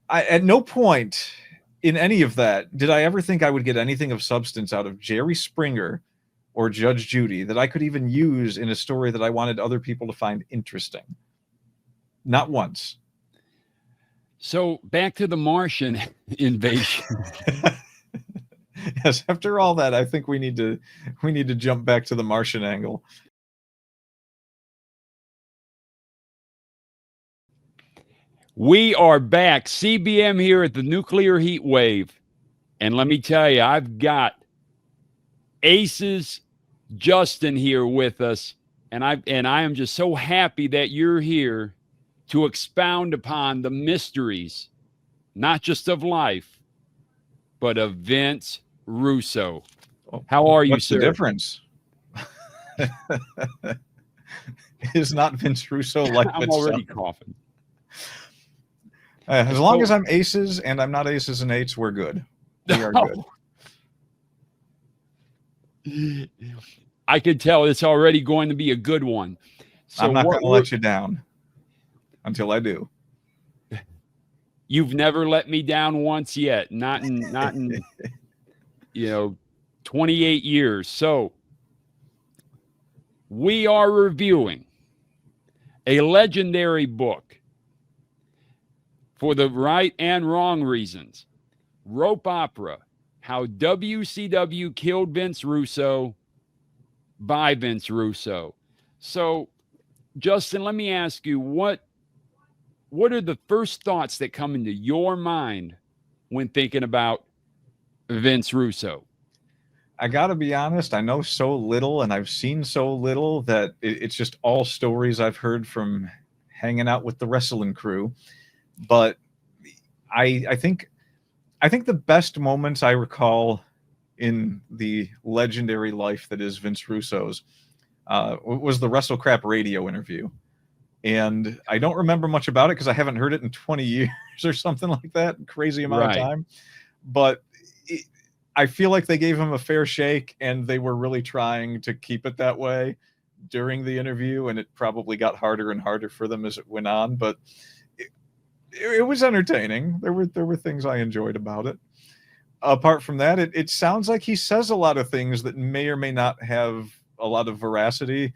At no point in any of that did I ever think I would get anything of substance out of Jerry Springer or Judge Judy that I could even use in a story that I wanted other people to find interesting. Not once. So back to the Martian invasion. Yes, after all that, I think we need to jump back to the Martian angle. We are back. CBM here at the Nuclear Heat Wave. And let me tell you, I've got Aces Justin here with us. And I am just so happy that you're here to expound upon the mysteries, not just of life, but of Vince Russo. How are you, What's sir? the difference? Is not Vince Russo like I'm already coughing. As long as I'm aces and I'm not aces and eights, we're good. We are good. I could tell it's already going to be a good one. So I'm not going to let you down until I do. You've never let me down once yet. Not in 28 years. So we are reviewing a legendary book for the right and wrong reasons. Rope Opera, How WCW Killed Vince Russo by Vince Russo. So, Justin, let me ask you, what are the first thoughts that come into your mind when thinking about Vince Russo? I got to be honest, I know so little and I've seen so little that it's just all stories I've heard from hanging out with the wrestling crew. But I think the best moments I recall in the legendary life that is Vince Russo's was the Wrestle Crap radio interview. And I don't remember much about it because I haven't heard it in 20 years or something like that. Crazy amount of time. But I feel like they gave him a fair shake and they were really trying to keep it that way during the interview. And it probably got harder and harder for them as it went on. But it was entertaining. There were things I enjoyed about it. Apart from that, it sounds like he says a lot of things that may or may not have a lot of veracity.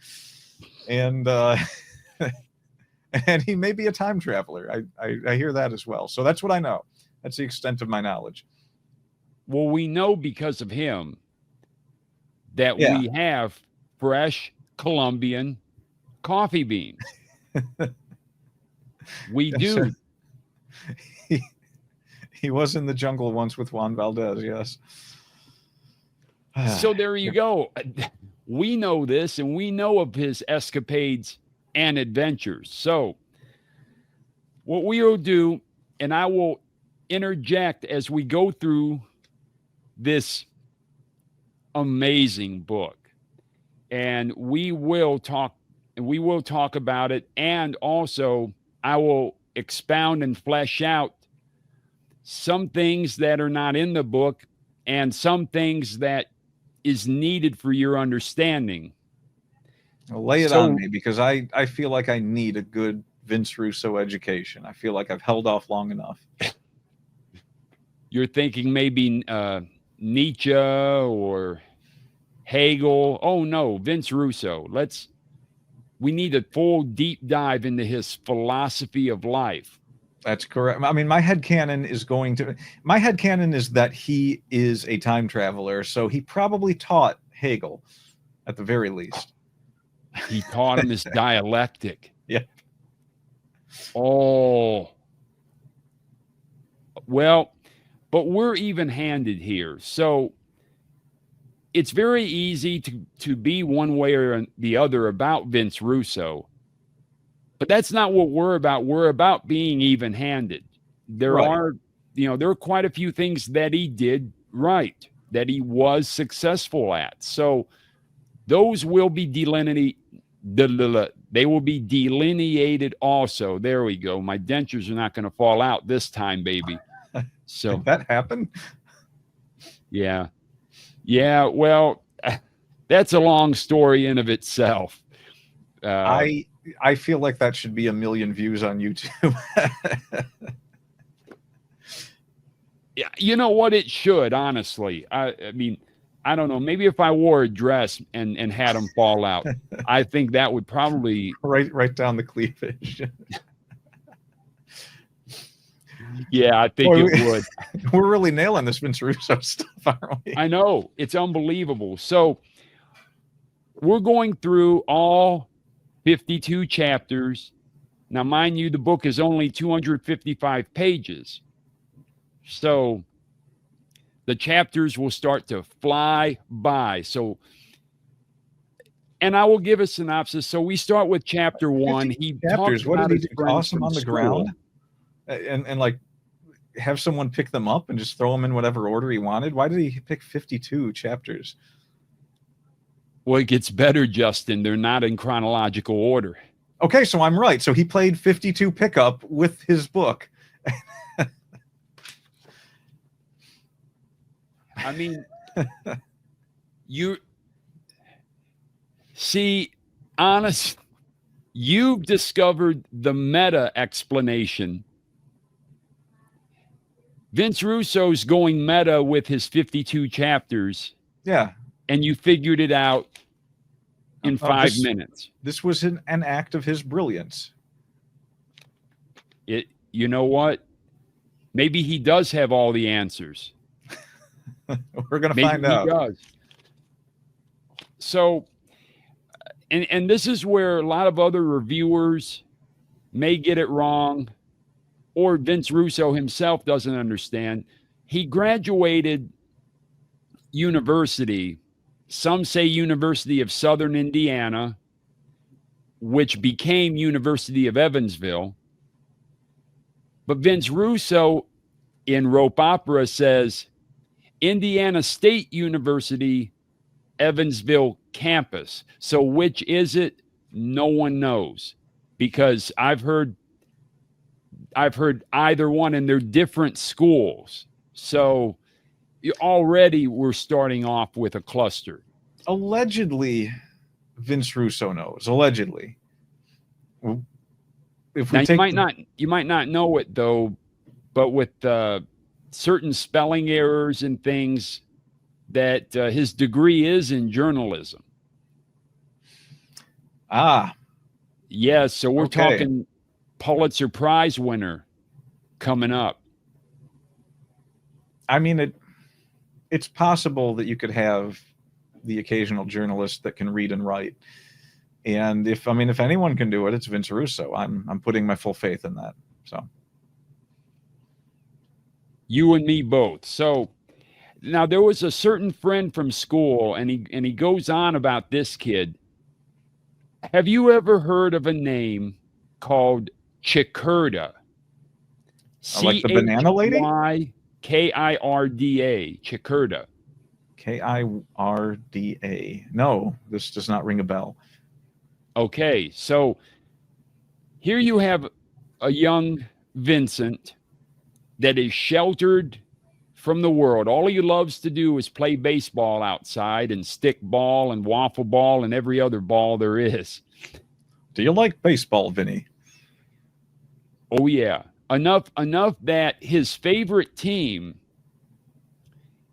And and he may be a time traveler. I hear that as well. So that's what I know. That's the extent of my knowledge. Well, we know because of him that we have fresh Colombian coffee beans. We do. He was in the jungle once with Juan Valdez, yes. So there you go. We know this, and we know of his escapades and adventures. So what we will do, and I will interject as we go through this amazing book, and we will talk about it, and also I will expound and flesh out some things that are not in the book and some things that is needed for your understanding. Well, lay it on me, because I feel like I need a good Vince Russo education. I feel like I've held off long enough. You're thinking maybe Nietzsche or Hegel. Oh no, Vince Russo. We need a full deep dive into his philosophy of life. That's correct. I mean, my headcanon is that he is a time traveler, so he probably taught Hegel at the very least. He taught him his dialectic. Yeah. Oh. Well, but we're even-handed here. So it's very easy to be one way or the other about Vince Russo. But that's not what we're about. We're about being even-handed. There are quite a few things that he did right, that he was successful at. So those will be delineated. They will be delineated also. There we go. My dentures are not going to fall out this time, baby. So did that happen? Yeah. Yeah. Well, that's a long story in of itself. I feel like that should be 1 million views on YouTube. You know what? It should, honestly. I mean, I don't know. Maybe if I wore a dress and had them fall out, I think that would probably right down the cleavage. Yeah, I think Boy, it would. We're really nailing this Vince Russo stuff, aren't we? I know. It's unbelievable. So we're going through all 52 chapters. Now, mind you, the book is only 255 pages. So the chapters will start to fly by. So, and I will give a synopsis. So we start with chapter 1. He chapters. What did he do? Toss them on the school. ground, and like have someone pick them up and just throw them in whatever order he wanted? Why did he pick 52 chapters? Well, it gets better, Justin. They're not in chronological order. Okay, so I'm right. So he played 52 pickup with his book. I mean, you see, honest, you've discovered the meta explanation. Vince Russo's going meta with his 52 chapters. Yeah. And you figured it out in 5 minutes. This was an act of his brilliance. You know what? Maybe he does have all the answers. We're going to find out. Maybe he does. So, and this is where a lot of other reviewers may get it wrong, or Vince Russo himself doesn't understand. He graduated university. Some say University of Southern Indiana, which became University of Evansville. But Vince Russo in Rope Opera says Indiana State University, Evansville campus. So which is it? No one knows, because I've heard either one, and they're different schools. So already we're starting off with a cluster. Allegedly, Vince Russo knows. Allegedly. If we now, you might not know it though, but with certain spelling errors and things, that his degree is in journalism. Ah, yes. So we're talking Pulitzer Prize winner coming up. I mean, it's possible that you could have the occasional journalist that can read and write. And if anyone can do it, it's Vince Russo. I'm putting my full faith in that. So you and me both. So now there was a certain friend from school, and he goes on about this kid. Have you ever heard of a name called Chykirda? Like the banana lady? Chykirda. Chykirda. Kirda. No, this does not ring a bell. Okay, so here you have a young Vincent that is sheltered from the world. All he loves to do is play baseball outside and stick ball and waffle ball and every other ball there is. Do you like baseball, Vinny? Oh, yeah. Enough that his favorite team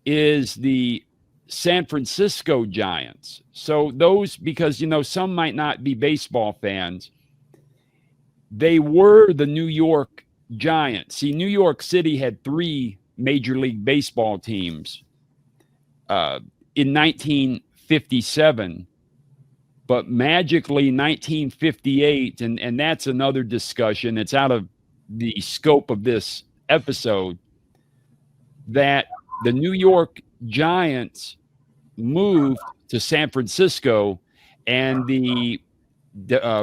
is the San Francisco Giants. So those, because, some might not be baseball fans, they were the New York Giants. See, New York City had 3 Major League Baseball teams in 1957, but magically 1958, and that's another discussion. It's out of the scope of this episode, that the New York Giants moved to San Francisco, and the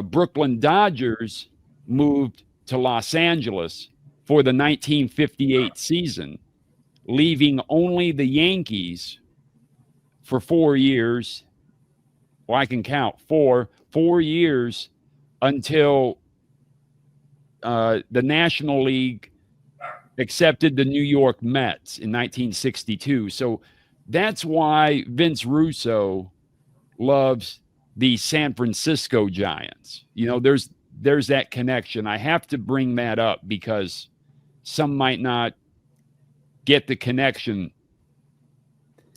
Brooklyn Dodgers moved to Los Angeles for the 1958 season, leaving only the Yankees for 4 years. Well, I can count 4 years until the National League accepted the New York Mets in 1962. So that's why Vince Russo loves the San Francisco Giants. There's that connection. I have to bring that up because some might not get the connection.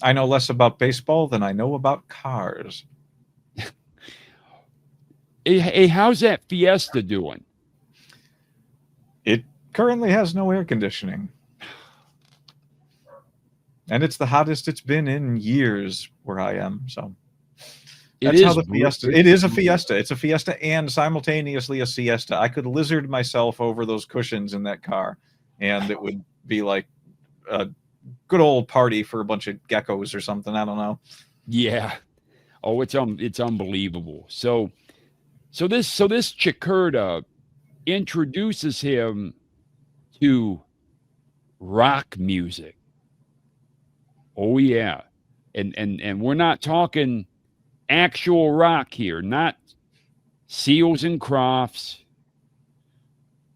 I know less about baseball than I know about cars. Hey, how's that Fiesta doing? It currently has no air conditioning. And it's the hottest it's been in years where I am. So that's how the Fiesta. It is a Fiesta. It's a Fiesta and simultaneously a siesta. I could lizard myself over those cushions in that car, and it would be like a good old party for a bunch of geckos or something. I don't know. Yeah. Oh, it's unbelievable. So this Chykirda introduces him to rock music. Oh yeah. And we're not talking actual rock here, not Seals and Crofts,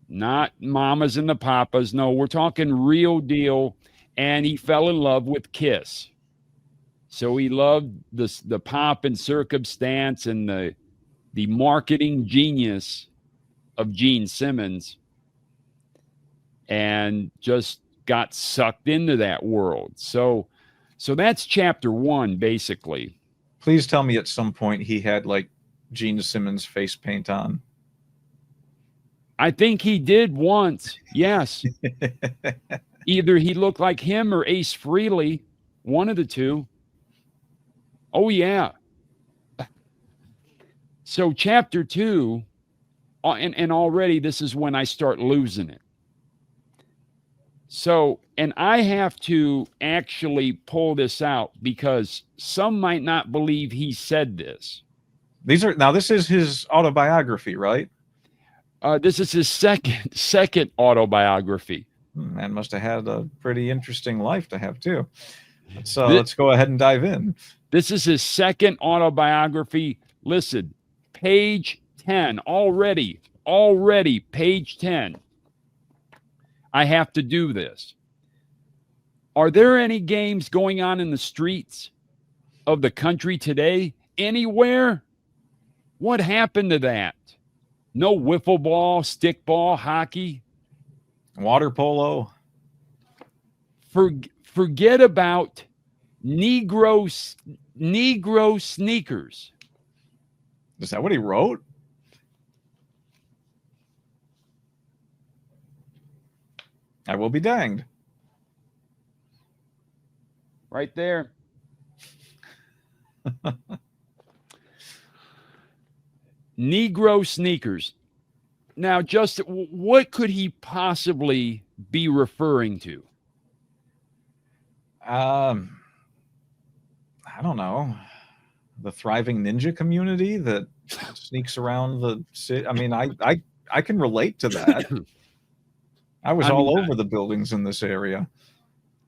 not Mamas and the Papas. No, we're talking real deal. And he fell in love with Kiss. So he loved the pomp and circumstance and the marketing genius of Gene Simmons, and just got sucked into that world. So that's chapter 1, basically. Please tell me at some point he had like Gene Simmons face paint on. I think he did once. Yes. Either he looked like him or Ace Frehley, one of the two. Oh yeah. So chapter 2, and already this is when I start losing it. So, and I have to actually pull this out because some might not believe he said this. This is his autobiography, right? This is his second autobiography. Man must have had a pretty interesting life to have too. So let's go ahead and dive in. This is his second autobiography. Listen, page 10 already, page 10. I have to do this. Are there any games going on in the streets of the country today? Anywhere? What happened to that? No wiffle ball, stickball, hockey, water polo. Forget about Negro sneakers. Is that what he wrote? I will be danged. Right there. Negro sneakers. Now, Justin, what could he possibly be referring to? I don't know. The thriving ninja community that sneaks around the city. I mean, I can relate to that. I was all over the buildings in this area.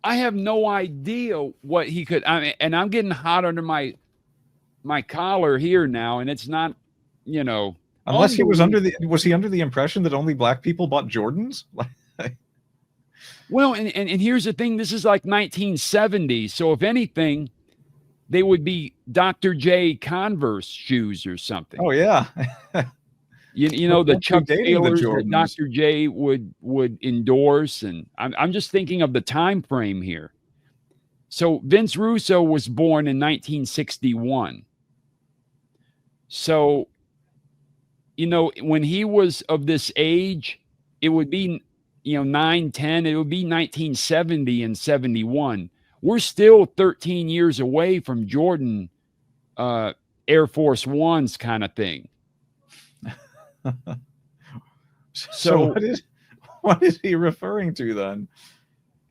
I have no idea what he could. I mean, and I'm getting hot under my collar here now, and it's not, you know. Unless he was under the impression that only black people bought Jordans? Well, and here's the thing. This is like 1970. So if anything, they would be Dr. J Converse shoes or something. Oh yeah. You know, the Chuck Taylors that Dr. J would endorse. And I'm just thinking of the time frame here. So Vince Russo was born in 1961. So, you know, when he was of this age, it would be, 9, 10, it would be 1970 and 71. We're still 13 years away from Jordan Air Force Ones kind of thing. So what is he referring to then?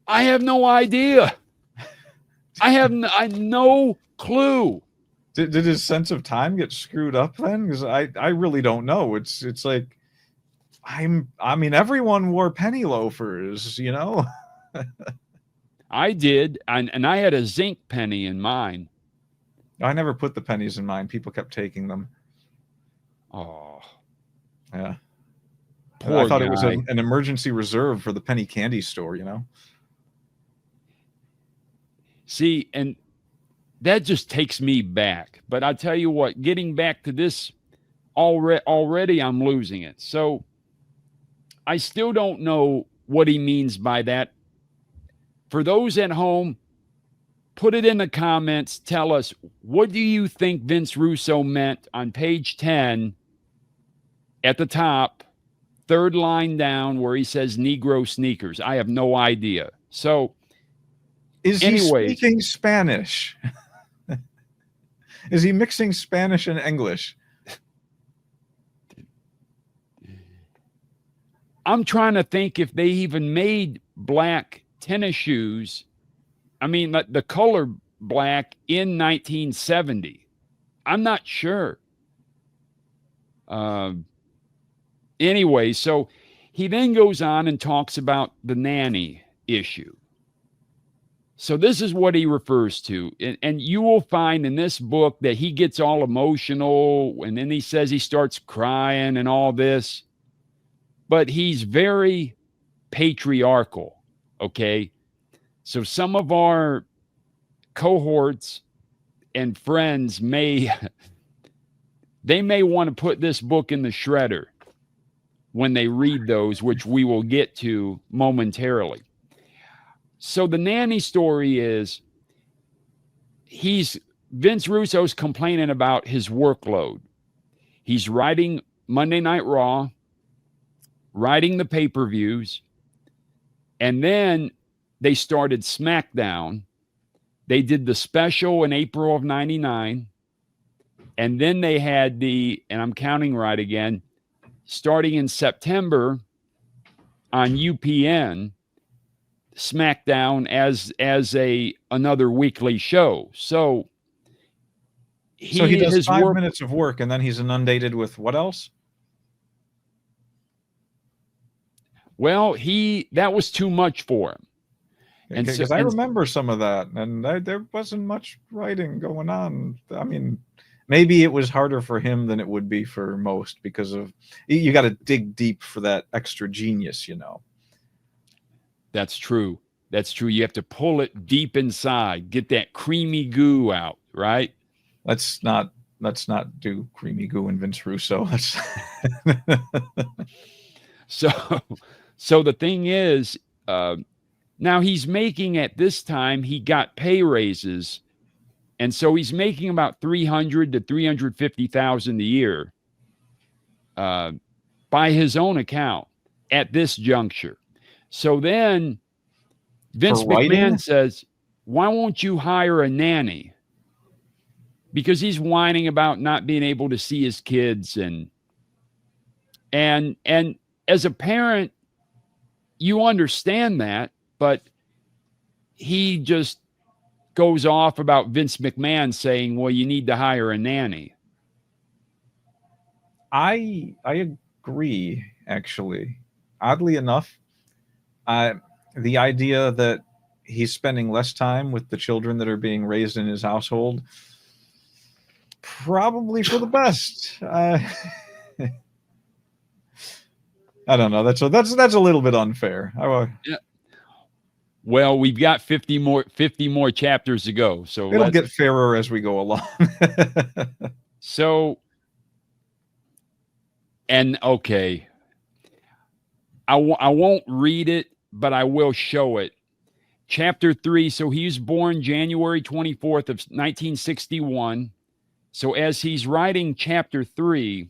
I have no idea. I have no clue. Did his sense of time get screwed up then? Because I really don't know. It's like I mean everyone wore penny loafers, I did, and I had a zinc penny in mine. I never put the pennies in mine. People kept taking them. Oh, yeah. Poor I thought guy. It was an emergency reserve for the penny candy store, See, and that just takes me back. But I tell you what, getting back to this, already I'm losing it. So I still don't know what he means by that for those at home, put it in the comments. Tell us, what do you think Vince Russo meant on page 10 at the top, third line down, where he says Negro sneakers? I have no idea. So, is he speaking Spanish? Is he mixing Spanish and English? I'm trying to think if they even made black tennis shoes. I mean, the color black in 1970. I'm not sure. Anyway, so he then goes on and talks about the nanny issue. So this is what he refers to. And you will find in this book that he gets all emotional, and then he says he starts crying and all this. But he's very patriarchal, okay? So some of our cohorts and friends they may want to put this book in the shredder when they read those, which we will get to momentarily. So the nanny story is Vince Russo's complaining about his workload. He's writing Monday Night Raw, writing the pay-per-views, and then they started SmackDown. They did the special in April of 99. And then they had and I'm counting right again, starting in September on UPN, SmackDown as another weekly show. So he does 5 minutes of work, and then he's inundated with what else? Well, that was too much for him. And because I remember some of that, and there wasn't much writing going on. I mean, maybe it was harder for him than it would be for most, because of you got to dig deep for that extra genius, you know. That's true. That's true. You have to pull it deep inside, get that creamy goo out, right? Let's not do creamy goo and Vince Russo. So the thing is, now he's making, at this time, he got pay raises, and so he's making about $300,000 to $350,000 a year by his own account at this juncture. So then Vince McMahon says, why won't you hire a nanny? Because he's whining about not being able to see his kids. And as a parent, you understand that, but he just goes off about Vince McMahon saying, well, you need to hire a nanny. I agree, actually. Oddly enough, the idea that he's spending less time with the children that are being raised in his household, probably for the best. I don't know. That's a little bit unfair. Yeah. Well, we've got 50 more chapters to go, so it'll get fairer as we go along. So, and okay, I won't read it, but I will show it. Chapter 3. So he was born January 24th of 1961. So as he's writing chapter 3,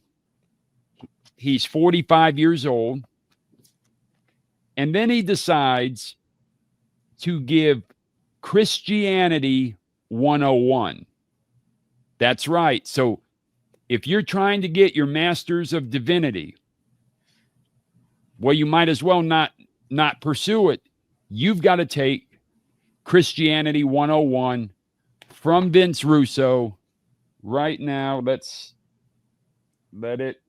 he's 45 years old. And then he decides to give Christianity 101. That's right. So if you're trying to get your Masters of Divinity, well, you might as well not pursue it. You've got to take Christianity 101 from Vince Russo right now. Let's let it.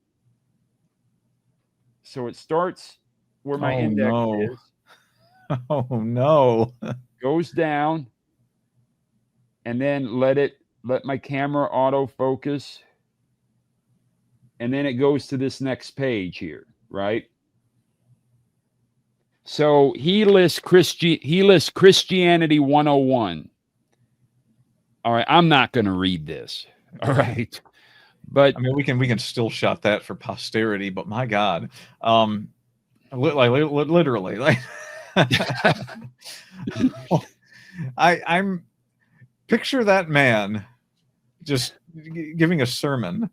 So it starts where my index is. Oh no. Goes down, and then let my camera autofocus, and then it goes to this next page here, right? So he lists Christianity 101. All right, I'm not going to read this. All right. But I mean, we can still shot that for posterity, but my God. Literally, like I'm picture that man just giving a sermon,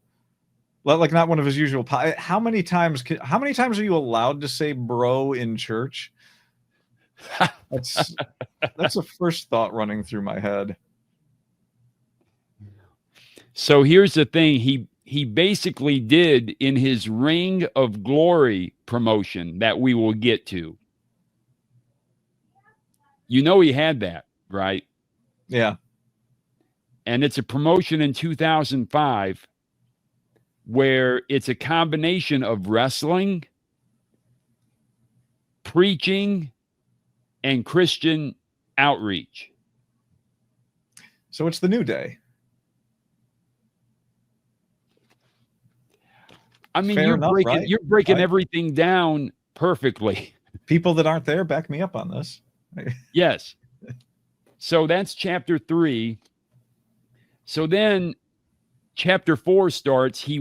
like not one of his usual. How many times are you allowed to say bro in church? That's a first thought running through my head. So here's the thing. He basically did in his Ring of Glory promotion that we will get to. You know, he had that, right? Yeah. And it's a promotion in 2005 where it's a combination of wrestling, preaching, and Christian outreach. So it's the New Day. I mean, you're breaking right? Everything down perfectly. People that aren't there, back me up on this. Yes. So that's chapter 3. So then chapter 4 starts. He's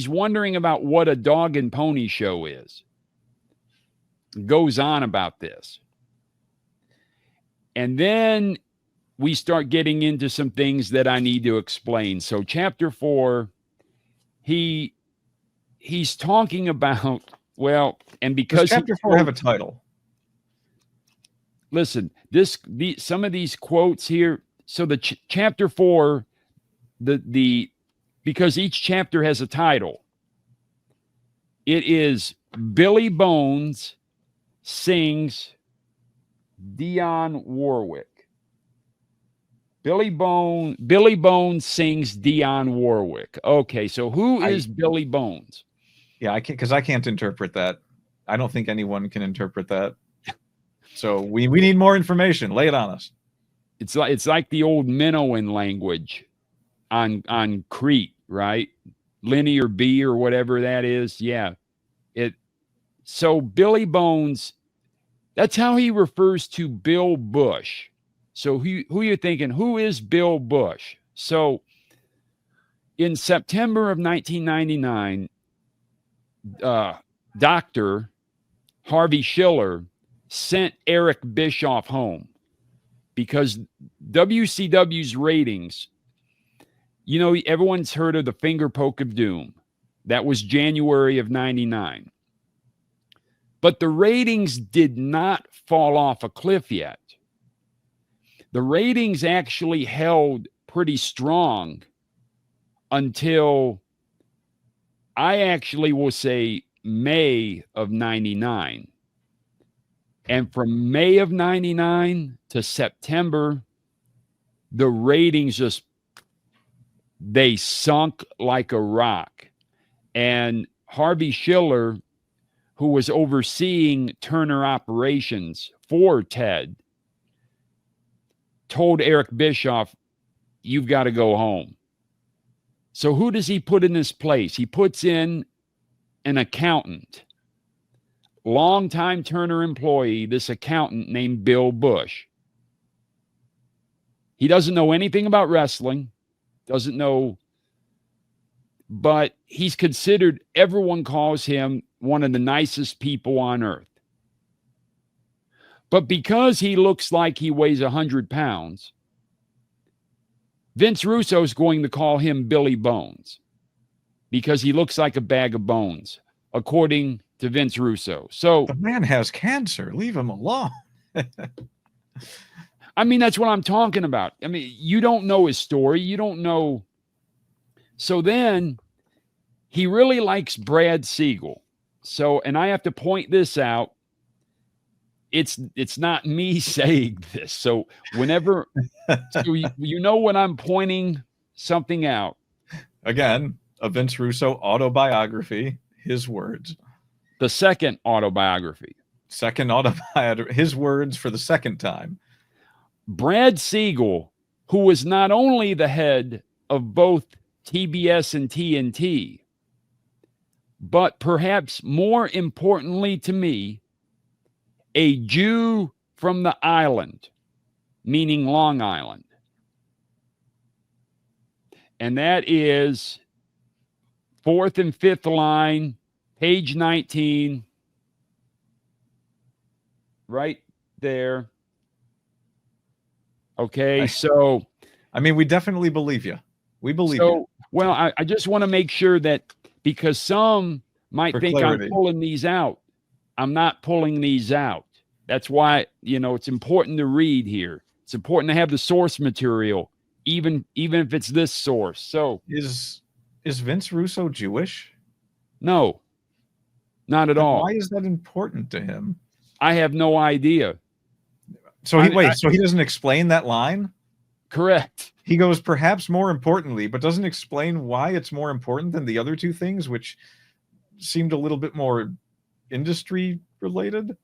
wondering about what a dog and pony show is. Goes on about this. And then we start getting into some things that I need to explain. So chapter 4, he's talking about, well, and because chapter 4 have a title. Listen, some of these quotes here. So the chapter 4, because each chapter has a title. It is Billy Bones sings Dionne Warwick. Billy Bones sings Dionne Warwick. Okay, so who is Billy Bones? Yeah, I can't, because I can't interpret that. I don't think anyone can interpret that. So we need more information. Lay it on us. It's like the old Minoan language on Crete, right? Linear B or whatever that is. Yeah. So Billy Bones, that's how he refers to Bill Busch. So who you're thinking, who is Bill Busch? So in September of 1999, Dr. Harvey Schiller sent Eric Bischoff home because WCW's ratings, you know, everyone's heard of the finger poke of doom. That was January of 99. But the ratings did not fall off a cliff yet. The ratings actually held pretty strong until I actually will say May of 99. And from May of 99 to September, the ratings they sunk like a rock. And Harvey Schiller, who was overseeing Turner operations for Ted, told Eric Bischoff, you've got to go home. So who does he put in his place? He puts in an accountant, longtime Turner employee, this accountant named Bill Busch. He doesn't know anything about wrestling, doesn't know, but he's considered, everyone calls him one of the nicest people on earth. But because he looks like he weighs 100 pounds, Vince Russo is going to call him Billy Bones because he looks like a bag of bones, according to Vince Russo. So the man has cancer. Leave him alone. I mean, that's what I'm talking about. I mean, you don't know his story. You don't know. So then he really likes Brad Siegel. So, and I have to point this out. It's not me saying this. So whenever, so you know when I'm pointing something out. Again, a Vince Russo autobiography, his words. The second autobiography. Second autobiography, his words for the second time. Brad Siegel, who was not only the head of both TBS and TNT, but perhaps more importantly to me, a Jew from the island, meaning Long Island. And that is fourth and fifth line, page 19. right there. Okay, so I mean, we definitely believe you. We believe you. Well, I just want to make sure that, because some might For think clarity. I'm pulling these out. I'm not pulling these out. That's why, it's important to read here. It's important to have the source material, even if it's this source. So is Vince Russo Jewish? No, not at Then all. why is that important to him? I have no idea. So so he doesn't explain that line? Correct. He goes, perhaps more importantly, but doesn't explain why it's more important than the other two things, which seemed a little bit more industry related.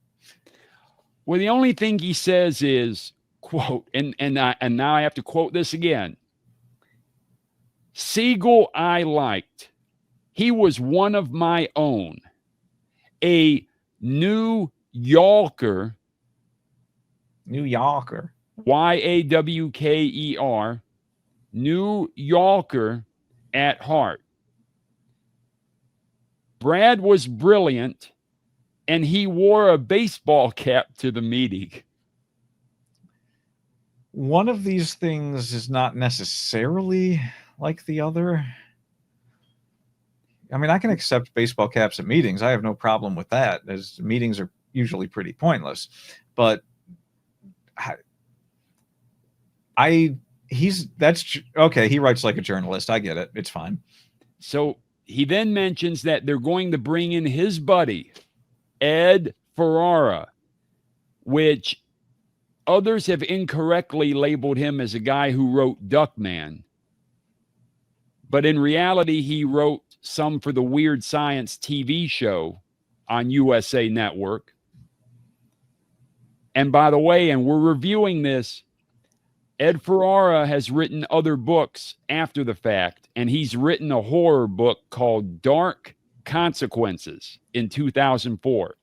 Well, the only thing he says is, quote, and now I have to quote this again. Siegel I liked. He was one of my own. A New Yorker. New Yorker. Yawker. New Yorker at Hart. Brad was brilliant, and he wore a baseball cap to the meeting. One of these things is not necessarily like the other. I mean, I can accept baseball caps at meetings. I have no problem with that, as meetings are usually pretty pointless. But that's okay. He writes like a journalist. I get it. It's fine. So he then mentions that they're going to bring in his buddy, Ed Ferrara, which others have incorrectly labeled him as a guy who wrote Duckman. But in reality, he wrote some for the Weird Science TV show on USA Network. And by the way, and we're reviewing this, Ed Ferrara has written other books after the fact, and he's written a horror book called Dark Consequences in 2004.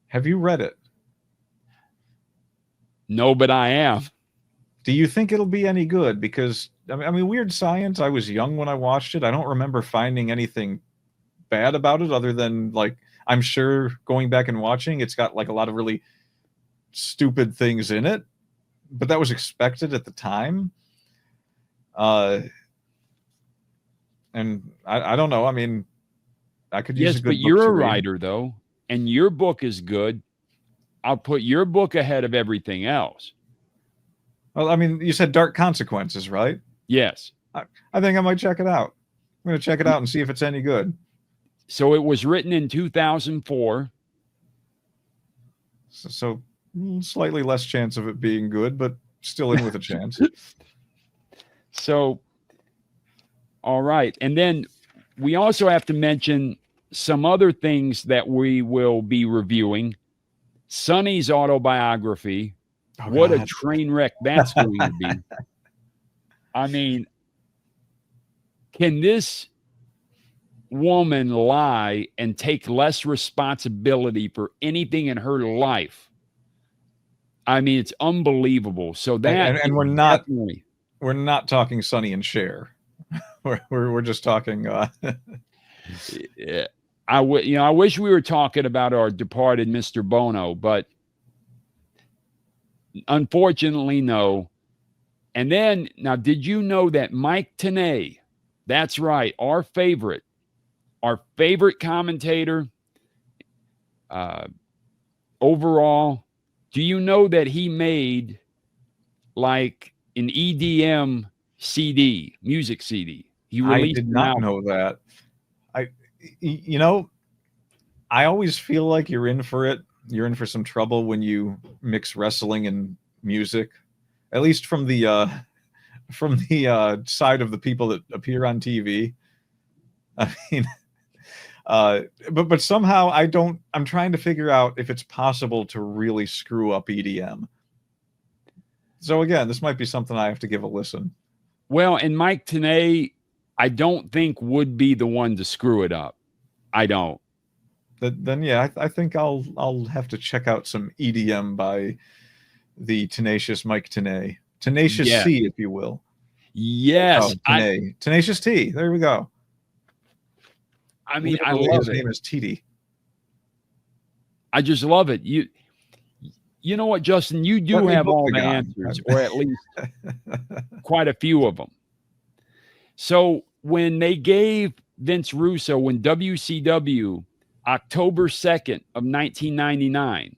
Have you read it? No, but I am. Do you think it'll be any good? Because, I mean, Weird Science, I was young when I watched it. I don't remember finding anything bad about it other than, like, I'm sure going back and watching, it's got, like, a lot of really stupid things in it. But that was expected at the time. And I don't know. I mean, I could use a good book. Yes, but you're a writer, though, and your book is good. I'll put your book ahead of everything else. Well, I mean, you said Dark Consequences, right? Yes. I think I might check it out. I'm going to check it out and see if it's any good. So it was written in 2004. So slightly less chance of it being good, but still in with a chance. So, all right. And then we also have to mention some other things that we will be reviewing. Sonny's autobiography. Oh, what God. A train wreck that's going to be. I mean, can this woman lie and take less responsibility for anything in her life? I mean, it's unbelievable. So that and we're not talking Sonny and Cher. we're just talking. Yeah, I wish we were talking about our departed Mr. Bono, but unfortunately, no. And then now, did you know that Mike Tenay? That's right, our favorite commentator. Overall. Do you know that he made like an EDM CD, music CD? He released. I did not know that. I always feel like you're in for it. You're in for some trouble when you mix wrestling and music, at least from the side of the people that appear on TV. I mean, but somehow I'm trying to figure out if it's possible to really screw up EDM. So again, this might be something I have to give a listen. Well, and Mike Tenay, I don't think would be the one to screw it up. I don't. Then yeah, I think I'll have to check out some EDM by the tenacious Mike Tenay. Tenacious C, if you will. Yes. Tenacious T. There we go. I mean, I love his it. His name is TD. I just love it. you know what, Justin, you do Let me have hook all the the gun. answers, or at least quite a few of them. So when they gave Vince Russo, when WCW, October 2nd of 1999,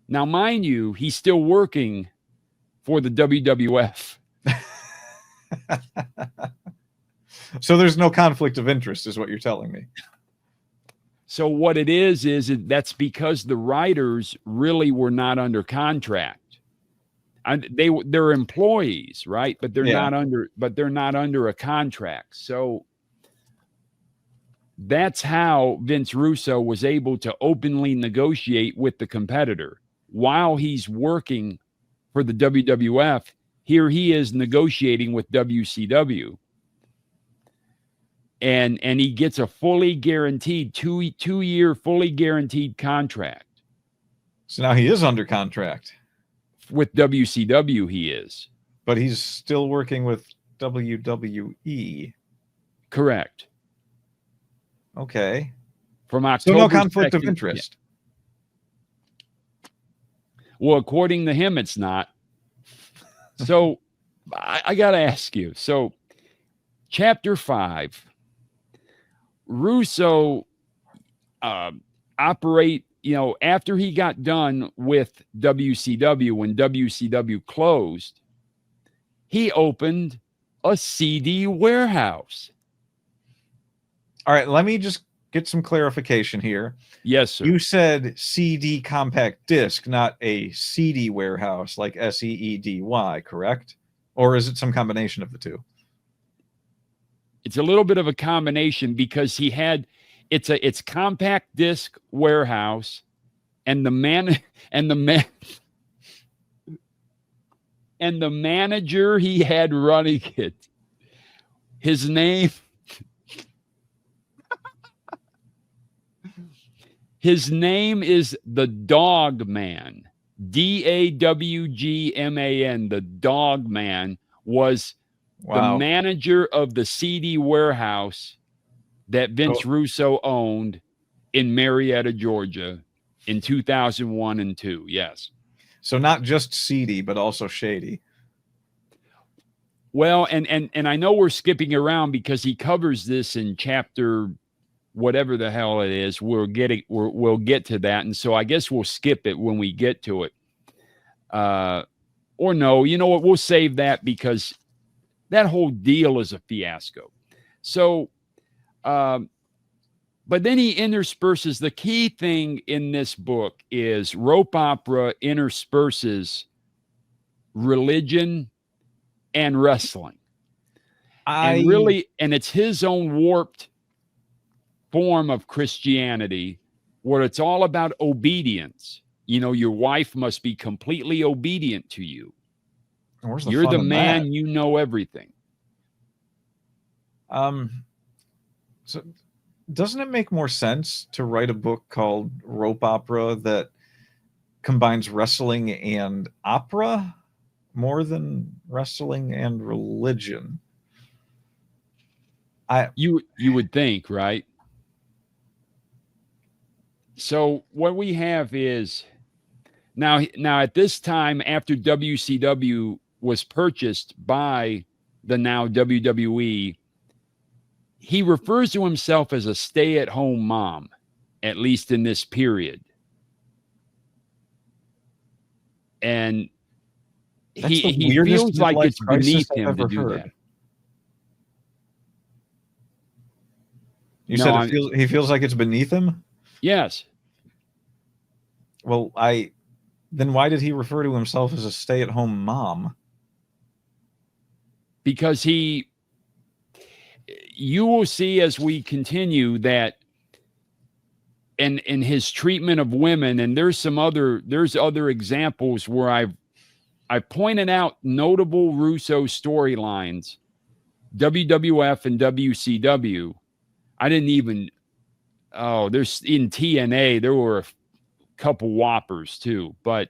now mind you, he's still working for the WWF. So there's no conflict of interest, is what you're telling me. So what it is that's because the writers really were not under contract. And they're employees, right? But they're not under a contract. So that's how Vince Russo was able to openly negotiate with the competitor while he's working for the WWF. Here he is negotiating with WCW. And he gets a fully guaranteed two-year fully guaranteed contract. So now he is under contract. With WCW, he is. But he's still working with WWE. Correct. Okay. From October. So no conflict 2nd, of interest. Yeah. Well, according to him, it's not. So I got to ask you. So chapter 5, Russo operate, after he got done with WCW, when WCW closed, he opened a CD warehouse. All right, let me just get some clarification here. Yes, sir. You said CD compact disc, not a CD warehouse like SEEDY, correct? Or is it some combination of the two? It's a little bit of a combination because he had it's compact disc warehouse, and the manager he had running it, his name is the Dog Man. DAWGMAN. The Dog Man was the manager of the CD warehouse that Vince Russo owned in Marietta, Georgia in 2001 and 2. Yes. So not just seedy, but also shady. Well, and I know we're skipping around because he covers this in chapter whatever the hell it is. We'll get to that. And so I guess we'll skip it when we get to it. Or no, you know what? We'll save that because that whole deal is a fiasco. So, but then he intersperses, the key thing in this book is rope opera intersperses religion and wrestling. And it's his own warped form of Christianity where it's all about obedience. Your wife must be completely obedient to you. You're the man, you know everything. So doesn't it make more sense to write a book called Rope Opera that combines wrestling and opera more than wrestling and religion? You would think, right? So what we have is now at this time, after WCW was purchased by the now WWE, he refers to himself as a stay-at-home mom, at least in this period. And he feels like it's beneath him to do that. You said he feels like it's beneath him? Yes. Well, then why did he refer to himself as a stay-at-home mom? Because you will see as we continue that in his treatment of women, and there's other examples where I pointed out notable Russo storylines, WWF and WCW. I didn't even, there's in TNA, there were a couple whoppers too, but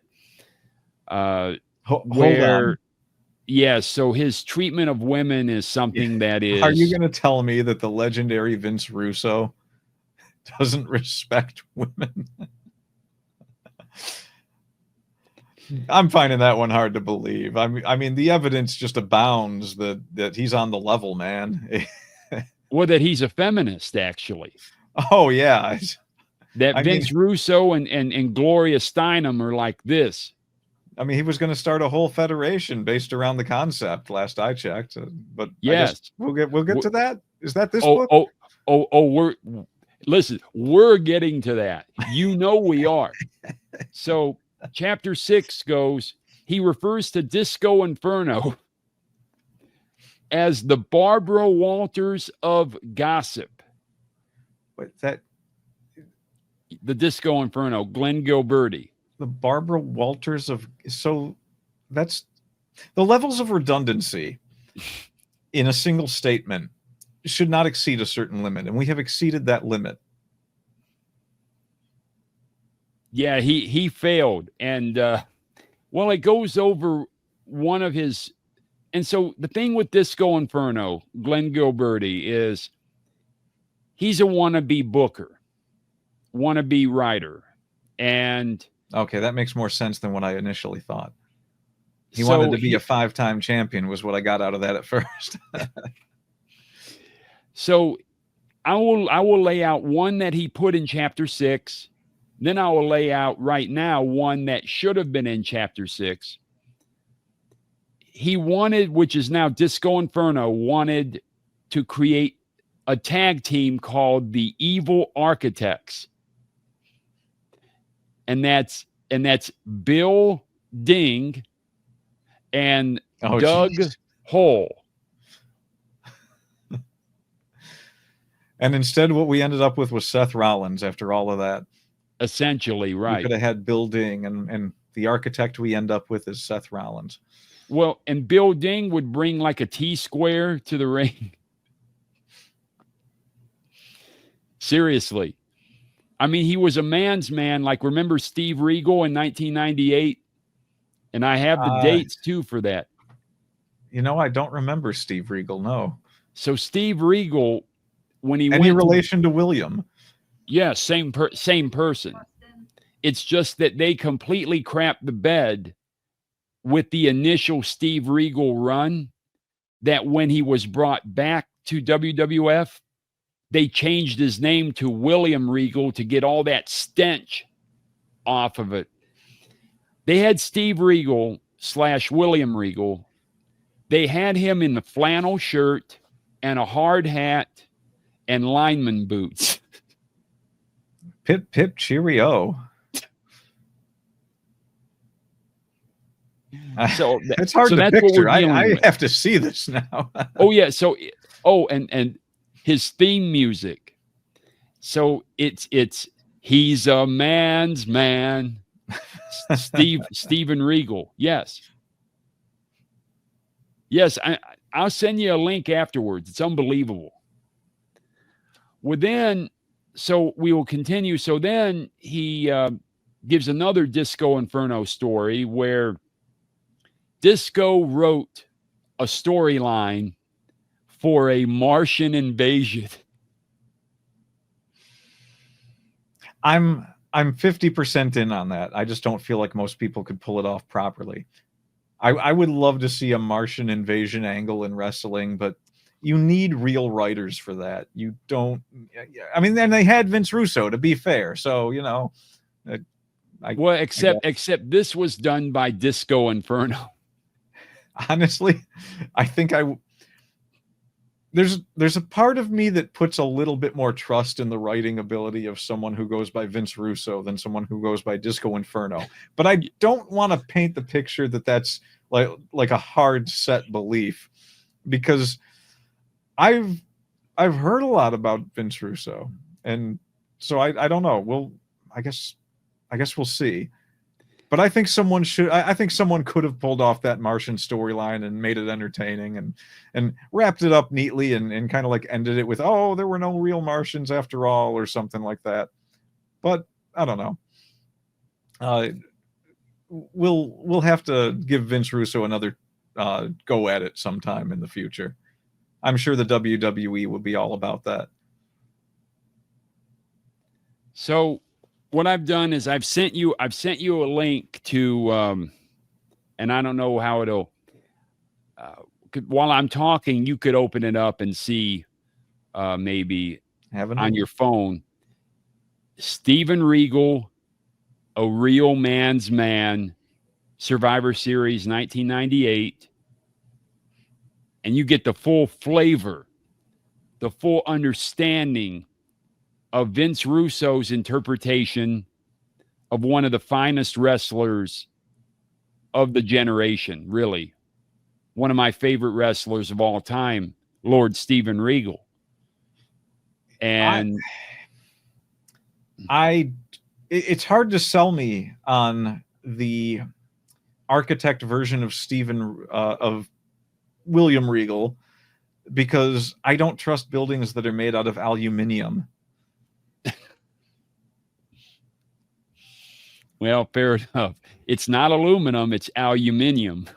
hold on. Yes, so his treatment of women is something that is... Are you going to tell me that the legendary Vince Russo doesn't respect women? I'm finding that one hard to believe. I mean, the evidence just abounds that he's on the level, man. Well, that he's a feminist, actually. Oh yeah. That I Vince mean, Russo and Gloria Steinem are like this. I mean, he was going to start a whole federation based around the concept. Last I checked, but I Yes. guess we'll get to that. Is that this Oh, book? We're getting to that. You know we are. So chapter 6 goes, he refers to Disco Inferno as the Barbara Walters of gossip. But that The Disco Inferno, Glenn Gilberti. the Barbara Walters of, so that's the levels of redundancy in a single statement should not exceed a certain limit, and we have exceeded that limit. Yeah, he failed. And well, it goes over one of his, and so the thing with Disco Inferno, Glenn Gilberti, is he's a wannabe booker, wannabe writer. And Okay, that makes more sense than what I initially thought. He so wanted to be a 5-time champion was what I got out of that at first. So I will lay out one that he put in chapter 6. Then I will lay out right now one that should have been in chapter 6. He wanted, which is now Disco Inferno, wanted to create a tag team called the Evil Architects. And that's Bill Ding and Doug geez. Hole. And instead, what we ended up with was Seth Rollins after all of that. Essentially, right. We could have had Bill Ding, and the architect we end up with is Seth Rollins. Well, and Bill Ding would bring like a T-square to the ring. Seriously. I mean, he was a man's man. Like, remember Steve Regal in 1998? And I have the dates, too, for that. You know, I don't remember Steve Regal, no. So Steve Regal, when he Any relation to William? Yeah, same person. It's just that they completely crapped the bed with the initial Steve Regal run, that when he was brought back to WWF, they changed his name to William Regal to get all that stench off of it. They had Steve Regal / William Regal. They had him in the flannel shirt and a hard hat and lineman boots. Pip, pip, cheerio. So it's hard to picture. I have to see this now. Oh, yeah. So, and his theme music. So it's he's a man's man. Steven Regal. Yes. Yes. I'll send you a link afterwards. It's unbelievable. Well, then, so we will continue. So then he gives another Disco Inferno story where Disco wrote a storyline for a Martian invasion. I'm 50% in on that. I just don't feel like most people could pull it off properly. I would love to see a Martian invasion angle in wrestling, but you need real writers for that. You don't. I mean, and they had Vince Russo, to be fair. So, you know. Except this was done by Disco Inferno. Honestly, I think there's a part of me that puts a little bit more trust in the writing ability of someone who goes by Vince Russo than someone who goes by Disco Inferno. But I don't want to paint the picture that that's like a hard set belief, because I've heard a lot about Vince Russo, and so I don't know. I guess we'll see. But I think someone could have pulled off that Martian storyline and made it entertaining and wrapped it up neatly and kind of like ended it with, oh, there were no real Martians after all, or something like that. But I don't know. We'll have to give Vince Russo another go at it sometime in the future. I'm sure the WWE will be all about that. So what I've done is I've sent you a link to and I don't know how it'll. While I'm talking, you could open it up and see maybe on your phone. Steven Regal, A Real Man's Man, Survivor Series 1998. And you get the full flavor, the full understanding of Vince Russo's interpretation of one of the finest wrestlers of the generation, really. One of my favorite wrestlers of all time, Lord Steven Regal. And it's hard to sell me on the architect version of of William Regal, because I don't trust buildings that are made out of aluminium. Well, fair enough. It's not aluminum, it's aluminium.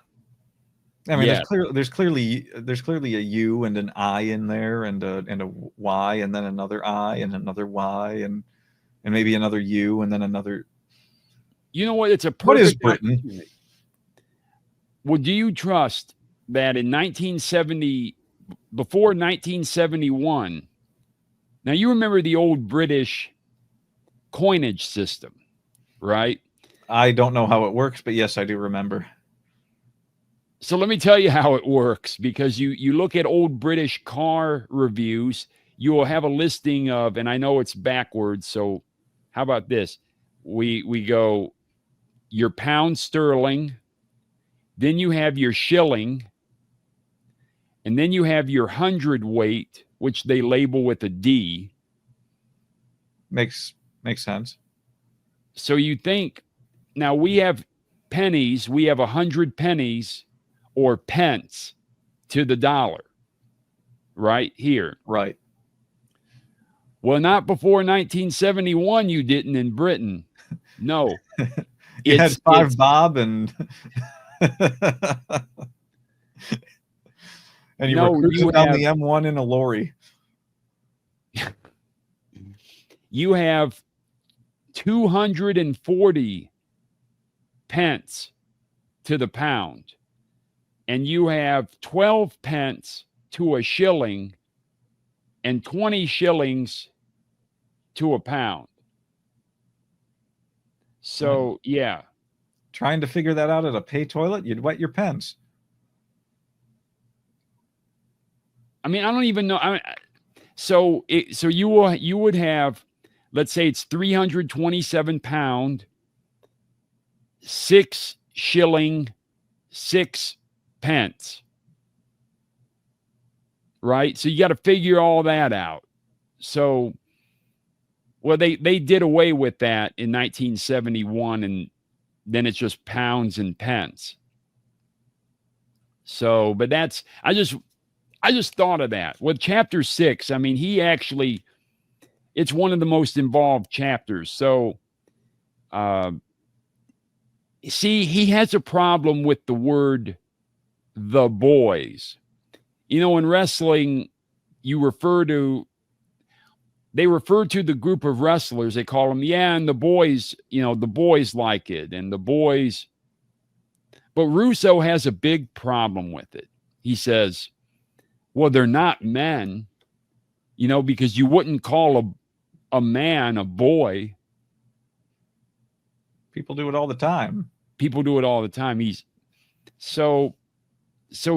I mean, there's clearly a U and an I in there, and a Y, and then another I and another Y, and maybe another U, and then another. You know what? It's a perfect. What is Britain? Well, do you trust that in 1970, before 1971? Now you remember the old British coinage system, right? I don't know how it works, but yes, I do remember. So let me tell you how it works, because you look at old British car reviews, you will have a listing of, and I know it's backwards, so how about this? We go your pound sterling, then you have your shilling, and then you have your hundredweight, which they label with a D. Makes sense. So you think, now we have pennies, we have 100 pennies or pence to the dollar, right here. Right. Well, not before 1971, you didn't in Britain. No. You had five bob and and you were cruising down the M1 in a lorry. You have 240 pence to the pound, and you have 12 pence to a shilling and 20 shillings to a pound. So, yeah. Trying to figure that out at a pay toilet, you'd wet your pants. I mean, I don't even know. So you would have, let's say it's 327 pound, 6 shilling, 6 pence. Right? So you got to figure all that out. So, well, they did away with that in 1971, and then it's just pounds and pence. So, but that's, I just thought of that. With chapter 6, I mean, it's one of the most involved chapters. So, see, he has a problem with the word the boys. You know, in wrestling, they refer to the group of wrestlers. They call them, and the boys, the boys like it, and the boys. But Russo has a big problem with it. He says, well, they're not men, because you wouldn't call a man a boy. People do it all the time. So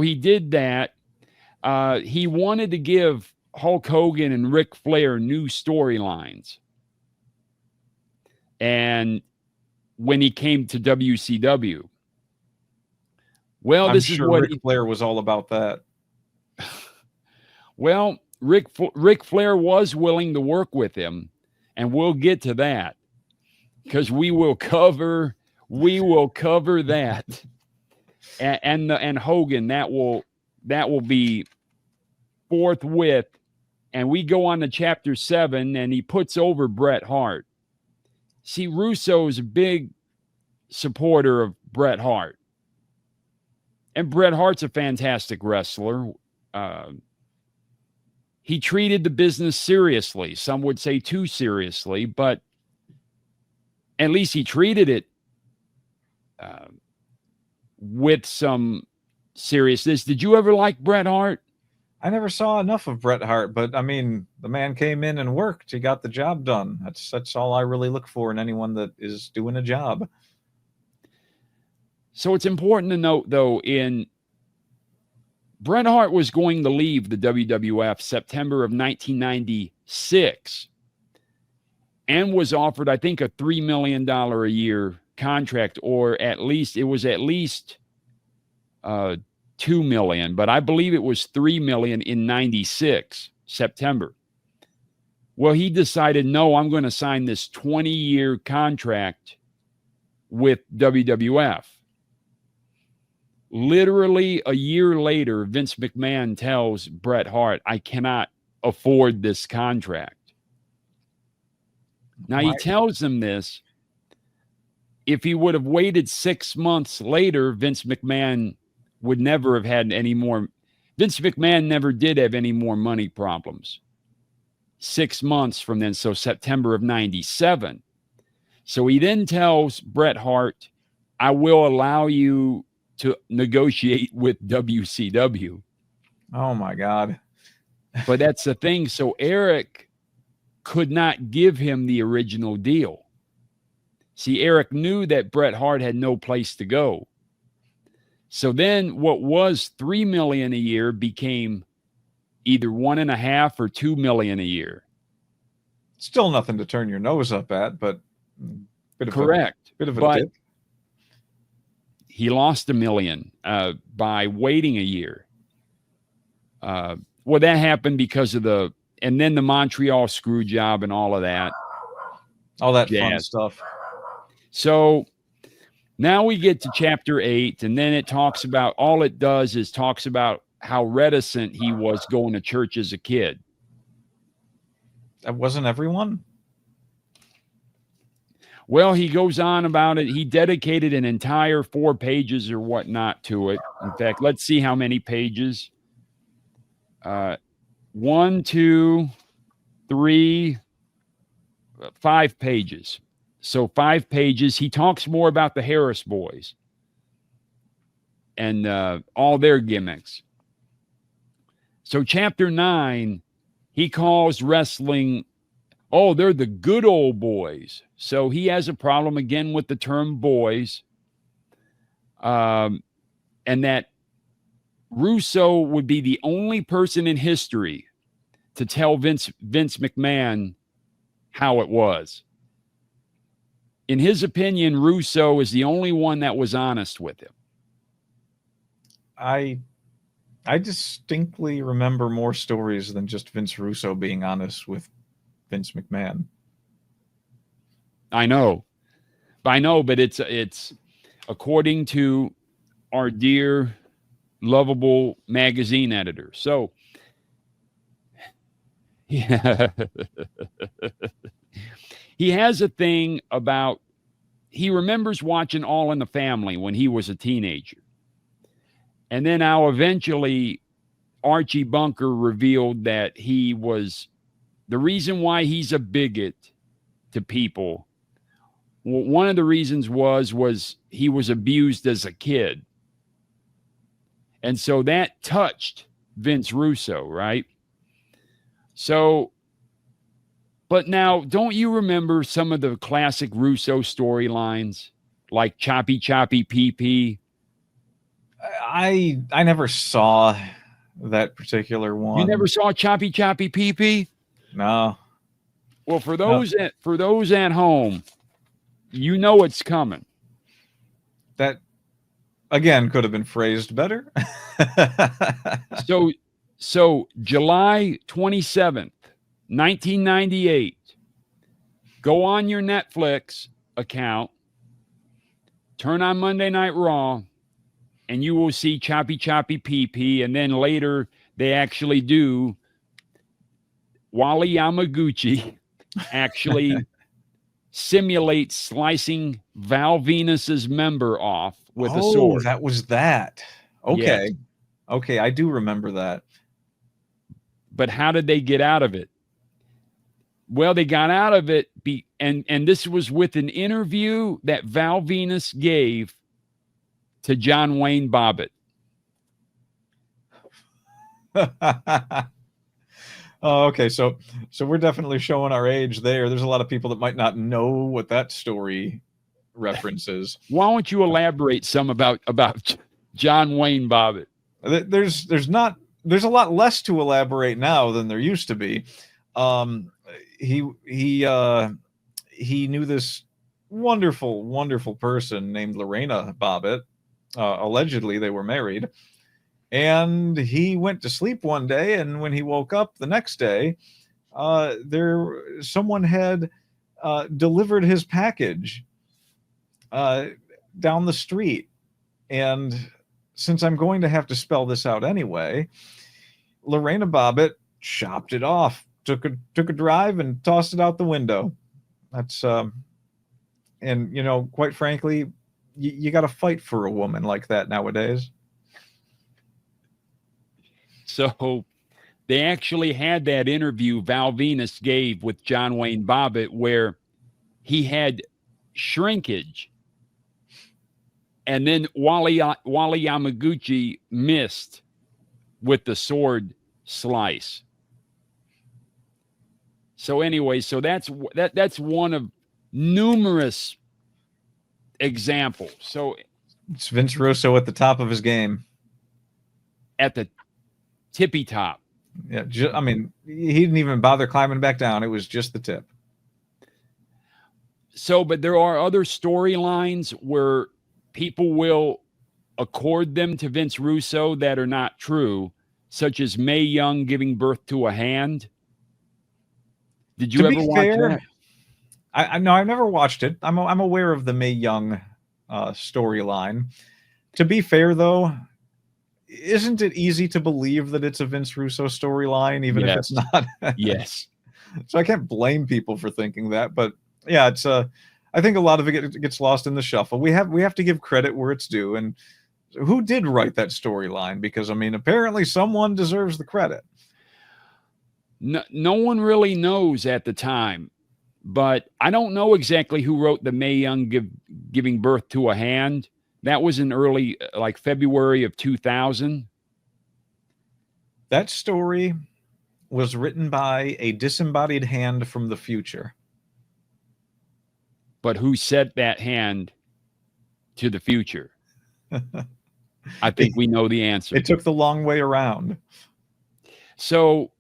he did that. He wanted to give Hulk Hogan and Ric Flair new storylines. And when he came to WCW, well, I'm sure Ric Flair was all about that. Well, Ric Flair was willing to work with him, and we'll get to that, because we will cover that, and Hogan, that will be forthwith. And we go on to chapter 7, and he puts over Bret Hart. See, Russo is a big supporter of Bret Hart. And Bret Hart's a fantastic wrestler. He treated the business seriously. Some would say too seriously, but at least he treated it with some seriousness. Did you ever like Bret Hart? I never saw enough of Bret Hart, but I mean, the man came in and worked. He got the job done. That's all I really look for in anyone that is doing a job. So it's important to note, though, Bret Hart was going to leave the WWF September of 1996 and was offered, I think, a $3 million a year contract, or at least $2 million, but I believe it was $3 million in 96 September. Well, he decided, no, I'm going to sign this 20-year contract with WWF. Literally a year later, Vince McMahon tells Bret Hart, I cannot afford this contract. Now, he tells him this. If he would have waited 6 months later, Vince McMahon would never have had any more. Vince McMahon never did have any more money problems. 6 months from then, so September of 97. So he then tells Bret Hart, I will allow you to negotiate with WCW. Oh my God. But that's the thing. So Eric could not give him the original deal. See, Eric knew that Bret Hart had no place to go. So then what was $3 million a year became either $1.5 or $2 million a year. Still nothing to turn your nose up at, but correct. Bit of a dip. He lost $1 million by waiting a year. Well, that happened because of and then the Montreal screw job and all of that. All that fun stuff. So now we get to chapter 8, and then it talks about, all it does is talks about how reticent he was going to church as a kid. That wasn't everyone? Well, he goes on about it. He dedicated an entire 4 pages or whatnot to it. In fact, let's see how many pages. 1, 2, 3, 5 pages. So 5 pages. He talks more about the Harris boys and all their gimmicks. So chapter 9, he calls wrestling, oh, they're the good old boys. So he has a problem again with the term boys. And that Russo would be the only person in history to tell Vince McMahon how it was. In his opinion, Russo is the only one that was honest with him. I distinctly remember more stories than just Vince Russo being honest with Vince McMahon. I know, but it's according to our dear, lovable magazine editor. So, yeah, he has a thing about, he remembers watching All in the Family when he was a teenager. And then now eventually Archie Bunker revealed that he was, the reason why he's a bigot to people, one of the reasons was he was abused as a kid. And so that touched Vince Russo, right? So, but now, don't you remember some of the classic Russo storylines, like Choppy Choppy PP? I never saw that particular one. You never saw Choppy Choppy PP? No. Well, for those at home, you know it's coming. That, again, could have been phrased better. So July 27th, 1998, go on your Netflix account, turn on Monday Night Raw, and you will see Choppy Choppy PP. And then later, they actually do Wally Yamaguchi actually simulate slicing Val Venus's member off with a sword. That was that. Okay. Yes. Okay, I do remember that. But how did they get out of it? Well, they got out of it, and this was with an interview that Val Venus gave to John Wayne Bobbitt. Oh, okay, so we're definitely showing our age there. There's a lot of people that might not know what that story references. Why don't you elaborate some about John Wayne Bobbitt? There's a lot less to elaborate now than there used to be. He knew this wonderful person named Lorena Bobbitt. Allegedly, they were married. And he went to sleep one day, and when he woke up the next day, someone had delivered his package down the street. And since I'm going to have to spell this out anyway, Lorena Bobbitt chopped it off, took a drive, and tossed it out the window. That's and you know, quite frankly, you got to fight for a woman like that nowadays. So they actually had that interview Val Venis gave with John Wayne Bobbitt where he had shrinkage. And then Wally Yamaguchi missed with the sword slice. So anyway, so that's one of numerous examples. So it's Vince Russo at the top of his game. At the tippy top. Yeah, I mean, he didn't even bother climbing back down. It was just the tip. So, but there are other storylines where people will accord them to Vince Russo that are not true, such as Mae Young giving birth to a hand. Did you ever watch that? I no, I've never watched it. I'm aware of the Mae Young storyline. To be fair, though, isn't it easy to believe that it's a Vince Russo storyline, even if it's not? Yes. So I can't blame people for thinking that, but yeah, it's I think a lot of it gets lost in the shuffle. We have to give credit where it's due, and who did write that storyline? Because I mean, apparently someone deserves the credit. No one really knows at the time, but I don't know exactly who wrote the Mae Young giving birth to a hand. That was in early, like February of 2000. That story was written by a disembodied hand from the future. But who sent that hand to the future? I think we know the answer. It took the long way around. So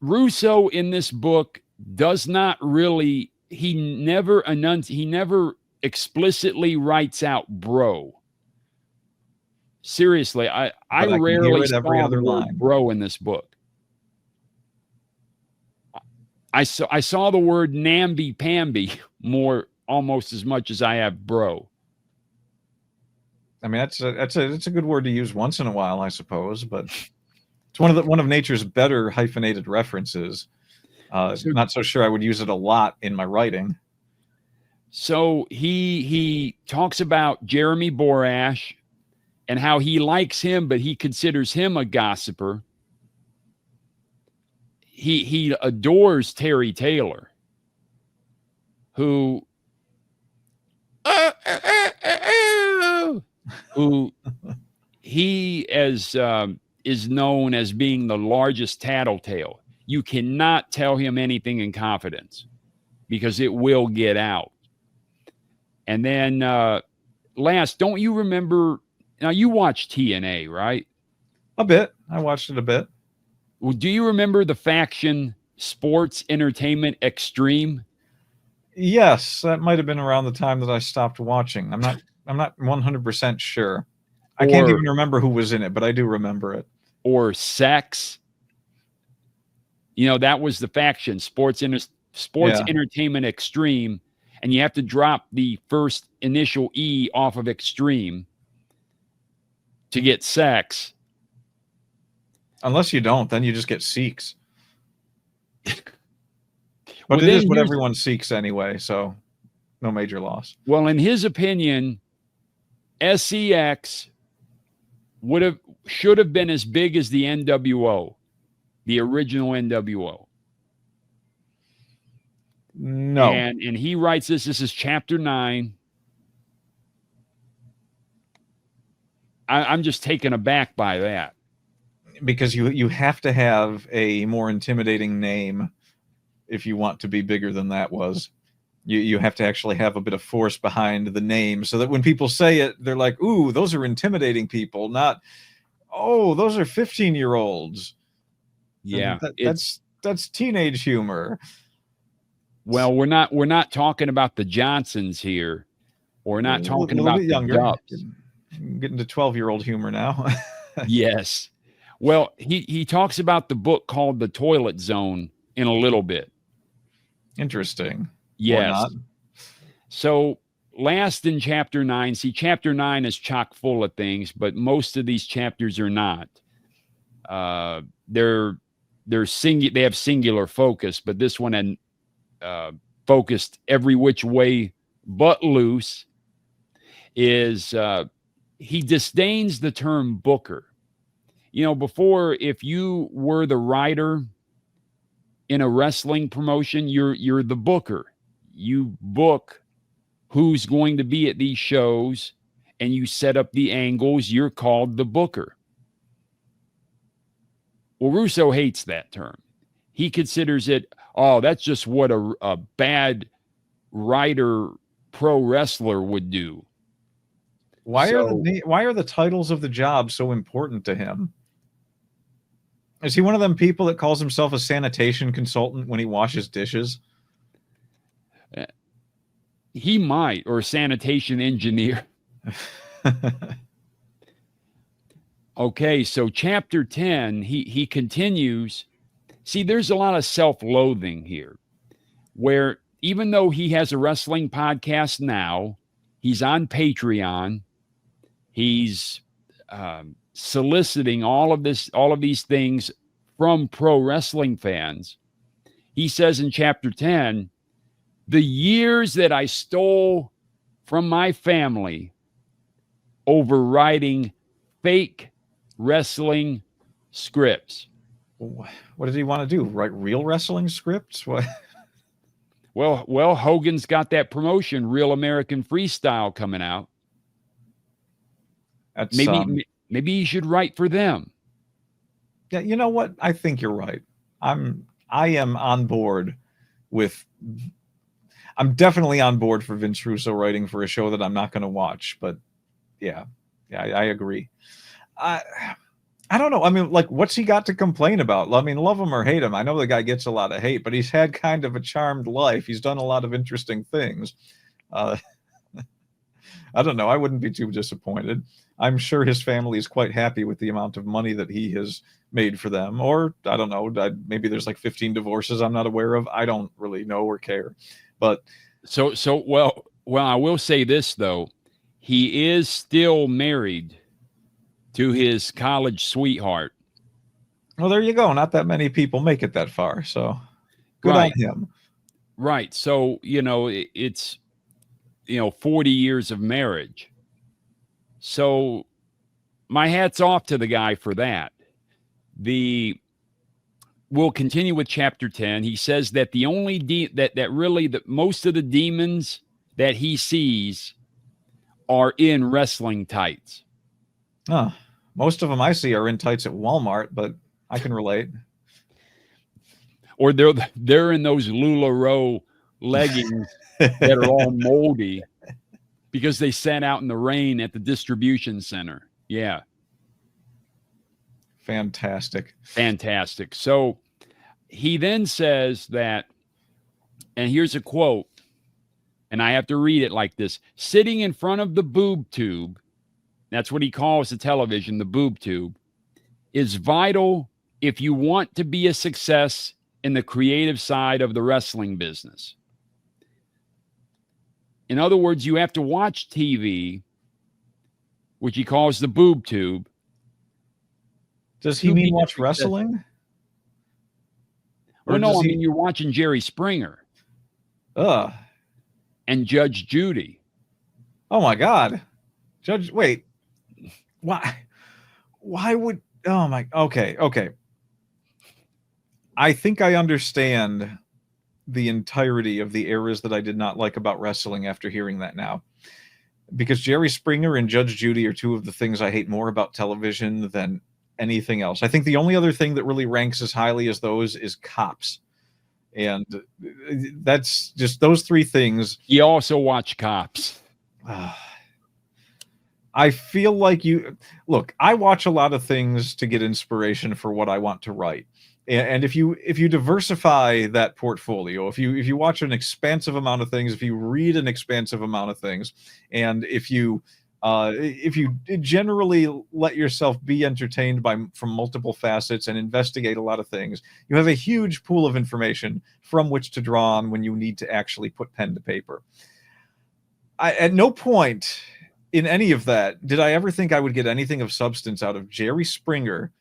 Russo in this book does not really, he never explicitly writes out bro. Seriously, I rarely saw the word bro in this book. I saw the word namby-pamby more, almost as much as I have bro. I mean, that's a good word to use once in a while, I suppose, but it's one of nature's better hyphenated references. Not so sure I would use it a lot in my writing. So he talks about Jeremy Borash and how he likes him, but he considers him a gossiper. He adores Terry Taylor, who he is known as being the largest tattletale. You cannot tell him anything in confidence because it will get out. And then last, don't you remember? Now you watched TNA, right? A bit. I watched it a bit. Well, do you remember the faction Sports Entertainment Extreme? Yes, that might have been around the time that I stopped watching. I'm not 100% sure. I can't even remember who was in it, but I do remember it. Or Sex. You know, that was the faction, Sports Entertainment Extreme, and you have to drop the first initial E off of Extreme to get Sex. Unless you don't, then you just get Seeks. But it is what everyone seeks anyway, so no major loss. Well, in his opinion, SEX should have been as big as the NWO, the original NWO. No. And he writes this. This is chapter 9. I'm just taken aback by that. Because you have to have a more intimidating name if you want to be bigger than that was. You have to actually have a bit of force behind the name so that when people say it, they're like, ooh, those are intimidating people, not, oh, those are 15-year-olds. Yeah, that's teenage humor. Well, we're not talking about the Johnsons here. We're not talking about the Dubs. Getting to 12-year-old humor now. Yes. Well, he talks about the book called The Toilet Zone in a little bit. Interesting. Yes. Or not. So last in chapter 9, see, chapter 9 is chock full of things, but most of these chapters are not. They have singular focus, but this one had focused every which way but loose. Is he disdains the term booker. You know, before, if you were the writer in a wrestling promotion, you're the booker. You book who's going to be at these shows and you set up the angles. You're called the booker. Well, Russo hates that term. He considers it, oh, that's just what a bad writer pro wrestler would do. Why are the titles of the job so important to him? Is he one of them people that calls himself a sanitation consultant when he washes dishes? He might, or a sanitation engineer. Okay, so chapter 10, he continues. See, there's a lot of self-loathing here, where even though he has a wrestling podcast now, he's on Patreon, he's soliciting all of these things from pro wrestling fans. He says in chapter 10, the years that I stole from my family over writing fake wrestling scripts. What did he want to do? Write real wrestling scripts? What? Well, Hogan's got that promotion, Real American Freestyle, coming out. That's, maybe he should write for them. Yeah, you know what? I think you're right. I am on board with. I'm definitely on board for Vince Russo writing for a show that I'm not going to watch. But yeah, I agree. I don't know. I mean, like, what's he got to complain about? I mean, love him or hate him. I know the guy gets a lot of hate, but he's had kind of a charmed life. He's done a lot of interesting things. I don't know. I wouldn't be too disappointed. I'm sure his family is quite happy with the amount of money that he has made for them. Or, I don't know, maybe there's like 15 divorces I'm not aware of. I don't really know or care. But well, I will say this, though. He is still married to his college sweetheart. Well, there you go. Not that many people make it that far. So good on him. Right. So, it's 40 years of marriage. So my hat's off to the guy for that. We'll continue with chapter 10. He says that the only most of the demons that he sees are in wrestling tights. Most of them I see are in tights at Walmart, but I can relate. Or they're in those LuLaRoe leggings that are all moldy because they sat out in the rain at the distribution center. Yeah. Fantastic. So he then says that, and here's a quote, and I have to read it like this: sitting in front of the boob tube, that's what he calls the television, the boob tube, is vital if you want to be a success in the creative side of the wrestling business. In other words, you have to watch TV, which he calls the boob tube. Does he mean watch wrestling? Well, no, I mean, you're watching Jerry Springer. And Judge Judy. Oh, my God. Wait. Why would... Oh, my... Okay. I think I understand the entirety of the eras that I did not like about wrestling after hearing that now. because Jerry Springer and Judge Judy are two of the things I hate more about television than anything else. I think the only other thing that really ranks as highly as those is Cops. And that's just those three things. You also watch Cops. I feel like look, I watch a lot of things to get inspiration for what I want to write. And if you diversify that portfolio, if you watch an expansive amount of things, if you read an expansive amount of things, and if you generally let yourself be entertained from multiple facets and investigate a lot of things, you have a huge pool of information from which to draw on when you need to actually put pen to paper. At no point in any of that did I ever think I would get anything of substance out of Jerry Springer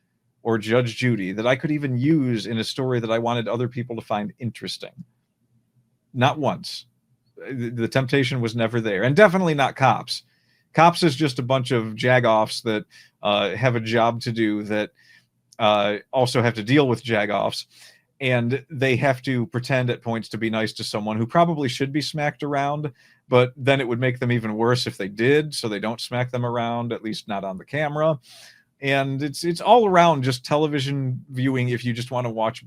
or Judge Judy that I could even use in a story that I wanted other people to find interesting. Not once. The temptation was never there. And definitely not Cops. Cops is just a bunch of jagoffs that have a job to do that also have to deal with jagoffs. And they have to pretend at points to be nice to someone who probably should be smacked around, but then it would make them even worse if they did, so they don't smack them around, at least not on the camera. And it's all around just television viewing if you just want to watch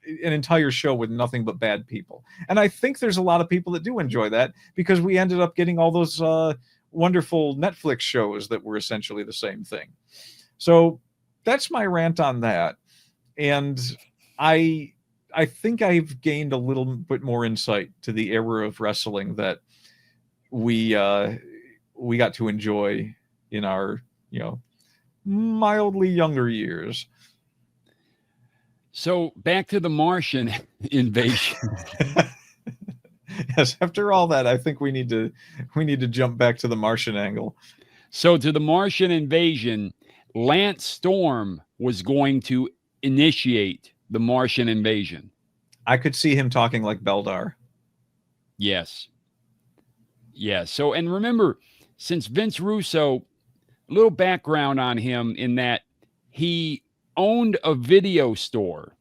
an entire show with nothing but bad people. And I think there's a lot of people that do enjoy that, because we ended up getting all those wonderful Netflix shows that were essentially the same thing. So that's my rant on that. And I think I've gained a little bit more insight to the era of wrestling that we got to enjoy in our, mildly younger years. So back to the Martian invasion. Yes, after all that, I think we need to jump back to the Martian angle. So to the Martian invasion, Lance Storm was going to initiate the Martian invasion. I could see him talking like Beldar. Yes. Yeah. So, and remember, since Vince Russo, a little background on him in that he owned a video store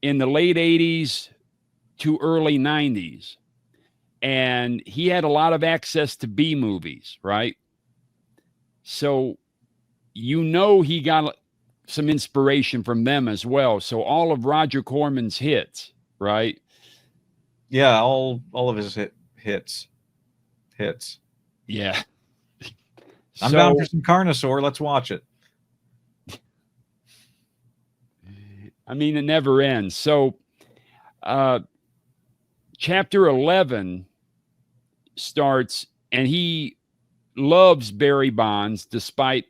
in the late 80s to early 90s. And he had a lot of access to B movies, right? So, he got some inspiration from them as well. So all of Roger Corman's hits, right? Yeah, all of his hits. Yeah. I'm down for some Carnosaur. Let's watch it. I mean, it never ends. So chapter 11 starts, and he loves Barry Bonds despite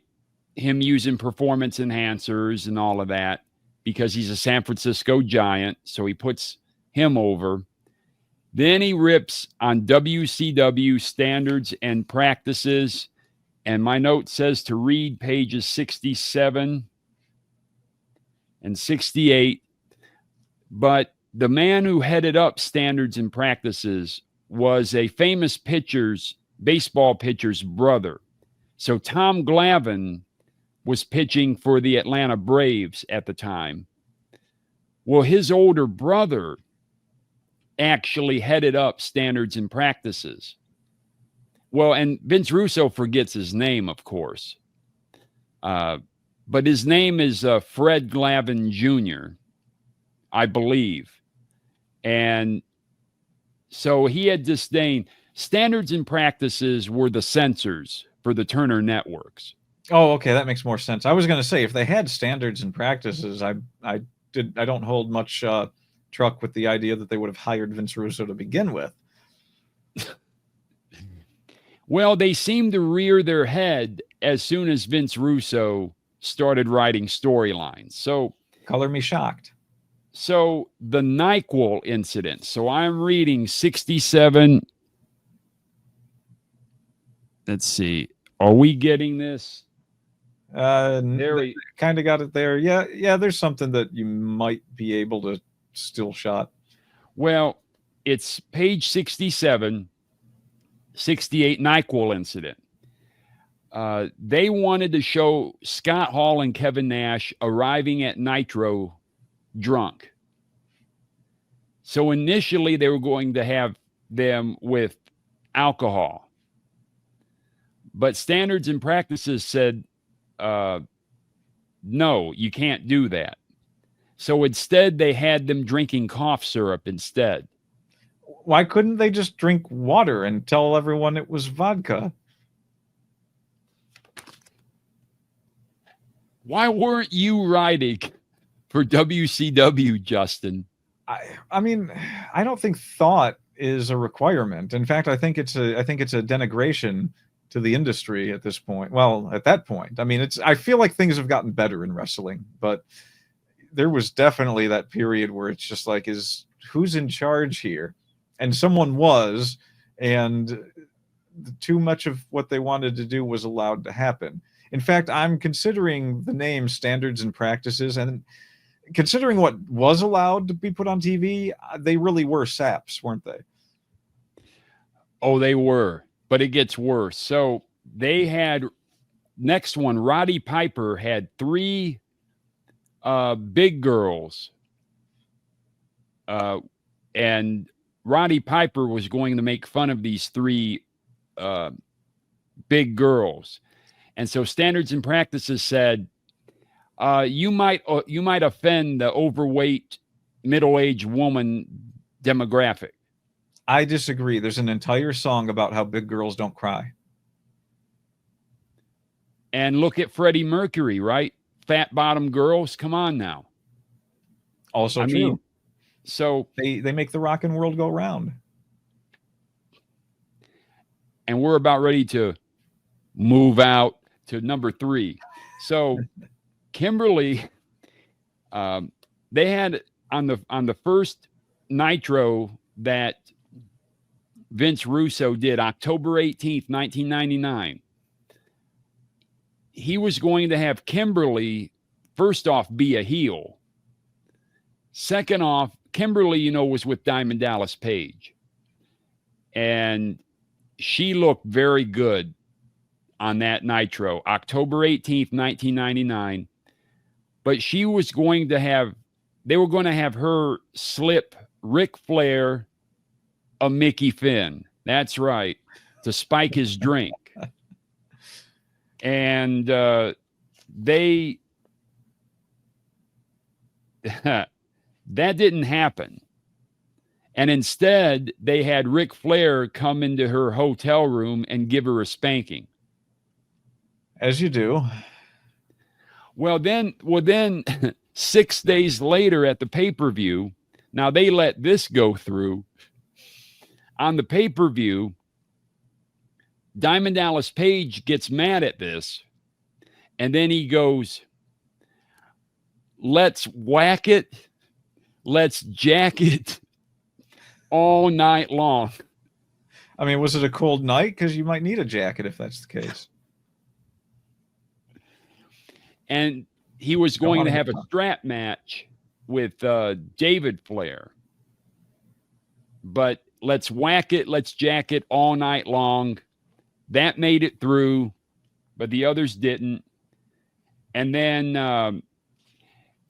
him using performance enhancers and all of that, because he's a San Francisco Giant. So he puts him over. Then he rips on WCW standards and practices. And my note says to read pages 67 and 68. But the man who headed up standards and practices was a famous baseball pitcher's brother. So Tom Glavine was pitching for the Atlanta Braves at the time. Well, his older brother actually headed up standards and practices. Well, and Vince Russo forgets his name, of course. But his name is Fred Glavine Jr., I believe. And so he had disdained. Standards and practices were the censors for the Turner networks. Oh, okay, that makes more sense. I was going to say, if they had standards and practices, I don't hold much truck with the idea that they would have hired Vince Russo to begin with. Well, they seemed to rear their head as soon as Vince Russo started writing storylines. So, color me shocked. So the NyQuil incident. So I'm reading 67. Let's see. Are we getting this? There kind of got it there. Yeah, there's something that you might be able to still shot. Well, it's page 67, 68 NyQuil incident. They wanted to show Scott Hall and Kevin Nash arriving at Nitro drunk. So initially they were going to have them with alcohol. But standards and practices said, no, you can't do that. So instead, they had them drinking cough syrup instead. Why couldn't they just drink water and tell everyone it was vodka? Why weren't you writing for WCW, Justin? I mean, I don't think thought is a requirement. In fact, I think it's a denigration to the industry at this point. Well, at that point, I mean, I feel like things have gotten better in wrestling, but there was definitely that period where it's just like, who's in charge here? And someone was, and too much of what they wanted to do was allowed to happen. In fact, I'm considering the name Standards and Practices, and considering what was allowed to be put on TV, they really were saps, weren't they? Oh, they were, but it gets worse. So they had, next one, Roddy Piper had 3 big girls. And Roddy Piper was going to make fun of these 3 big girls. And so Standards and Practices said, you might offend the overweight middle-aged woman demographic. I disagree. There's an entire song about how big girls don't cry. And look at Freddie Mercury, right? Fat bottom girls, come on now. Also true. Mean, so they make the rockin' world go round. And we're about ready to move out to number 3. So Kimberly, they had on the first Nitro that Vince Russo did, October 18th, 1999. He was going to have Kimberly, first off, be a heel. Second off, Kimberly, was with Diamond Dallas Page. And she looked very good on that Nitro, October 18th, 1999. But they were going to have her slip Ric Flair a Mickey Finn. That's right, to spike his drink. And that didn't happen. And instead, they had Ric Flair come into her hotel room and give her a spanking. As you do. Well, then 6 days later at the pay-per-view, now they let this go through. On the pay-per-view, Diamond Dallas Page gets mad at this, and then he goes, let's whack it, let's jack it all night long. I mean, was it a cold night? Because you might need a jacket if that's the case. And he was going to have a strap match with David Flair. But let's whack it, let's jack it all night long. That made it through, but the others didn't. And then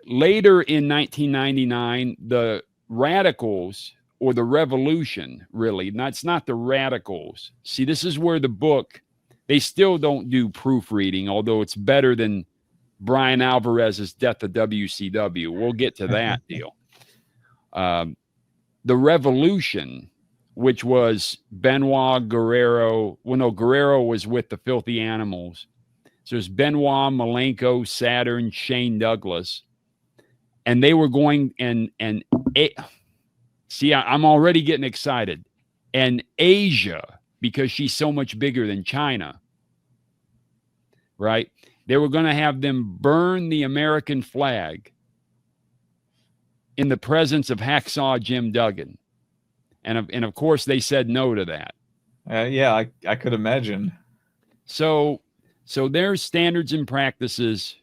later in 1999, the Radicals, or the Revolution, really. It's not the Radicals. See, this is where the book, they still don't do proofreading, although it's better than Brian Alvarez's Death of WCW. We'll get to that deal. The Revolution, which was Benoit, Guerrero. Well, no, Guerrero was with the Filthy Animals. So there's Benoit, Malenko, Saturn, Shane Douglas. And they were going see, I'm already getting excited. And Asia, because she's so much bigger than China, right? They were going to have them burn the American flag in the presence of Hacksaw Jim Duggan. And of course, they said no to that. Yeah, I could imagine. So there's Standards and Practices,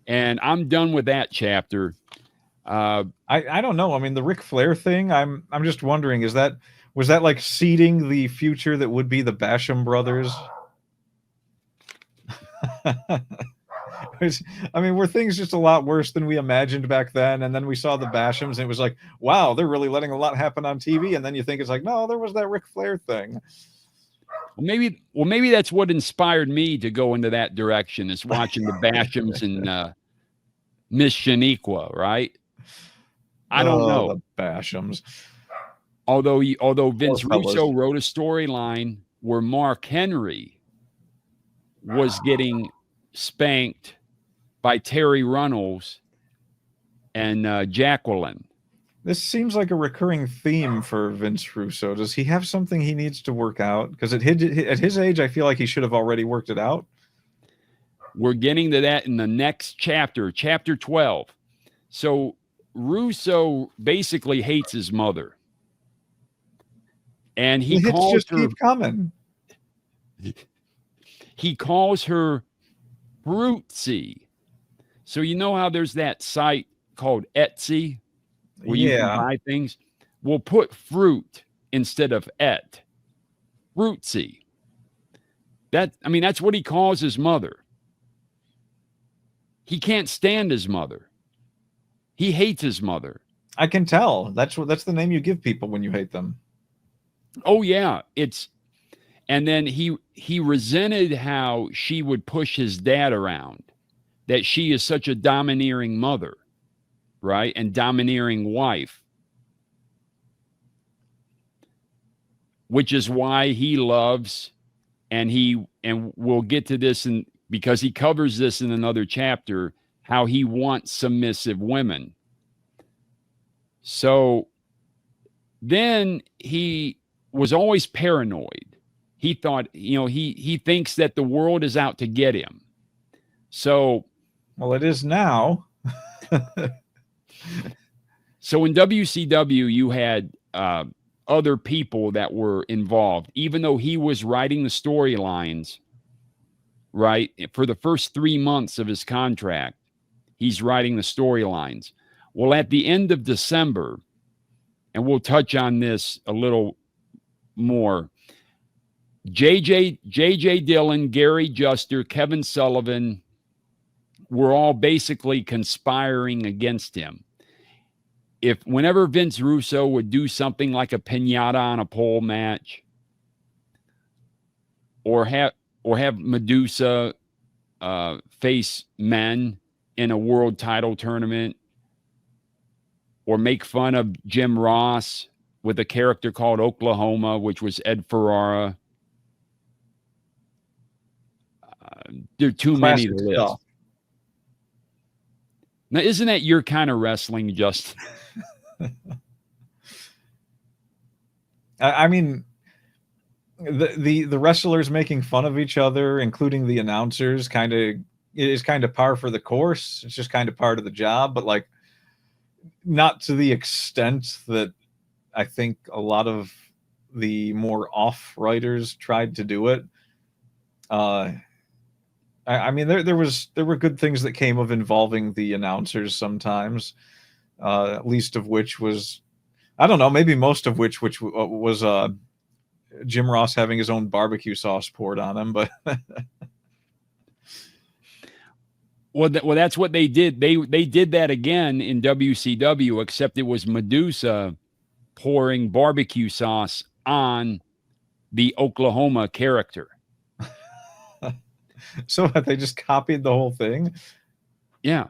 and I'm done with that chapter. I don't know. I mean, the Ric Flair thing, I'm just wondering, was that like seeding the future that would be the Basham brothers? I mean, were things just a lot worse than we imagined back then? And then we saw the Bashams, and it was like, wow, they're really letting a lot happen on TV. And then you think it's like, no, there was that Ric Flair thing. Well, maybe that's what inspired me to go into that direction, is watching the Bashams and Miss Shaniqua, right? I don't know. The Bashams. Although Vince Poor fellas. Russo wrote a storyline where Mark Henry was getting spanked by Terry Runnels and Jacqueline. This seems like a recurring theme for Vince Russo. Does he have something he needs to work out? Because at his age, I feel like he should have already worked it out. We're getting to that in the next chapter, chapter 12. So Russo basically hates his mother. And he calls just her, keep coming. He calls her Fruitsy. So you know how there's that site called Etsy where you can buy things? We'll put fruit instead of et. Fruitsy. That's what he calls his mother. He can't stand his mother. He hates his mother. I can tell. That's the name you give people when you hate them. Oh yeah, and then he resented how she would push his dad around, that she is such a domineering mother, right? And domineering wife. Which is why he loves, and we'll get to this because he covers this in another chapter, how he wants submissive women. So then he was always paranoid. He thought, he thinks that the world is out to get him. So, well, it is now. So in WCW, you had other people that were involved, even though he was writing the storylines, right? For the first 3 months of his contract, he's writing the storylines. Well, at the end of December, and we'll touch on this a little more, JJ Dillon, Gary Juster, Kevin Sullivan were all basically conspiring against him. Whenever Vince Russo would do something like a piñata on a pole match, or have Medusa face men in a world title tournament, or make fun of Jim Ross with a character called Oklahoma, which was Ed Ferrara. There are too many to list. Now, isn't that your kind of wrestling, Justin? I mean, the wrestlers making fun of each other, including the announcers, is kind of par for the course. It's just kind of part of the job, but like not to the extent that I think a lot of the more off writers tried to do it. I mean, there were good things that came of involving the announcers sometimes, least of which was, I don't know, maybe most of which was Jim Ross having his own barbecue sauce poured on him. But well, that's what they did. They did that again in WCW, except it was Medusa pouring barbecue sauce on the Oklahoma character. So they just copied the whole thing? Yeah.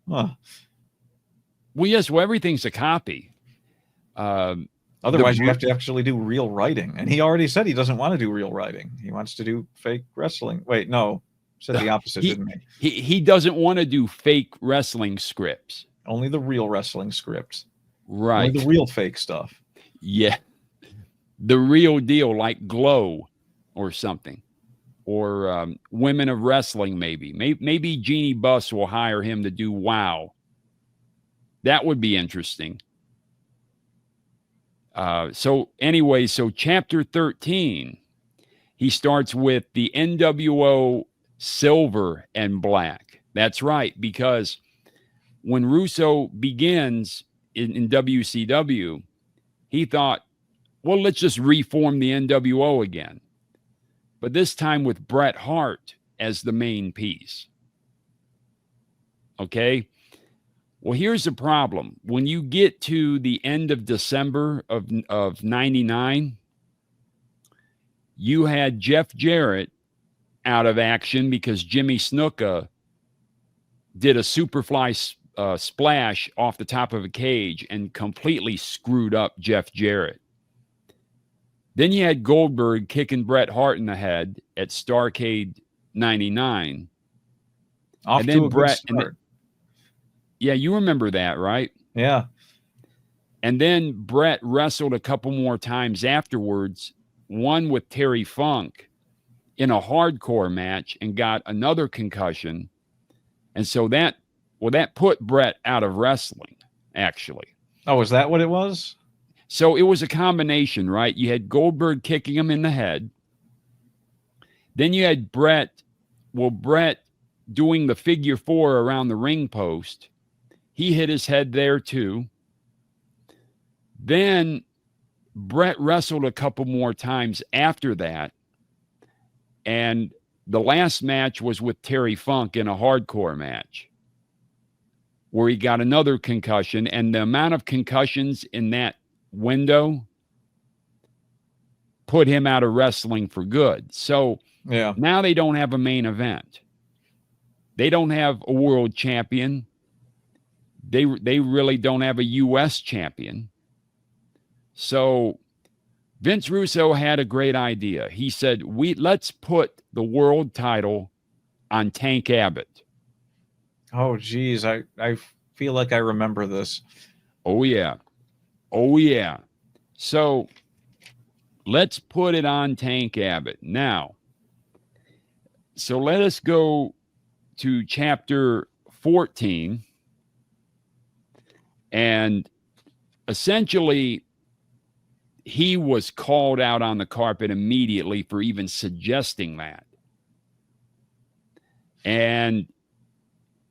Huh. Well, yes. Well, everything's a copy. Otherwise, you have to actually do real writing. And he already said he doesn't want to do real writing. He wants to do fake wrestling. Wait, no. Said the opposite, didn't he? He doesn't want to do fake wrestling scripts. Only the real wrestling scripts. Right. Only the real fake stuff. Yeah. The real deal, like Glow or something. Or Women of Wrestling, maybe. Maybe Jeannie Buss will hire him to do WOW. That would be interesting. So chapter 13, he starts with the NWO Silver and Black. That's right, because when Russo begins in WCW, he thought, well, let's just reform the NWO again. But this time with Bret Hart as the main piece. Okay? Well, here's the problem. When you get to the end of December of 99, you had Jeff Jarrett out of action because Jimmy Snuka did a superfly splash off the top of a cage and completely screwed up Jeff Jarrett. Then you had Goldberg kicking Bret Hart in the head at Starrcade 99. Off and to then a Bret, good start. Yeah, you remember that, right? Yeah. And then Bret wrestled a couple more times afterwards, one with Terry Funk in a hardcore match and got another concussion. And so that put Bret out of wrestling, actually. Oh, is that what it was? So it was a combination, right? You had Goldberg kicking him in the head. Then you had Bret doing the figure 4 around the ring post. He hit his head there too. Then Bret wrestled a couple more times after that. And the last match was with Terry Funk in a hardcore match where he got another concussion. And the amount of concussions in that window put him out of wrestling for good. So now they don't have a main event. They don't have a world champion. They really don't have a U.S. champion. So Vince Russo had a great idea. He said, let's put the world title on Tank Abbott. Oh, geez. I feel like I remember this. Oh, yeah. Oh, yeah. So let's put it on Tank Abbott. Now, so let us go to chapter 14. And essentially, he was called out on the carpet immediately for even suggesting that. And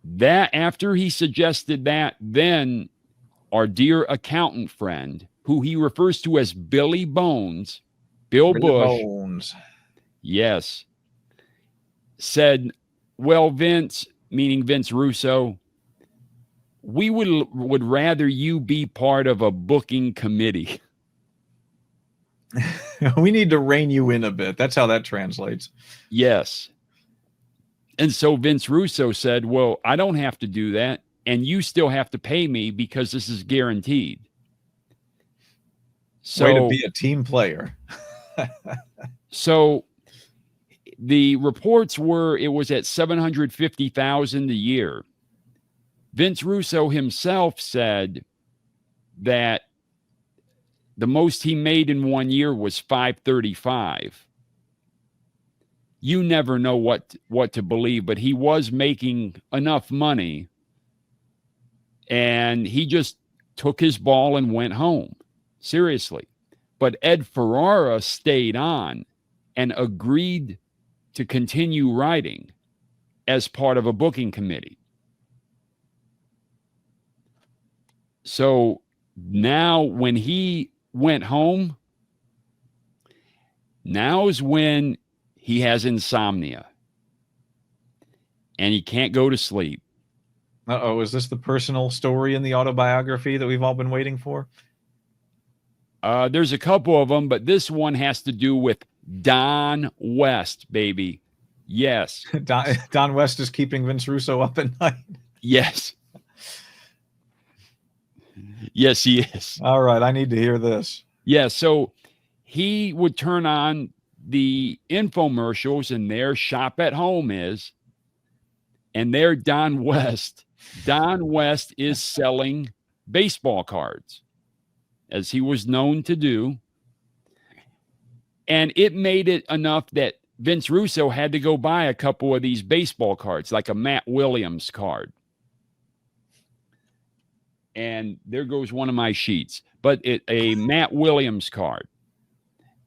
that after he suggested that, then our dear accountant friend, who he refers to as Billy Bones, Bill Busch, Bones. Yes, said, well, Vince, meaning Vince Russo, we would rather you be part of a booking committee. We need to rein you in a bit. That's how that translates. Yes. And so Vince Russo said, well, I don't have to do that. And you still have to pay me because this is guaranteed. So, way to be a team player. So the reports were it was at $750,000 a year. Vince Russo himself said that the most he made in 1 year was $535,000. You never know what to believe, but he was making enough money, and he just took his ball and went home. Seriously. But Ed Ferrara stayed on and agreed to continue writing as part of a booking committee. So now when he went home, now is when he has insomnia and he can't go to sleep. Uh-oh, is this the personal story in the autobiography that we've all been waiting for? There's a couple of them, but this one has to do with Don West, baby. Yes. Don West is keeping Vince Russo up at night. Yes. Yes, he is. All right, I need to hear this. Yeah, so he would turn on the infomercials, and their Shop at Home is, and there Don West is selling baseball cards, as he was known to do. And it made it enough that Vince Russo had to go buy a couple of these baseball cards, like a Matt Williams card. And there goes one of my sheets, but a Matt Williams card.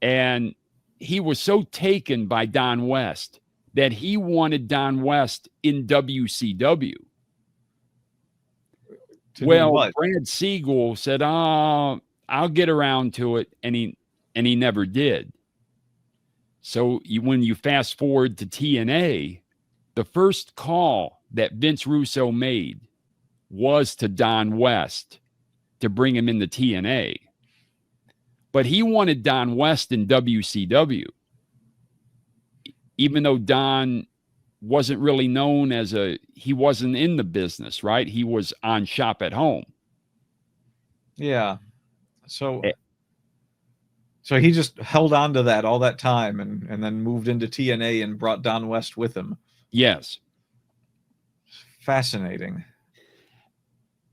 And he was so taken by Don West that he wanted Don West in WCW. Well, Brad Siegel said, I'll get around to it. And he never did. So when you fast forward to TNA, the first call that Vince Russo made was to Don West to bring him into TNA. But he wanted Don West in WCW. even though Don wasn't really known as he wasn't in the business, right? He was on Shop at Home. Yeah. So he just held on to that all that time and then moved into TNA and brought Don West with him. Yes. Fascinating.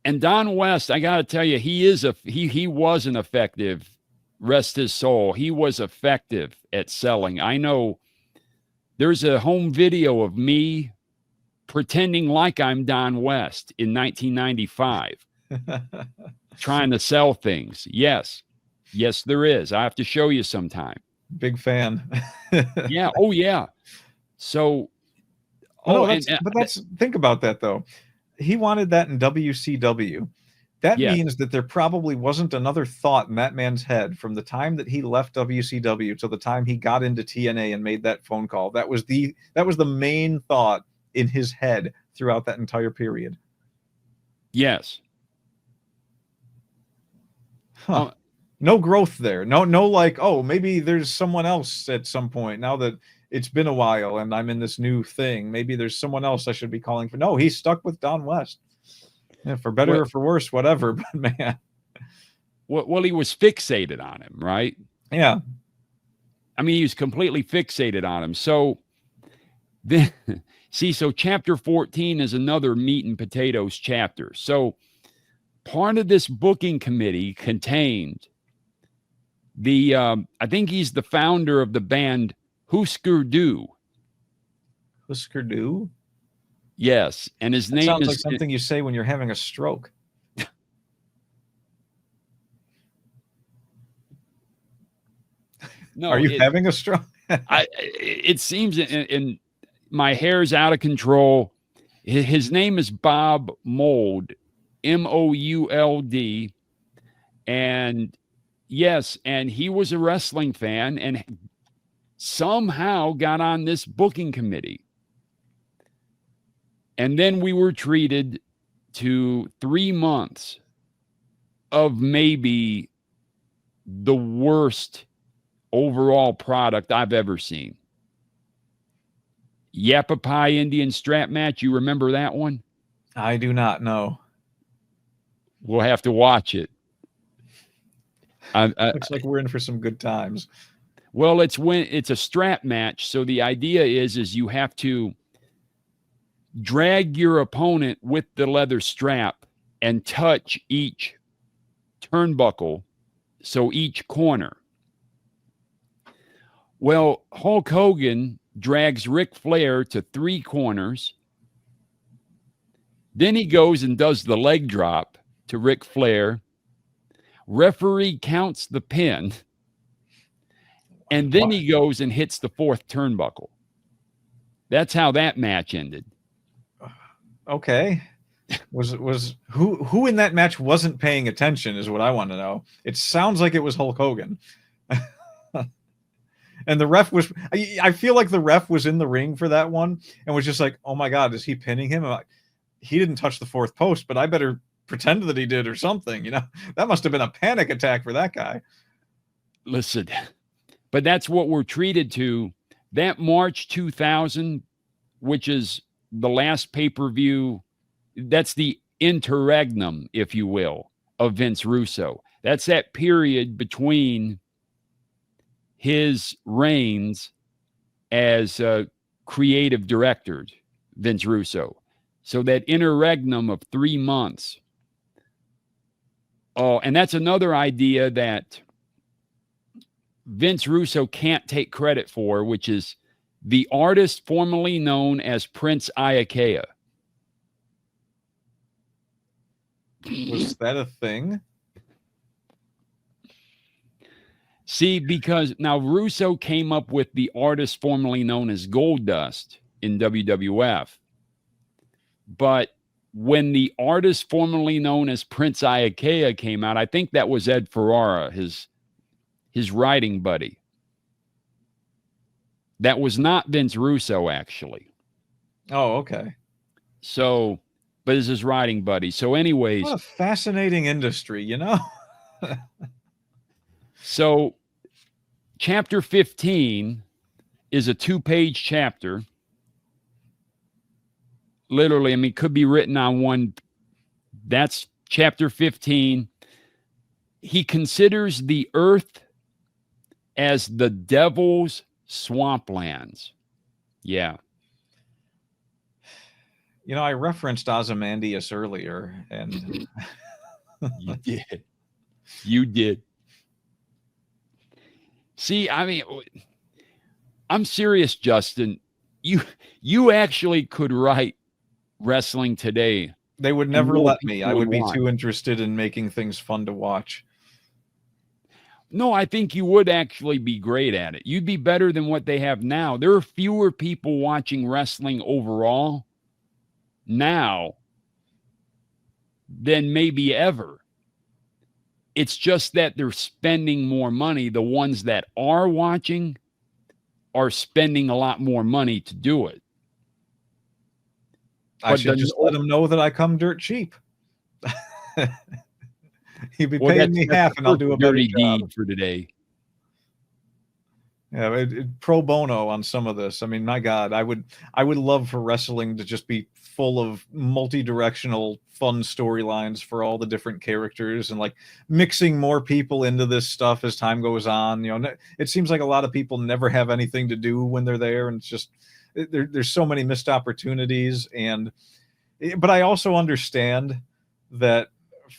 And Don West, I got to tell you, he was an effective, rest his soul. He was effective at selling. I know there's a home video of me pretending like I'm Don West in 1995, trying to sell things. Yes. Yes, there is. I have to show you sometime. Big fan. Yeah. Oh, yeah. So, think about that though. He wanted that in WCW. That means that there probably wasn't another thought in that man's head from the time that he left WCW to the time he got into TNA and made that phone call. That was the main thought in his head throughout that entire period. Yes. Huh. No growth there. No, like, oh, maybe there's someone else at some point now that it's been a while and I'm in this new thing. Maybe there's someone else I should be calling for. No, he's stuck with Don West. Yeah, for better or for worse, whatever. But man. Well, he was fixated on him, right? Yeah. I mean, he was completely fixated on him. So then, so chapter 14 is another meat and potatoes chapter. So part of this booking committee contained I think he's the founder of the band Husker Du. Husker Du? Yes. And his name sounds is like something you say when you're having a stroke. No, are you having a stroke? It seems in my hair's out of control. His name is Bob Mould, Mould. And yes, and he was a wrestling fan and somehow got on this booking committee. And then we were treated to 3 months of maybe the worst overall product I've ever seen. Yappapi Indian strap match. You remember that one? I do not know. We'll have to watch it. Looks like we're in for some good times. Well, it's a strap match. So the idea is you have to drag your opponent with the leather strap and touch each turnbuckle. So each corner. Well, Hulk Hogan drags Ric Flair to 3 corners. Then he goes and does the leg drop to Ric Flair. Referee counts the pin. And then he goes and hits the 4th turnbuckle. That's how that match ended. Okay. Was who in that match wasn't paying attention is what I want to know. It sounds like it was Hulk Hogan. And the ref was, I feel like the ref was in the ring for that one and was just like, oh my God, is he pinning him? Like, he didn't touch the 4th post, but I better pretend that he did or something. You know, that must have been a panic attack for that guy. Listen, but that's what we're treated to. That March 2000, which is the last pay-per-view, that's the interregnum, if you will, of Vince Russo. That's that period between his reigns as creative director, Vince Russo. So that interregnum of 3 months. Oh, and that's another idea that Vince Russo can't take credit for, which is the artist formerly known as Prince Iaukea. Was that a thing? See, because now Russo came up with the artist formerly known as Goldust in WWF. But when the artist formerly known as Prince Iaukea came out, I think that was Ed Ferrara, his writing buddy. That was not Vince Russo, actually. Oh, okay. So, but it's his writing buddy. So anyways. What a fascinating industry, you know? So chapter 15 is a 2-page chapter. Literally, I mean, could be written on one. That's chapter 15. He considers the earth as the devil's swamplands. Yeah. You know, I referenced Ozymandias earlier, and You did. You did. See, I mean, I'm serious, Justin. You actually could write Wrestling Today. they would never more let me. people I would be want. too interested in making things fun to watch. No, I think you would actually be great at it. You'd be better than what they have now. There are fewer people watching wrestling overall now than maybe ever. It's just that they're spending more money. The ones that are watching are spending a lot more money to do it. I should just let them know that I come dirt cheap. He'd be paying me half, and I'll do a better dirty job. deed for today. Yeah, pro bono on some of this. I mean, my God, I would love for wrestling to just be full of multi-directional fun storylines for all the different characters, and like mixing more people into this stuff as time goes on. You know, it seems like a lot of people never have anything to do when they're there, and it's just there's so many missed opportunities. But I also understand that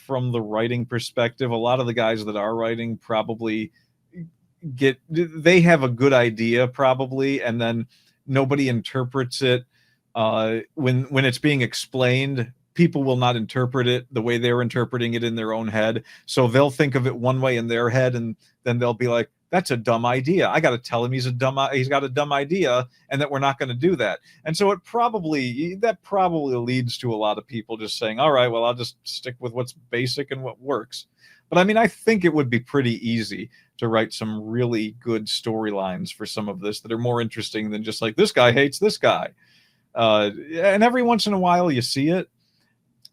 from the writing perspective, a lot of the guys that are writing probably they have a good idea probably, and then nobody interprets it when it's being explained. People will not interpret it the way they're interpreting it in their own head, so they'll think of it one way in their head, and then they'll be like, that's a dumb idea. I got to tell him he's got a dumb idea, and that we're not going to do that. And so that probably leads to a lot of people just saying, all right, well, I'll just stick with what's basic and what works. But I mean, I think it would be pretty easy to write some really good storylines for some of this that are more interesting than just like, this guy hates this guy. And every once in a while you see it.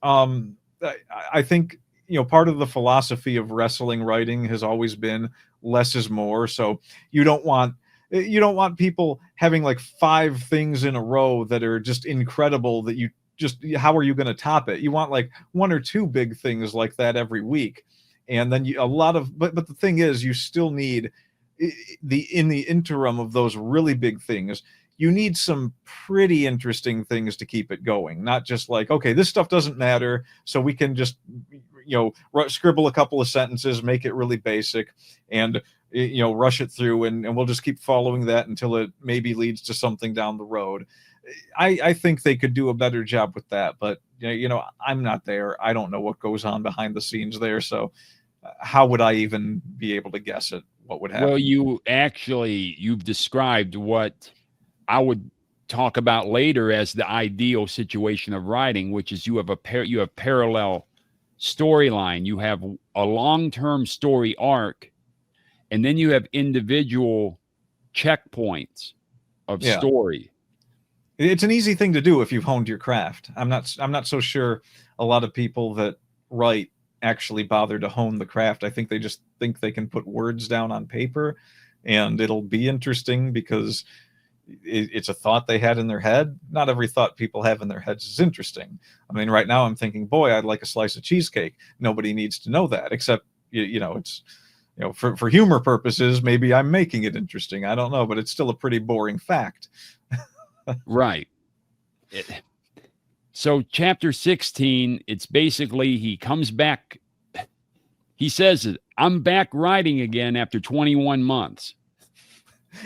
I think, you know, part of the philosophy of wrestling writing has always been less is more. So you don't want people having like 5 things in a row that are just incredible that how are you going to top it? You want like 1 or 2 big things like that every week. And then but the thing is, you still need in the interim of those really big things, you need some pretty interesting things to keep it going. Not just like, okay, this stuff doesn't matter, so we can just, you know, scribble a couple of sentences, make it really basic, and, you know, rush it through, and we'll just keep following that until it maybe leads to something down the road. I think they could do a better job with that, but you know, I'm not there. I don't know what goes on behind the scenes there, so how would I even be able to guess it? What would happen? Well, you've described what I would talk about later as the ideal situation of writing, which is you have parallel storyline, you have a long-term story arc, and then you have individual checkpoints of story. It's an easy thing to do if you've honed your craft. I'm not so sure a lot of people that write actually bother to hone the craft. I think they just think they can put words down on paper and it'll be interesting because it's a thought they had in their head. Not every thought people have in their heads is interesting. I mean, right now I'm thinking, boy, I'd like a slice of cheesecake. Nobody needs to know that, except, you know, it's, you know, for humor purposes, maybe I'm making it interesting. I don't know, but it's still a pretty boring fact. Right. So chapter 16, it's basically, he comes back. He says, I'm back writing again after 21 months.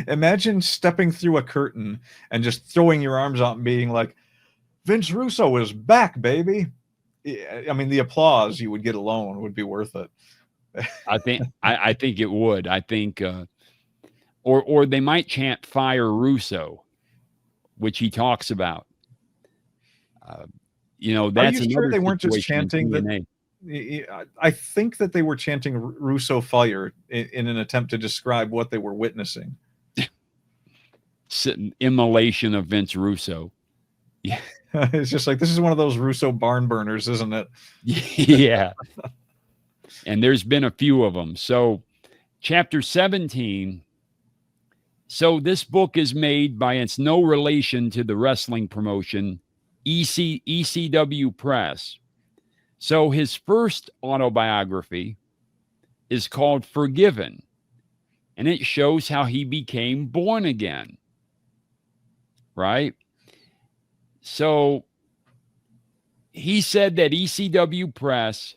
Imagine stepping through a curtain and just throwing your arms out and being like, Vince Russo is back, baby. I mean, the applause you would get alone would be worth it. I think it would. I think, or they might chant "Fire Russo," which he talks about. You know, that's, are you sure they weren't just chanting that? I think that they were chanting "Russo-FLAIR" in an attempt to describe what they were witnessing. Immolation of Vince Russo. Yeah. It's just like, this is one of those Russo barn burners, isn't it? Yeah. And there's been a few of them. So chapter 17, So this book is made by, it's no relation to the wrestling promotion, ECW Press. So his first autobiography is called Forgiven, and it shows how he became born again, right? So he said that ECW Press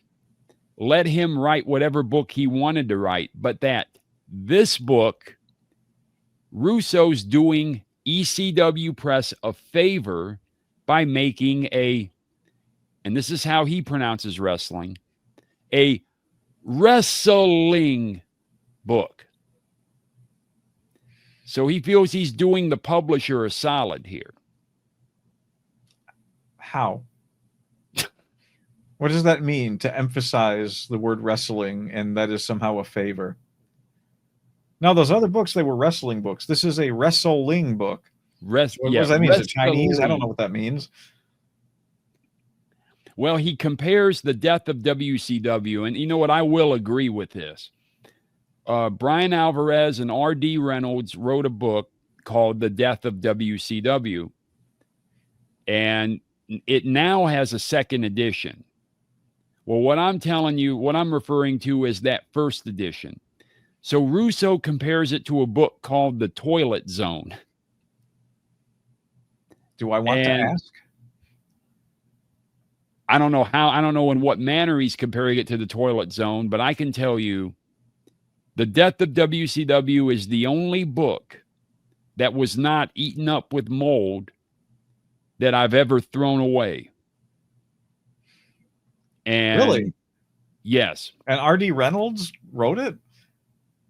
let him write whatever book he wanted to write, but that this book, Russo's doing ECW Press a favor by making a, and this is how he pronounces wrestling, a wrestling book. So he feels he's doing the publisher a solid here. How? What does that mean, to emphasize the word wrestling and that is somehow a favor? Now, those other books, they were wrestling books. This is a wrestling book. What does that mean? Is it Chinese? I don't know what that means. Well, he compares the death of WCW, and you know what? I will agree with this. Brian Alvarez and R.D. Reynolds wrote a book called The Death of WCW, and it now has a second edition. Well, what I'm telling you, what I'm referring to is that first edition. So Russo compares it to a book called The Toilet Zone. Do I want to ask? I don't know how, I don't know in what manner he's comparing it to The Toilet Zone, but I can tell you The Death of WCW is the only book that was not eaten up with mold that I've ever thrown away. And really? Yes. And R.D. Reynolds wrote it?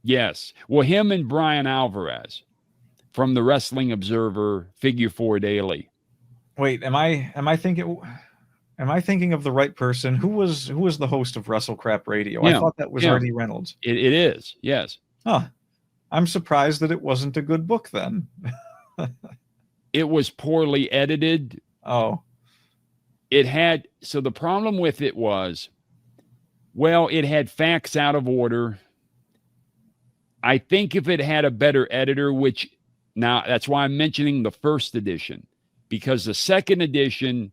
Yes. Well, him and Brian Alvarez from the Wrestling Observer, Figure 4 Daily. Wait, am I thinking of the right person? Who was the host of Wrestle Crap Radio? I thought that was R.D. Reynolds. It is, yes. Huh. I'm surprised that it wasn't a good book then. It was poorly edited. Oh. It had, so the problem with it was, well, it had facts out of order. I think if it had a better editor, which now that's why I'm mentioning the first edition, because the second edition,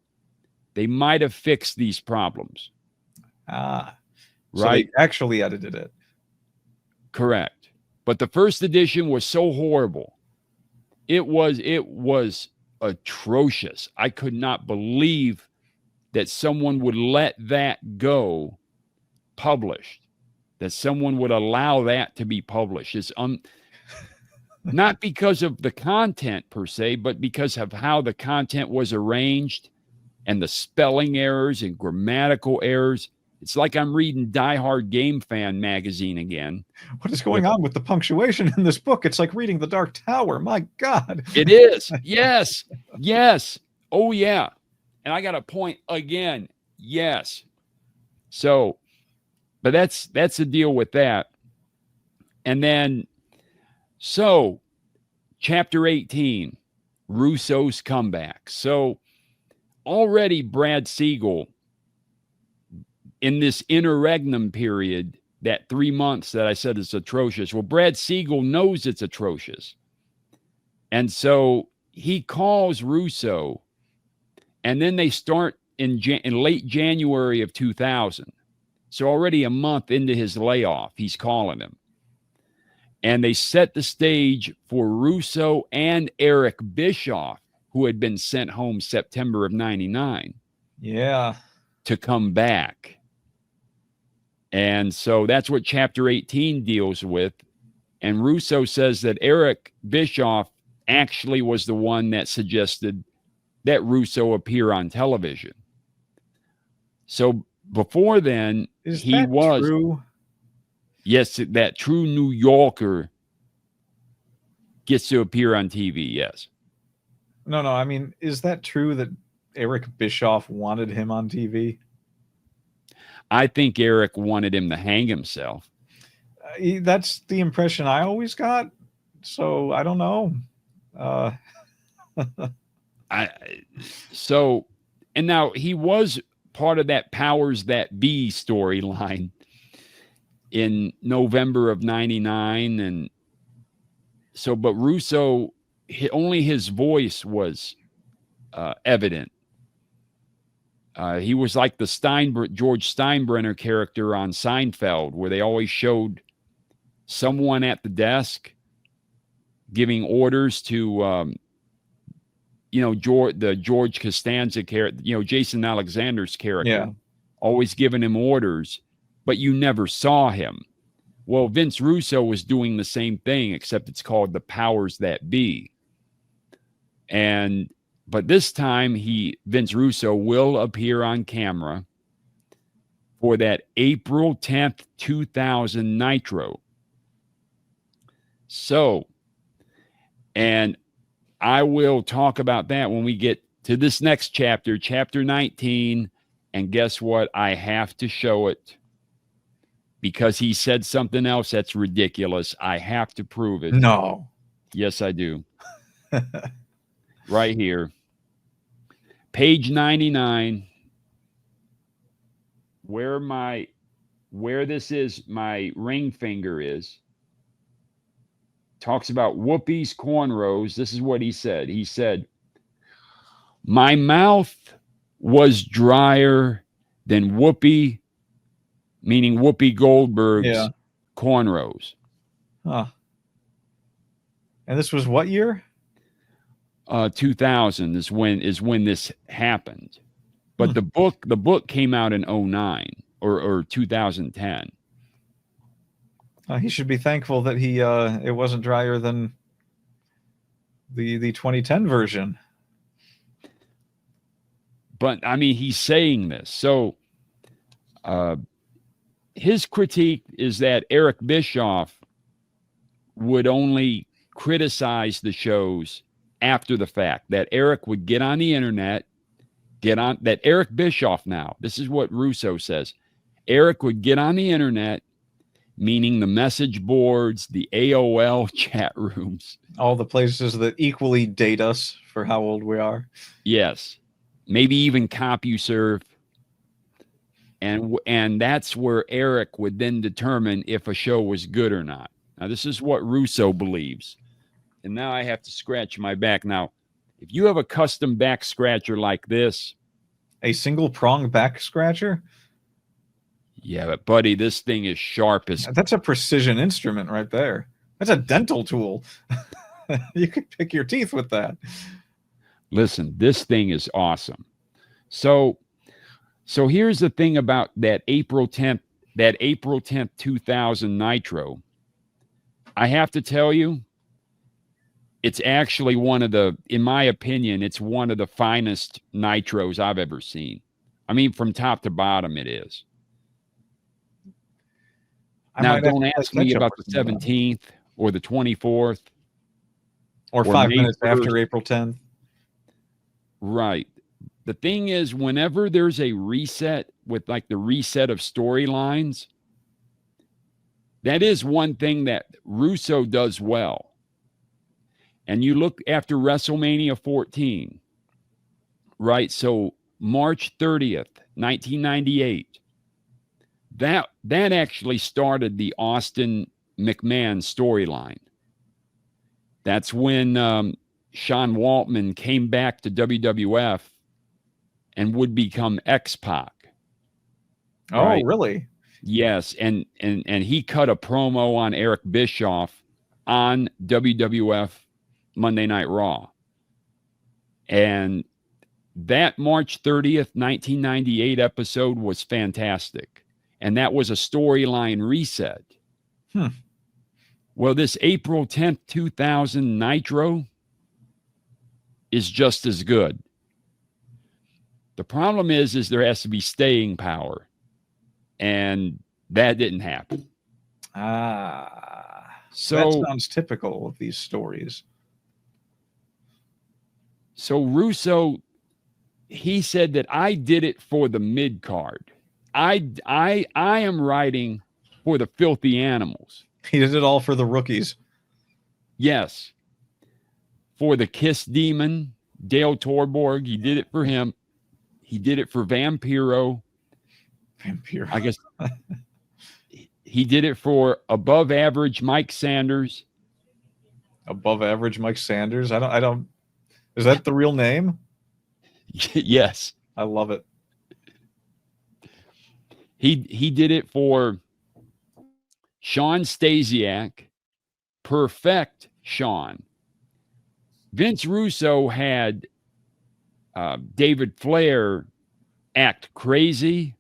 they might have fixed these problems. Ah, right. So they actually edited it. Correct. But the first edition was so horrible. It was atrocious. I could not believe that someone would let that go published, that someone would allow that to be published. It's not because of the content per se, but because of how the content was arranged and the spelling errors and grammatical errors. It's like I'm reading Die Hard Game Fan magazine again. What is going on with the punctuation in this book? It's like reading The Dark Tower. My God. It is. Yes. Yes. Oh, yeah. And I got a point again. Yes. So, but that's the deal with that. And then, so chapter 18, Russo's comeback. So already Brad Siegel, in this interregnum period, that 3 months that I said is atrocious. Well, Brad Siegel knows it's atrocious. And so he calls Russo, and then they start in late January of 2000. So already a month into his layoff, he's calling him. And they set the stage for Russo and Eric Bischoff, who had been sent home September of 99. Yeah. To come back. And so that's what chapter 18 deals with. And Russo says that Eric Bischoff actually was the one that suggested that Russo appear on television. So before then, he was true? Yes, that true New Yorker gets to appear on TV. Yes. No, I mean, is that true that Eric Bischoff wanted him on TV? I think Eric wanted him to hang himself. That's the impression I always got. So I don't know. And now he was part of that Powers That Be storyline in November of 99. And but Russo, only his voice was evident. He was like the George Steinbrenner character on Seinfeld, where they always showed someone at the desk giving orders to, the George Costanza character, Jason Alexander's character, always giving him orders, but you never saw him. Well, Vince Russo was doing the same thing, except it's called the powers that be. But this time, Vince Russo will appear on camera for that April 10th, 2000 Nitro. So, and I will talk about that when we get to this next chapter, chapter 19. And guess what? I have to show it because he said something else that's ridiculous. I have to prove it. No. Yes, I do. Right here. Page 99. Where this is, my ring finger is. Talks about Whoopi's cornrows. This is what he said. He said, my mouth was drier than Whoopi, meaning Whoopi Goldberg's cornrows. Huh. And this was what year? 2000 is when this happened. But the book came out in 2009 or 2010. He should be thankful that it wasn't drier than the 2010 version. But I mean, he's saying this. So his critique is that Eric Bischoff would only criticize the shows after the fact, that Eric would get on the internet, that Eric Bischoff now, this is what Russo says, Eric would get on the internet, meaning the message boards, the AOL chat rooms. All the places that equally date us for how old we are. Yes. Maybe even CompuServe. And that's where Eric would then determine if a show was good or not. Now, this is what Russo believes. And now I have to scratch my back. Now, if you have a custom back scratcher like this. A single prong back scratcher? Yeah, but buddy, this thing is sharp as... That's a precision instrument right there. That's a dental tool. You could pick your teeth with that. Listen, this thing is awesome. So here's the thing about that April 10th, 2000 Nitro. I have to tell you, it's actually in my opinion, it's one of the finest Nitros I've ever seen. I mean, from top to bottom, it is. Now, don't ask me about the 17th or the 24th. Or 5 minutes after April 10th. Right. The thing is, whenever there's a reset with like the reset of storylines, that is one thing that Russo does well. And you look after WrestleMania 14, right? So March 30th, 1998, that actually started the Austin McMahon storyline. That's when Sean Waltman came back to WWF and would become X-Pac. Oh, right? Really? Yes, and he cut a promo on Eric Bischoff on WWF Monday Night Raw. And that March 30th, 1998 episode was fantastic. And that was a storyline reset. Well, this April 10th, 2000 Nitro is just as good. The problem is there has to be staying power. And that didn't happen. So that sounds typical of these stories. So Russo, he said that I did it for the mid card. I am writing for the filthy animals. He did it all for the rookies. Yes. For the Kiss Demon, Dale Torborg, he did it for him. He did it for Vampiro. I guess he did it for above average Mike Sanders. Above average Mike Sanders. I don't. Is that the real name? Yes. I love it. He did it for Sean Stasiak, Perfect Sean. Vince Russo had David Flair act crazy,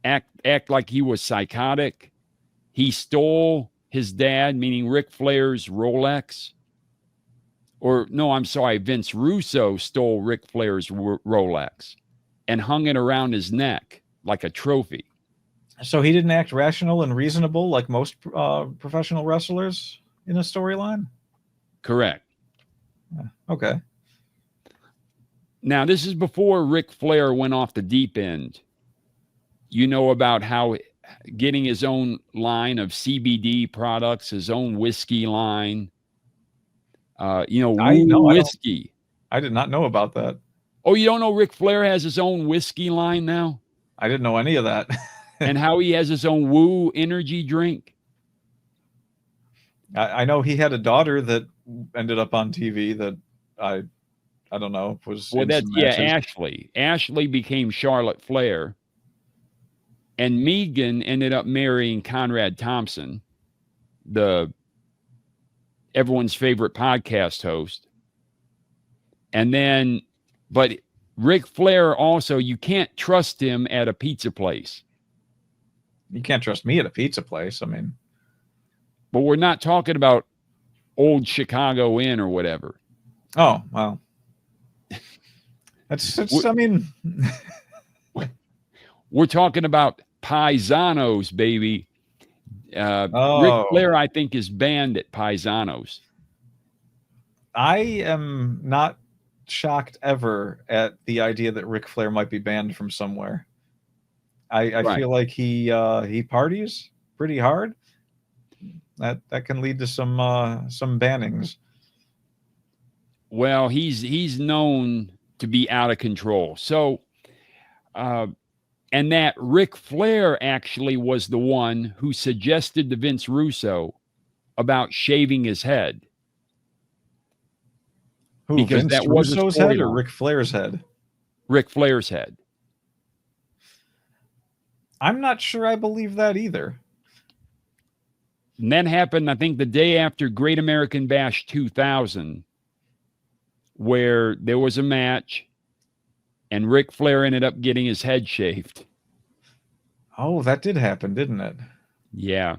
act like he was psychotic. He stole his dad, meaning Ric Flair's Rolex. Or no, I'm sorry, Vince Russo stole Ric Flair's Rolex and hung it around his neck like a trophy. So he didn't act rational and reasonable like most professional wrestlers in a storyline? Correct. Okay. Now, this is before Ric Flair went off the deep end. You know about how getting his own line of CBD products, his own whiskey line, whiskey. I did not know about that. Oh, you don't know Ric Flair has his own whiskey line now? I didn't know any of that. And how he has his own Woo energy drink? I know he had a daughter that ended up on TV that I don't know, was Ashley. Ashley became Charlotte Flair. And Megan ended up marrying Conrad Thompson, everyone's favorite podcast host. And then, but Ric Flair also, you can't trust him at a pizza place. You can't trust me at a pizza place. I mean, but we're not talking about old Chicago Inn or whatever. Oh, well. I mean, we're talking about Paisanos, baby. Ric Flair, I think, is banned at Paisanos. I am not shocked ever at the idea that Ric Flair might be banned from somewhere. I feel like he parties pretty hard. That can lead to some bannings. Well, he's known to be out of control. So, and that Ric Flair actually was the one who suggested to Vince Russo about shaving his head. Who, because Vince that was Russo's head or Ric Flair's head? Ric Flair's head. I'm not sure I believe that either. And that happened, I think, the day after Great American Bash 2000, where there was a match and Ric Flair ended up getting his head shaved. Oh, that did happen, didn't it? Yeah.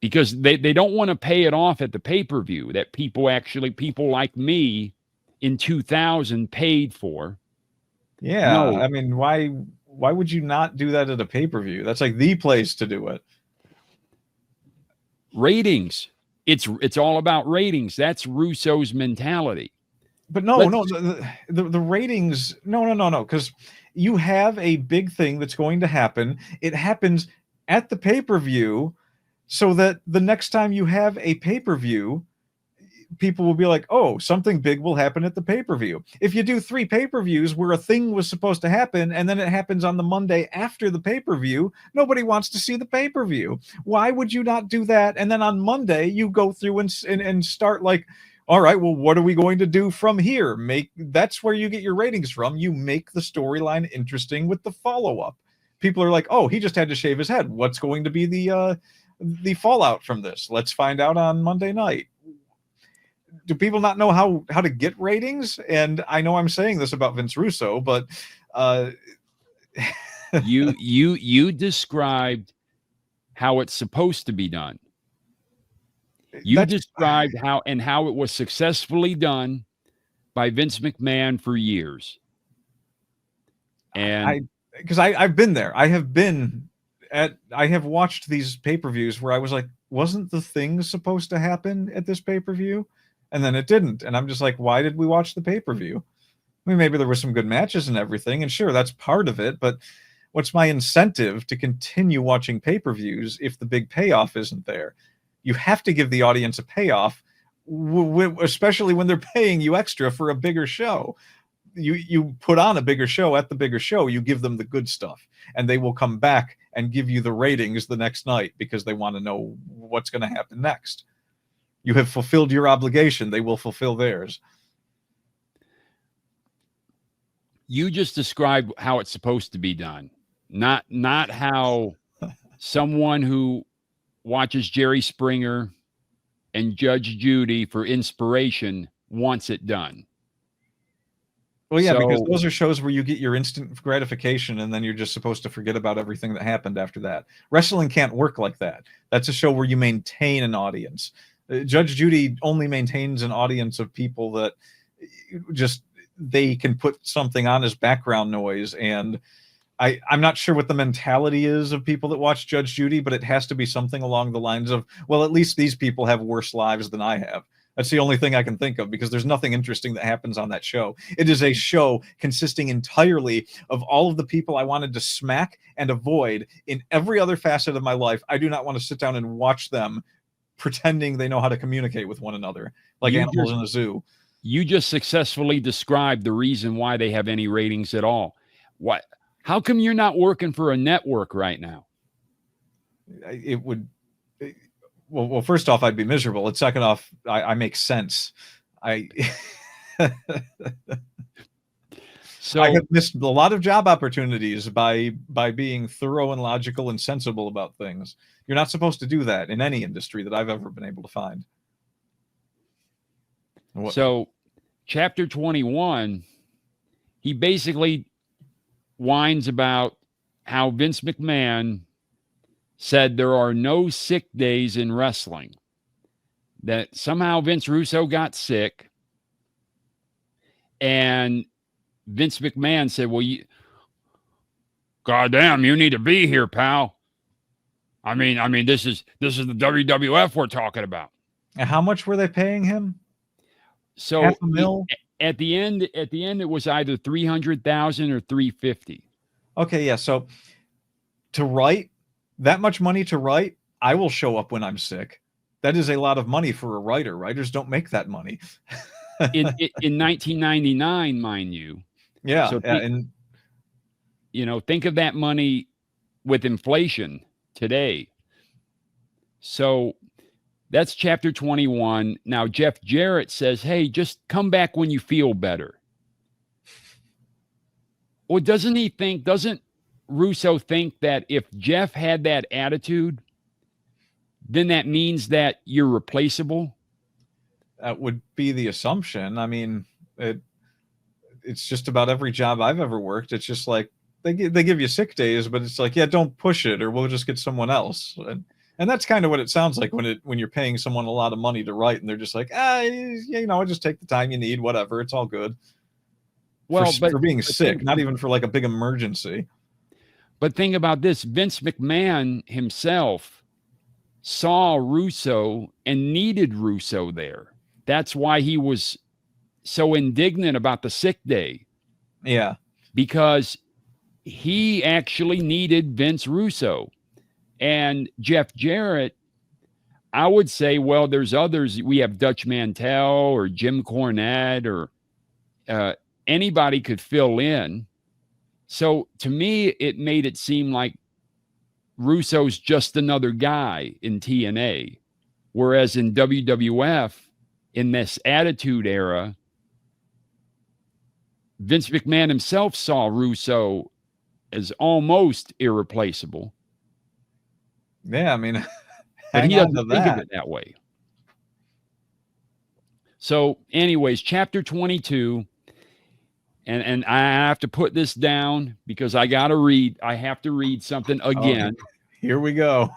Because they don't want to pay it off at the pay-per-view that people like me in 2000 paid for. Yeah. No. I mean, why would you not do that at a pay-per-view? That's like the place to do it. Ratings. It's all about ratings. That's Russo's mentality. But no, the ratings, no, because you have a big thing that's going to happen. It happens at the pay-per-view, so that the next time you have a pay-per-view, people will be like, oh, something big will happen at the pay-per-view. If you do 3 pay-per-views where a thing was supposed to happen and then it happens on the Monday after the pay-per-view, nobody wants to see the pay-per-view. Why would you not do that? And then on Monday, you go through and start like, all right, well, what are we going to do from here? That's where you get your ratings from. You make the storyline interesting with the follow-up. People are like, oh, he just had to shave his head. What's going to be the fallout from this? Let's find out on Monday night. Do people not know how to get ratings? And I know I'm saying this about Vince Russo, but you described how it's supposed to be done. You described how it was successfully done by Vince McMahon for years. And because I've been there. I have watched these pay-per-views where I was like, wasn't the thing supposed to happen at this pay-per-view? And then it didn't. And I'm just like, why did we watch the pay-per-view? I mean, maybe there were some good matches and everything, and sure, that's part of it, but what's my incentive to continue watching pay-per-views if the big payoff isn't there? You have to give the audience a payoff, especially when they're paying you extra for a bigger show. You put on a bigger show at the bigger show, you give them the good stuff, and they will come back and give you the ratings the next night because they want to know what's going to happen next. You have fulfilled your obligation. They will fulfill theirs. You just described how it's supposed to be done, not how someone who watches Jerry Springer and Judge Judy for inspiration wants it done. Well, yeah, because those are shows where you get your instant gratification and then you're just supposed to forget about everything that happened after that. Wrestling can't work like that. That's a show where you maintain an audience. Judge Judy only maintains an audience of people that just, they can put something on as background noise. And I'm not sure what the mentality is of people that watch Judge Judy, but it has to be something along the lines of, well, at least these people have worse lives than I have. That's the only thing I can think of, because there's nothing interesting that happens on that show. It is a show consisting entirely of all of the people I wanted to smack and avoid in every other facet of my life. I do not want to sit down and watch them pretending they know how to communicate with one another like animals in a zoo. You just successfully described the reason why they have any ratings at all. What? How come you're not working for a network right now? It would... Well, first off, I'd be miserable. And second off, I make sense. So I have missed a lot of job opportunities by being thorough and logical and sensible about things. You're not supposed to do that in any industry that I've ever been able to find. So chapter 21, he basically whines about how Vince McMahon said there are no sick days in wrestling, that somehow Vince Russo got sick, and Vince McMahon said, well, goddamn, you need to be here, pal. I mean, this is the WWF we're talking about. And how much were they paying him? So $500,000? At the end, it was either 300,000 or 350. Okay, yeah. So to write that much money to write, I will show up when I'm sick. That is a lot of money for a writer. Writers don't make that money. in 1999, mind you. Yeah. So And think of that money with inflation today. So that's chapter 21. Now, Jeff Jarrett says, hey, just come back when you feel better. Well, doesn't Russo think that if Jeff had that attitude, then that means that you're replaceable? That would be the assumption. I mean, it's just about every job I've ever worked. It's just like they give you sick days, but it's like, yeah, don't push it or we'll just get someone else. And that's kind of what it sounds like when you're paying someone a lot of money to write and they're just like, just take the time you need, whatever. It's all good. Well, for being sick, not even for like a big emergency. But think about this. Vince McMahon himself saw Russo and needed Russo there. That's why he was so indignant about the sick day. Yeah. Because he actually needed Vince Russo. And Jeff Jarrett, I would say, well, there's others. We have Dutch Mantel or Jim Cornette or anybody could fill in. So to me, it made it seem like Russo's just another guy in TNA. Whereas in WWF, in this Attitude Era, Vince McMahon himself saw Russo as almost irreplaceable. Yeah, I mean, but he doesn't think of it that way. So anyways, chapter 22, and I have to put this down because I have to read something again. Oh, here we go.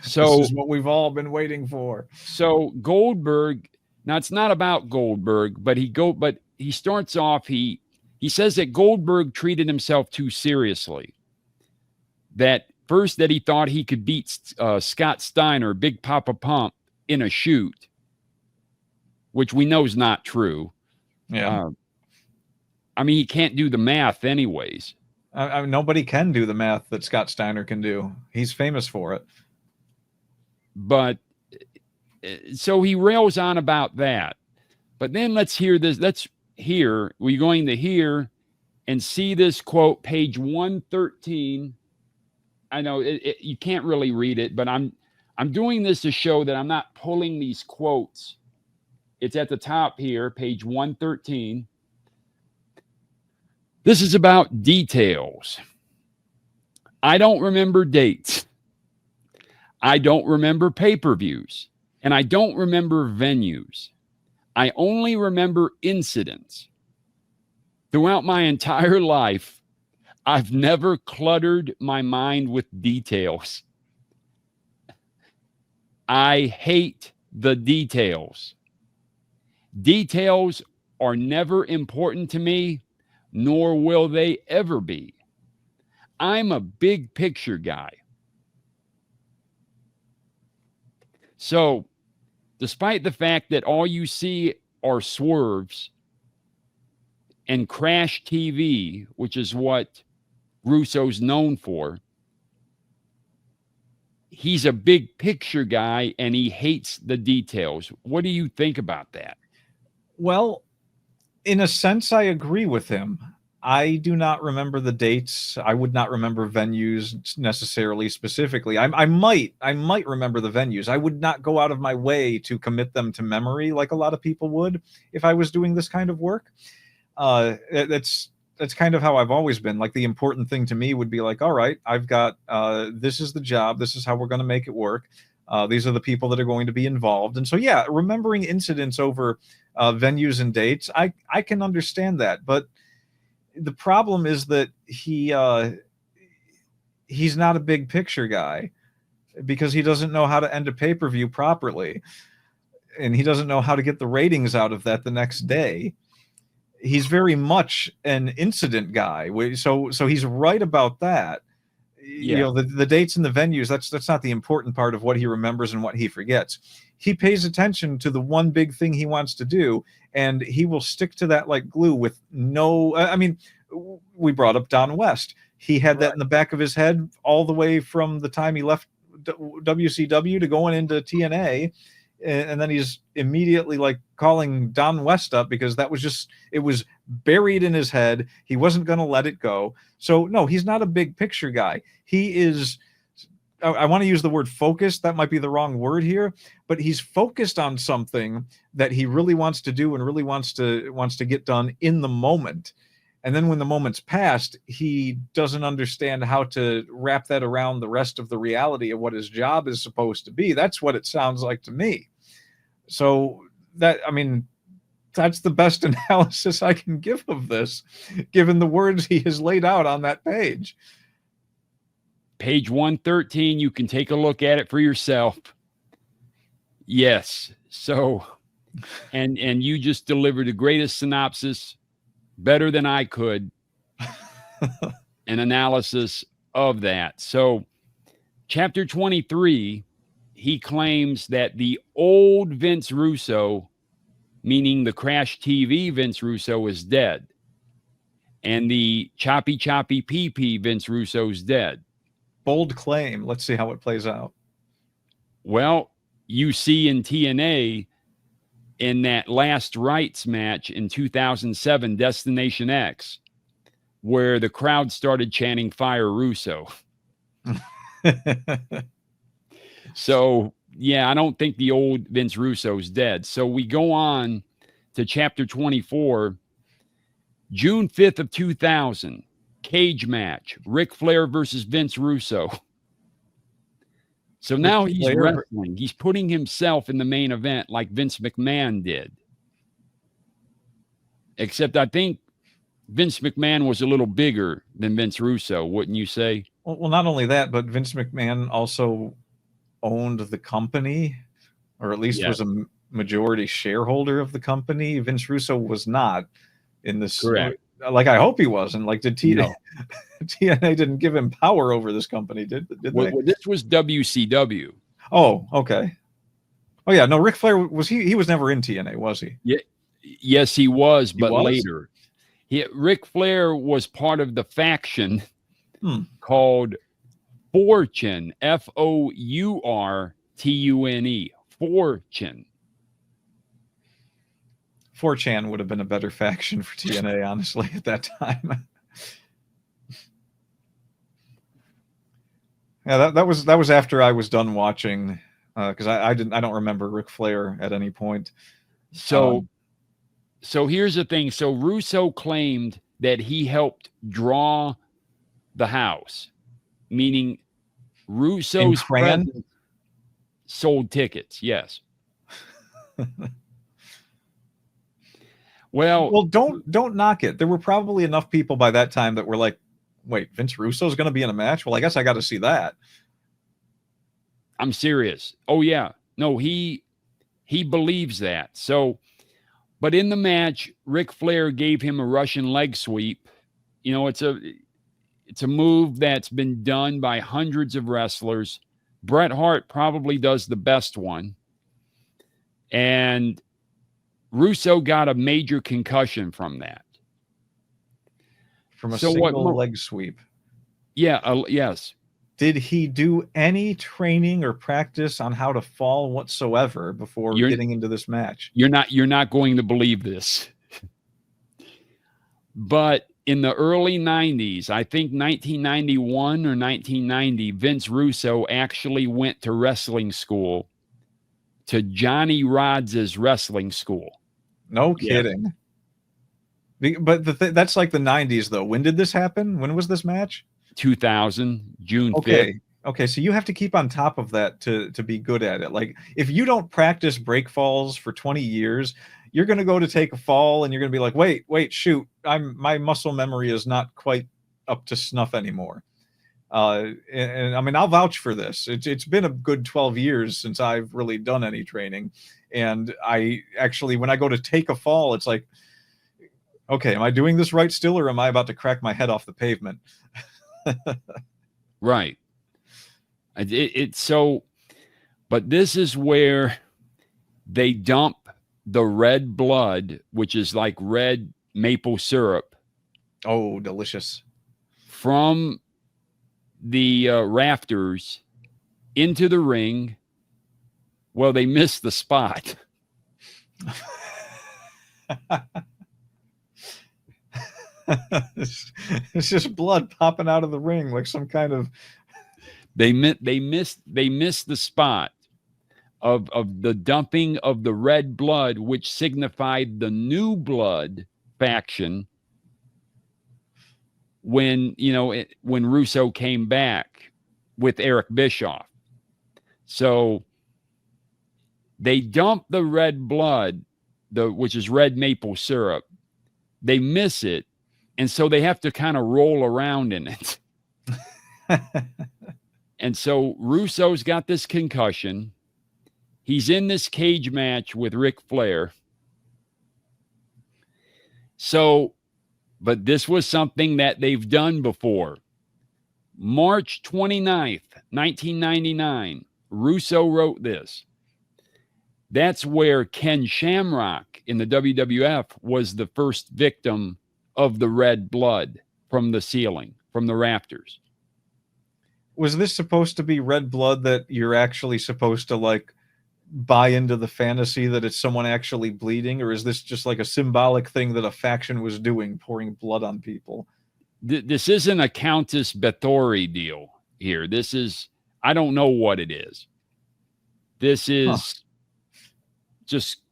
So this is what we've all been waiting for. So Goldberg, now it's not about Goldberg, but he starts off, he says that Goldberg treated himself too seriously. That first, that he thought he could beat Scott Steiner, Big Papa Pump, in a shoot, which we know is not true. Yeah. I mean, he can't do the math anyways. Nobody can do the math that Scott Steiner can do. He's famous for it. But so he rails on about that. But then let's hear this. We're going to hear and see this quote, page 113. I know you can't really read it, but I'm I'm doing this to show that I'm not pulling these quotes. It's at the top here, page 113. This is about details. I don't remember dates. I don't remember pay-per-views. And I don't remember venues. I only remember incidents. Throughout my entire life, I've never cluttered my mind with details. I hate the details. Details are never important to me, nor will they ever be. I'm a big picture guy. So, despite the fact that all you see are swerves and crash TV, which is what Russo's known for, he's a big picture guy and he hates the details. What do you think about that? Well, in a sense, I agree with him. I do not remember the dates. I would not remember venues necessarily specifically. I might remember the venues. I would not go out of my way to commit them to memory like a lot of people would if I was doing this kind of work. That's kind of how I've always been. Like, the important thing to me would be like, all right, I've got this is the job. This is how we're going to make it work. These are the people that are going to be involved. And so, yeah, remembering incidents over venues and dates, I can understand that. But the problem is that he's not a big picture guy because he doesn't know how to end a pay-per-view properly. And he doesn't know how to get the ratings out of that the next day. He's very much an incident guy. So he's right about that. Yeah. You know, the dates and the venues, that's not the important part of what he remembers and what he forgets. He pays attention to the one big thing he wants to do, and he will stick to that like glue with no, I mean, we brought up Don West. He had that in the back of his head all the way from the time he left WCW to going into TNA. And then he's immediately like calling Don West up because that was just, it was buried in his head. He wasn't going to let it go. So no, he's not a big picture guy. He is, I want to use the word focused. That might be the wrong word here, but he's focused on something that he really wants to do and really wants to get done in the moment. And then when the moment's passed, he doesn't understand how to wrap that around the rest of the reality of what his job is supposed to be. That's what it sounds like to me. So that, I mean, that's the best analysis I can give of this, given the words he has laid out on that page. Page 113, you can take a look at it for yourself. Yes. So, and you just delivered the greatest synopsis, better than I could, an analysis of that. So, chapter 23, he claims that the old Vince Russo, meaning the Crash TV Vince Russo, is dead. And the choppy PP Vince Russo is dead. Bold claim. Let's see how it plays out. Well, you see in TNA, in that last rights match in 2007, Destination X, where the crowd started chanting "Fire Russo." So, yeah, I don't think the old Vince Russo is dead. So we go on to chapter 24, June 5th of 2000, cage match, Ric Flair versus Vince Russo. So now he's wrestling. He's putting himself in the main event like Vince McMahon did. Except I think Vince McMahon was a little bigger than Vince Russo, wouldn't you say? Well, not only that, but Vince McMahon also owned the company, or at least was a majority shareholder of the company. Vince Russo was not in this. Correct. Like, I hope he wasn't. Like, did TNA didn't give him power over this company, did they? Well, this was WCW. Oh, okay. Oh yeah, no, Ric Flair was he was never in TNA, was he? Yeah, yes, he was, but later. Ric Flair was part of the faction called Fortune, Fourtune, Fortune. 4chan would have been a better faction for TNA, honestly, at that time. Yeah, that was after I was done watching, because I don't remember Ric Flair at any point. So so here's the thing. So Russo claimed that he helped draw the house, meaning In Russo's Cran? presence sold tickets. Yes. Well, don't knock it. There were probably enough people by that time that were like, "Wait, Vince Russo's going to be in a match? Well, I guess I got to see that." I'm serious. Oh yeah. No, he believes that. So, but in the match, Ric Flair gave him a Russian leg sweep. You know, it's a move that's been done by hundreds of wrestlers. Bret Hart probably does the best one. And Russo got a major concussion from that. From a single leg sweep. Yeah, yes. Did he do any training or practice on how to fall whatsoever before getting into this match? You're not going to believe this. But in the early 90s, I think 1991 or 1990, Vince Russo actually went to wrestling school, to Johnny Rodz' wrestling school. No kidding. Yeah. But that's like the 90s, though. When did this happen? When was this match? 2000, June 5th. Okay, so you have to keep on top of that to be good at it. Like, if you don't practice break falls for 20 years, you're going to go to take a fall and you're going to be like, wait, shoot, my muscle memory is not quite up to snuff anymore. And I mean, I'll vouch for this. It's been a good 12 years since I've really done any training. And I actually, when I go to take a fall, it's like, okay, am I doing this right still, or am I about to crack my head off the pavement? Right. It's so, but this is where they dump the red blood, which is like red maple syrup. Oh, delicious. From the rafters into the ring. Well, they missed the spot. It's just blood popping out of the ring like some kind of. They missed the spot of the dumping of the red blood, which signified the new blood faction. When when Russo came back with Eric Bischoff, so they dump the red blood, which is red maple syrup. They miss it, and so they have to kind of roll around in it. And so Russo's got this concussion. He's in this cage match with Ric Flair. So, but this was something that they've done before. March 29th, 1999, Russo wrote this. That's where Ken Shamrock in the WWF was the first victim of the red blood from the ceiling, from the rafters. Was this supposed to be red blood that you're actually supposed to like buy into the fantasy that it's someone actually bleeding, or is this just like a symbolic thing that a faction was doing, pouring blood on people? This isn't a Countess Bathory deal here. This is, I don't know what it is. This is just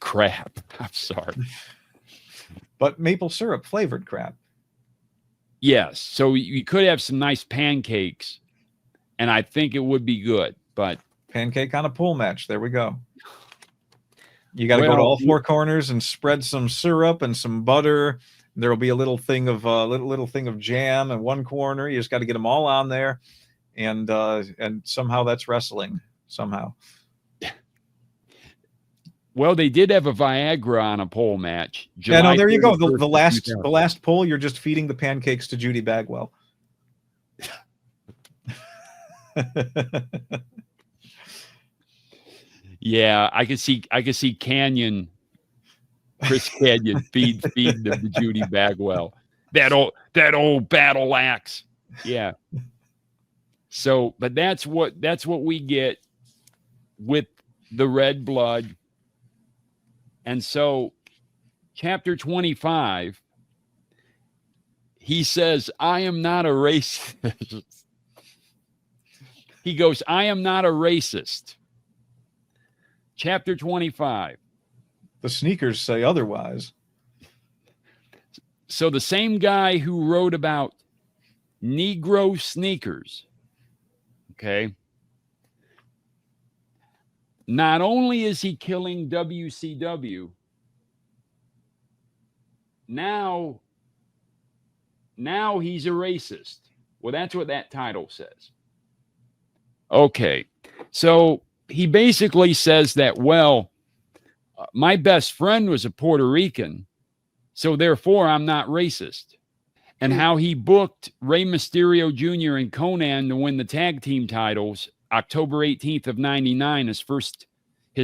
crap. I'm sorry. But maple syrup flavored crap. Yes. So you could have some nice pancakes, and I think it would be good. But pancake on a pool match. There we go. You got to go to all four corners and spread some syrup and some butter. There will be a little thing of little thing of jam in one corner. You just got to get them all on there, and somehow that's wrestling. Somehow. Well, they did have a Viagra on a pole match. Yeah, no, there you go. The last pole, you're just feeding the pancakes to Judy Bagwell. Yeah, I could see Canyon, Chris Canyon feed the Judy Bagwell. That old battle axe. Yeah. So, but that's what we get with the red blood. And so, chapter 25, he says, I am not a racist. He goes, I am not a racist. Chapter 25. The sneakers say otherwise. So the same guy who wrote about Negro sneakers, okay, not only is he killing WCW, now he's a racist. Well, that's what that title says. Okay, so he basically says that, well, my best friend was a Puerto Rican, so therefore I'm not racist. And how he booked Rey Mysterio Jr. and Conan to win the tag team titles October 18th of 99, his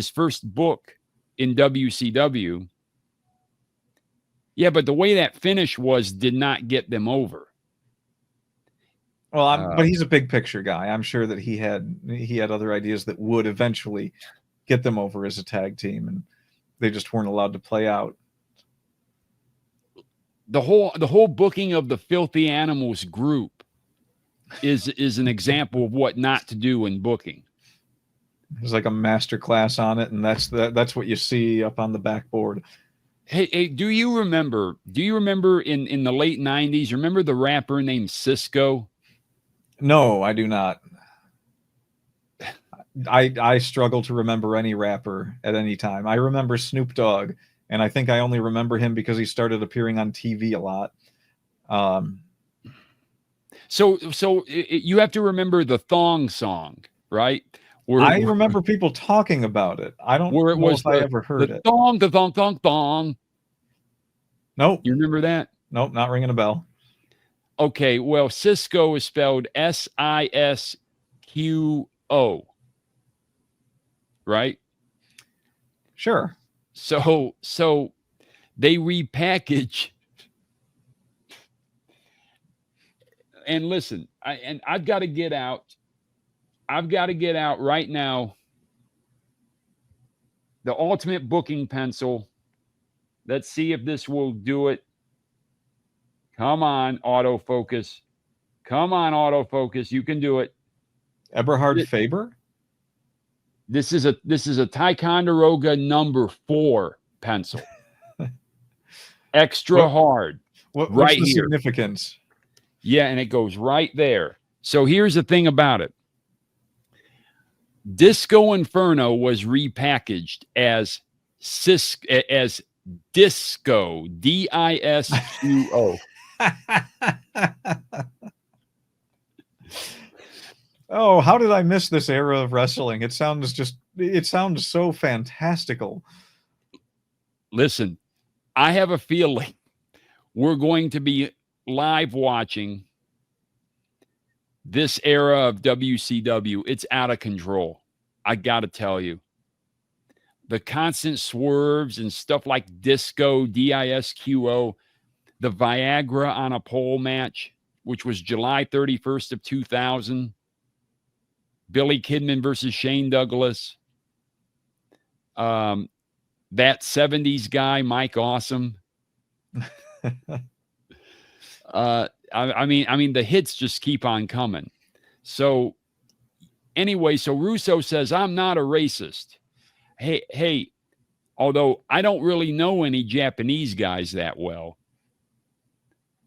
first book in WCW. Yeah, but the way that finish was did not get them over. Well, but he's a big picture guy. I'm sure that he had other ideas that would eventually get them over as a tag team, and they just weren't allowed to play out. The whole booking of the Filthy Animals group is an example of what not to do in booking. There's like a master class on it, and that's what you see up on the backboard. Hey, do you remember in the late 90s, remember the rapper named Cisco? No, I do not. I struggle to remember any rapper at any time. I remember Snoop Dogg, and I think I only remember him because he started appearing on TV a lot. So you have to remember the thong song, right? I remember people talking about it. I don't know if I ever heard it. The thong. Nope. You remember that? Nope, not ringing a bell. Okay, well, Cisco is spelled S-I-S-Q-O, right? Sure. So they repackage. And listen, I've got to get out. I've got to get out right now the ultimate booking pencil. Let's see if this will do it. Come on, autofocus. Come on, autofocus. You can do it. Eberhard Faber? This is a Ticonderoga number 4 pencil. Extra hard. What's right the here. Significance? Yeah, and it goes right there. So here's the thing about it. Disco Inferno was repackaged as Disco, D-I-S-Q-O. Oh, how did I miss this era of wrestling? It sounds so fantastical. Listen, I have a feeling we're going to be live watching this era of WCW. It's out of control. I got to tell you. The constant swerves and stuff like Disco, D-I-S-Q-O, the Viagra on a pole match, which was July 31st of 2000. Billy Kidman versus Shane Douglas. That 70s guy, Mike Awesome. I mean, the hits just keep on coming. So anyway, so Russo says, I'm not a racist. Hey, although I don't really know any Japanese guys that well,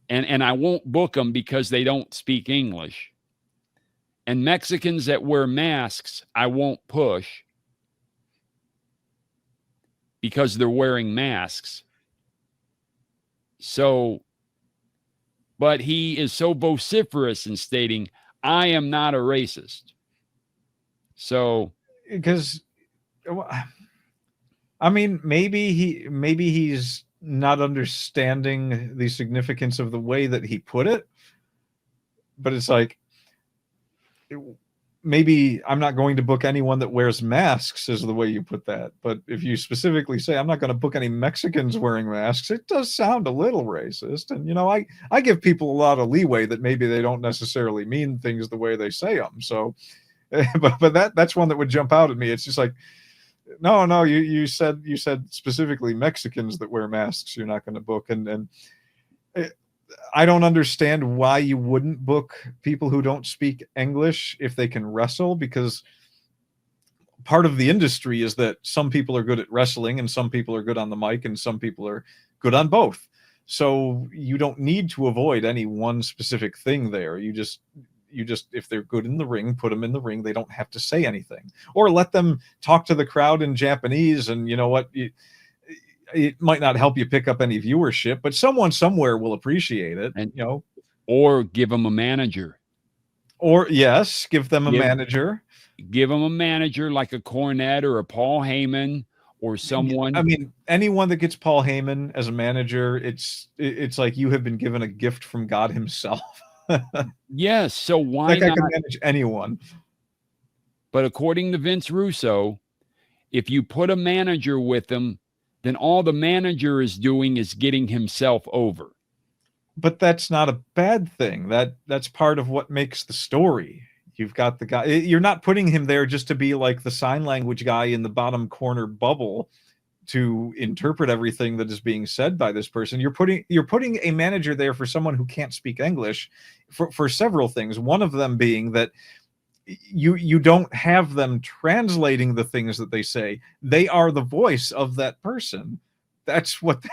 and I won't book them because they don't speak English. And Mexicans that wear masks, I won't push because they're wearing masks. So, but he is so vociferous in stating, I am not a racist. So, because, I mean, maybe he's not understanding the significance of the way that he put it, but it's like, maybe I'm not going to book anyone that wears masks is the way you put that. But if you specifically say, I'm not going to book any Mexicans wearing masks, it does sound a little racist. And, you know, I give people a lot of leeway that maybe they don't necessarily mean things the way they say them. So, but that's one that would jump out at me. It's just like, no, you said specifically Mexicans that wear masks, you're not going to book. And I don't understand why you wouldn't book people who don't speak English if they can wrestle, because part of the industry is that some people are good at wrestling and some people are good on the mic and some people are good on both. So you don't need to avoid any one specific thing there. You just, if they're good in the ring, put them in the ring. They don't have to say anything, or let them talk to the crowd in Japanese. And you know what? It might not help you pick up any viewership, but someone somewhere will appreciate it, and you know. Or give them a manager. Or yes, give them a manager. Give them a manager like a Cornette or a Paul Heyman or someone. I mean, anyone that gets Paul Heyman as a manager, it's like you have been given a gift from God himself. Yes, so why that guy not can manage anyone? But according to Vince Russo, if you put a manager with him, then all the manager is doing is getting himself over. But that's not a bad thing. That's part of what makes the story. You've got the guy, you're not putting him there just to be like the sign language guy in the bottom corner bubble to interpret everything that is being said by this person. You're putting a manager there for someone who can't speak English for several things. One of them being that you don't have them translating the things that they say. They are the voice of that person. That's what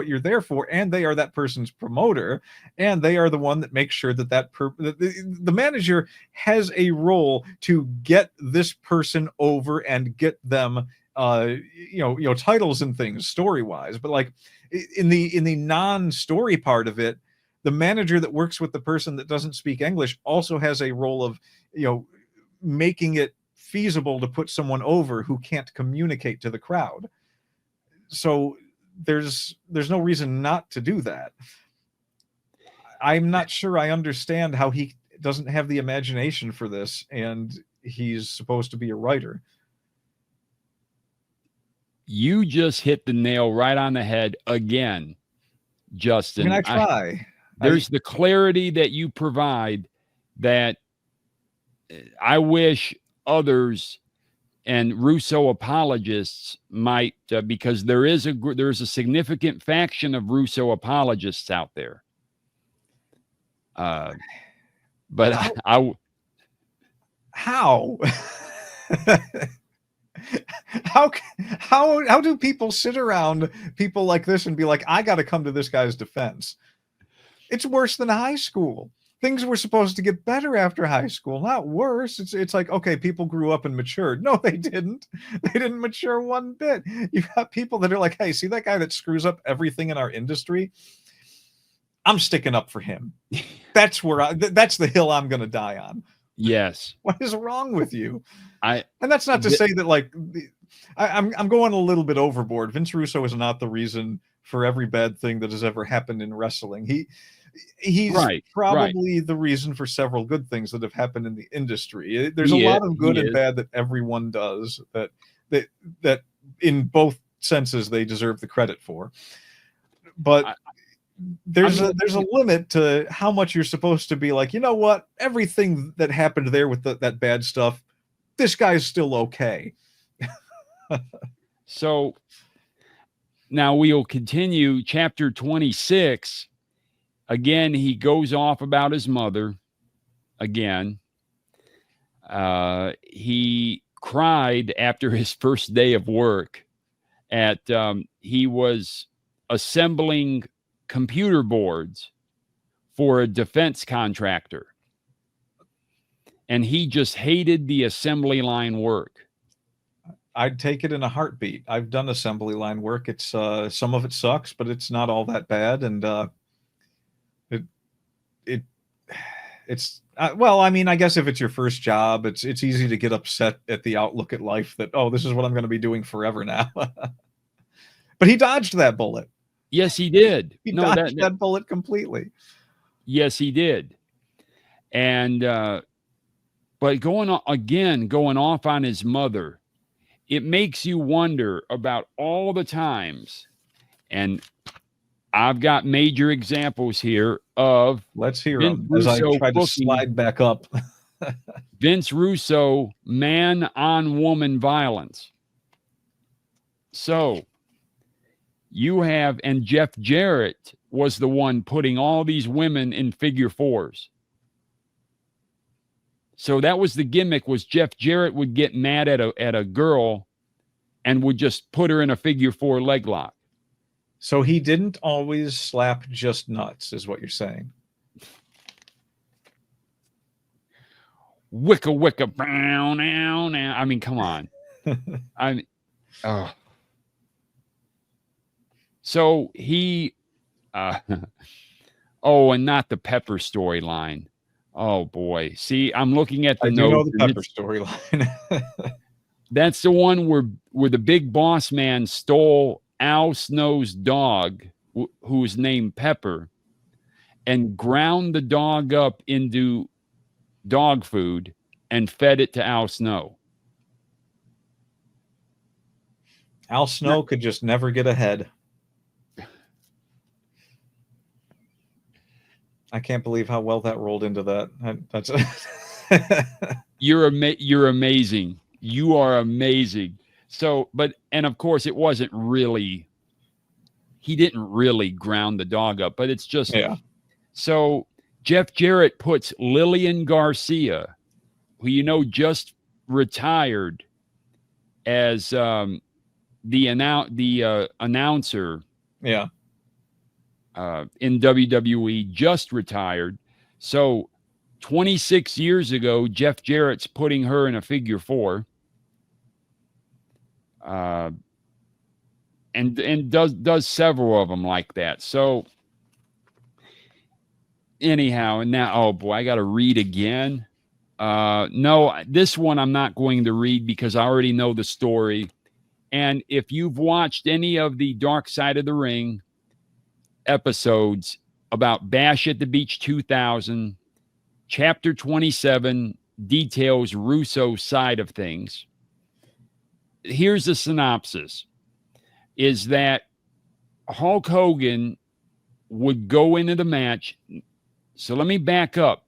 you're there for, and they are that person's promoter, and they are the one that makes sure that the manager has a role to get this person over and get them titles and things story-wise. But like in the non-story part of it, the manager that works with the person that doesn't speak English also has a role of making it feasible to put someone over who can't communicate to the crowd. So there's no reason not to do that. I'm not sure I understand how he doesn't have the imagination for this, and he's supposed to be a writer. You just hit the nail right on the head again, Justin. I mean, I try. There's the clarity that you provide that I wish others and Russo apologists might, because there's a significant faction of Russo apologists out there. But how? How do people sit around people like this and be like, I got to come to this guy's defense? It's worse than high school. Things were supposed to get better after high school, not worse. It's like, okay, people grew up and matured. No, they didn't. They didn't mature one bit. You've got people that are like, hey, see that guy that screws up everything in our industry? I'm sticking up for him. That's the hill I'm going to die on. Yes. What is wrong with you? And that's not to say that like I'm going a little bit overboard. Vince Russo is not the reason for every bad thing that has ever happened in wrestling. He's probably the reason for several good things that have happened in the industry. There's a lot of good and bad that everyone does that in both senses they deserve the credit for. But there's a limit to how much you're supposed to be like, you know what? Everything that happened there with that bad stuff, this guy's still okay. So now we'll continue chapter 26. Again, he goes off about his mother. Again, he cried after his first day of work he was assembling computer boards for a defense contractor. And he just hated the assembly line work. I'd take it in a heartbeat. I've done assembly line work. It's some of it sucks, but it's not all that bad. And it's well, I mean, I guess if it's your first job, it's easy to get upset at the outlook at life that, oh, this is what I'm going to be doing forever now. But he dodged that bullet. Yes, he did. He dodged that bullet completely. Yes, he did. And but going off on his mother, it makes you wonder about all the times, and I've got major examples here of. Let's hear them as I try to slide back up. Vince Russo, man-on-woman violence. So you have, and Jeff Jarrett was the one putting all these women in figure fours. So that was the gimmick, was Jeff Jarrett would get mad at a girl and would just put her in a figure four leg lock. So he didn't always slap just nuts, is what you're saying. Wicka, wicka, brown, now. I mean, come on. So he, oh, and not the Pepper storyline. Oh boy. See, I'm looking at the I do notes. know the Pepper storyline. That's the one where the big boss man stole Al Snow's dog, who's named Pepper, and ground the dog up into dog food and fed it to Al Snow. Al Snow could just never get ahead. I can't believe how well that rolled into that. That's You're amazing. You are amazing. So, and of course it wasn't really, he didn't really ground the dog up, but it's just, yeah. So Jeff Jarrett puts Lillian Garcia, who just retired as the announcer. Yeah. In WWE, just retired. So 26 years ago, Jeff Jarrett's putting her in a figure four. And does several of them like that. So anyhow, and now, oh boy, I got to read again. No, this one I'm not going to read because I already know the story. And if you've watched any of the Dark Side of the Ring episodes about Bash at the Beach 2000, Chapter 27 details Russo's side of things. Here's the synopsis, is that Hulk Hogan would go into the match. So let me back up.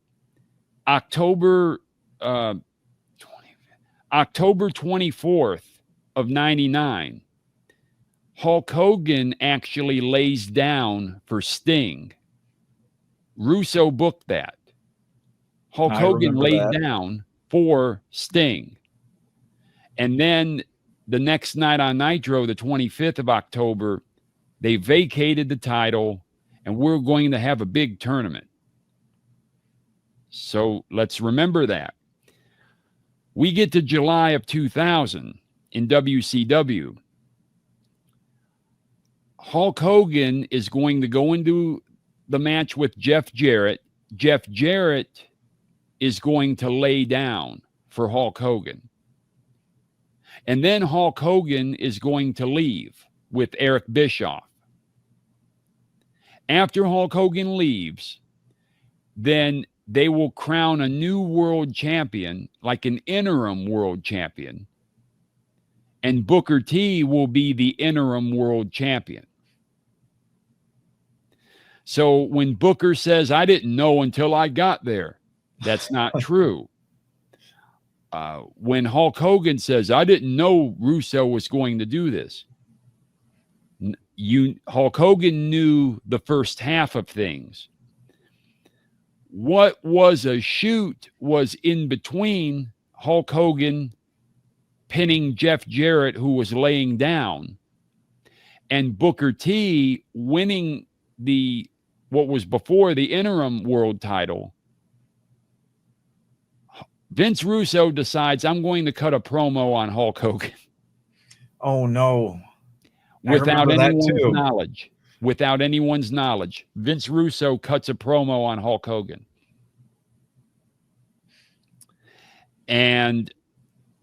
October 24th of 99, Hulk Hogan actually lays down for Sting. Russo booked that. Hulk Hogan laid down for Sting. And then the next night on Nitro, the 25th of October, they vacated the title, and we're going to have a big tournament. So let's remember that. We get to July of 2000 in WCW. Hulk Hogan is going to go into the match with Jeff Jarrett. Jeff Jarrett is going to lay down for Hulk Hogan. And then Hulk Hogan is going to leave with Eric Bischoff. After Hulk Hogan leaves, then they will crown a new world champion, like an interim world champion. And Booker T will be the interim world champion. So when Booker says, I didn't know until I got there, that's not true. When Hulk Hogan says, I didn't know Russo was going to do this, Hulk Hogan knew the first half of things. What was a shoot was in between Hulk Hogan pinning Jeff Jarrett, who was laying down, and Booker T winning what was before the interim world title. Vince Russo decides, I'm going to cut a promo on Hulk Hogan. Oh no. Without anyone's knowledge. Without anyone's knowledge. Vince Russo cuts a promo on Hulk Hogan. And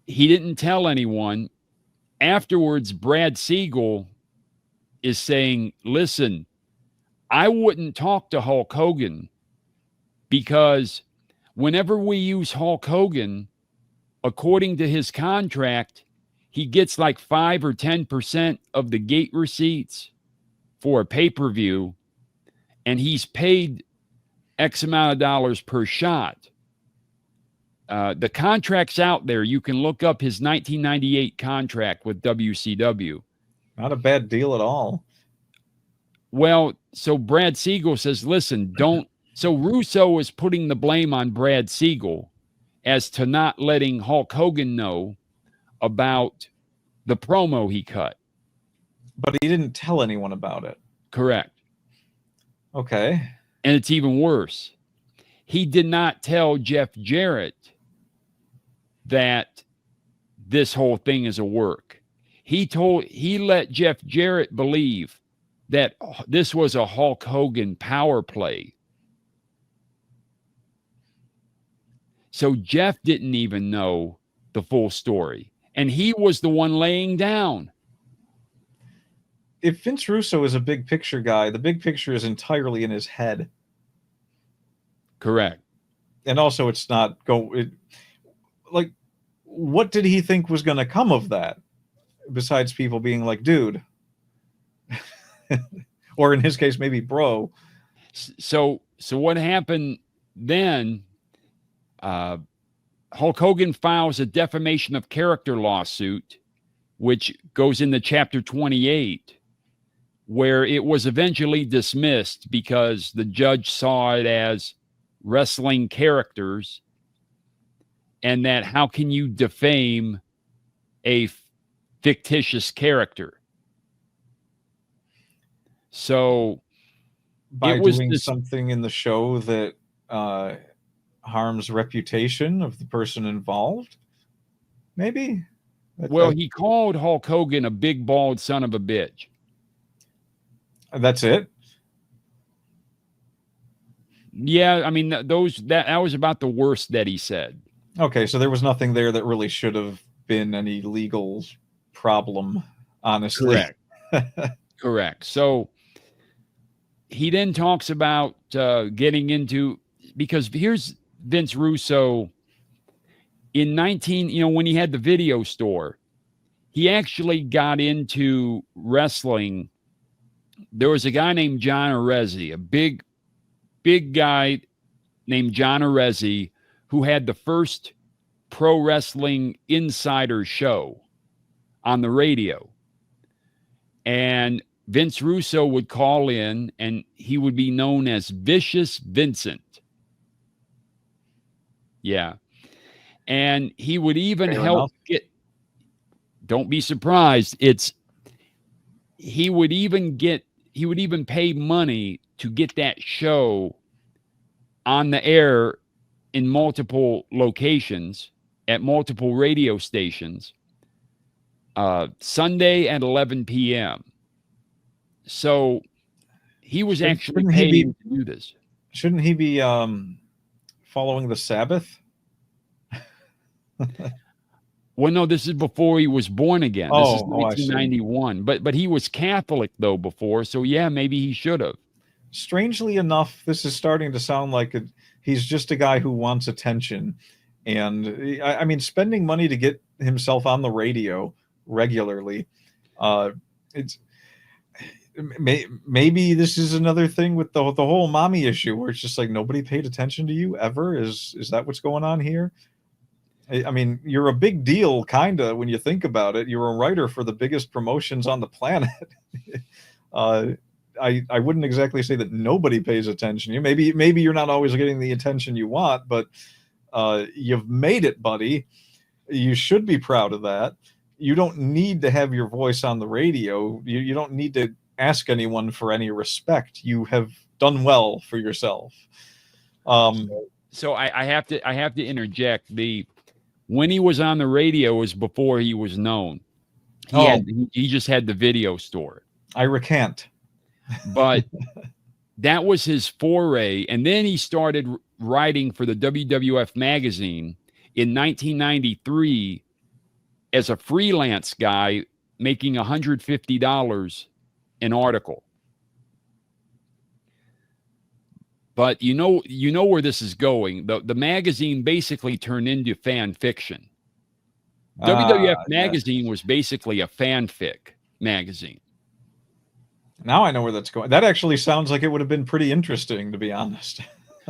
he didn't tell anyone. Afterwards, Brad Siegel is saying, listen, I wouldn't talk to Hulk Hogan because whenever we use Hulk Hogan, according to his contract, he gets like 5 or 10% of the gate receipts for a pay-per-view, and he's paid X amount of dollars per shot. The contract's out there. You can look up his 1998 contract with WCW. Not a bad deal at all. Well, so Brad Siegel says, listen, don't. So Russo is putting the blame on Brad Siegel as to not letting Hulk Hogan know about the promo he cut. But he didn't tell anyone about it. Correct. Okay. And it's even worse. He did not tell Jeff Jarrett that this whole thing is a work. He let Jeff Jarrett believe that this was a Hulk Hogan power play. So Jeff didn't even know the full story. And he was the one laying down. If Vince Russo is a big picture guy, the big picture is entirely in his head. Correct. And also it's not like, what did he think was going to come of that? Besides people being like, dude, or in his case, maybe bro. So what happened then, Hulk Hogan files a defamation of character lawsuit, which goes into chapter 28, where it was eventually dismissed because the judge saw it as wrestling characters, and that how can you defame a fictitious character? So by doing something in the show that harms reputation of the person involved, maybe. Well, he called Hulk Hogan a big bald son of a bitch. That's it. Yeah, I mean that was about the worst that he said. Okay, so there was nothing there that really should have been any legal problem, honestly. Correct. Correct. So he then talks about getting into, because here's Vince Russo in when he had the video store, he actually got into wrestling. There was a guy named John Arezzi, a big guy named John Arezzi, who had the first pro wrestling insider show on the radio. And Vince Russo would call in, and he would be known as Vicious Vincent. Yeah. And he would even help get, don't be surprised, he would even pay money to get that show on the air in multiple locations at multiple radio stations, Sunday at 11 p.m. So he was actually paid to do this. Shouldn't he be following the Sabbath? Well, no, this is before he was born again. This is 1991. But he was Catholic, though, before. So, yeah, maybe he should have. Strangely enough, this is starting to sound like he's just a guy who wants attention. And, I mean, spending money to get himself on the radio regularly, maybe this is another thing with the whole mommy issue, where it's just like nobody paid attention to you ever. Is that what's going on here? I mean, you're a big deal, kind of, when you think about it. You're a writer for the biggest promotions on the planet. I wouldn't exactly say that nobody pays attention to you. Maybe you're not always getting the attention you want, but you've made it, buddy. You should be proud of that. You don't need to have your voice on the radio. You don't need to ask anyone for any respect. You have done well for yourself. So I have to interject. When he was on the radio was before he was known. He just had the video store. I recant. But that was his foray. And then he started writing for the WWF magazine in 1993 as a freelance guy, making $150 an article. But you know where this is going. The magazine basically turned into fan fiction. WWF magazine was basically a fanfic magazine. Now I know where that's going. That actually sounds like it would have been pretty interesting, to be honest.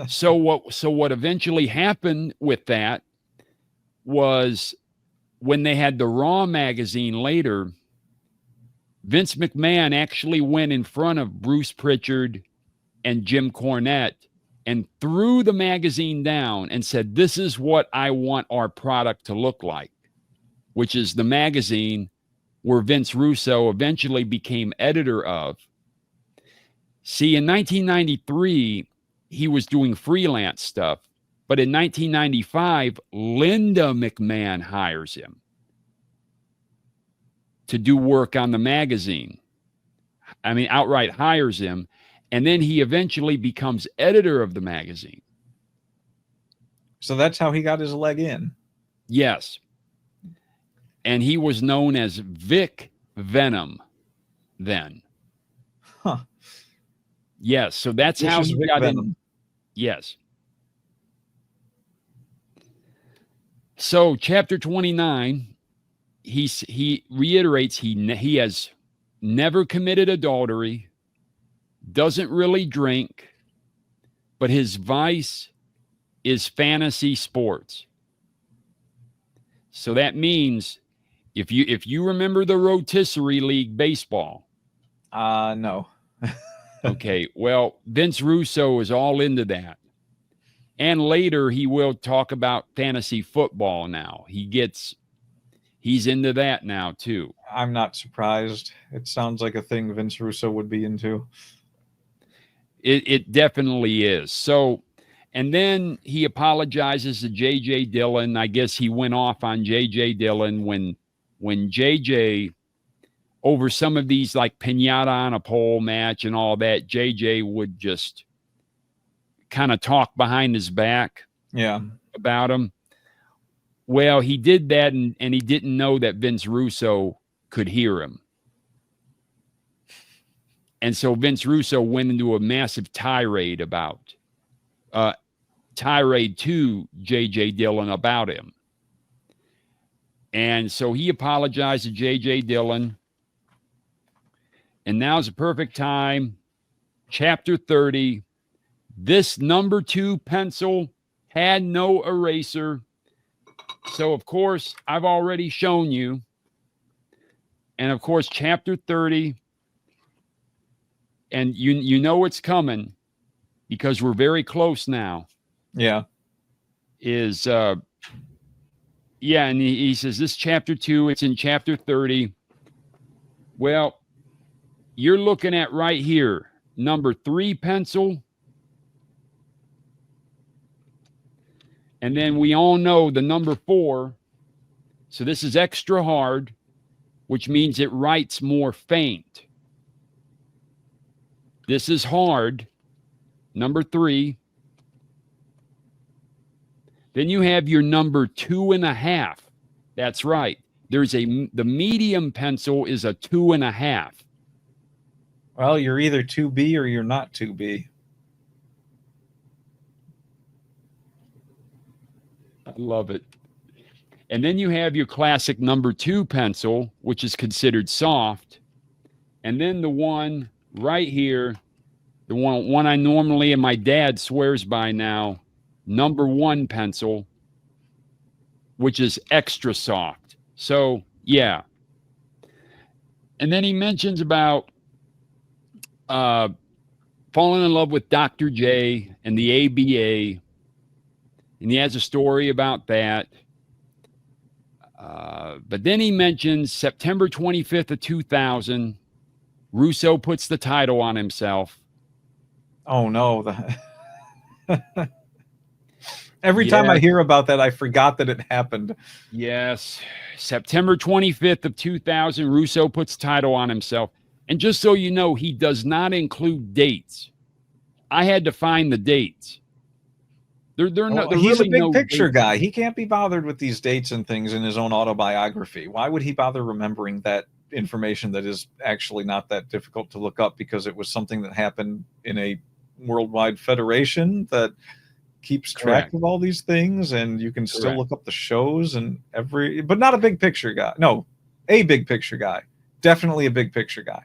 So what eventually happened with that was, when they had the Raw magazine later, Vince McMahon actually went in front of Bruce Pritchard and Jim Cornette and threw the magazine down and said, "This is what I want our product to look like," which is the magazine where Vince Russo eventually became editor of. See, in 1993, he was doing freelance stuff, but in 1995, Linda McMahon hires him to do work on the magazine. I mean, outright hires him. And then he eventually becomes editor of the magazine. So that's how he got his leg in. Yes. And he was known as Vic Venom then. Huh. Yes. So that's how he got in. Yes. So chapter 29, he reiterates he has never committed adultery, doesn't really drink, but his vice is fantasy sports. So that means if you remember the rotisserie league baseball. No. Okay, well, Vince Russo is all into that. And later he will talk about fantasy football now. He's into that now too. I'm not surprised. It sounds like a thing Vince Russo would be into. It definitely is. So, and then he apologizes to J.J. Dillon. I guess he went off on J.J. Dillon when J.J., over some of these like pinata on a pole match and all that, J.J. would just kind of talk behind his back about him. Well, he did that, and he didn't know that Vince Russo could hear him. And so Vince Russo went into a massive tirade to J.J. Dillon about him. And so he apologized to J.J. Dillon. And now's the perfect time. Chapter 30. This number 2 pencil had no eraser. So, of course, I've already shown you. And, of course, chapter 30. And you know it's coming because we're very close now. Yeah. And he says, this chapter 2, it's in chapter 30. Well, you're looking at right here, number 3 pencil. And then we all know the number 4. So this is extra hard, which means it writes more faint. This is hard, number 3. Then you have your number 2.5. That's right. The medium pencil is a 2.5. Well, you're either 2B or you're not 2B. I love it. And then you have your classic number 2 pencil, which is considered soft. And then the one right here, the one I normally and my dad swears by now, number 1 pencil, which is extra soft. So, yeah. And then he mentions about falling in love with Dr. J and the ABA. And he has a story about that. But then he mentions September 25th of 2000, Russo puts the title on himself. Oh, no. Every time I hear about that, I forgot that it happened. Yes. September 25th of 2000, Russo puts title on himself. And just so you know, he does not include dates. I had to find the dates. He's really a big picture guy. He can't be bothered with these dates and things in his own autobiography. Why would he bother remembering that information that is actually not that difficult to look up because it was something that happened in a worldwide federation that keeps track of all these things, and you can still look up the shows and but not a big picture guy. No, a big picture guy. Definitely a big picture guy.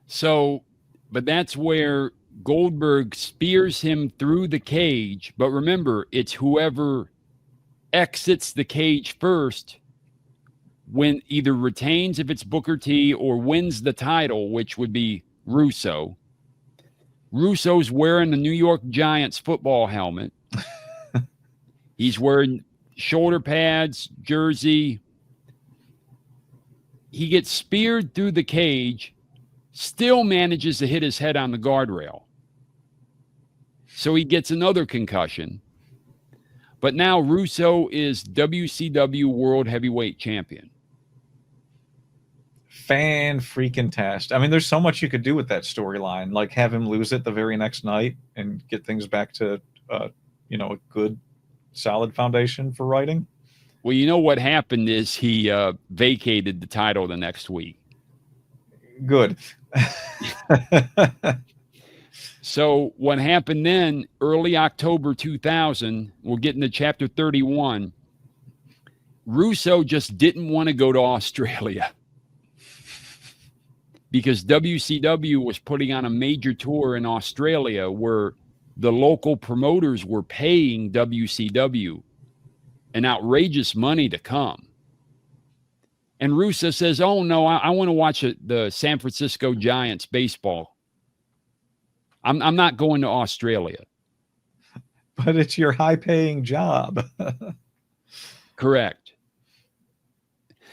So, but that's where Goldberg spears him through the cage. But remember, it's whoever exits the cage first either retains if it's Booker T or wins the title, which would be Russo. Russo's wearing the New York Giants football helmet. He's wearing shoulder pads, jersey. He gets speared through the cage, still manages to hit his head on the guardrail. So he gets another concussion. But now Russo is WCW World Heavyweight Champion. Fan-freaking-tastic. I mean, there's so much you could do with that storyline, like have him lose it the very next night and get things back to, a good, solid foundation for writing. Well, you know what happened is he vacated the title the next week. Good. So what happened then, early October 2000, we're getting to chapter 31, Russo just didn't want to go to Australia because WCW was putting on a major tour in Australia where the local promoters were paying WCW an outrageous money to come. And Russo says, oh, no, I want to watch the San Francisco Giants baseball. I'm not going to Australia. But it's your high-paying job. Correct.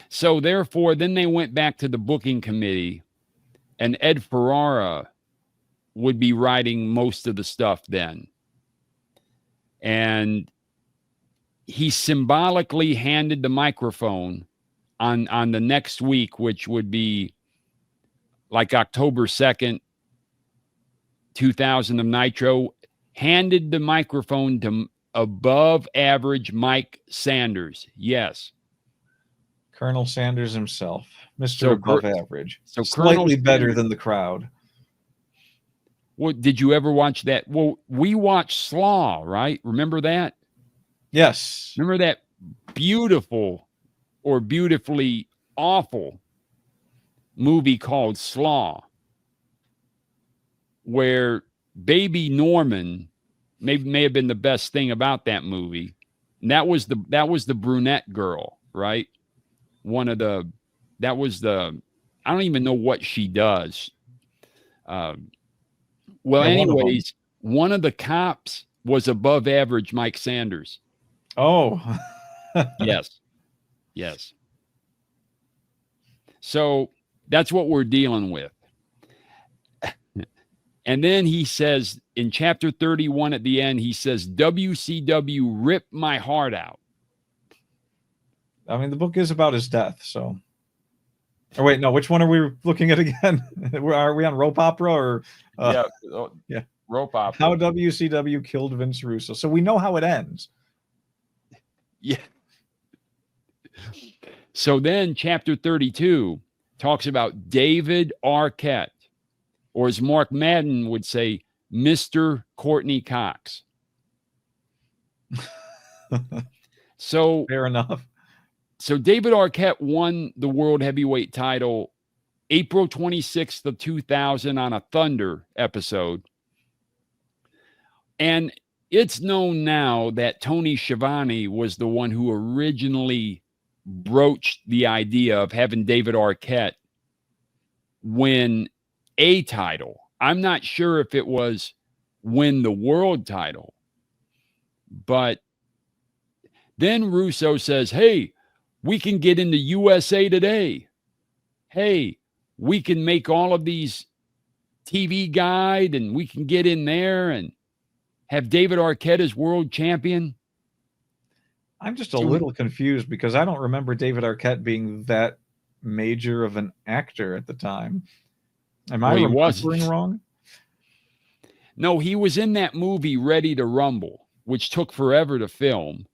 So therefore, then they went back to the booking committee, and Ed Ferrara would be writing most of the stuff then. And he symbolically handed the microphone on the next week, which would be like October 2nd, 2000 of Nitro, handed the microphone to above average Mike Sanders. Yes. Colonel Sanders himself, Mr. Above Average. So slightly better than the crowd. Well, did you ever watch that? Well, we watched Slaw, right? Remember that? Yes. Remember that beautiful or beautifully awful movie called Slaw, where Baby Norman may have been the best thing about that movie. And that was the brunette girl, right? I don't even know what she does. Anyways, one of the cops was above average Mike Sanders. Oh. Yes. Yes. So that's what we're dealing with. And then he says in chapter 31 at the end, he says, WCW ripped my heart out. I mean, the book is about his death, so. Oh, wait, no, which one are we looking at again? Are we on Rope Opera or? Yeah. Rope Opera. How WCW killed Vince Russo. So we know how it ends. Yeah. So then chapter 32 talks about David Arquette, or as Mark Madden would say, Mr. Courtney Cox. So fair enough. So David Arquette won the World Heavyweight title April 26th of 2000 on a Thunder episode. And it's known now that Tony Schiavone was the one who originally broached the idea of having David Arquette win a title. I'm not sure if it was win the world title, but then Russo says, hey, we can get into USA Today. Hey, we can make all of these TV Guide and we can get in there and have David Arquette as world champion. I'm just a little confused because I don't remember David Arquette being that major of an actor at the time. Am I remembering wrong? No, he was in that movie Ready to Rumble, which took forever to film.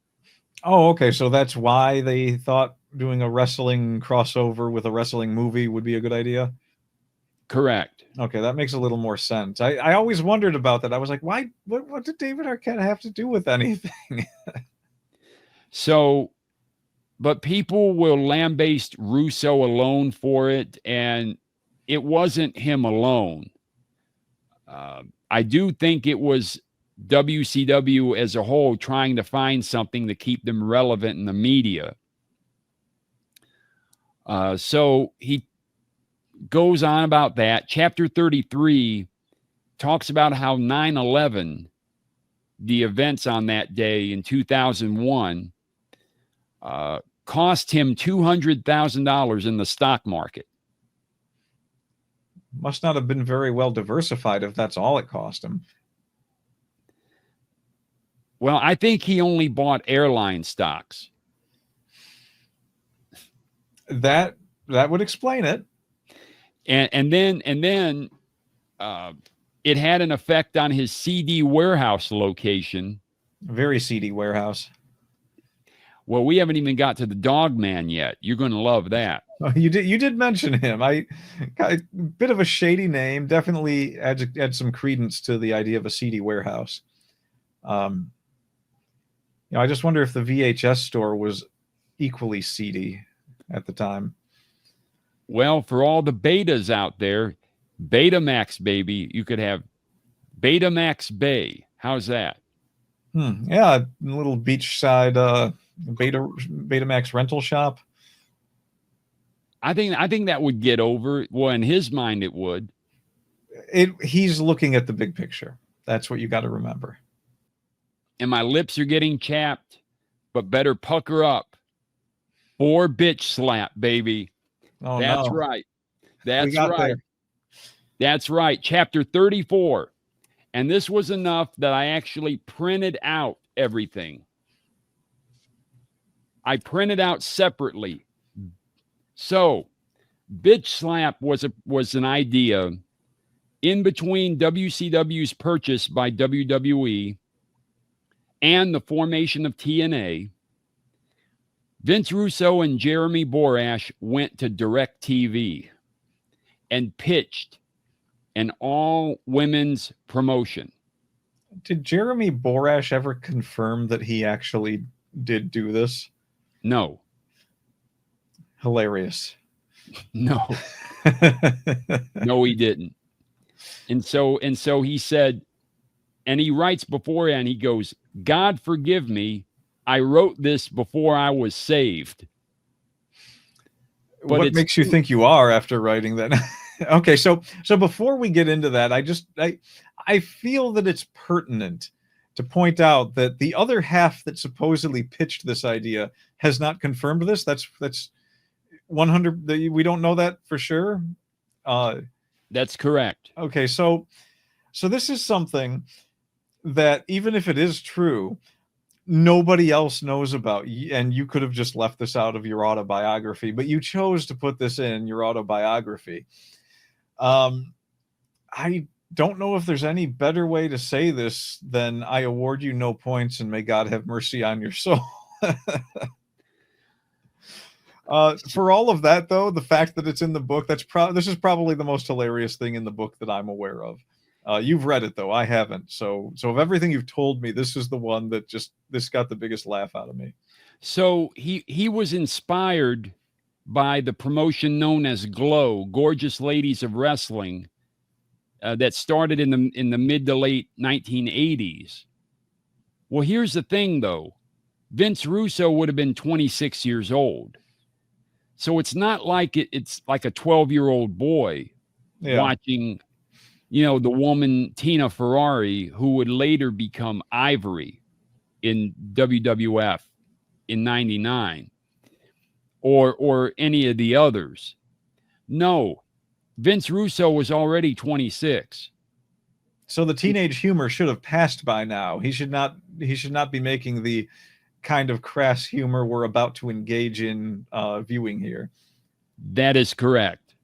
Oh, okay. So that's why they thought doing a wrestling crossover with a wrestling movie would be a good idea? Correct. Okay, that makes a little more sense. I always wondered about that. I was like, why? What did David Arquette have to do with anything? So, but people will lambaste Russo alone for it, and it wasn't him alone. I do think it was WCW as a whole trying to find something to keep them relevant in the media. So he goes on about that. Chapter 33 talks about how 9/11, the events on that day in 2001, cost him $200,000 in the stock market. Must not have been very well diversified if that's all it cost him. Well, I think he only bought airline stocks. That would explain it. And then it had an effect on his CD warehouse location. Very seedy warehouse. Well, we haven't even got to the dog man yet. You're going to love that. Oh, you did mention him. A bit of a shady name. Definitely add some credence to the idea of a seedy warehouse. I just wonder if the VHS store was equally seedy at the time. Well, for all the betas out there, Betamax, baby, you could have Betamax Bay. How's that? Yeah, a little beachside Betamax rental shop. I think that would get over. Well, in his mind, it would. He's looking at the big picture. That's what you got to remember. And my lips are getting chapped, but better pucker up. 4 bitch slap, baby. Oh, that's no. right. That's right. There. That's right. Chapter 34. And this was enough that I actually printed out everything. I printed out separately. So, bitch slap was an idea in between WCW's purchase by WWE and the formation of TNA. Vince Russo and Jeremy Borash went to DirecTV and pitched an all-women's promotion. Did Jeremy Borash ever confirm that he actually did do this? No. Hilarious. No. No, he didn't. And so he said, and he writes beforehand, he goes, God forgive me, I wrote this before I was saved. But what makes you think you are after writing that? Okay, so before we get into that, I feel that it's pertinent to point out that the other half that supposedly pitched this idea has not confirmed this. That's 100. We don't know that for sure. That's correct. Okay, so this is something that even if it is true, nobody else knows about, and you could have just left this out of your autobiography, but you chose to put this in your autobiography. I don't know if there's any better way to say this than I award you no points and may God have mercy on your soul. For all of that, though, the fact that it's in the book, this is probably the most hilarious thing in the book that I'm aware of. You've read it, though. I haven't. So of everything you've told me, this is the one that this got the biggest laugh out of me. So he was inspired by the promotion known as Glow, Gorgeous Ladies of Wrestling, that started in the mid to late 1980s. Well, here's the thing, though. Vince Russo would have been 26 years old. So it's not like it's like a 12-year-old boy watching, the woman Tina Ferrari, who would later become Ivory in WWF in '99, or any of the others. No, Vince Russo was already 26. So the teenage humor should have passed by now. He should not be making the kind of crass humor we're about to engage in viewing here. That is correct.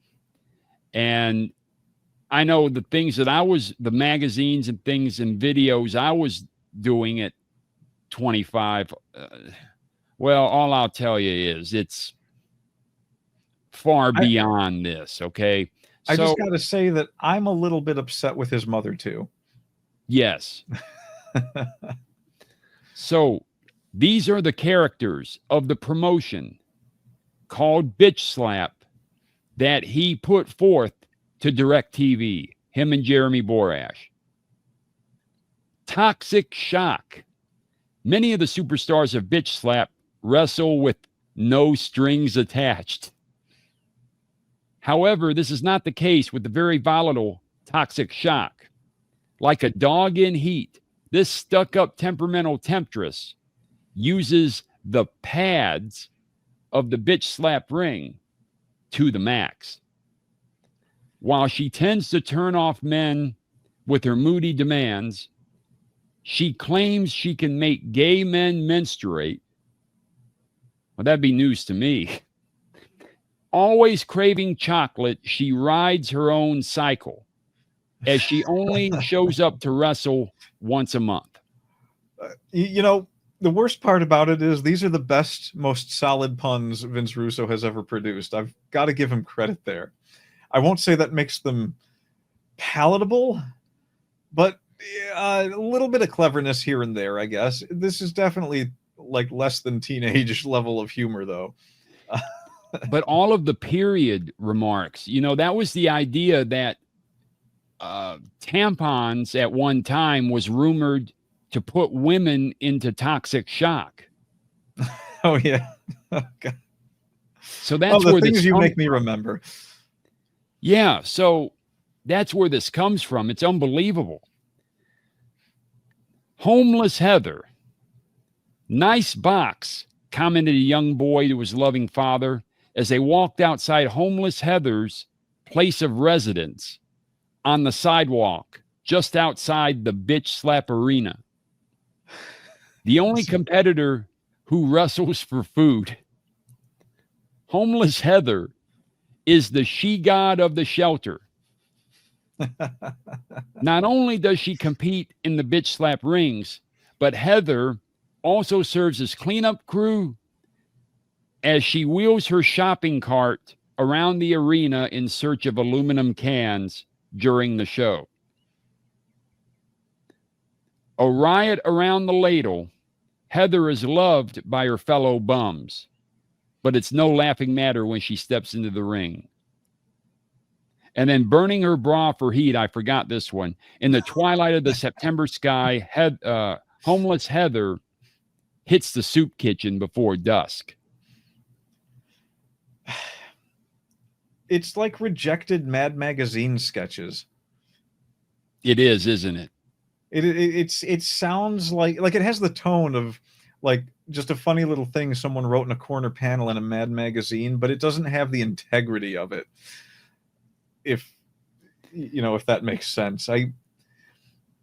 And I know the things that the magazines and things and videos I was doing at 25. Well, all I'll tell you is it's far beyond this. Okay. I just got to say that I'm a little bit upset with his mother too. Yes. So these are the characters of the promotion called Bitch Slap that he put forth to DirecTV, him and Jeremy Borash. Toxic Shock. Many of the superstars of Bitch Slap wrestle with no strings attached. However, this is not the case with the very volatile toxic shock. Like a dog in heat, this stuck-up temperamental temptress uses the pads of the bitch slap ring to the max. While she tends to turn off men with her moody demands, she claims she can make gay men menstruate. Well, that'd be news to me. Always craving chocolate, she rides her own cycle, as she only shows up to wrestle once a month. You know, the worst part about it is these are the best, most solid puns Vince Russo has ever produced. I've got to give him credit there. I won't say that makes them palatable, but a little bit of cleverness here and there, I guess. This is definitely like less than teenage level of humor, though. But all of the period remarks, you know, that was the idea that tampons at one time was rumored to put women into toxic shock. Oh, yeah. Okay. So that's the where things this you make me remember. Yeah, so that's where this comes from. It's unbelievable. Homeless Heather. Nice box, commented a young boy to his loving father as they walked outside Homeless Heather's place of residence on the sidewalk just outside the bitch slap arena. The only competitor who wrestles for food. Homeless Heather is the she-god of the shelter. Not only does she compete in the bitch slap rings, but Heather also serves as cleanup crew as she wheels her shopping cart around the arena in search of aluminum cans during the show. A riot around the ladle, Heather is loved by her fellow bums, but it's no laughing matter when she steps into the ring. And then burning her bra for heat, I forgot this one. In the twilight of the September sky, Homeless Heather hits the soup kitchen before dusk. It's like rejected Mad Magazine sketches. It is, isn't it? It sounds like it has the tone of like just a funny little thing someone wrote in a corner panel in a Mad Magazine, but it doesn't have the integrity of it. If that makes sense. I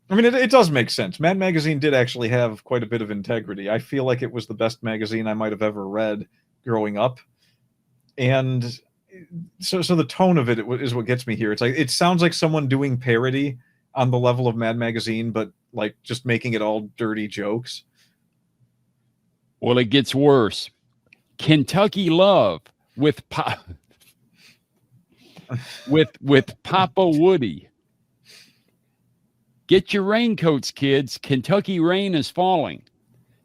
mean, it does make sense. Mad Magazine did actually have quite a bit of integrity. I feel like it was the best magazine I might have ever read growing up. And so the tone of it is what gets me here. It's like, it sounds like someone doing parody on the level of Mad Magazine, but like just making it all dirty jokes. Well, it gets worse. Kentucky Love with Papa Woody. Get your raincoats, kids. Kentucky rain is falling.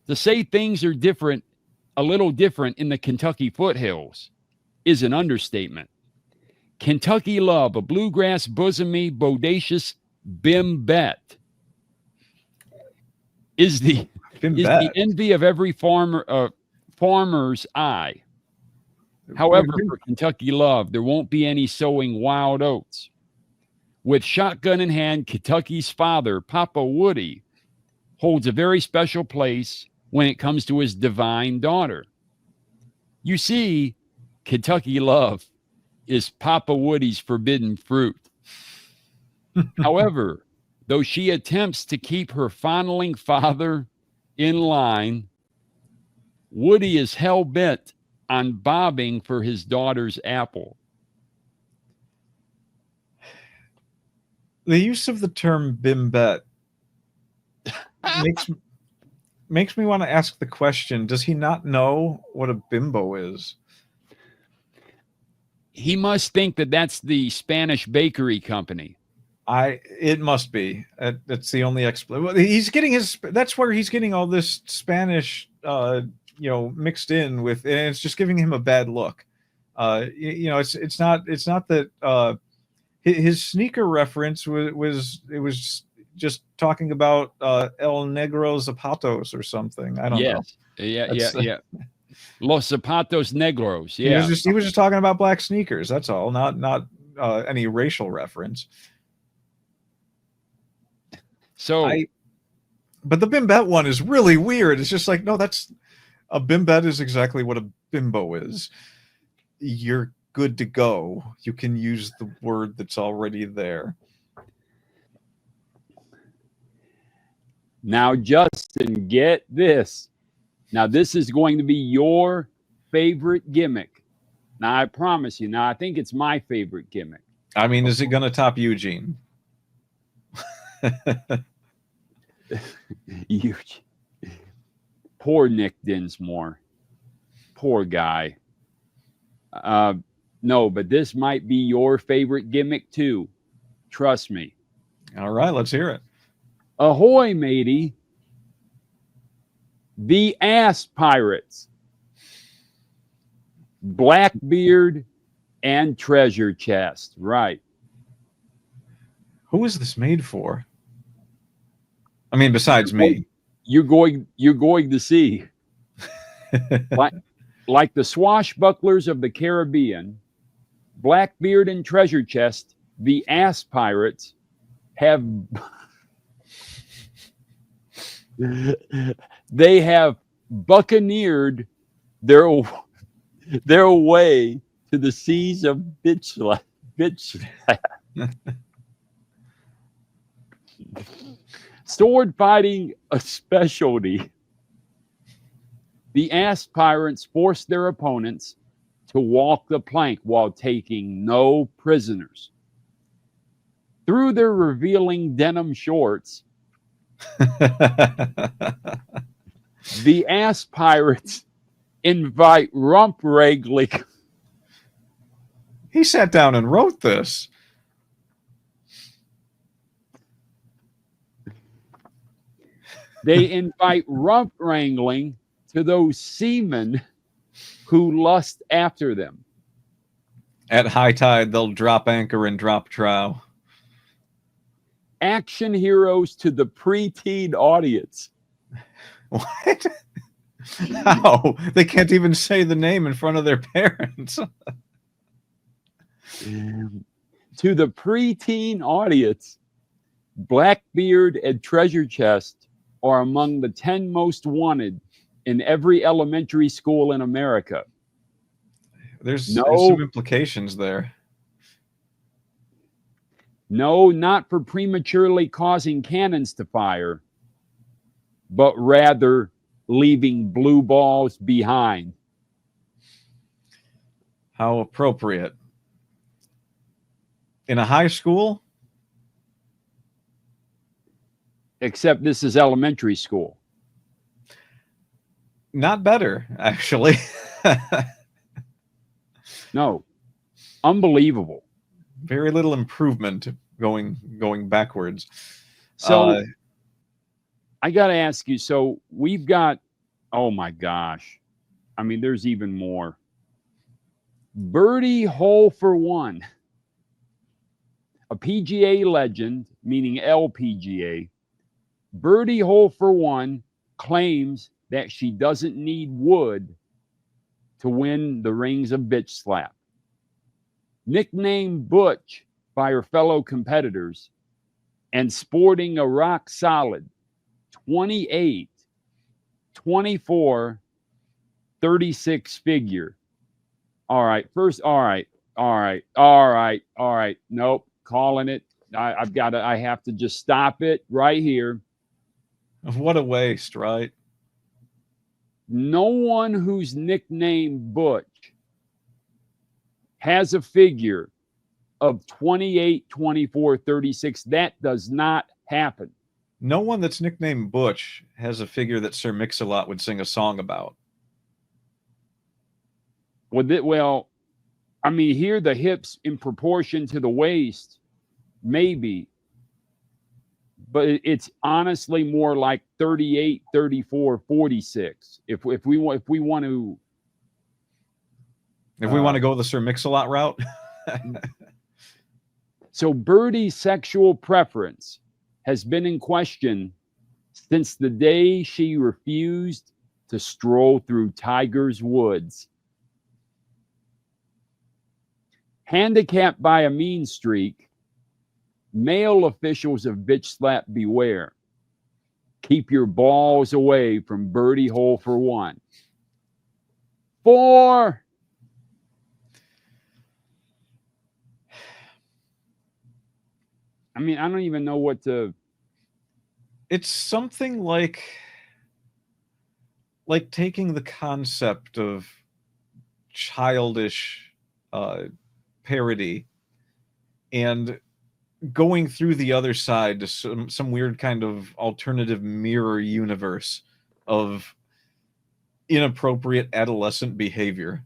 To say things are different, a little different in the Kentucky foothills, is an understatement. Kentucky Love, a bluegrass bosomy bodacious bimbette, is the envy of every farmer's eye. However, for Kentucky Love, there won't be any sowing wild oats. With shotgun in hand, Kentucky's father, Papa Woody, holds a very special place when it comes to his divine daughter. You see, Kentucky Love is Papa Woody's forbidden fruit. However, though she attempts to keep her fondling father in line, Woody is hell-bent on bobbing for his daughter's apple. The use of the term bimbette makes me want to ask the question, does he not know what a bimbo is? He must think that that's the Spanish bakery company. It must be. That's the only explanation. He's getting that's where he's getting all this Spanish, mixed in with, and it's just giving him a bad look. It's not that his sneaker reference was just talking about El Negro Zapatos or something. I don't know. Yeah. Los Zapatos Negros. He Yeah. was just talking about black sneakers. That's all. Not any racial reference. So but the bimbette one is really weird. It's just like, no, that's a bimbette is exactly what a bimbo is. You're good to go. You can use the word that's already there. now, Justin, get this. Now, this is going to be your favorite gimmick. Now, I promise you. Now, I think it's my favorite gimmick. I mean, is it going to top Eugene? Huge. Poor Nick Dinsmore. Poor guy. No, but this might be your favorite gimmick too. Trust me. All right, let's hear it. Ahoy, matey. The Ass Pirates. Blackbeard and Treasure Chest. Right. Who is this made for? I mean, besides me. You're going to see. like the swashbucklers of the Caribbean, Blackbeard and Treasure Chest, the Ass Pirates, have they have buccaneered their way to the seas of bitch. Sword fighting a specialty. The Ass Pirates forced their opponents to walk the plank while taking no prisoners. Through their revealing denim shorts, the Ass Pirates invite rump wrangling. He sat down and wrote this. They invite rump wrangling to those seamen who lust after them. At high tide, they'll drop anchor and drop trow. Action heroes to the preteen audience. What? How? They can't even say the name in front of their parents. To the preteen audience, Blackbeard and Treasure Chest are among the 10 most wanted in every elementary school in America. There's some implications there. No, not for prematurely causing cannons to fire, but rather leaving blue balls behind. How appropriate. In a high school? Except this is elementary school. Not better, actually. No. Unbelievable. Very little improvement going backwards. So I got to ask you, so we've got, oh my gosh. I mean, there's even more. Birdie Hole for One. A PGA legend, meaning LPGA. Birdie Hole for One claims that she doesn't need wood to win the Rings of Bitch Slap. Nicknamed Butch by her fellow competitors and sporting a rock solid 28, 24, 36 figure. All right. Nope. Calling it. I have to just stop it right here. What a waste, right? No one who's nicknamed Butch has a figure of 28, 24, 36. That does not happen. No one that's nicknamed Butch has a figure that Sir Mix-a-Lot would sing a song about. Well, I mean, here the hips in proportion to the waist, maybe. But it's honestly more like 38, 34, 46. If we want to go the Sir Mix-a-Lot route. So Birdie's sexual preference has been in question since the day she refused to stroll through Tiger's woods. Handicapped by a mean streak, male officials of bitch slap beware. Keep your balls away from birdie hole for one. 4. I mean, I don't even know what to. It's something like taking the concept of childish parody and going through the other side to some weird kind of alternative mirror universe of inappropriate adolescent behavior.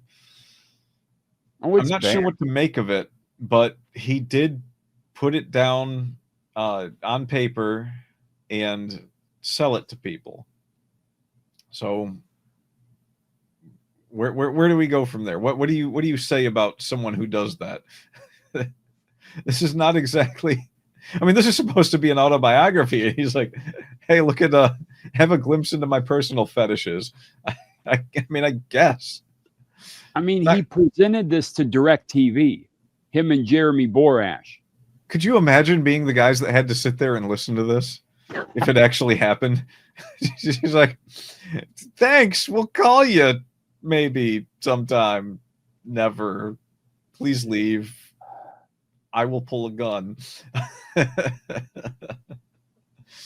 Oh, I'm not sure what to make of it, but he did put it down on paper and sell it to people. So where do we go from there? What do you say about someone who does that? This is not exactly. I mean, this is supposed to be an autobiography, and he's like, "Hey, look at have a glimpse into my personal fetishes." I mean, I guess. I mean, he presented this to DirecTV, him and Jeremy Borash. Could you imagine being the guys that had to sit there and listen to this if it actually happened? He's like, "Thanks, we'll call you maybe sometime. Never. Please leave. I will pull a gun."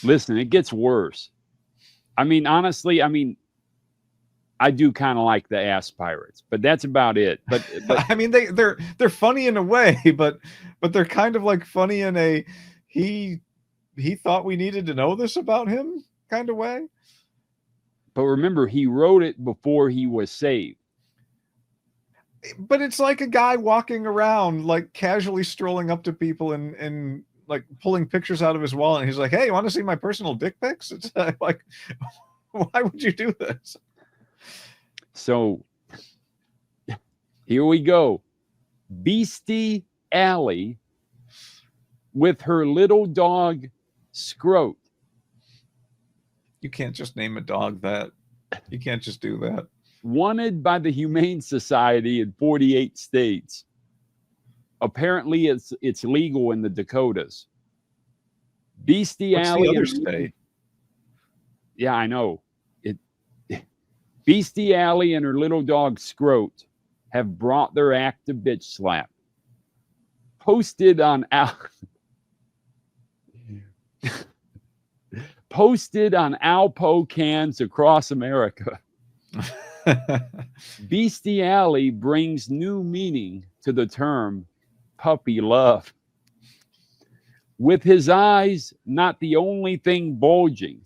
Listen, it gets worse. I mean, honestly, I do kind of like the ass pirates, but that's about it. But I mean, they're funny in a way, but they're kind of like funny in a he thought we needed to know this about him kind of way. But remember, he wrote it before he was saved. But it's like a guy walking around, like casually strolling up to people and like pulling pictures out of his wallet. And he's like, "Hey, you want to see my personal dick pics?" It's like, why would you do this? So here we go. Beastie Alley with her little dog Scroat. You can't just name a dog that. You can't just do that. Wanted by the Humane Society in 48 states. Apparently, it's legal in the Dakotas. Beastie What's Alley. The other state? Yeah, I know. Beastie Alley and her little dog Scroat have brought their act to bitch slap. Posted on Alpo cans across America. Beastie Alley brings new meaning to the term puppy love. With his eyes not the only thing bulging.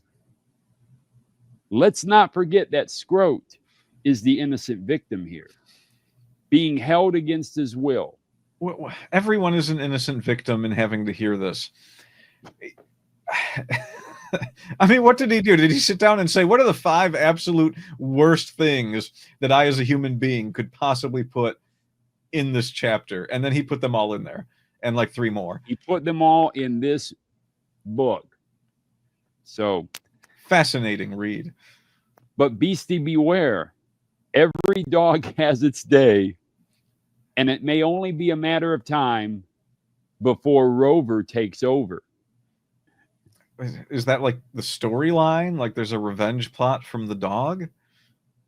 Let's not forget that Scroat is the innocent victim here, being held against his will. Everyone is an innocent victim in having to hear this. I mean, what did he do? Did he sit down and say, what are the 5 absolute worst things that I as a human being could possibly put in this chapter? And then he put them all in there and like 3 more. He put them all in this book. So fascinating read. But beastie beware. Every dog has its day, and it may only be a matter of time before Rover takes over. Is that like the storyline? Like there's a revenge plot from the dog?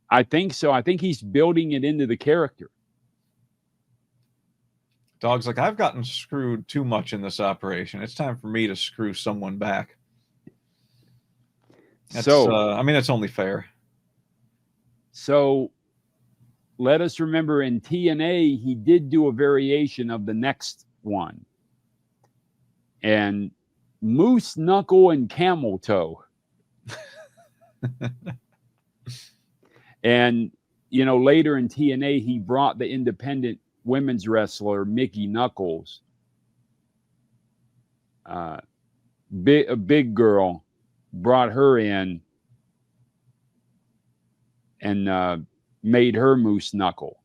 I think so. I think he's building it into the character. Dog's like, I've gotten screwed too much in this operation. It's time for me to screw someone back. I mean, it's only fair. So let us remember in TNA, he did do a variation of the next one. And Moose Knuckle and Camel Toe. And, you know, later in TNA, he brought the independent women's wrestler, Mickey Knuckles. A big girl, brought her in and made her Moose Knuckle.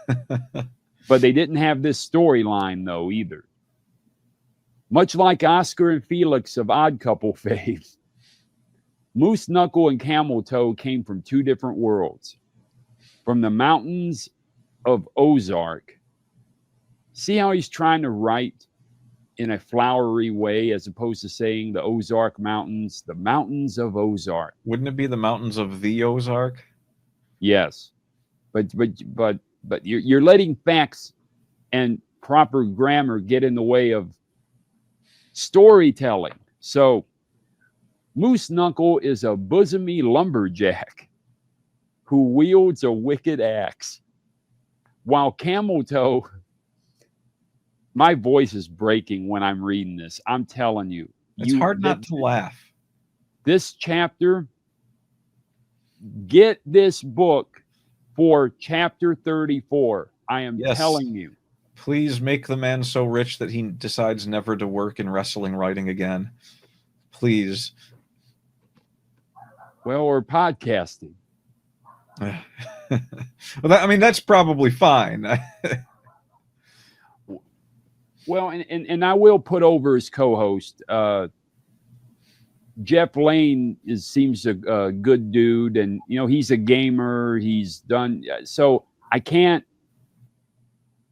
But they didn't have this storyline, though, either. Much like Oscar and Felix of Odd Couple fame, Moose Knuckle and Camel Toe came from two different worlds. From the mountains of Ozark. See how he's trying to write in a flowery way as opposed to saying the Ozark Mountains, the mountains of Ozark. Wouldn't it be the mountains of the Ozark? Yes. But you're letting facts and proper grammar get in the way of storytelling. So Moose Knuckle is a bosomy lumberjack who wields a wicked axe, while Camel Toe, my voice is breaking when I'm reading this. I'm telling you. It's hard not to laugh. This chapter, get this book for chapter 34. I am telling you. Please make the man so rich that he decides never to work in wrestling writing again. Please. Well, or podcasting. Well, I mean, that's probably fine. Well, and I will put over his co-host. Jeff Lane seems a good dude, and you know he's a gamer. He's done so. I can't.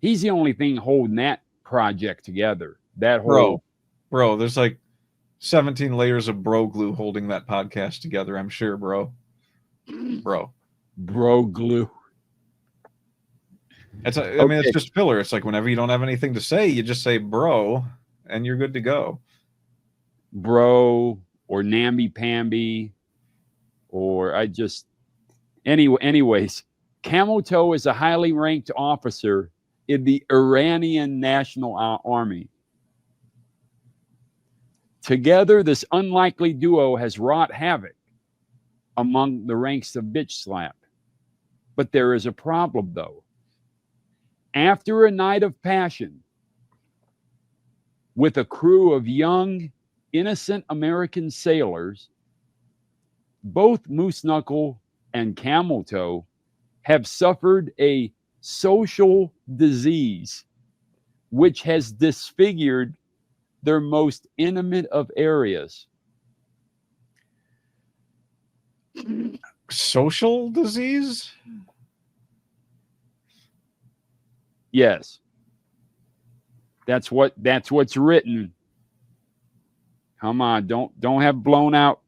He's the only thing holding that project together. That whole bro. There's like 17 layers of bro glue holding that podcast together. I'm sure, bro glue. I mean, it's just filler. It's like whenever you don't have anything to say, you just say bro, and you're good to go. Bro or namby-pamby, or anyways, Camel Toe is a highly ranked officer in the Iranian National Army. Together, this unlikely duo has wrought havoc among the ranks of Bitch Slap. But there is a problem, though. After a night of passion with a crew of young, innocent American sailors, both Moose Knuckle and Camel Toe have suffered a social disease which has disfigured their most intimate of areas. Social disease? Yes. That's what's written. Come on, don't have blown out.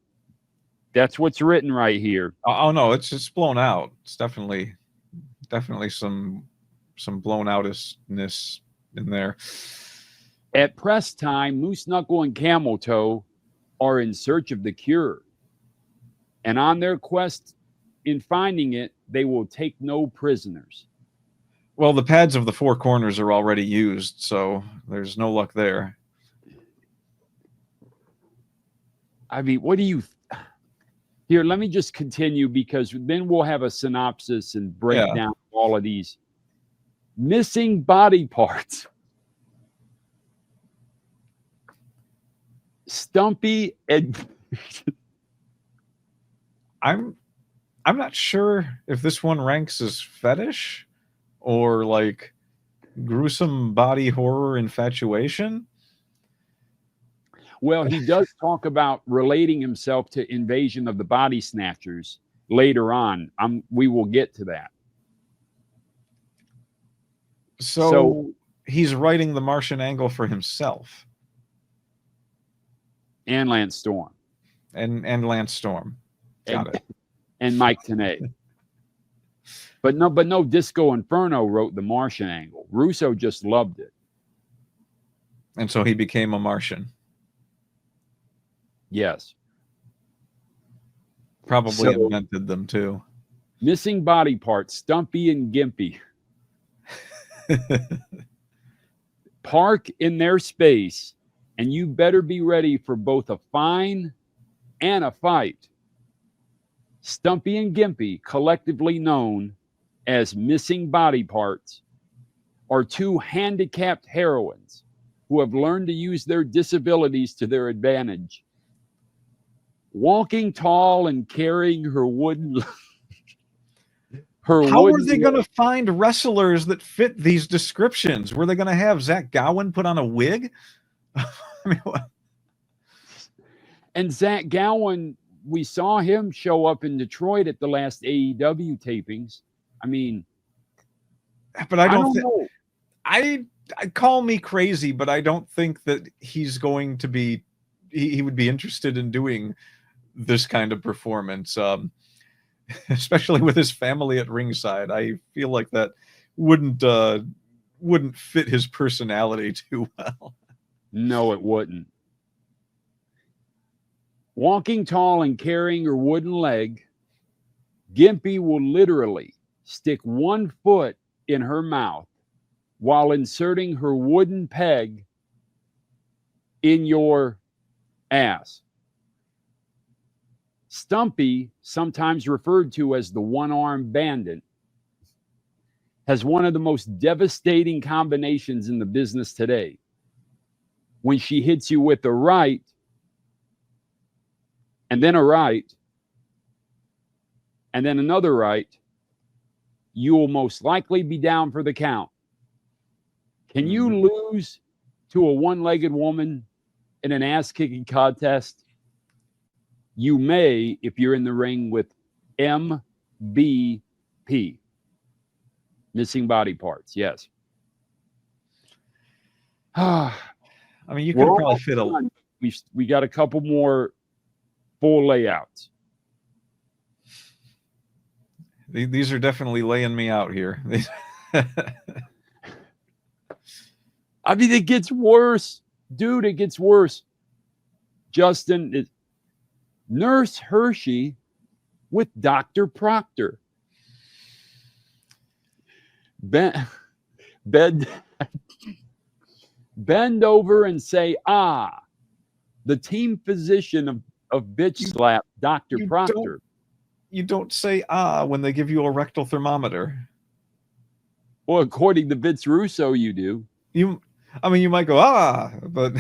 That's what's written right here. Oh no, it's just blown out. It's definitely some blown outishness in there. At press time, Moose Knuckle and Camel Toe are in search of the cure. And on their quest in finding it, they will take no prisoners. Well, the pads of the four corners are already used, so there's no luck there. I mean, what do you... Here, let me just continue because then we'll have a synopsis and break down all of these missing body parts. Stumpy and... I'm not sure if this one ranks as fetish or like gruesome body horror infatuation. Well, he does talk about relating himself to Invasion of the Body Snatchers later on. We will get to that. So he's writing the Martian angle for himself. And Lance Storm. And Lance Storm. Got it. And Mike Tenay. But no, Disco Inferno wrote the Martian angle. Russo just loved it. And so he became a Martian. Yes. Probably invented them too. Missing body parts, Stumpy and Gimpy. Park in their space, and you better be ready for both a fine and a fight. Stumpy and Gimpy, collectively known as missing body parts, are two handicapped heroines who have learned to use their disabilities to their advantage. Walking tall and carrying her wooden... How are they going to find wrestlers that fit these descriptions? Were they going to have Zach Gowen put on a wig? I mean, what? And Zach Gowen we saw him show up in Detroit at the last AEW tapings. I mean, but I don't know. I call me crazy, but I don't think that he's going to be. He would be interested in doing this kind of performance, especially with his family at ringside. I feel like that wouldn't fit his personality too well. No, it wouldn't. Walking tall and carrying her wooden leg, Gimpy will literally stick one foot in her mouth while inserting her wooden peg in your ass. Stumpy, sometimes referred to as the one-armed bandit, has one of the most devastating combinations in the business today. When she hits you with a right, and then a right, and then another right, you will most likely be down for the count. Can you lose to a one-legged woman in an ass-kicking contest? You may if you're in the ring with MBP. Missing body parts, yes. I mean, you could probably fit a... We got a couple more full layouts. These are definitely laying me out here. I mean, it gets worse. Dude, it gets worse. Justin, Nurse Hershey with Dr. Proctor. Bend over and say, ah. The team physician of bitch slap, Dr. Proctor. You don't say ah when they give you a rectal thermometer. Well, according to Vince Russo, you do. I mean, you might go ah, but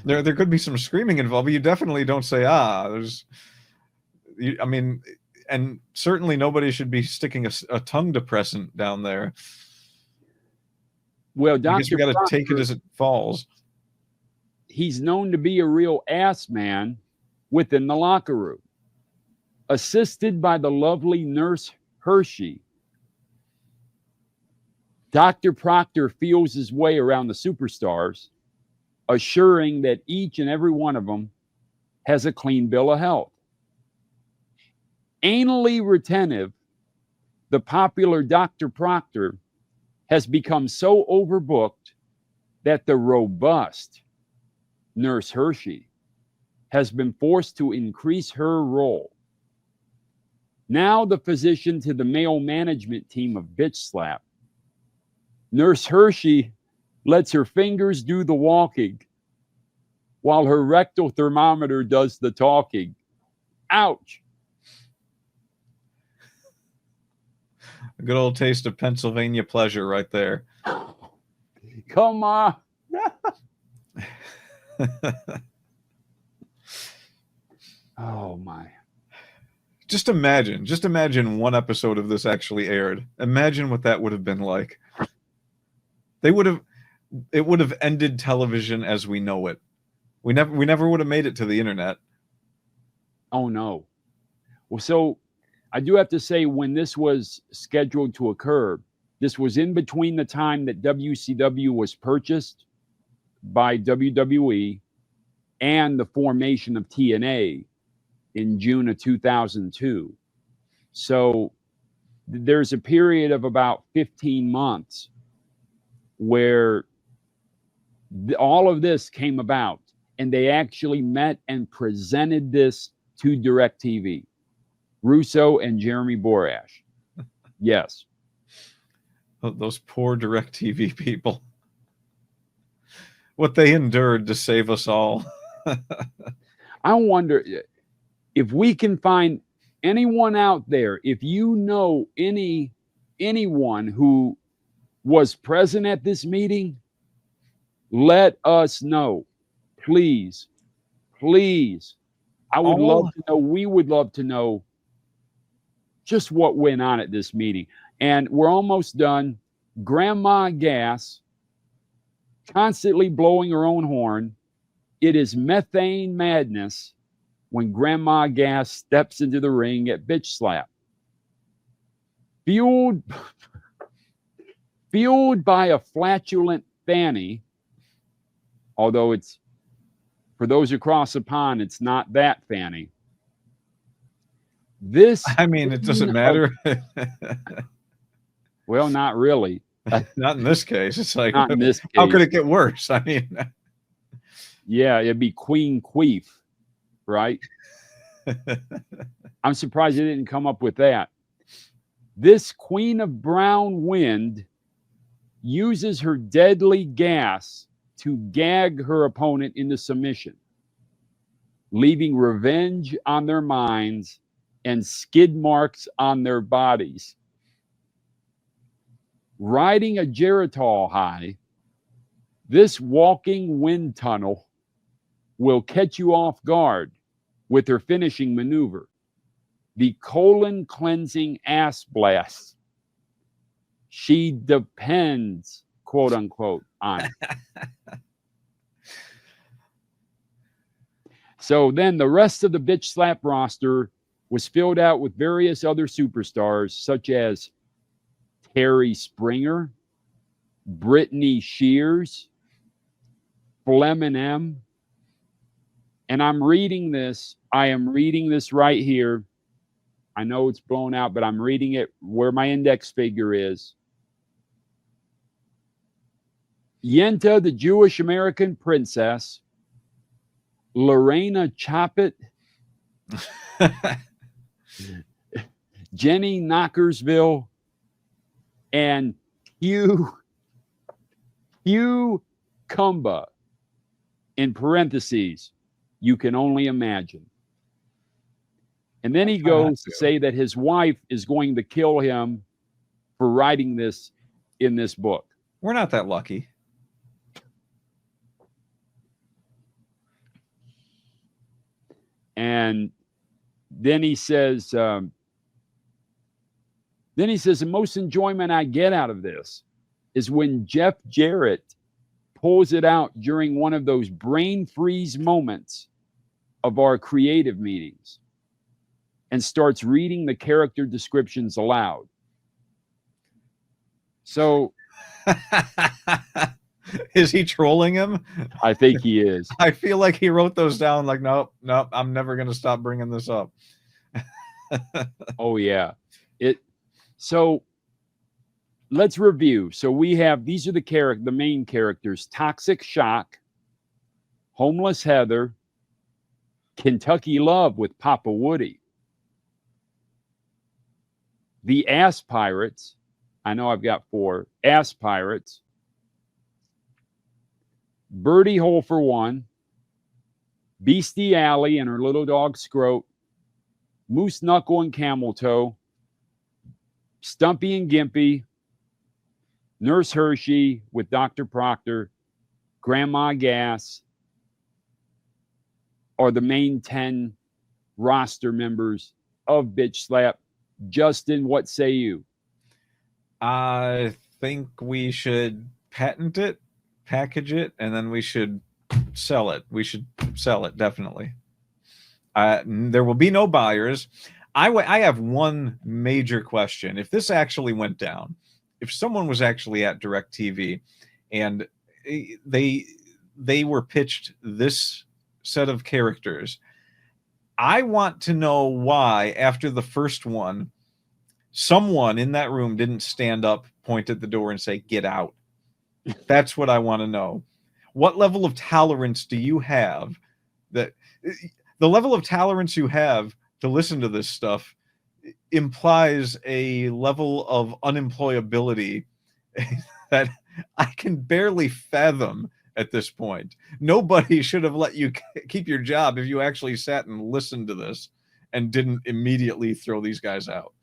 there could be some screaming involved. But you definitely don't say ah. I mean, and certainly nobody should be sticking a tongue depressant down there. Well, I guess we got to take it as it falls. He's known to be a real ass man within the locker room. Assisted by the lovely Nurse Hershey, Dr. Proctor feels his way around the superstars, assuring that each and every one of them has a clean bill of health. Anally retentive, the popular Dr. Proctor has become so overbooked that the robust Nurse Hershey has been forced to increase her role. Now the physician to the male management team of Bitch Slap, Nurse Hershey lets her fingers do the walking while her rectal thermometer does the talking. Ouch. A good old taste of Pennsylvania pleasure right there. Come on. Oh my. Just imagine one episode of this actually aired. Imagine what that would have been like. It would have ended television as we know it. We never would have made it to the internet. Oh no. Well, so I do have to say, when this was scheduled to occur, this was in between the time that WCW was purchased by WWE and the formation of TNA in June of 2002. So there's a period of about 15 months where all of this came about, and they actually met and presented this to DirecTV. Russo and Jeremy Borash. Yes. Those poor DirecTV people. What they endured to save us all. I wonder if we can find anyone out there, if you know anyone who was present at this meeting, let us know. Please. Please. I would love to know. We would love to know just what went on at this meeting. And we're almost done. Grandma Gas, constantly blowing her own horn, It is methane madness when Grandma Gas steps into the ring at Bitch Slap. Fueled by a flatulent fanny, although it's, for those across the pond, it's not that fanny. This, I mean, it doesn't matter. Well, not really. Not in this case. It's like, Not in this case. how could it get worse? I mean, yeah, it'd be Queen Queef, right? I'm surprised they didn't come up with that. This Queen of Brown Wind uses her deadly gas to gag her opponent into submission, leaving revenge on their minds and skid marks on their bodies. Riding a Geritol high, this walking wind tunnel will catch you off guard with her finishing maneuver, the colon cleansing ass blast. She depends, quote unquote, on it. So then the rest of the Bitch Slap roster was filled out with various other superstars, such as Terry Springer, Brittany Shears, Flemin M. And I'm reading this. I am reading this right here. I know it's blown out, but I'm reading it where my index figure is. Yenta, the Jewish American princess, Lorena Choppett, Jenny Knockersville, and Hugh Kumba, in parentheses, you can only imagine. And then he goes to say that his wife is going to kill him for writing this in this book. We're not that lucky. And then he says, the most enjoyment I get out of this is when Jeff Jarrett pulls it out during one of those brain freeze moments of our creative meetings and starts reading the character descriptions aloud. So is he trolling him? I think he is. I feel like he wrote those down like, nope, I'm never going to stop bringing this up. Oh, yeah. So let's review. So we have, these are the main characters: Toxic Shock, Homeless Heather, Kentucky Love with Papa Woody, the Ass Pirates. I know I've got 4. Ass Pirates, Birdie Hole for One, Beastie Alley and her little dog Scroat, Moose Knuckle and Camel Toe, Stumpy and Gimpy, Nurse Hershey with Dr. Proctor, Grandma Gas are the main 10 roster members of Bitch Slap. Justin, what say you? I think we should patent it, package it, and then we should sell it. We should sell it, definitely. There will be no buyers. I have one major question. If this actually went down, if someone was actually at DirecTV and they were pitched this set of characters, I want to know why, after the first one, someone in that room didn't stand up, point at the door, and say, "Get out." That's what I want to know. What level of tolerance do you have? That the level of tolerance you have to listen to this stuff implies a level of unemployability that I can barely fathom at this point. Nobody should have let you keep your job if you actually sat and listened to this and didn't immediately throw these guys out.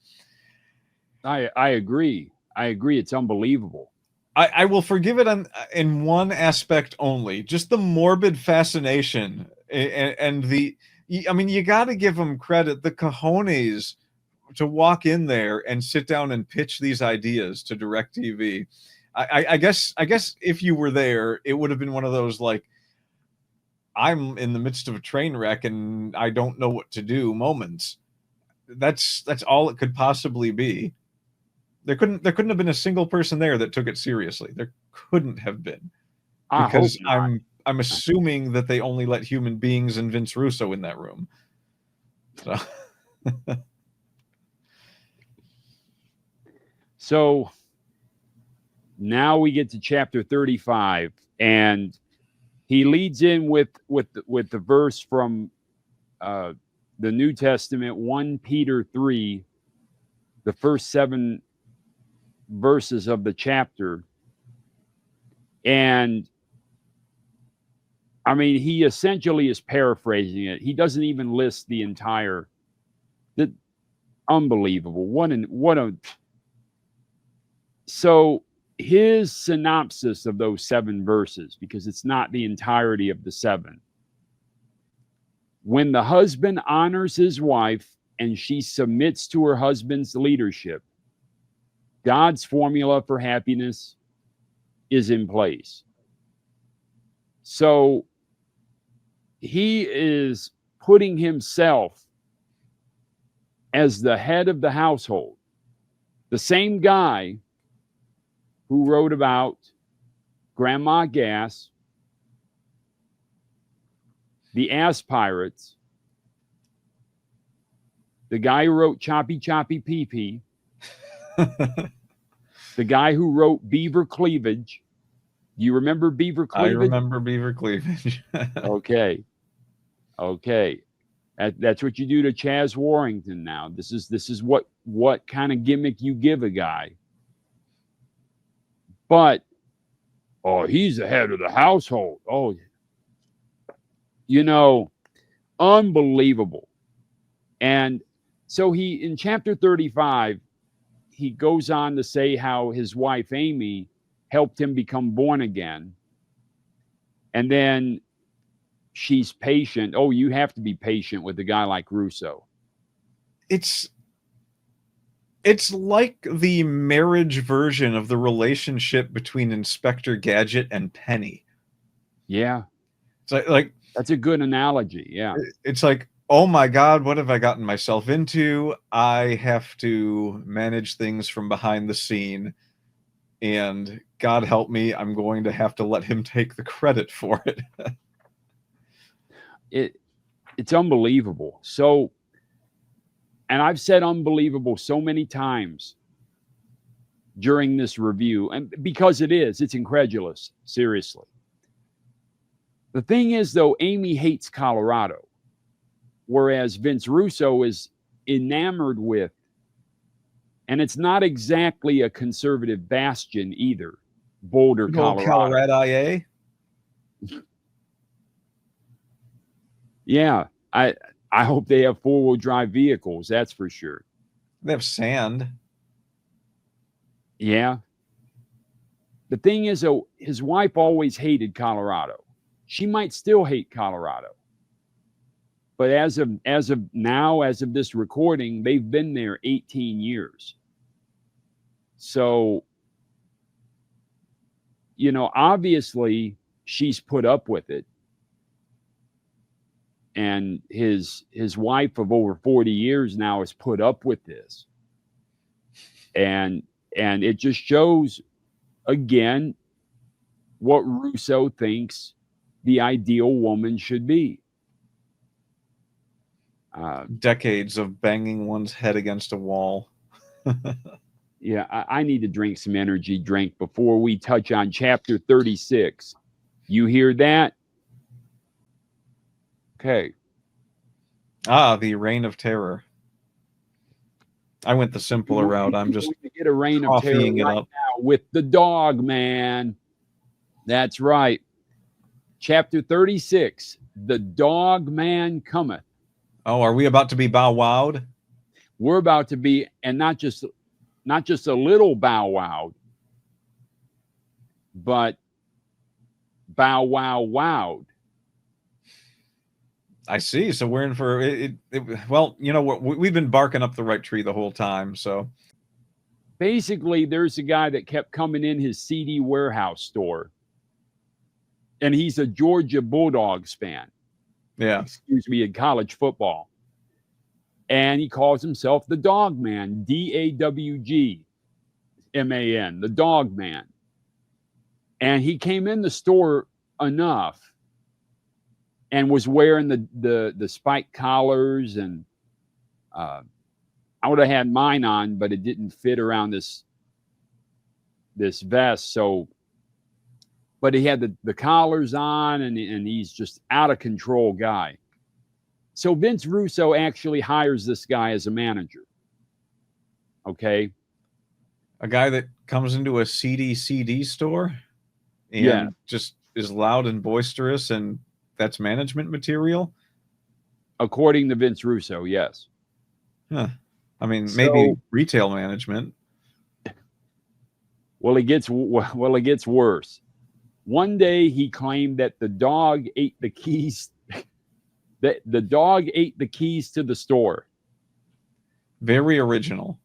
I agree. I agree. It's unbelievable. I will forgive it in one aspect only, just the morbid fascination and the, I mean, you got to give them credit, the cojones to walk in there and sit down and pitch these ideas to DirecTV. I guess if you were there, it would have been one of those like, I'm in the midst of a train wreck and I don't know what to do moments. That's all it could possibly be. There couldn't have been a single person there that took it seriously. There couldn't have been. Because I'm assuming that they only let human beings and Vince Russo in that room. So So now we get to chapter 35, and he leads in with the verse from the New Testament, 1 Peter 3, the first 7 verses of the chapter. And I mean, he essentially is paraphrasing it. He doesn't even list the entire. Unbelievable. So his synopsis of those 7 verses, because it's not the entirety of the 7. When the husband honors his wife and she submits to her husband's leadership, God's formula for happiness is in place. So he is putting himself as the head of the household. The same guy who wrote about Grandma Gas, the Ass Pirates, the guy who wrote Choppy Choppy Pee Pee, the guy who wrote Beaver Cleavage. Do you remember Beaver Cleavage? I remember Beaver Cleavage. Okay. That's what you do to Chaz Warrington now. This is what kind of gimmick you give a guy. But he's the head of the household. Unbelievable. And so he, in chapter 35, he goes on to say how his wife Amy helped him become born again. And then she's patient. You have to be patient with a guy like Russo. It's like the marriage version of the relationship between Inspector Gadget and Penny. Yeah. It's like that's a good analogy. Yeah. It's like, oh my God, what have I gotten myself into? I have to manage things from behind the scene. And God help me, I'm going to have to let him take the credit for it. It's unbelievable. So, and I've said unbelievable so many times during this review, and because it's incredulous, seriously. The thing is, though, Amy hates Colorado, whereas Vince Russo is enamored with, and it's not exactly a conservative bastion either, Boulder, Colorado. IA? Yeah, I hope they have 4-wheel drive vehicles. That's for sure. They have sand. Yeah. The thing is, though, his wife always hated Colorado. She might still hate Colorado, but as of now, as of this recording, they've been there 18 years. So, obviously, she's put up with it. And his wife of over 40 years now has put up with this. And it just shows, again, what Russo thinks the ideal woman should be. Decades of banging one's head against a wall. Yeah, I need to drink some energy drink before we touch on chapter 36. You hear that? Okay. The Reign of Terror. I went the simpler route. I'm just get a Reign of Terror right now with the dog man. That's right. Chapter 36. The dog man cometh. Oh, are we about to be bow wowed? We're about to be, and not just a little bow wowed, but bow wow wowed. I see. So we're in for it. Well, we've been barking up the right tree the whole time. So basically, there's a guy that kept coming in his CD warehouse store, and he's a Georgia Bulldogs fan. Yeah. Excuse me, in college football. And he calls himself the Dog Man, DAWGMAN, the Dog Man. And he came in the store enough and was wearing the spike collars, and I would have had mine on, but it didn't fit around this vest. So, but he had the collars on, and he's just out of control guy. So Vince Russo actually hires this guy as a manager. Okay. A guy that comes into a CD store and just is loud and boisterous, and that's management material? According to Vince Russo, yes. Huh. I mean, maybe retail management. Well, it gets worse. One day he claimed that the dog ate the keys. That the dog ate the keys to the store. Very original.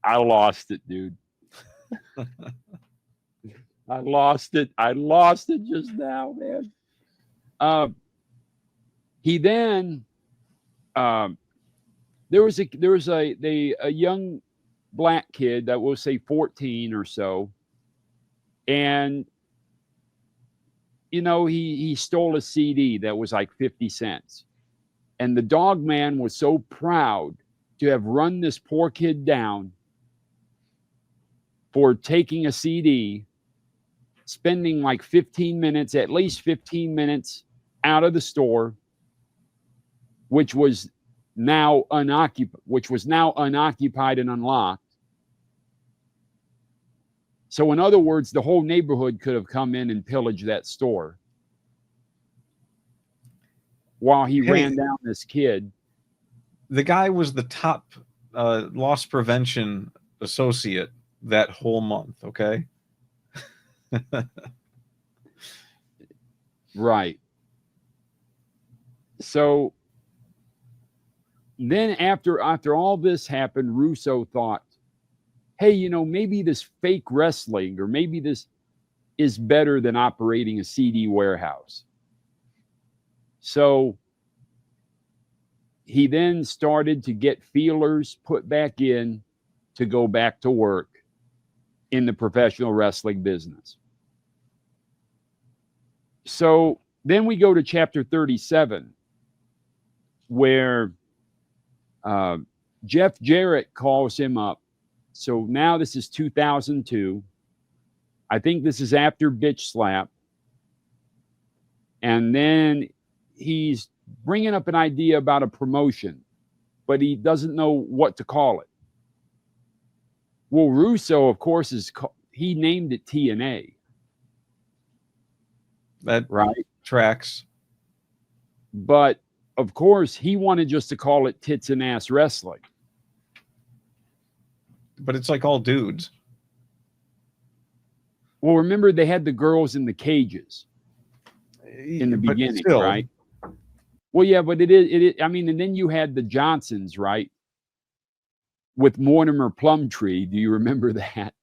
I lost it, dude. I lost it just now, man. He then there was a young black kid that we'll say 14 or so, and you know, he stole a CD that was like 50 cents. And the Dog Man was so proud to have run this poor kid down for taking a CD, spending like 15 minutes, at least 15 minutes out of the store, which was now unoccupied and unlocked. So in other words, the whole neighborhood could have come in and pillaged that store while he ran down this kid. The guy was the top loss prevention associate that whole month, okay? Right. So then after all this happened, Russo thought, hey, you know, maybe this fake wrestling, or maybe this is better than operating a CD warehouse. So he then started to get feelers put back in to go back to work in the professional wrestling business. So then we go to chapter 37, where Jeff Jarrett calls him up. So now this is 2002. I think this is after Bitch Slap. And then he's bringing up an idea about a promotion, but he doesn't know what to call it. Well, Russo, of course, he named it TNA. That right tracks. But of course, he wanted just to call it Tits and Ass Wrestling. But it's like all dudes. Well, remember they had the girls in the cages in the beginning, still, right? Well, yeah, but it is. I mean, and then you had the Johnsons, right? With Mortimer Plumtree. Do you remember that?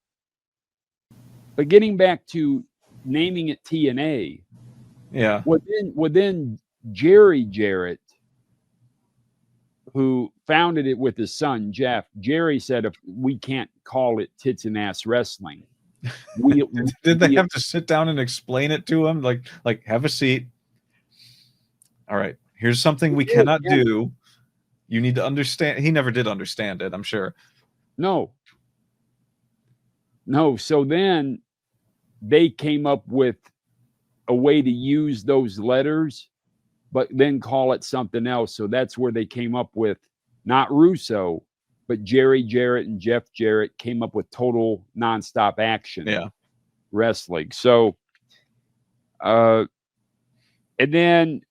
But getting back to naming it TNA. Yeah. Well, then Jerry Jarrett, who founded it with his son, Jeff, Jerry said, if we can't call it Tits and Ass Wrestling. Did they have to sit down and explain it to him? Like have a seat. All right, here's something we cannot do. You need to understand. He never did understand it, I'm sure. No. So then they came up with a way to use those letters, but then call it something else. So that's where they came up with not Russo, but Jerry Jarrett and Jeff Jarrett came up with Total Nonstop Action Wrestling. So, and then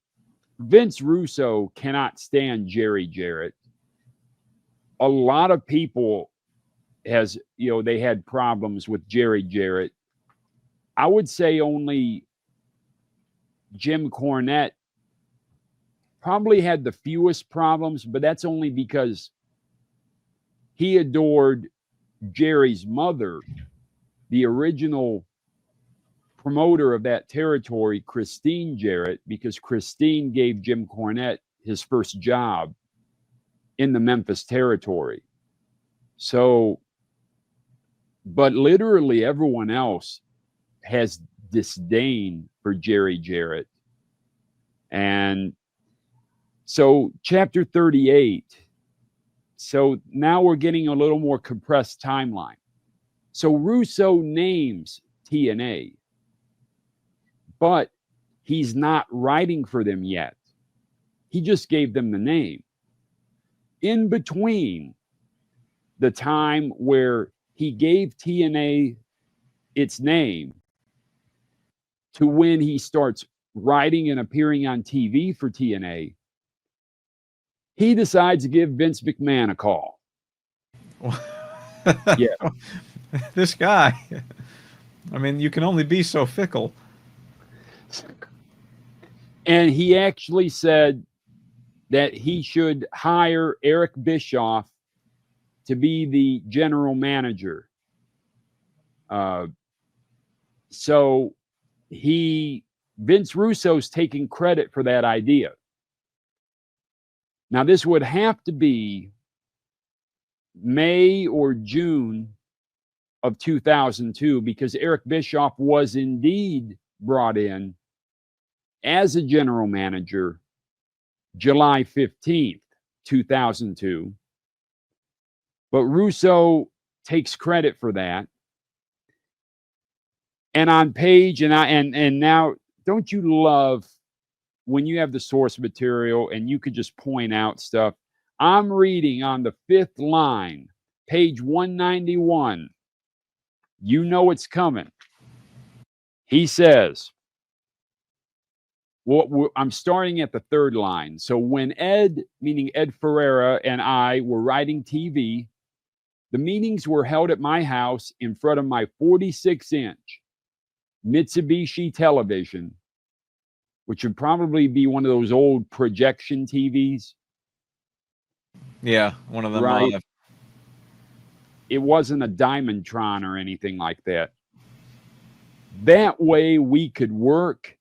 Vince Russo cannot stand Jerry Jarrett. A lot of people they had problems with Jerry Jarrett. I would say only Jim Cornette probably had the fewest problems, but that's only because he adored Jerry's mother, the original promoter of that territory, Christine Jarrett, because Christine gave Jim Cornette his first job in the Memphis territory. So, but literally everyone else has disdain for Jerry Jarrett. And so chapter 38, so now we're getting a little more compressed timeline. So Russo names TNA, but he's not writing for them yet. He just gave them the name. In between the time where he gave TNA its name to when he starts writing and appearing on TV for TNA, he decides to give Vince McMahon a call. Yeah. This guy, I mean, you can only be so fickle. And he actually said that he should hire Eric Bischoff to be the general manager. So Vince Russo's taking credit for that idea. Now, this would have to be May or June of 2002, because Eric Bischoff was indeed brought in as a general manager July 15th, 2002. But Russo takes credit for that. And on page, and now, don't you love when you have the source material and you could just point out stuff? I'm reading on the 5th line, page 191. You know it's coming. He says, well, I'm starting at the 3rd line. So when Ed, meaning Ed Ferreira, and I were writing TV, the meetings were held at my house in front of my 46-inch Mitsubishi television, which would probably be one of those old projection TVs. Yeah, one of them. Right. It wasn't a Diamondtron or anything like that. That way we could work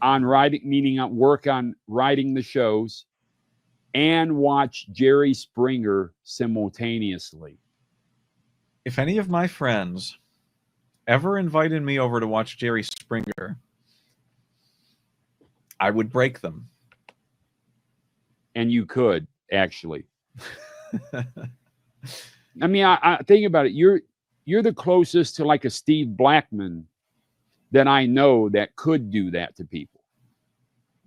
on writing, meaning work on writing the shows and watch Jerry Springer simultaneously. If any of my friends ever invited me over to watch Jerry Springer, I would break them. And you could, actually. I mean, I think about it. You're the closest to like a Steve Blackman that I know that could do that to people.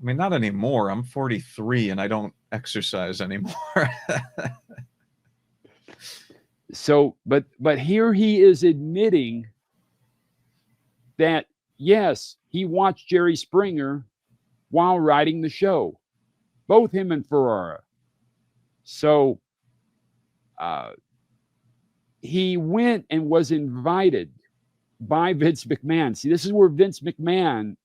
I mean, not anymore. I'm 43 and I don't exercise anymore. So, but here he is admitting that, yes, he watched Jerry Springer while writing the show, both him and Ferrara. So he went and was invited by Vince McMahon. See, this is where Vince McMahon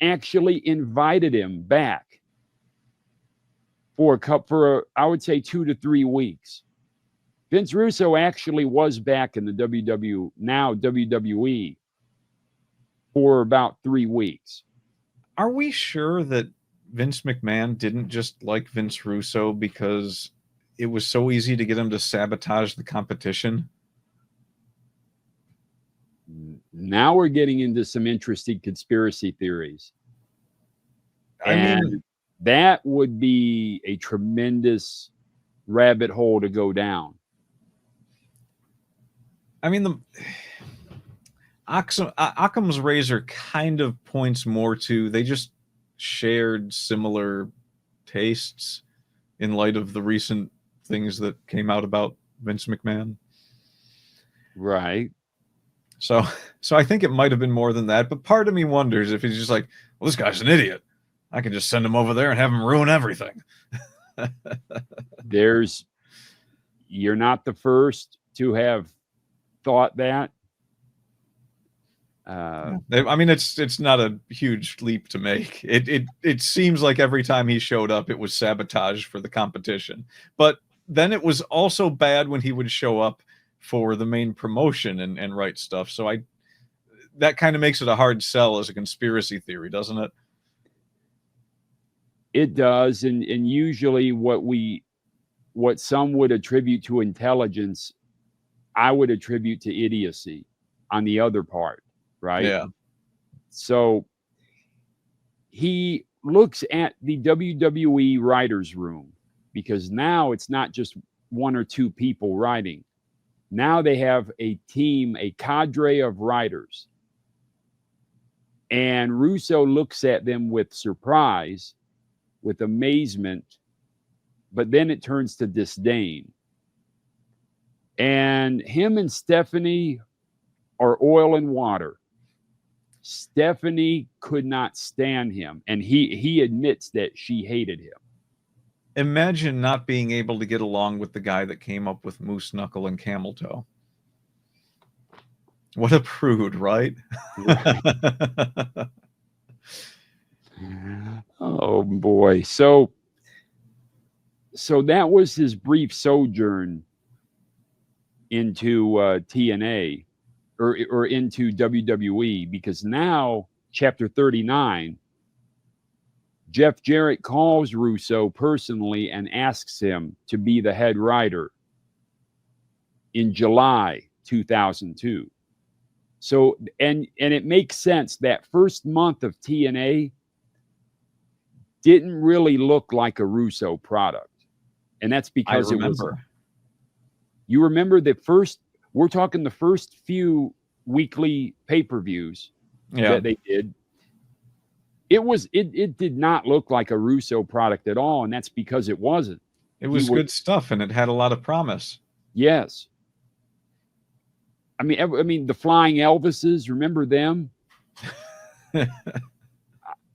actually invited him back for I would say 2 to 3 weeks. Vince Russo actually was back in the WWE for about 3 weeks. Are we sure that Vince McMahon didn't just like Vince Russo because it was so easy to get him to sabotage the competition? Now we're getting into some interesting conspiracy theories. I mean, that would be a tremendous rabbit hole to go down. I mean, the Occam's razor kind of points more to they just shared similar tastes in light of the recent things that came out about Vince McMahon. Right. So I think it might have been more than that, but part of me wonders if he's just like, well, this guy's an idiot. I can just send him over there and have him ruin everything. You're not the first to have thought that. I mean, it's not a huge leap to make. It seems like every time he showed up, it was sabotage for the competition. But then it was also bad when he would show up for the main promotion and write stuff. So that kind of makes it a hard sell as a conspiracy theory, doesn't it? It does, and usually what some would attribute to intelligence, I would attribute to idiocy on the other part, right? Yeah. So he looks at the WWE writers' room, because now it's not just one or two people writing. Now they have a team, a cadre of writers. And Russo looks at them with surprise, with amazement, but then it turns to disdain. And him and Stephanie are oil and water. Stephanie could not stand him, and he admits that she hated him. Imagine not being able to get along with the guy that came up with moose knuckle and camel toe. What a prude, right? Oh boy. So that was his brief sojourn into TNA or into WWE, because now chapter 39, Jeff Jarrett calls Russo personally and asks him to be the head writer in July 2002. So, and it makes sense. That first month of TNA didn't really look like a Russo product. And that's because you remember the first, we're talking the first few weekly pay-per-views that they did. It did not look like a Russo product at all, and that's because it wasn't. It was good stuff, and it had a lot of promise. Yes. I mean, the Flying Elvises, remember them?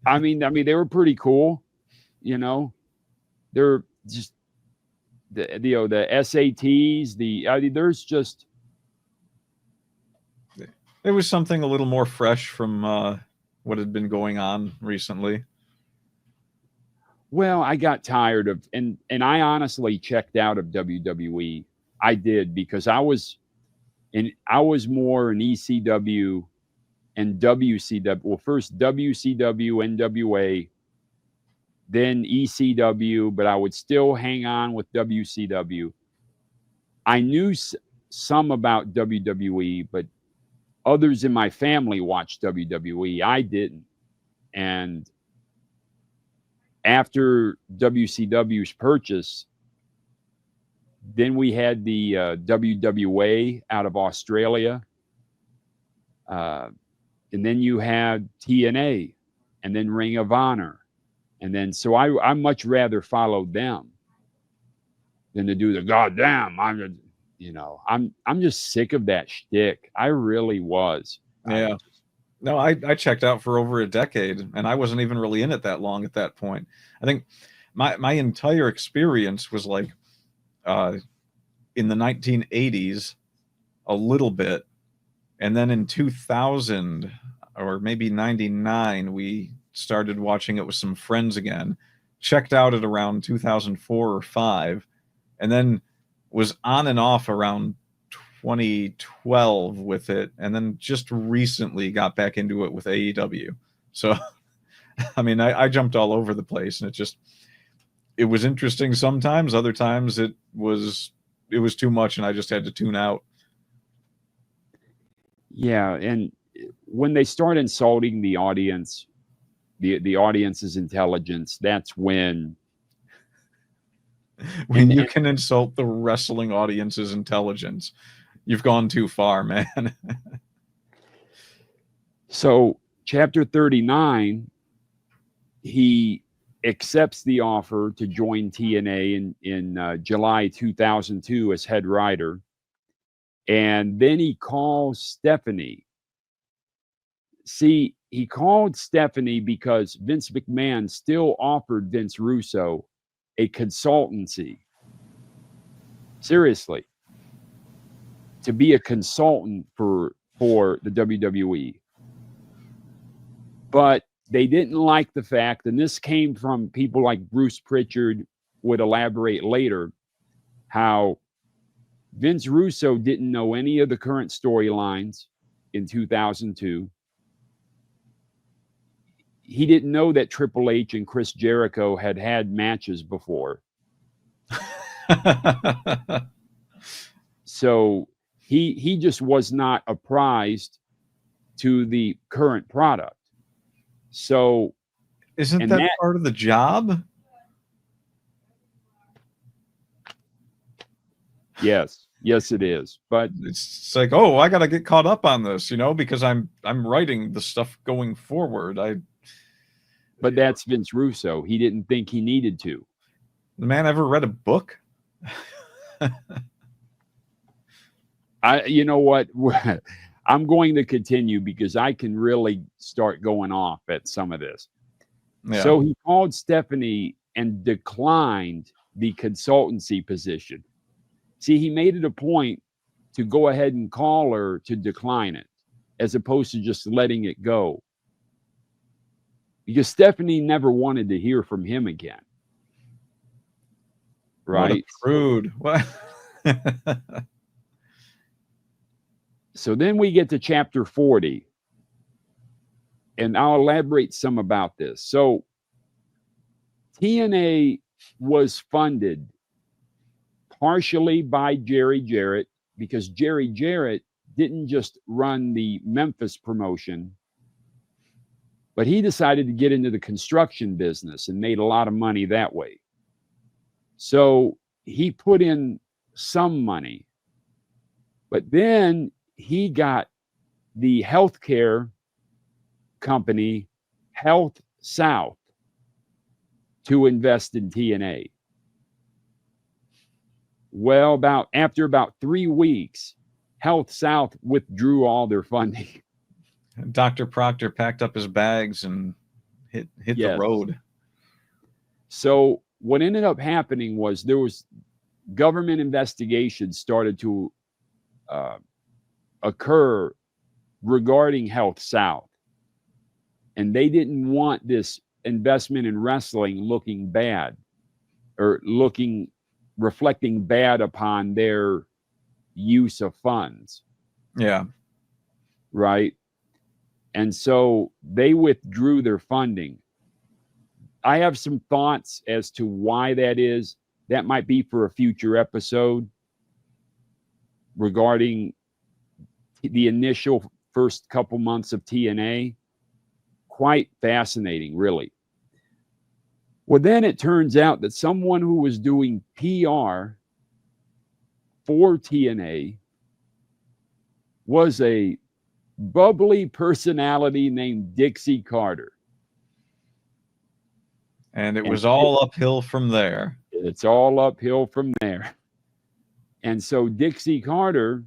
I mean, they were pretty cool. You know, they're just the SATs. There's just, there was something a little more fresh from what had been going on recently. Well, I got tired of, and I honestly checked out of WWE. I did, because I was more an ECW and WCW. Well, first WCW, NWA, then ECW, but I would still hang on with WCW. I knew some about WWE, but others in my family watched WWE. I didn't. And after WCW's purchase, then we had the WWA out of Australia. And then you had TNA, and then Ring of Honor. And then, so I much rather follow them than to do the goddamn. I'm just sick of that shtick. I really was. Yeah. No, I checked out for over a decade, and I wasn't even really in it that long at that point. I think my entire experience was like in the 1980s, a little bit. And then in 2000 or maybe 99, we started watching it with some friends again, checked out at around 2004 or 5, and then was on and off around 2012 with it, and then just recently got back into it with AEW. So, I mean, I jumped all over the place, and it was interesting sometimes. Other times it was too much, and I just had to tune out. Yeah, and when they start insulting the audience, the audience's intelligence, that's when you can insult the wrestling audience's intelligence, you've gone too far, man. So chapter 39, he accepts the offer to join TNA in July 2002 as head writer. And then he calls Stephanie. See, he called Stephanie because Vince McMahon still offered Vince Russo a consultancy. Seriously. To be a consultant for the WWE. But they didn't like the fact, and this came from people like Bruce Pritchard, would elaborate later, how Vince Russo didn't know any of the current storylines. in 2002. He didn't know that Triple H and Chris Jericho had had matches before. So he just was not apprised to the current product. So isn't that part of the job? Yes, it is. But it's like, oh, I got to get caught up on this, you know, because I'm writing the stuff going forward. But that's Vince Russo. He didn't think he needed to. The man ever read a book? You know what? I'm going to continue because I can really start going off at some of this. Yeah. So he called Stephanie and declined the consultancy position. See, he made it a point to go ahead and call her to decline it, as opposed to just letting it go. Because Stephanie never wanted to hear from him again. Right? What a prude. What? So then we get to chapter 40. And I'll elaborate some about this. So TNA was funded partially by Jerry Jarrett, because Jerry Jarrett didn't just run the Memphis promotion, but he decided to get into the construction business and made a lot of money that way. So he put in some money, but then he got the healthcare company Health South to invest in TNA. Well, after about 3 weeks, Health South withdrew all their funding. Dr. Proctor packed up his bags and hit the road. So what ended up happening was there was government investigations started to occur regarding Health South. And they didn't want this investment in wrestling looking bad or reflecting bad upon their use of funds. Yeah. Right. And so they withdrew their funding. I have some thoughts as to why that is. That might be for a future episode regarding the initial first couple months of TNA. Quite fascinating, really. Well, then it turns out that someone who was doing PR for TNA was a bubbly personality named Dixie Carter. And it was all uphill from there. It's all uphill from there. And so Dixie Carter,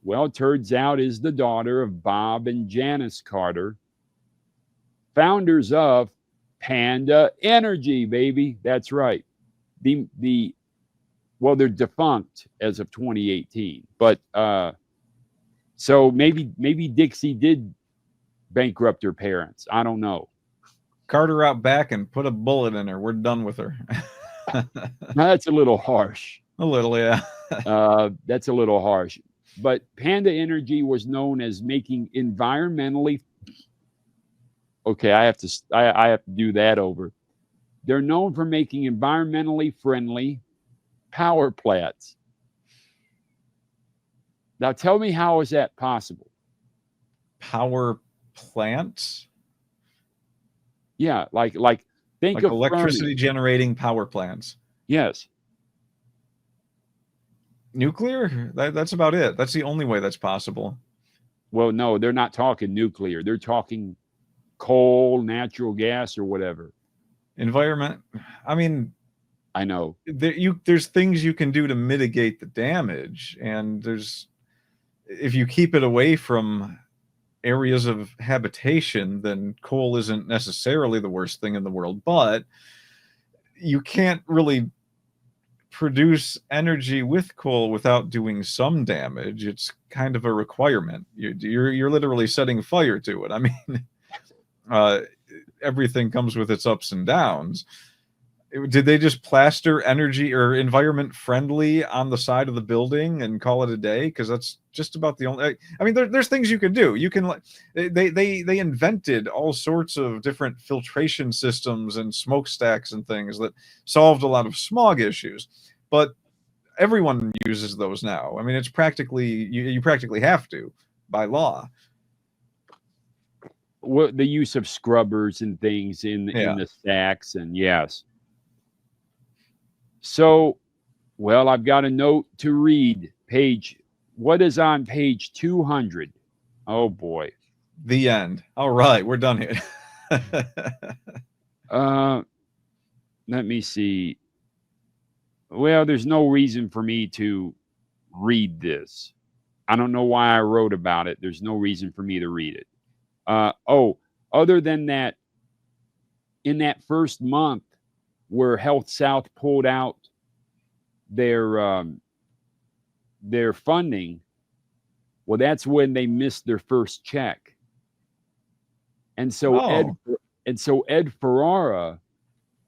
well, it turns out is the daughter of Bob and Janice Carter, founders of Panda Energy, baby. That's right. Well, they're defunct as of 2018. But so maybe Dixie did bankrupt her parents. I don't know. Carter out back and put a bullet in her. We're done with her. That's a little harsh. A little, yeah. That's a little harsh. But Panda Energy was known as making environmentally. Okay, I have to do that over. They're known for making environmentally friendly power plants. Now tell me, how is that possible? Power plants? Yeah, like think of electricity generating power plants. Yes. Nuclear? That's about it. That's the only way that's possible. Well, no, they're not talking nuclear. They're talking coal, natural gas, or whatever. Environment. I mean, I know there's things you can do to mitigate the damage, and if you keep it away from areas of habitation, then coal isn't necessarily the worst thing in the world. But you can't really produce energy with coal without doing some damage. It's kind of a requirement. You're literally setting fire to it. I mean, everything comes with its ups and downs. Did they just plaster energy or environment friendly on the side of the building and call it a day? Because that's just about the only. I mean, there's things you can do. You can they invented all sorts of different filtration systems and smokestacks and things that solved a lot of smog issues, but everyone uses those now. I mean, it's practically you practically have to by law. What the use of scrubbers and things in the stacks, and yes. So, well, I've got a note to read. What is on page 200? Oh boy. The end. All right, we're done here. Let me see. Well, there's no reason for me to read this. I don't know why I wrote about it. There's no reason for me to read it. Other than that, in that first month where Health South pulled out their funding, well, that's when they missed their first check. And so Ed Ferrara,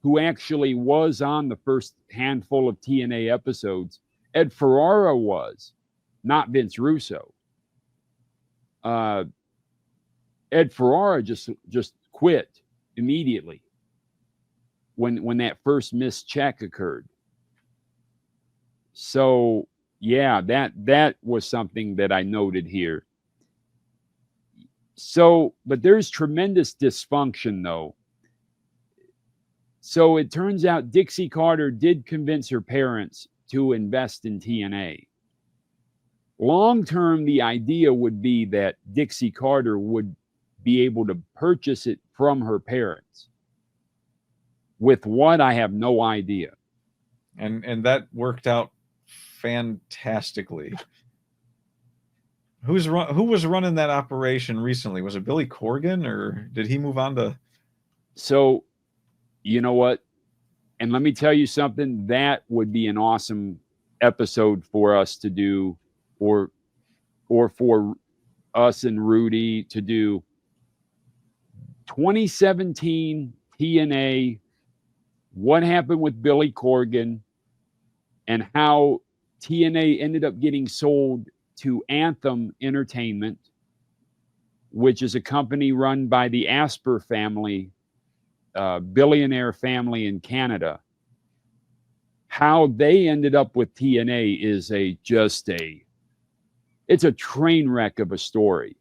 who actually was on the first handful of TNA episodes, Ed Ferrara was, not Vince Russo. Ed Ferrara just quit immediately when that first missed check occurred. So yeah, that was something that I noted here. So, but there's tremendous dysfunction though. So it turns out Dixie Carter did convince her parents to invest in TNA. Long term, the idea would be that Dixie Carter would be able to purchase it from her parents. With what, I have no idea. And that worked out fantastically. Who was running that operation recently? Was it Billy Corgan, or did he move on to? So, you know what? And let me tell you something. That would be an awesome episode for us to do, or for us and Rudy to do. 2017 TNA, what happened with Billy Corgan, and how TNA ended up getting sold to Anthem Entertainment, which is a company run by the Asper family, billionaire family in Canada. How they ended up with TNA is it's a train wreck of a story.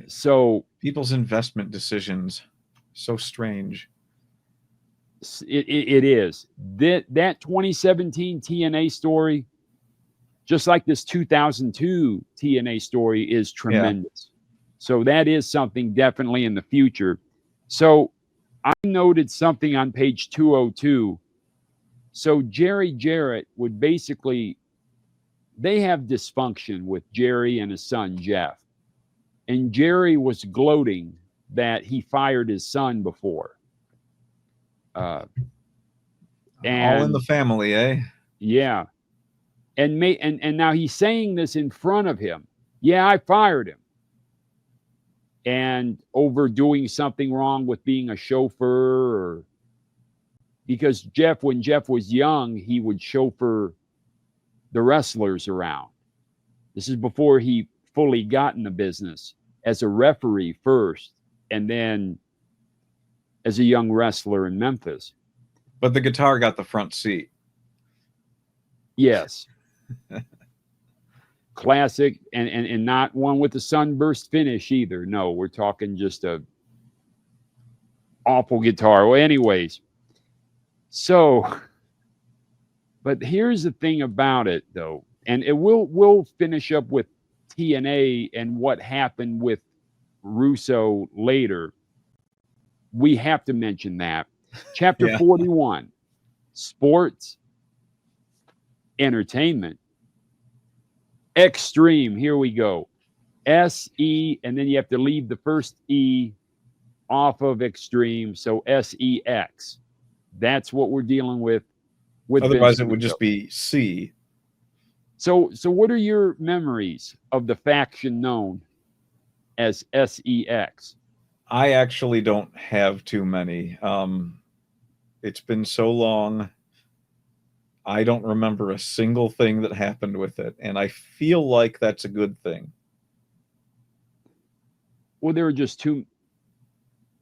So people's investment decisions, so strange. It is. That 2017 TNA story, just like this 2002 TNA story, is tremendous. Yeah. So that is something definitely in the future. So I noted something on page 202. So Jerry Jarrett would basically, they have dysfunction with Jerry and his son, Jeff. And Jerry was gloating that he fired his son before. All in the family, eh? Yeah. And now he's saying this in front of him. Yeah, I fired him. And over doing something wrong with being a chauffeur, or because when Jeff was young, he would chauffeur the wrestlers around. This is before he fully got in the business as a referee first, and then as a young wrestler in Memphis. But the guitar got the front seat. Yes. Classic, and not one with the sunburst finish either. No, we're talking just a awful guitar. Well, anyways, so, but here's the thing about it though, and we'll finish up with TNA and what happened with Russo later. We have to mention that. Chapter 41, sports, entertainment, extreme. Here we go. SE, and then you have to leave the first E off of extreme. So SEX. That's what we're dealing with. Otherwise, it would just be C. So what are your memories of the faction known as SEX? I actually don't have too many. It's been so long. I don't remember a single thing that happened with it, and I feel like that's a good thing. Well, there are just too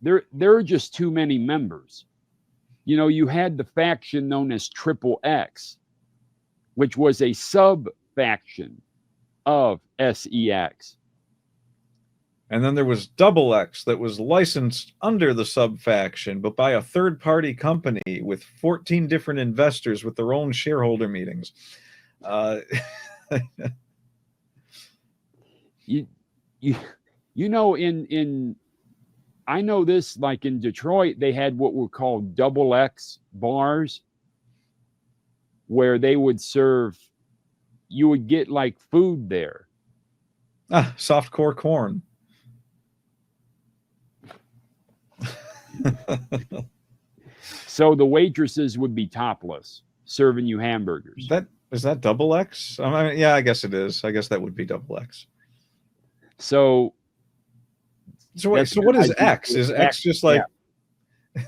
many members. You know, you had the faction known as Triple X, which was a sub-faction of SEX. And then there was Double X that was licensed under the sub-faction, but by a third-party company with 14 different investors with their own shareholder meetings. You know, I know this, like in Detroit, they had what were called Double X bars, where they would serve, you would get like food there. Softcore corn. So the waitresses would be topless, serving you hamburgers. Is that Double X? I mean, yeah, I guess it is. I guess that would be Double X. So wait, so what is X? Is X just like... Yeah.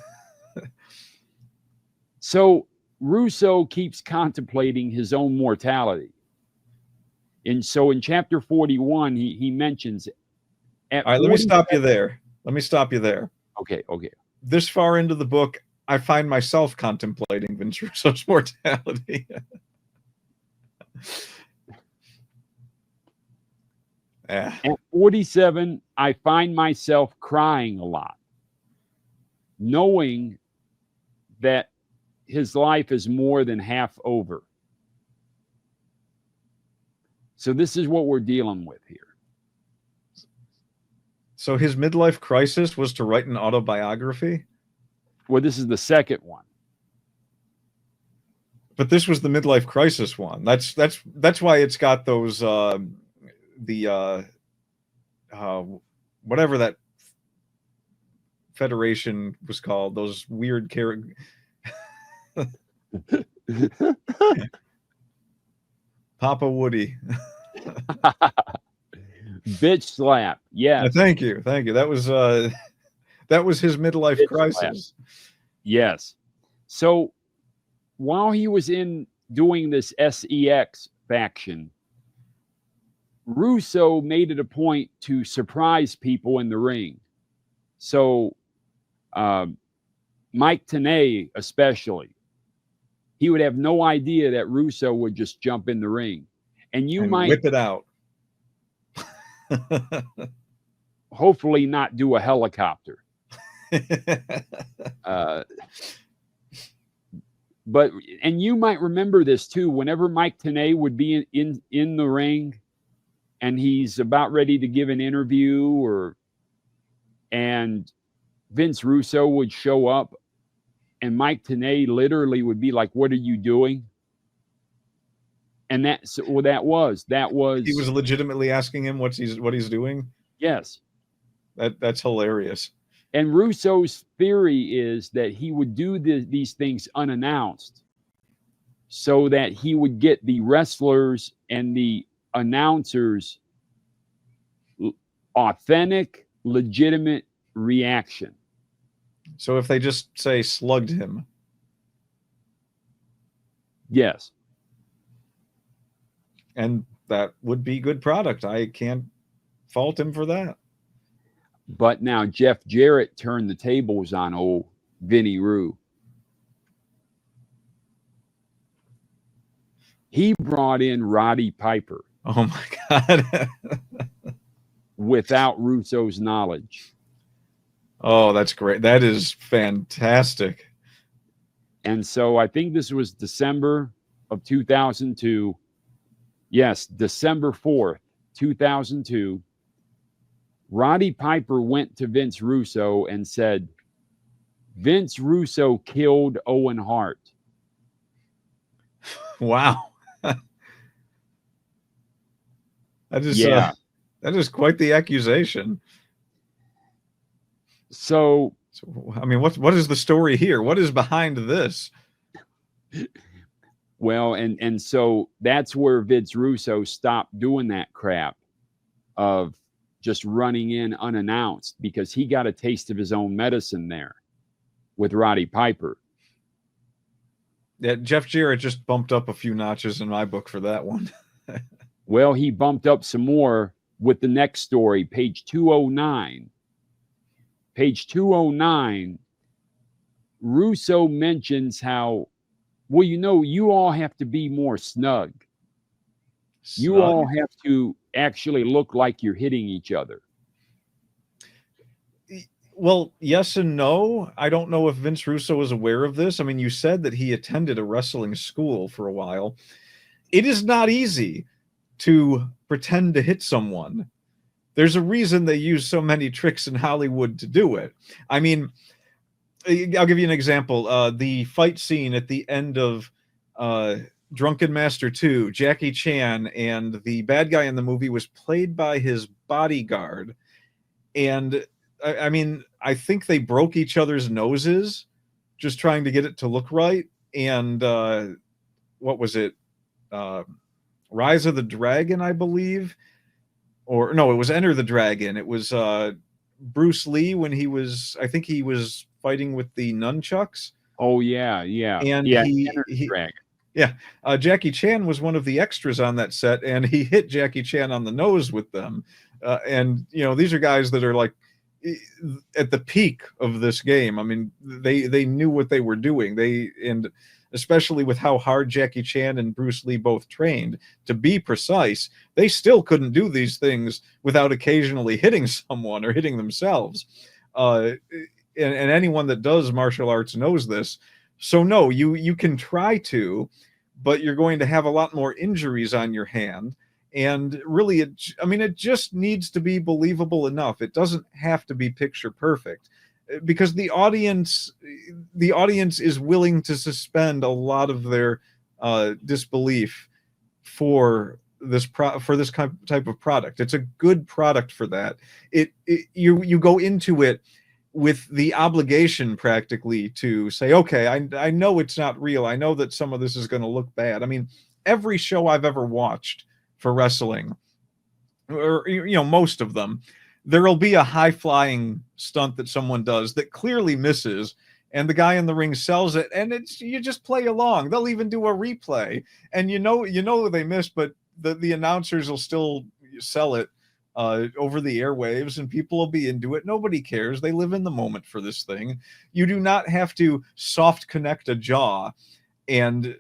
So Russo keeps contemplating his own mortality. And so in chapter 41, he mentions... All right, let me stop you there. Okay. This far into the book, I find myself contemplating Vince Russo's mortality. Yeah. At 47, I find myself crying a lot, knowing that his life is more than half over. So this is what we're dealing with here. So his midlife crisis was to write an autobiography? Well, this is the second one. But this was the midlife crisis one. That's why it's got those whatever that federation was called, those weird characters. Papa Woody. Bitch slap. Yeah. Thank you. That was his midlife Bitch crisis. slap. Yes. So while he was doing this SEX faction, Russo made it a point to surprise people in the ring. So Mike Tenay especially, he would have no idea that Russo would just jump in the ring. And might whip it out. Hopefully not do a helicopter. But you might remember this too. Whenever Mike Tenay would be in the ring and he's about ready to give an interview, and Vince Russo would show up, and Mike Tenay literally would be like, "What are you doing?" And that was he was legitimately asking him what he's doing. Yes, that's hilarious. And Russo's theory is that he would do these things unannounced so that he would get the wrestlers and the announcers authentic, legitimate reaction. So if they just say slugged him. Yes. And that would be good product. I can't fault him for that. But now Jeff Jarrett turned the tables on old Vinny Roo. He brought in Roddy Piper. Oh my God. Without Russo's knowledge. Oh, that's great. That is fantastic. And so I think this was December of 2002. Yes, December 4th, 2002. Roddy Piper went to Vince Russo and said, Vince Russo killed Owen Hart. Wow. That is quite the accusation. So I mean, what is the story here? What is behind this? Well, and so that's where Vince Russo stopped doing that crap of just running in unannounced, because he got a taste of his own medicine there with Roddy Piper. Yeah, Jeff Jarrett just bumped up a few notches in my book for that one. Well, he bumped up some more with the next story, page 209. Page 209, Russo mentions how, well, you all have to be more snug. You all have to actually look like you're hitting each other. Well, yes and no. I don't know if Vince Russo is aware of this. I mean, you said that he attended a wrestling school for a while. It is not easy to pretend to hit someone. There's a reason they use so many tricks in Hollywood to do it. I mean, I'll give you an example. The fight scene at the end of Drunken Master 2, Jackie Chan, and the bad guy in the movie was played by his bodyguard. And I mean, I think they broke each other's noses just trying to get it to look right. And what was it? Rise of the Dragon, I believe. Or no, it was Enter the Dragon. It was Bruce Lee when I think he was fighting with the nunchucks. Oh, yeah, yeah. And yeah, Jackie Chan was one of the extras on that set, and he hit Jackie Chan on the nose with them. And, these are guys that are like at the peak of this game. I mean, they knew what they were doing. And especially with how hard Jackie Chan and Bruce Lee both trained to be precise, they still couldn't do these things without occasionally hitting someone or hitting themselves. And anyone that does martial arts knows this. So no, you can try to, but you're going to have a lot more injuries on your hand. And really, it just needs to be believable enough. It doesn't have to be picture perfect, because the audience is willing to suspend a lot of their disbelief for this type of product. It's a good product for that. You go into it with the obligation practically to say, okay, I know it's not real. I know that some of this is going to look bad. I mean, every show I've ever watched for wrestling, or most of them, there'll be a high-flying stunt that someone does that clearly misses, and the guy in the ring sells it, and you just play along. They'll even do a replay, and you know they missed, but the announcers will still sell it over the airwaves, and people will be into it. Nobody cares. They live in the moment for this thing. You do not have to soft connect a jaw and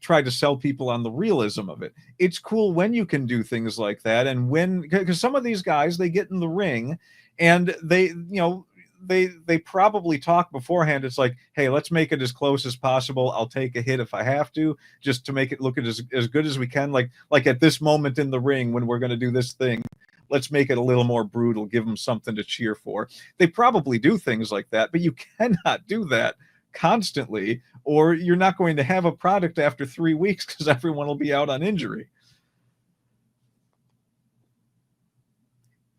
try to sell people on the realism of it. It's cool when you can do things like that, and because some of these guys, they get in the ring and they probably talk beforehand. It's like, hey, let's make it as close as possible. I'll take a hit if I have to, just to make it look as good as we can. Like at this moment in the ring when we're going to do this thing, let's make it a little more brutal, give them something to cheer for. They probably do things like that, but you cannot do that constantly, or you're not going to have a product after 3 weeks, because everyone will be out on injury.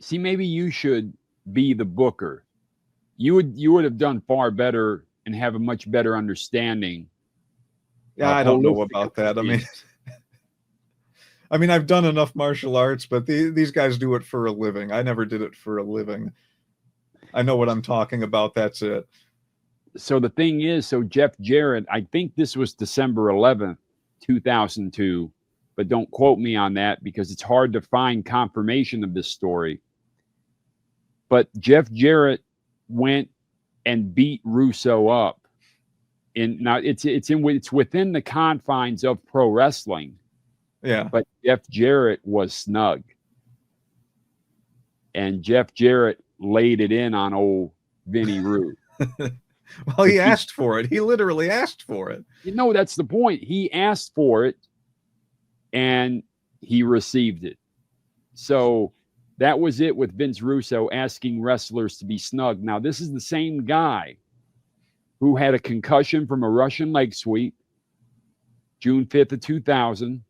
See, maybe you should be the booker. You would have done far better and have a much better understanding. Yeah, I don't know about that. I mean, I've done enough martial arts, but these guys do it for a living. I never did it for a living. I know what I'm talking about. That's it. So the thing is, Jeff Jarrett, I think this was December 11th, 2002, but don't quote me on that because it's hard to find confirmation of this story. But Jeff Jarrett went and beat Russo up. Now it's within the confines of pro wrestling. Yeah. But Jeff Jarrett was snug. And Jeff Jarrett laid it in on old Vinny Roo. Well, he asked for it. He literally asked for it. That's the point. He asked for it and he received it. So that was it with Vince Russo asking wrestlers to be snug. Now, this is the same guy who had a concussion from a Russian leg sweep, June 5th of 2000.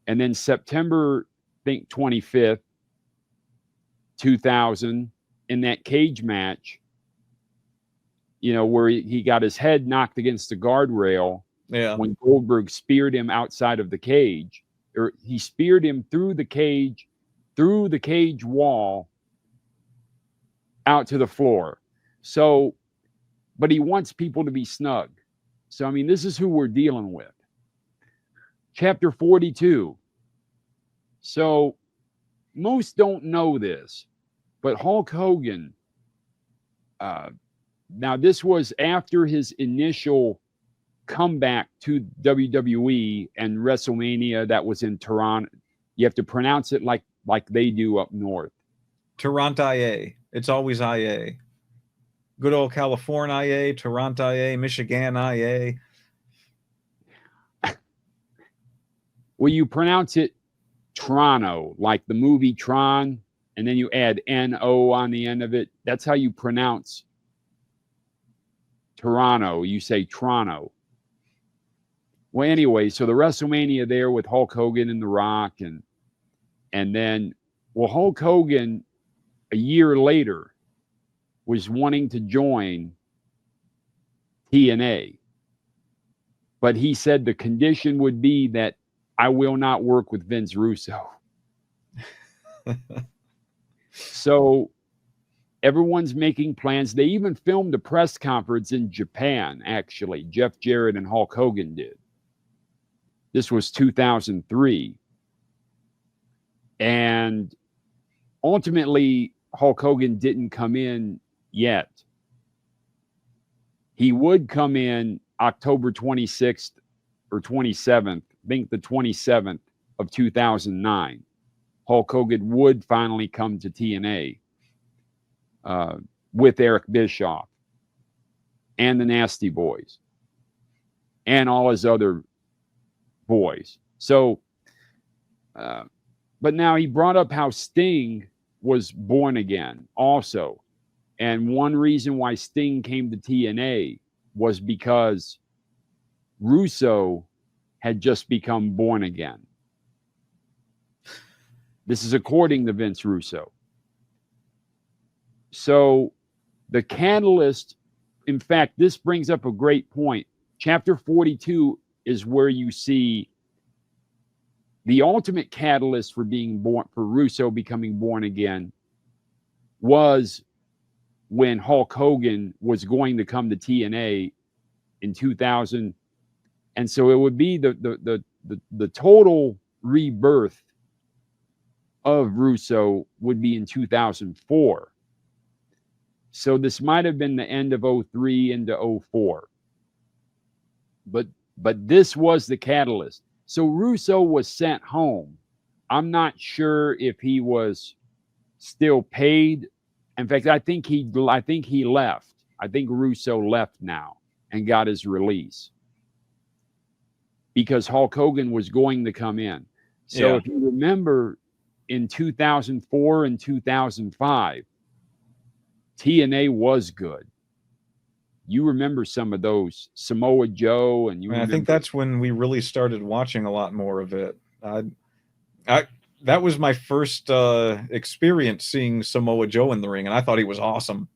And then September, I think, 25th, 2000, in that cage match, where he got his head knocked against the guardrail. Yeah. When Goldberg speared him outside of the cage, or he speared him through the cage wall, out to the floor. So, but he wants people to be snug. So, I mean, this is who we're dealing with. Chapter 42. So, most don't know this, but Hulk Hogan, now this was after his initial comeback to WWE and WrestleMania that was in Toronto. You have to pronounce it like they do up north. Toronto, IA. It's always IA. Good old California IA, Toronto IA, Michigan IA. Well, you pronounce it Toronto, like the movie Tron, and then you add N-O on the end of it. That's how you pronounce Toronto. You say Toronto. Well, anyway, so the WrestleMania there with Hulk Hogan and The Rock, and then, well, Hulk Hogan a year later was wanting to join TNA, but he said the condition would be that I will not work with Vince Russo. So everyone's making plans. They even filmed a press conference in Japan, actually. Jeff Jarrett and Hulk Hogan did. This was 2003. And ultimately, Hulk Hogan didn't come in yet. He would come in October 26th or 27th, I think the 27th of 2009. Hulk Hogan would finally come to TNA with Eric Bischoff and the Nasty Boys and all his other boys. So, but now he brought up how Sting was born again also. And one reason why Sting came to TNA was because Russo had just become born again. This is according to Vince Russo. So the catalyst, in fact, this brings up a great point. Chapter 42 is where you see the ultimate catalyst for being born, for Russo becoming born again, was when Hulk Hogan was going to come to TNA in 2000. And so it would be the total rebirth of Russo would be in 2004. So this might have been the end of 03 into 04. But this was the catalyst. So Russo was sent home. I'm not sure if he was still paid. In fact, I think he left. I think Russo left now and got his release because Hulk Hogan was going to come in. So if you remember, in 2004 and 2005, TNA was good. You remember some of those, Samoa Joe, and I think that's when we really started watching a lot more of it. That was my first experience seeing Samoa Joe in the ring, and I thought he was awesome.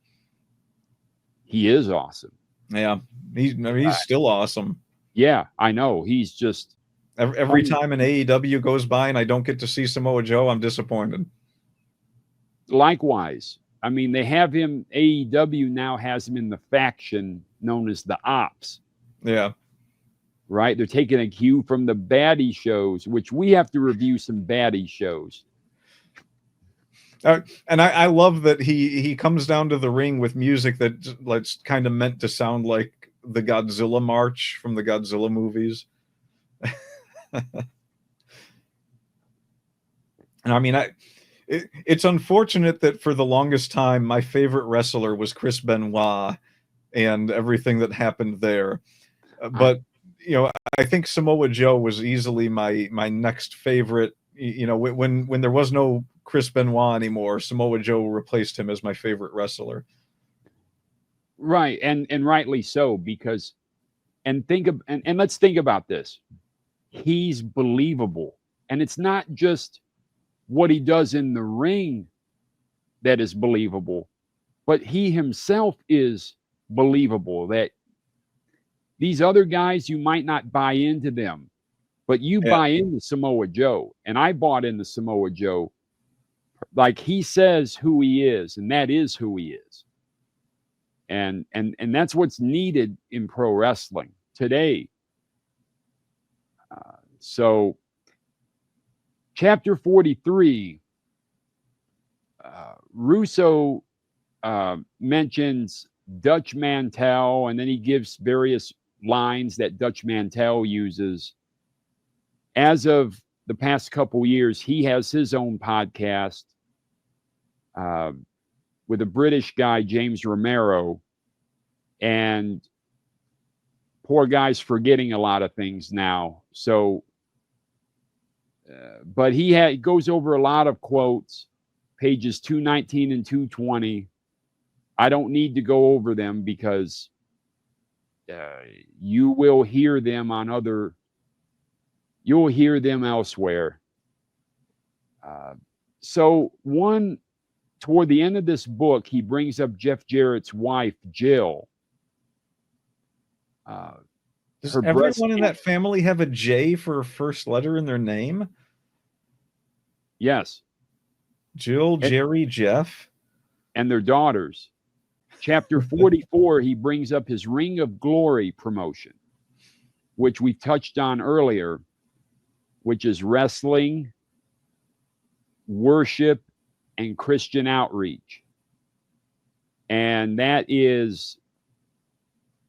He is awesome. Yeah, he's still awesome. Yeah, I know. He's just every time an AEW goes by and I don't get to see Samoa Joe, I'm disappointed. Likewise. I mean, they have him, AEW now has him in the faction known as the Ops. Yeah. Right? They're taking a cue from the baddie shows, which we have to review some baddie shows. And I love that he comes down to the ring with music that's kind of meant to sound like the Godzilla march from the Godzilla movies. And I mean, it's unfortunate that for the longest time, my favorite wrestler was Chris Benoit and everything that happened there. But, you know, I think Samoa Joe was easily my next favorite. You know, when there was no Chris Benoit anymore, Samoa Joe replaced him as my favorite wrestler. Right. And rightly so, because, and let's think about this. He's believable. And it's not just what he does in the ring that is believable, but he himself is believable. That these other guys, you might not buy into them, but you buy into Samoa Joe. And I bought into Samoa Joe. Like, he says who he is, and that is who he is. And that's what's needed in pro wrestling. today. So, chapter 43, Russo mentions Dutch Mantel, and then he gives various lines that Dutch Mantel uses. As of the past couple years, he has his own podcast with a British guy, James Romero, and poor guy's forgetting a lot of things now. So, but he goes over a lot of quotes, pages 219 and 220. I don't need to go over them because you will hear them you'll hear them elsewhere. So toward the end of this book, he brings up Jeff Jarrett's wife, Jill. Does everyone in that family have a J for a first letter in their name? Yes. Jill, Jerry, Jeff. And their daughters. Chapter 44, he brings up his Ring of Glory promotion, which we touched on earlier, which is wrestling, worship, and Christian outreach. And that was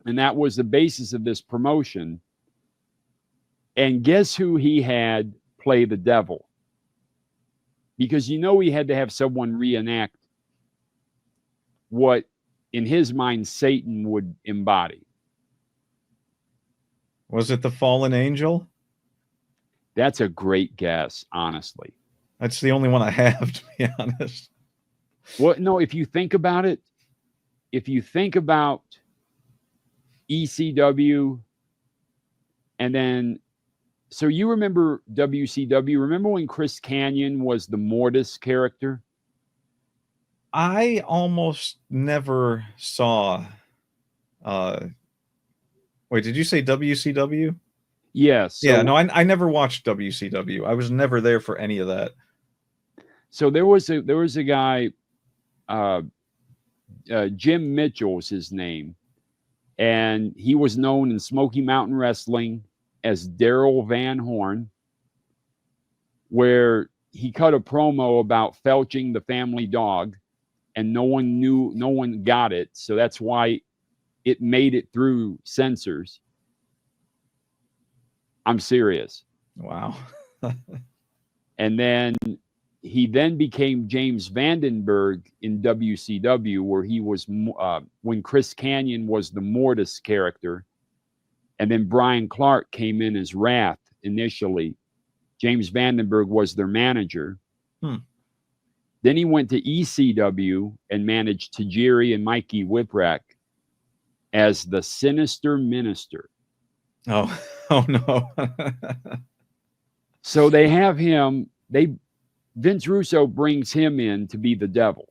the basis of this promotion. And guess who he had play the devil? Because he had to have someone reenact what, in his mind, Satan would embody. Was it the fallen angel? That's a great guess, honestly. That's the only one I have, to be honest. Well, no, if you think about it, if you think about ECW, and then, so you remember WCW? Remember when Chris Kanyon was the Mortis character? I almost never saw. Wait, did you say WCW? Yes. So, yeah, no, I never watched WCW. I was never there for any of that. So there was a guy, Jim Mitchell's his name, and he was known in Smoky Mountain Wrestling as Daryl Van Horn, where he cut a promo about felching the family dog, and no one got it, so that's why it made it through censors. I'm serious. Wow. And then he became James Vandenberg in WCW, where he was when Chris Kanyon was the Mortis character, and then Brian Clark came in as Wrath initially. James Vandenberg was their manager. Then he went to ECW and managed Tajiri and Mikey Whipwreck as the Sinister Minister. Oh no. So they have him, Vince Russo brings him in to be the devil.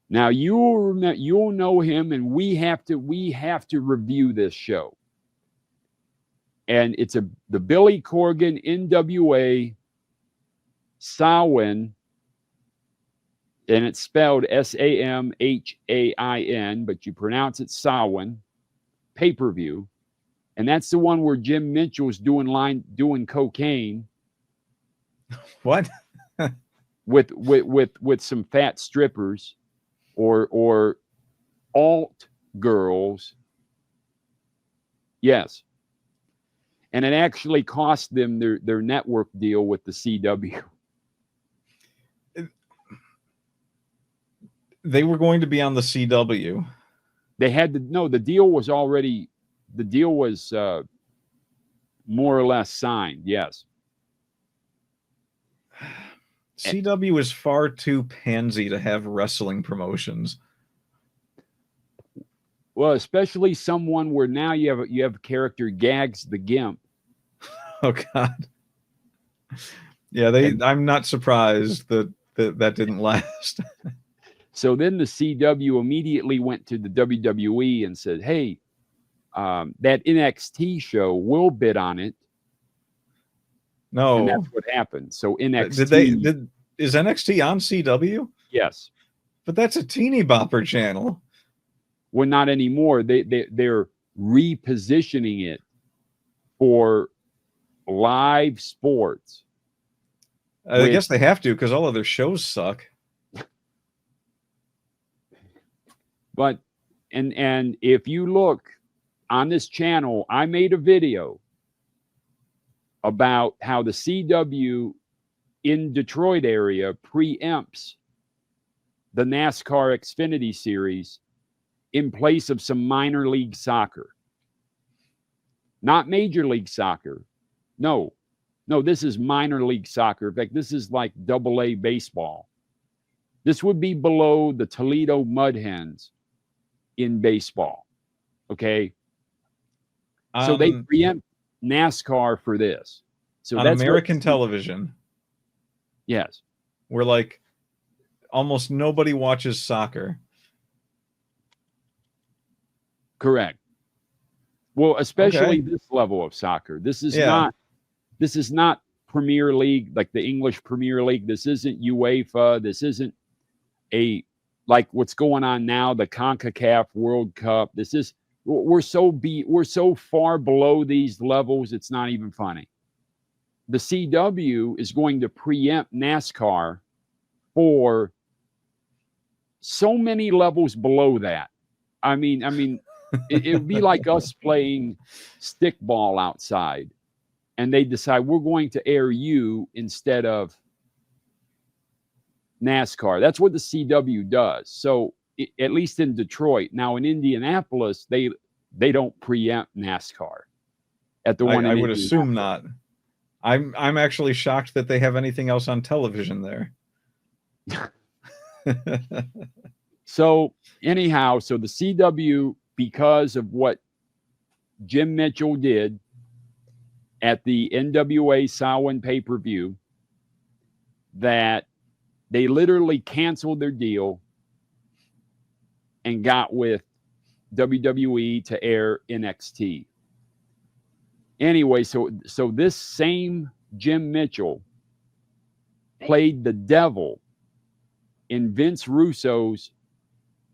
Now you'll know him, and we have to review this show. And it's the Billy Corgan NWA Samhain, and it's spelled Samhain, but you pronounce it Samhain, pay-per-view. And that's the one where Jim Mitchell's doing cocaine. What? with some fat strippers or alt girls. Yes. And it actually cost them their network deal with the CW. They were going to be on the CW. They had to no, the deal was more or less signed, yes. CW is far too pansy to have wrestling promotions. Well, especially someone where now you have a character Gags the Gimp. Oh God. Yeah, I'm not surprised that didn't last. So then the CW immediately went to the WWE and said, "Hey, that NXT show, we'll bid on it." No, and that's what happened. So NXT is NXT on CW? Yes, but that's a teeny bopper channel. Well, not anymore. They're repositioning it for live sports. I guess they have to, because all of their shows suck. But and if you look on this channel, I made a video about how the CW in Detroit area preempts the NASCAR Xfinity Series in place of some minor league soccer. Not Major League Soccer. No, this is minor league soccer. In fact, this is like AA baseball. This would be below the Toledo Mud Hens in baseball. Okay. So they preempt NASCAR for this. So on that's American television. Yes. Where like almost nobody watches soccer. Correct. Well, especially this level of soccer. This is not Premier League, like the English Premier League. This isn't UEFA. This isn't like what's going on now, the CONCACAF World Cup. We're so far below these levels, it's not even funny. The CW is going to preempt NASCAR for so many levels below that. I mean, it would be like us playing stickball outside, and they decide we're going to air you instead of NASCAR. That's what the CW does. So at least in Detroit. Now in Indianapolis, they don't preempt NASCAR. At the one I would assume not. I'm actually shocked that they have anything else on television there. So anyhow, so the CW, because of what Jim Mitchell did at the NWA Samhain pay-per-view, that they literally canceled their deal and got with WWE to air NXT. Anyway, so this same Jim Mitchell played the devil in Vince Russo's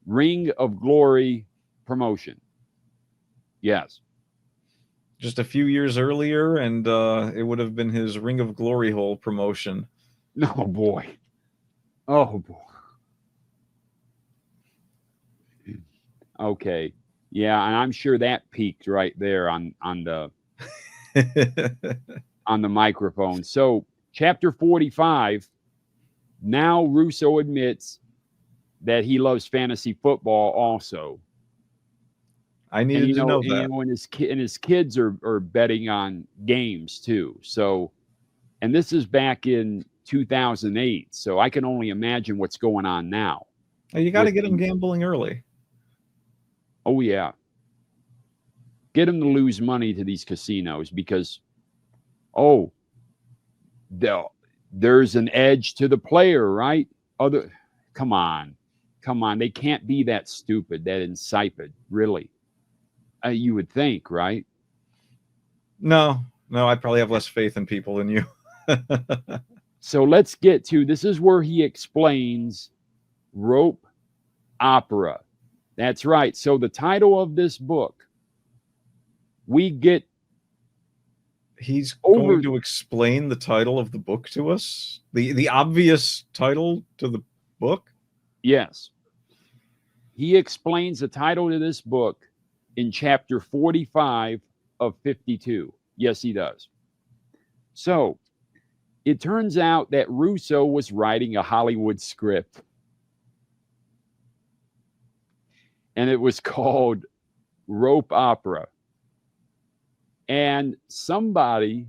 Ring of Glory promotion. Yes. Just a few years earlier, and it would have been his Ring of Glory hole promotion. Oh, boy. Oh, boy. Okay. Yeah, and I'm sure that peaked right there on the on the microphone. So, chapter 45, now Russo admits that he loves fantasy football also. I needed to know that. And his kids are betting on games too. So, and this is back in 2008. So I can only imagine what's going on now. You got to get them gambling early. Oh, yeah. Get them to lose money to these casinos because, there's an edge to the player, right? Come on. They can't be that stupid, that insipid, really. You would think, right? No, I probably have less faith in people than you. So let's get to, this is where he explains rope opera. That's right. So the title of this book, he's going to explain the title of the book to us? The obvious title to the book? Yes. He explains the title to this book in chapter 45 of 52. Yes, he does. So it turns out that Russo was writing a Hollywood script. And it was called Rope Opera. And somebody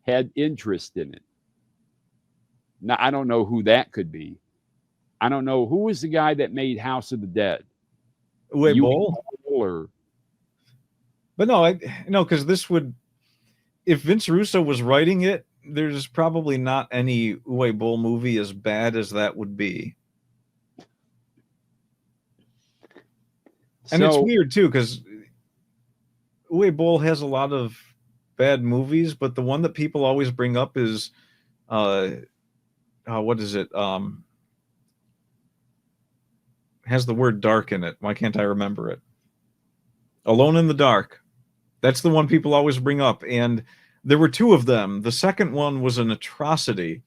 had interest in it. Now, I don't know who that could be. I don't know. Who was the guy that made House of the Dead? Uwe Boll? But no, because this would, if Vince Russo was writing it, there's probably not any Uwe Boll movie as bad as that would be. And it's weird too, because Uwe Boll has a lot of bad movies, but the one that people always bring up is, what is it? Has the word dark in it. Why can't I remember it? Alone in the Dark. That's the one people always bring up. And there were two of them. The second one was an atrocity.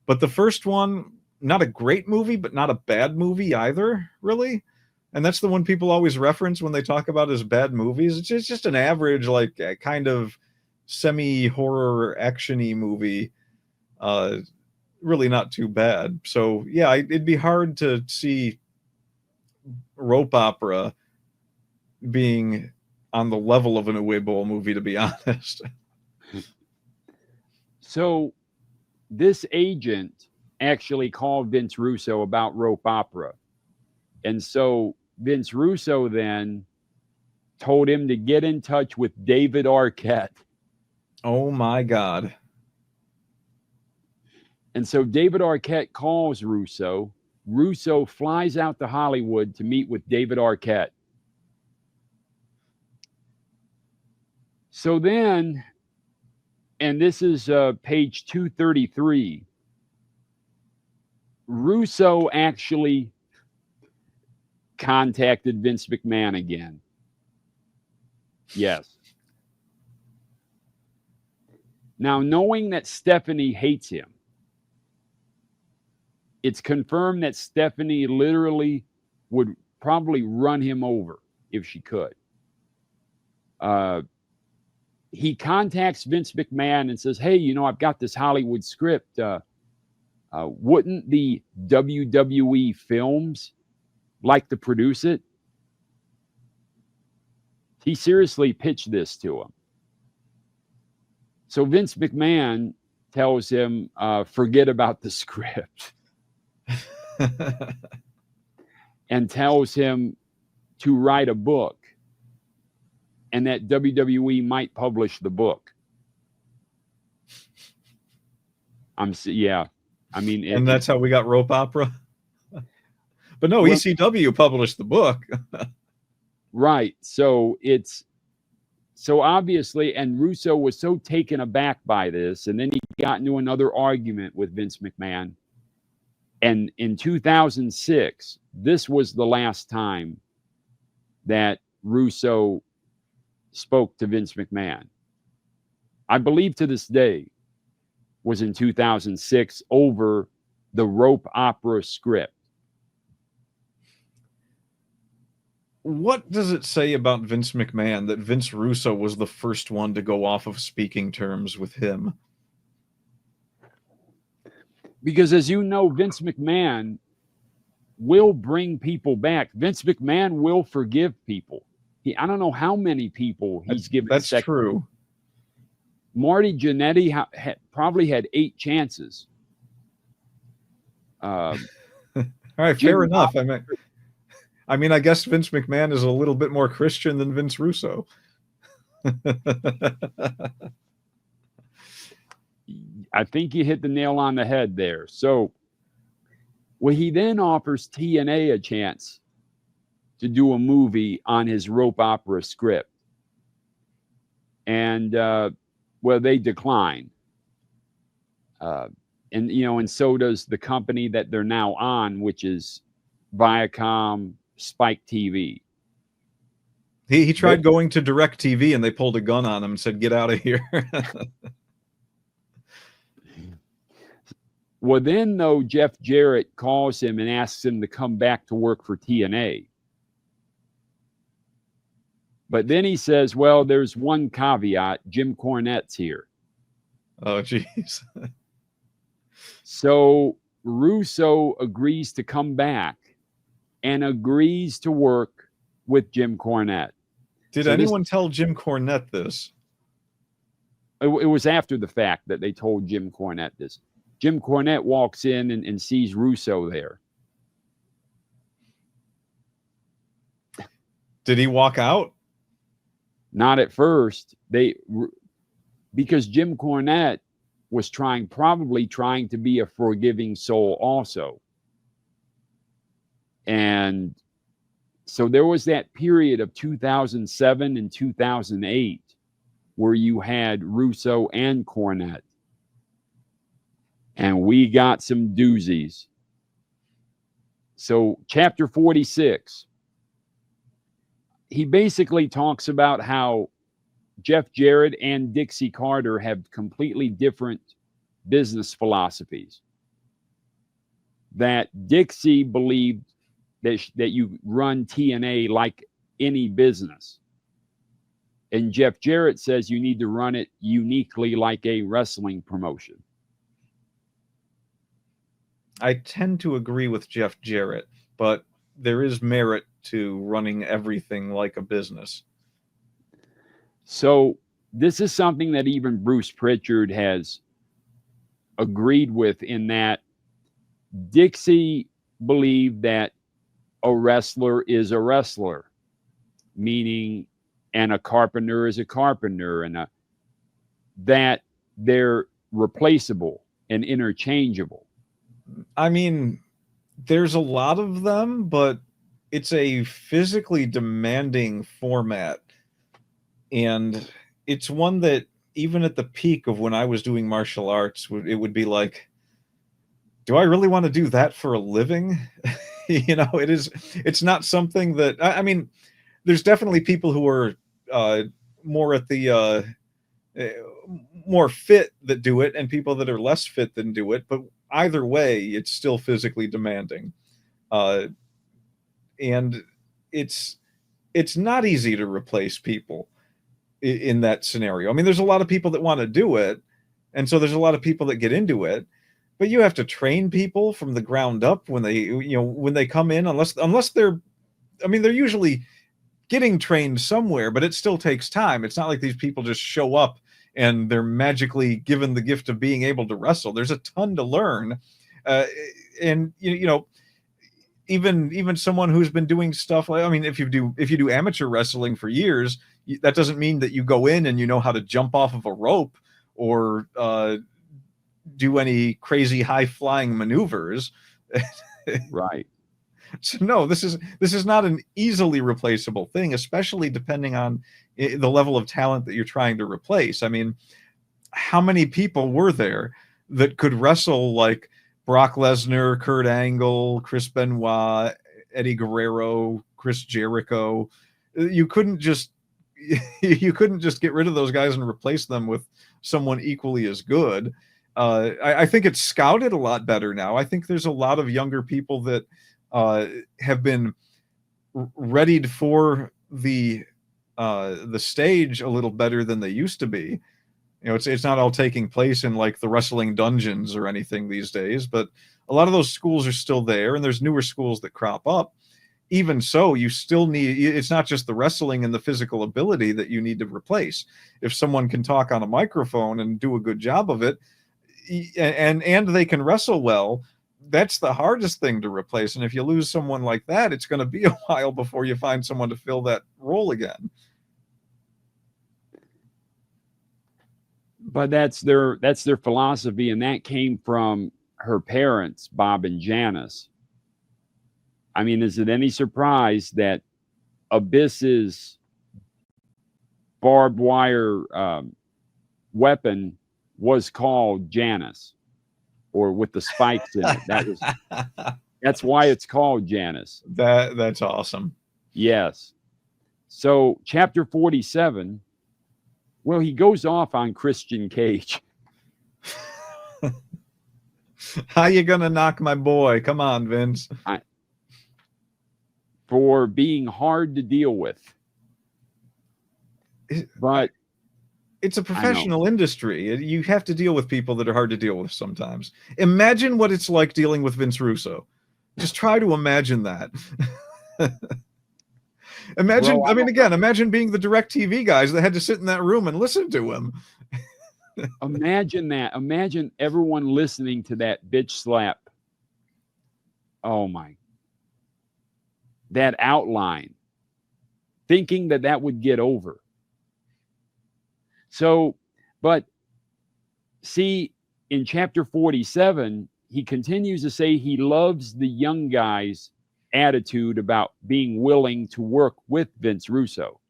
But the first one, not a great movie, but not a bad movie either, really. And that's the one people always reference when they talk about as bad movies. It's just an average, like, kind of semi-horror action-y movie. Really not too bad. So, yeah, it'd be hard to see rope opera being on the level of an Uwe Boll movie, to be honest. So this agent actually called Vince Russo about rope opera. And so Vince Russo then told him to get in touch with David Arquette. Oh my God. And so David Arquette calls Russo. Russo flies out to Hollywood to meet with David Arquette. So then, and this is page 233, Russo actually contacted Vince McMahon again. Yes. Now, knowing that Stephanie hates him, it's confirmed that Stephanie literally would probably run him over if she could. He contacts Vince McMahon and says, hey, you know, I've got this Hollywood script. Wouldn't the WWE films like to produce it? He seriously pitched this to him. So Vince McMahon tells him, forget about the script. And tells him to write a book, and that WWE might publish the book. Yeah. I mean, and that's how we got rope opera. But no, well, ECW published the book. Right. So so obviously, and Russo was so taken aback by this, and then he got into another argument with Vince McMahon. And in 2006, this was the last time that Russo spoke to Vince McMahon. I believe to this day was in 2006 over the rope opera script. What does it say about Vince McMahon that Vince Russo was the first one to go off of speaking terms with him? Because as you know, Vince McMahon will bring people back. Vince McMahon will forgive people. I don't know how many people he's given. That's true. Marty Jannetty probably had 8 chances. All right, fair enough. I mean, I guess Vince McMahon is a little bit more Christian than Vince Russo. I think you hit the nail on the head there. So, well, he then offers TNA a chance to do a movie on his rope opera script. And, well, they decline. And, you know, and so does the company that they're now on, which is Viacom Spike TV. He tried going to DirecTV and they pulled a gun on him and said, get out of here. Well, then, though, Jeff Jarrett calls him and asks him to come back to work for TNA. But then he says, well, there's one caveat. Jim Cornette's here. Oh, geez. So Russo agrees to come back and agrees to work with Jim Cornette. Did anyone tell Jim Cornette this? It was after the fact that they told Jim Cornette this. Jim Cornette walks in and sees Russo there. Did he walk out? Not at first. Because Jim Cornette was probably trying to be a forgiving soul also. And so there was that period of 2007 and 2008 where you had Russo and Cornette. And we got some doozies. So chapter 46, he basically talks about how Jeff Jarrett and Dixie Carter have completely different business philosophies. That Dixie believed that you run TNA like any business. And Jeff Jarrett says you need to run it uniquely like a wrestling promotion. I tend to agree with Jeff Jarrett, but there is merit to running everything like a business. So this is something that even Bruce Pritchard has agreed with, in that Dixie believed that a wrestler is a wrestler, meaning, and a carpenter is a carpenter, and that they're replaceable and interchangeable. I mean, there's a lot of them, but it's a physically demanding format. And it's one that, even at the peak of when I was doing martial arts, it would be like, do I really want to do that for a living? You know, it's not something that, I mean, there's definitely people who are more at the more fit that do it, and people that are less fit than do it. But either way, it's still physically demanding. And it's not easy to replace people in that scenario. I mean, there's a lot of people that want to do it, and so there's a lot of people that get into it, but you have to train people from the ground up when they come in, unless they're, I mean, they're usually getting trained somewhere, but it still takes time. It's not like these people just show up and they're magically given the gift of being able to wrestle. There's a ton to learn. And even someone who's been doing stuff like, I mean, if you do amateur wrestling for years, that doesn't mean that you go in and you know how to jump off of a rope or do any crazy high flying maneuvers. Right. So no, this is not an easily replaceable thing, especially depending on the level of talent that you're trying to replace. I mean, how many people were there that could wrestle like Brock Lesnar, Kurt Angle, Chris Benoit, Eddie Guerrero, Chris Jericho? You couldn't just get rid of those guys and replace them with someone equally as good. I think it's scouted a lot better now. I think there's a lot of younger people that have been readied for the stage a little better than they used to be. You know, it's not all taking place in like the wrestling dungeons or anything these days, but a lot of those schools are still there, and there's newer schools that crop up. Even so, you still need, it's not just the wrestling and the physical ability that you need to replace. If someone can talk on a microphone and do a good job of it, and they can wrestle well, that's the hardest thing to replace. And if you lose someone like that, it's going to be a while before you find someone to fill that role again. But that's their philosophy, and that came from her parents, Bob and Janice. I mean, is it any surprise that Abyss's barbed wire weapon was called Janice, or with the spikes in it? That's why it's called Janice. That's awesome. Yes. So chapter 47, well, he goes off on Christian Cage. How you gonna knock my boy? Come on, Vince. For being hard to deal with. But it's a professional industry. You have to deal with people that are hard to deal with sometimes. Imagine what it's like dealing with Vince Russo. Just try to imagine that. Imagine, well, imagine being the DirecTV guys that had to sit in that room and listen to him. Imagine that. Imagine everyone listening to that bitch slap. Oh my. That outline. Thinking that would get over. So, but see, in chapter 47, he continues to say he loves the young guys' attitude about being willing to work with Vince Russo.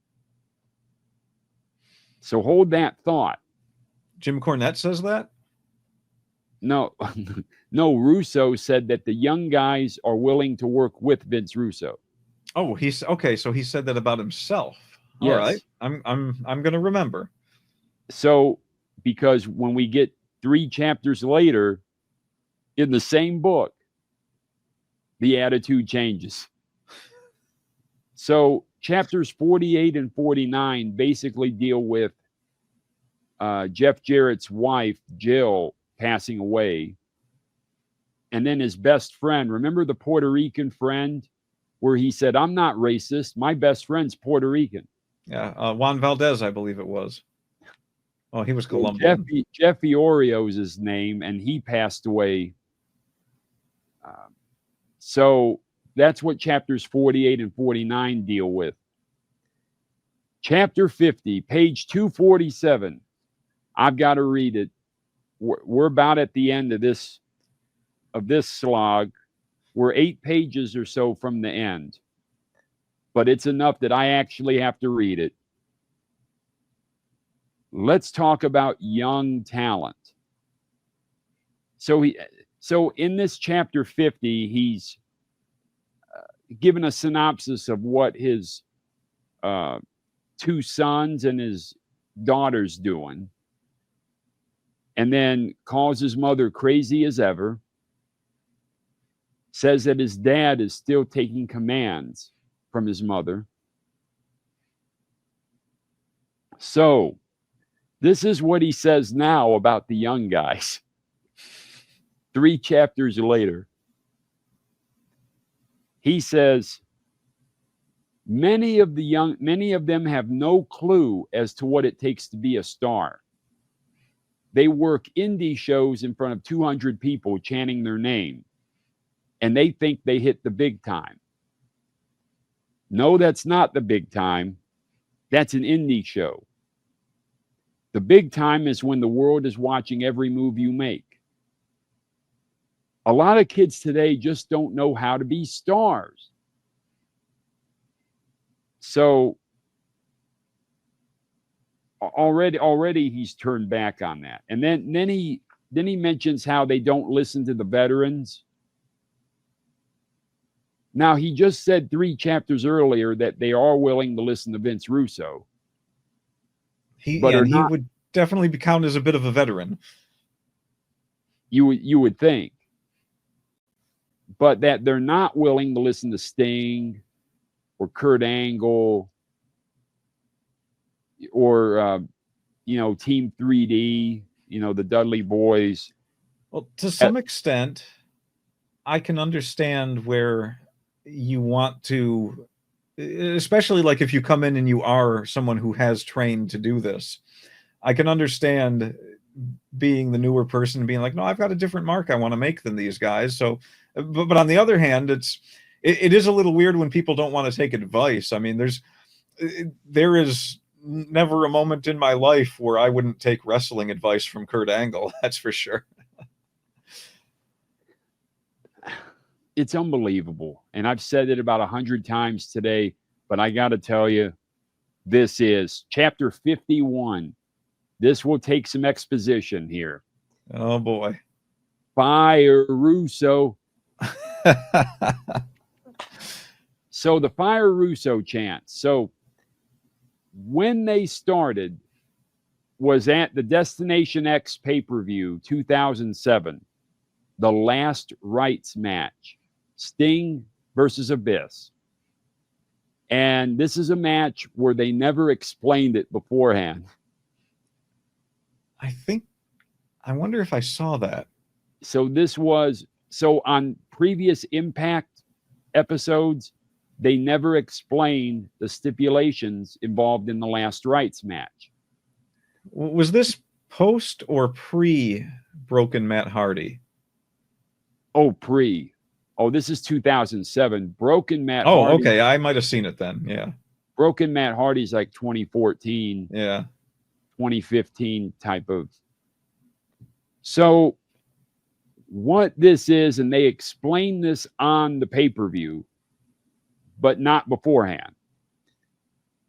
So hold that thought. Jim Cornette says that? No, no, Russo said that the young guys are willing to work with Vince Russo. Oh, he's okay. So he said that about himself. All Yes. right. I'm going to remember. So, because when we get 3 chapters later in the same book, the attitude changes. So, chapters 48 and 49 basically deal with Jeff Jarrett's wife, Jill, passing away. And then his best friend, remember the Puerto Rican friend where he said, I'm not racist. My best friend's Puerto Rican. Yeah. Juan Valdez, I believe it was. Oh, he was Colombian. Jeffy Oreo is his name, and he passed away. So that's what chapters 48 and 49 deal with. Chapter 50, page 247. I've got to read it. We're about at the end of this slog. We're 8 pages or so from the end, but it's enough that I actually have to read it. Let's talk about young talent. So in this chapter 50, he's given a synopsis of what his 2 sons and his daughter's doing, and then calls his mother crazy as ever, says that his dad is still taking commands from his mother. So this is what he says now about the young guys. 3 chapters later, he says, many of them have no clue as to what it takes to be a star. They work indie shows in front of 200 people chanting their name, and they think they hit the big time. No, that's not the big time. That's an indie show. The big time is when the world is watching every move you make. A lot of kids today just don't know how to be stars. So already he's turned back on that. And then he mentions how they don't listen to the veterans. Now, he just said 3 chapters earlier that they are willing to listen to Vince Russo. He would definitely be counted as a bit of a veteran. You would think. But that they're not willing to listen to Sting or Kurt Angle or, Team 3D, the Dudley Boys. Well, to some extent, I can understand where you want to, especially like if you come in and you are someone who has trained to do this. I can understand being the newer person and being like, no, I've got a different mark I want to make than these guys. So, but on the other hand, it is a little weird when people don't want to take advice. I mean, there is never a moment in my life where I wouldn't take wrestling advice from Kurt Angle. That's for sure. It's unbelievable. And I've said it about 100 times today, but I got to tell you, this is chapter 51. This will take some exposition here. Oh, boy. Fire Russo. So the Fire Russo chant. So when they started was at the Destination X pay-per-view 2007, the last rights match, Sting versus Abyss. And this is a match where they never explained it beforehand. I wonder if I saw that. So on previous Impact episodes, they never explained the stipulations involved in the last rights match. Was this post or pre Broken Matt Hardy? Oh, pre. Oh, this is 2007. Broken Matt Hardy. Oh, okay. I might have seen it then. Yeah. Broken Matt Hardy's like 2014. Yeah. 2015 type of. So what this is, and they explain this on the pay-per-view, but not beforehand.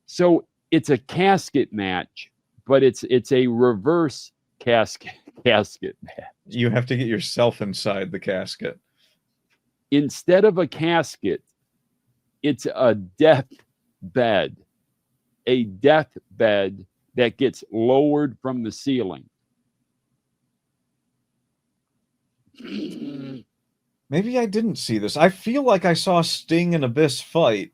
So it's a casket match, but it's a reverse casket match. You have to get yourself inside the casket. Instead of a casket, it's a death bed. a deathbed that gets lowered from the ceiling. Maybe I didn't see this. I feel like I saw Sting and Abyss fight.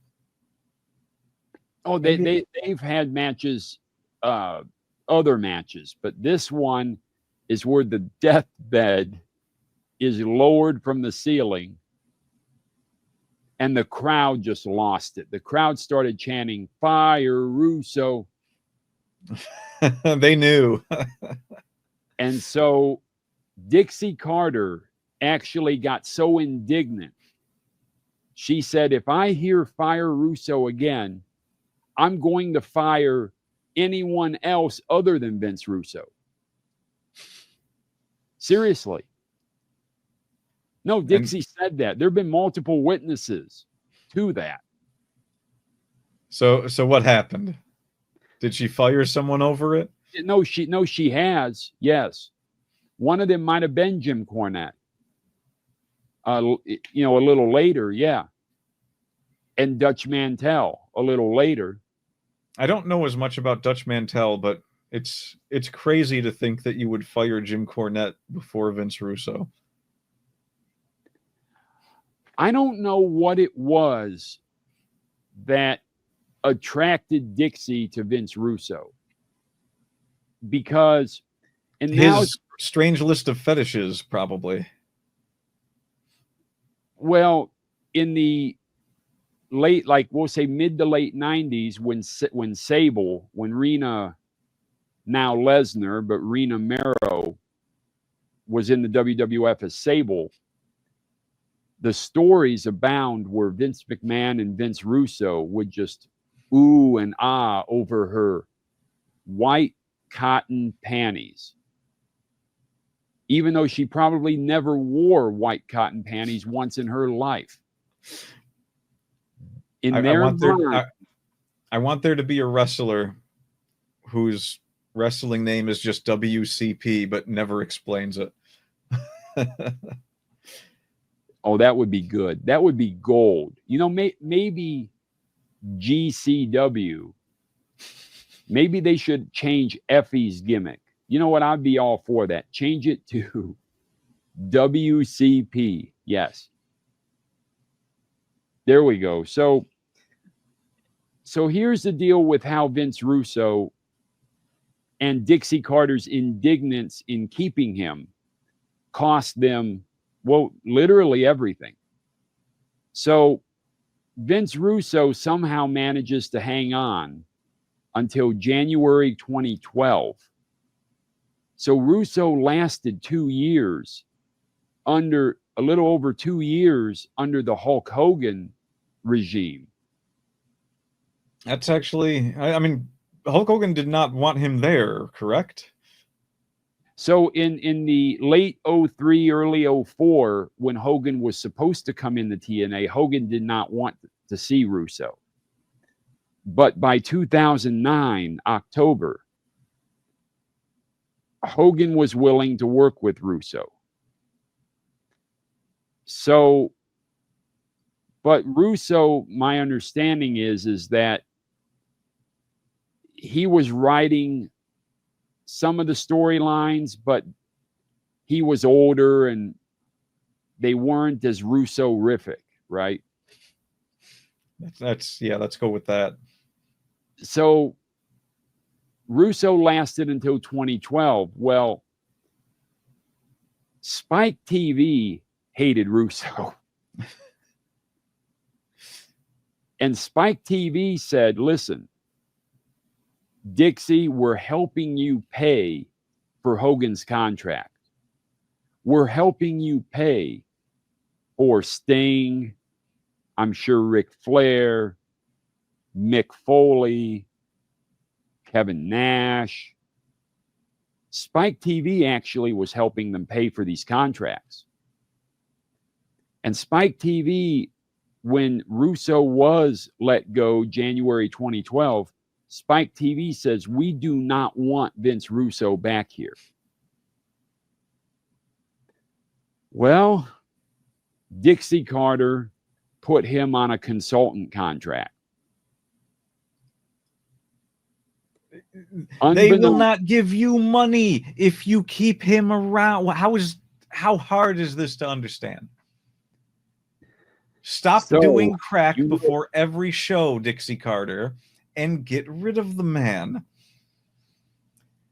Oh, they've had matches, other matches, but this one is where the deathbed is lowered from the ceiling, and the crowd just lost it. The crowd started chanting, "Fire Russo!" They knew. And so Dixie Carter actually got so indignant. She said, "If I hear Fire Russo again, I'm going to fire anyone else other than Vince Russo." Seriously. No, Dixie said that. There have been multiple witnesses to that. So what happened? Did she fire someone over it? No, she has. Yes. One of them might have been Jim Cornette. A little later, yeah. And Dutch Mantell a little later. I don't know as much about Dutch Mantell, but it's crazy to think that you would fire Jim Cornette before Vince Russo. I don't know what it was that attracted Dixie to Vince Russo, because his strange list of fetishes, probably. Well, in the late, like we'll say mid to late 90s, when Sable, when Rena, now Lesnar, but Rena Mero was in the WWF as Sable, the stories abound where Vince McMahon and Vince Russo would just ooh and ah over her white cotton panties, even though she probably never wore white cotton panties once in her life. I want there to be a wrestler whose wrestling name is just WCP but never explains it. Oh, that would be good. That would be gold. Maybe GCW. Maybe they should change Effie's gimmick. You know what? I'd be all for that. Change it to WCP. Yes. There we go. So here's the deal with how Vince Russo and Dixie Carter's indignance in keeping him cost them, well, literally everything. So Vince Russo somehow manages to hang on until January 2012. So Russo lasted 2 years, under a little over 2 years under the Hulk Hogan regime. That's actually, I mean, Hulk Hogan did not want him there, correct? So in the late 03, early 04, when Hogan was supposed to come in the TNA, Hogan did not want to see Russo. But by 2009, October, Hogan was willing to work with Russo. So, but Russo, my understanding is that he was writing some of the storylines, but he was older and they weren't as Russo-rific, right? Let's go with that. So Russo lasted until 2012. Well, Spike TV hated Russo. And Spike TV said, listen, Dixie, we're helping you pay for Hogan's contract. We're helping you pay for Sting, I'm sure Ric Flair, Mick Foley, Kevin Nash. Spike TV actually was helping them pay for these contracts. And Spike TV, when Russo was let go January 2012, Spike TV says, we do not want Vince Russo back here. Well, Dixie Carter put him on a consultant contract. They will not give you money if you keep him around. How hard is this to understand? Stop doing crack before every show, Dixie Carter, and get rid of the man.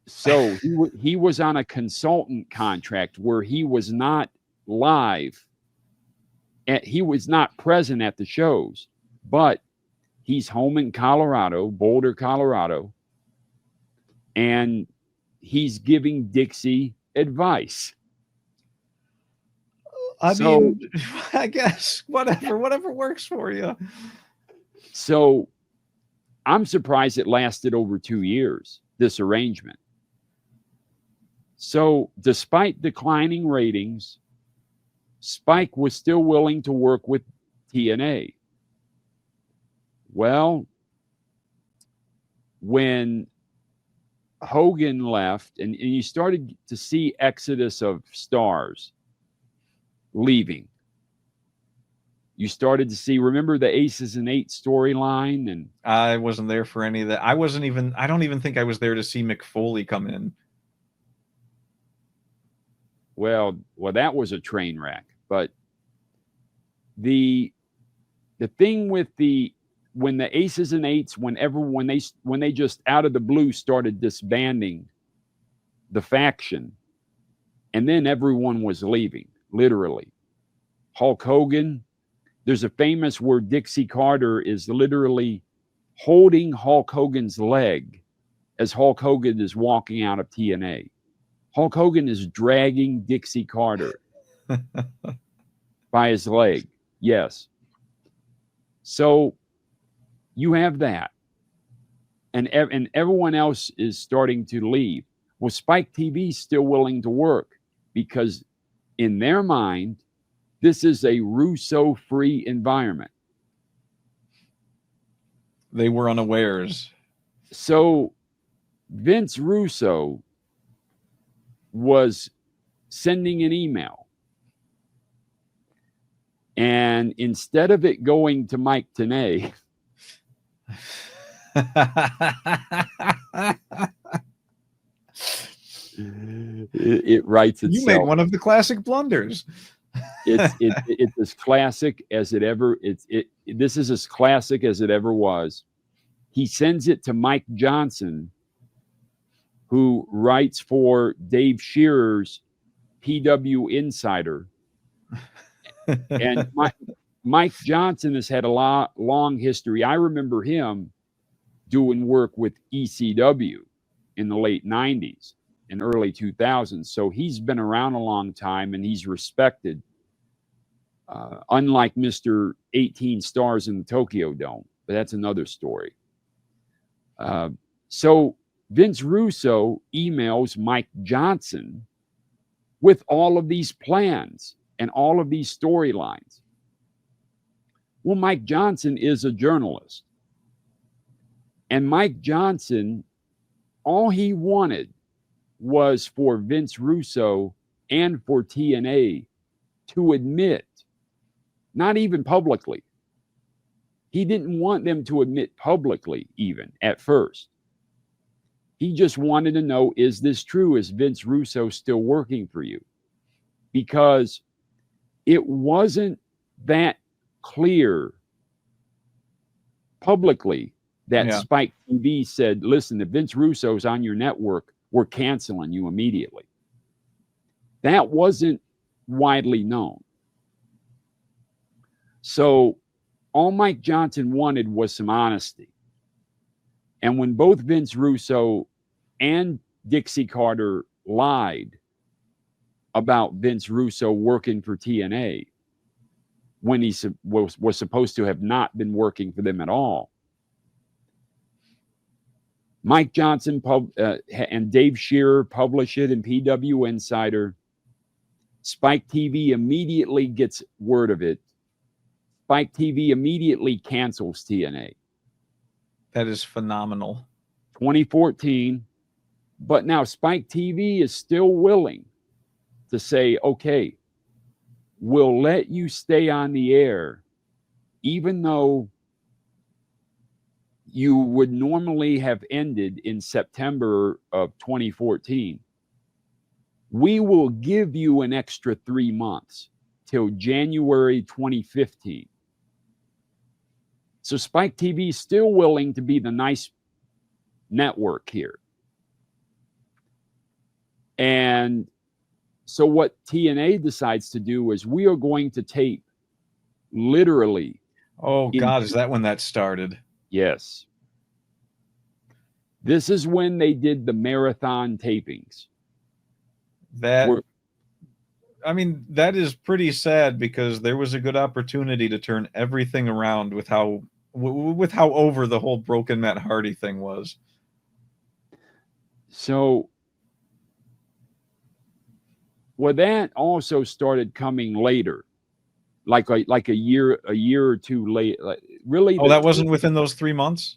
So he was on a consultant contract where he was not live. He was not present at the shows, but he's home in Colorado, Boulder, Colorado, and he's giving Dixie advice. I mean, I guess whatever works for you. So I'm surprised it lasted over 2 years, this arrangement. So despite declining ratings, Spike was still willing to work with TNA. Well, when Hogan left and you started to see exodus of stars leaving, you started to see, remember the Aces and Eights storyline? And I wasn't there for any of that. I don't even think I was there to see Mick Foley come in. Well, that was a train wreck. But the thing with when the Aces and Eights, when they just out of the blue started disbanding the faction, and then everyone was leaving, literally. Hulk Hogan, there's a famous where Dixie Carter is literally holding Hulk Hogan's leg as Hulk Hogan is walking out of TNA. Hulk Hogan is dragging Dixie Carter by his leg. Yes. So you have that. And everyone else is starting to leave. Well, Spike TV is still willing to work because in their mind, this is a Russo-free environment. They were unawares. So Vince Russo was sending an email. And instead of it going to Mike Tenay, it writes itself. You made one of the classic blunders. It's as classic as it ever. This is as classic as it ever was. He sends it to Mike Johnson, who writes for Dave Shearer's PW Insider. And Mike Johnson has had a long history. I remember him doing work with ECW in the late 90s and early 2000s. So he's been around a long time and he's respected, unlike Mr. 18 Stars in the Tokyo Dome. But that's another story. So Vince Russo emails Mike Johnson with all of these plans and all of these storylines. Well, Mike Johnson is a journalist. And Mike Johnson, all he wanted was for Vince Russo and for TNA to admit, not even publicly. He didn't want them to admit publicly even at first. He just wanted to know, is this true? Is Vince Russo still working for you? Because it wasn't that clear publicly that Spike TV said, listen, if Vince Russo's on your network, we're canceling you immediately. That wasn't widely known. So all Mike Johnson wanted was some honesty. And when both Vince Russo and Dixie Carter lied about Vince Russo working for TNA when he was supposed to have not been working for them at all, Mike Johnson and Dave Shearer publish it in PW Insider. Spike TV immediately gets word of it. Spike TV immediately cancels TNA. That is phenomenal. 2014. But now Spike TV is still willing to say, okay, we'll let you stay on the air, even though you would normally have ended in September of 2014. We will give you an extra 3 months till January 2015. So Spike TV is still willing to be the nice network here. And so what TNA decides to do is we are going to tape literally. Oh, God, is that when that started? Yes. This is when they did the marathon tapings. I mean, that is pretty sad because there was a good opportunity to turn everything around with how over the whole broken Matt Hardy thing was. So, well, that also started coming later, like a year or two late. Really? Oh, that wasn't within those 3 months?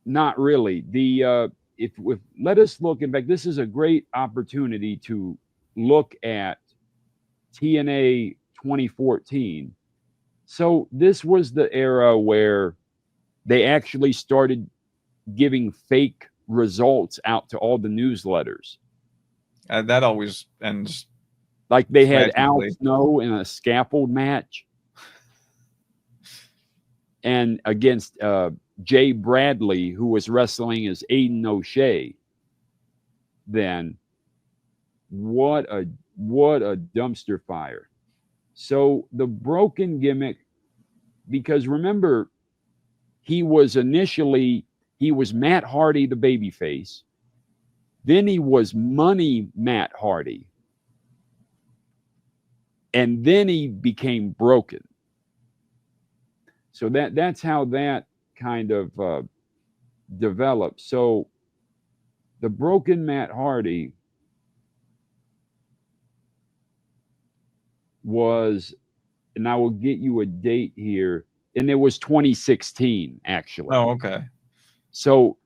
Not really. If let us look. In fact, this is a great opportunity to look at TNA 2014. So this was the era where they actually started giving fake results out to all the newsletters. That always ends. Like they had Al Snow in a scaffold match, and against Jay Bradley, who was wrestling as Aiden O'Shea. Then what a dumpster fire. So the broken gimmick, because remember, he was Matt Hardy, the babyface. Then he was Money Matt Hardy. And then he became broken. So that's how that kind of developed. So the broken Matt Hardy was, and I will get you a date here, and it was 2016 actually. Oh, okay. So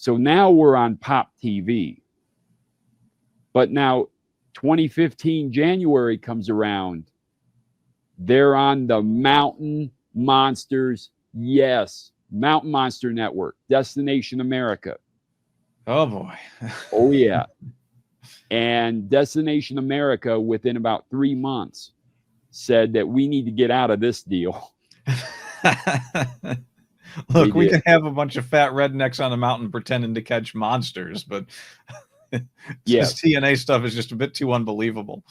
now we're on Pop TV. But now 2015 January comes around. They're on the Mountain Monsters. Yes, Mountain Monster Network, Destination America. Oh, boy. Oh, yeah. And Destination America, within about 3 months, said that we need to get out of this deal. Look, we can have a bunch of fat rednecks on a mountain pretending to catch monsters, but this TNA stuff is just a bit too unbelievable.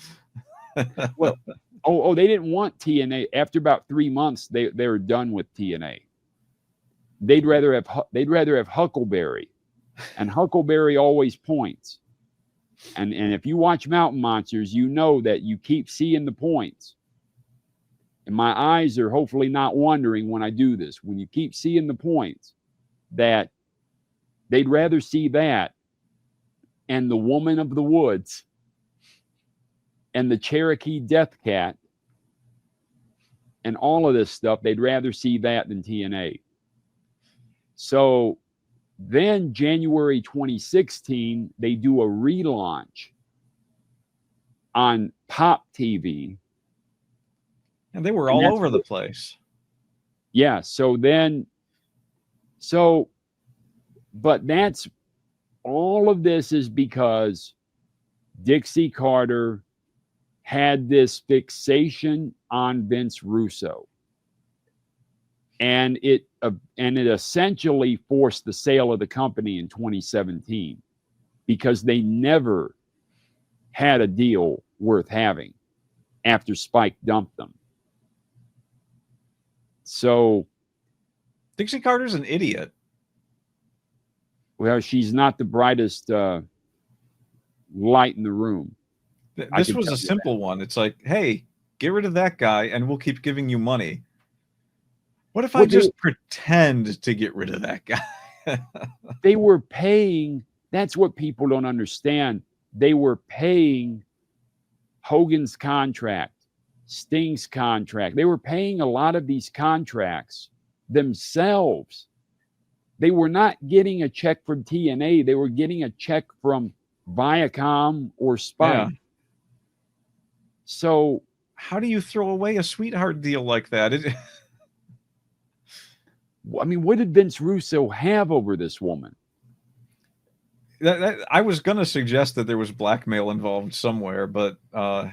Well, they didn't want TNA. After about 3 months, they were done with TNA. They'd rather have Huckleberry, and Huckleberry always points. And if you watch Mountain Monsters, you know that you keep seeing the points. And my eyes are hopefully not wandering when I do this. When you keep seeing the points, that they'd rather see that and the Woman of the Woods and the Cherokee Death Cat and all of this stuff. They'd rather see that than TNA. So then January 2016, they do a relaunch on Pop TV. And they were all over the place. Yeah. But that's all of this is because Dixie Carter had this fixation on Vince Russo. And it essentially forced the sale of the company in 2017 because they never had a deal worth having after Spike dumped them. So Dixie Carter's an idiot. Well, she's not the brightest light in the room. This was a simple one. It's like, hey, get rid of that guy and we'll keep giving you money. What if I just pretend to get rid of that guy? They were paying. That's what people don't understand. They were paying Hogan's contract, Sting's contract. They were paying a lot of these contracts themselves. They were not getting a check from TNA. They were getting a check from Viacom or Spike. Yeah. So how do you throw away a sweetheart deal like that? I mean, what did Vince Russo have over this woman? I was going to suggest that there was blackmail involved somewhere, but I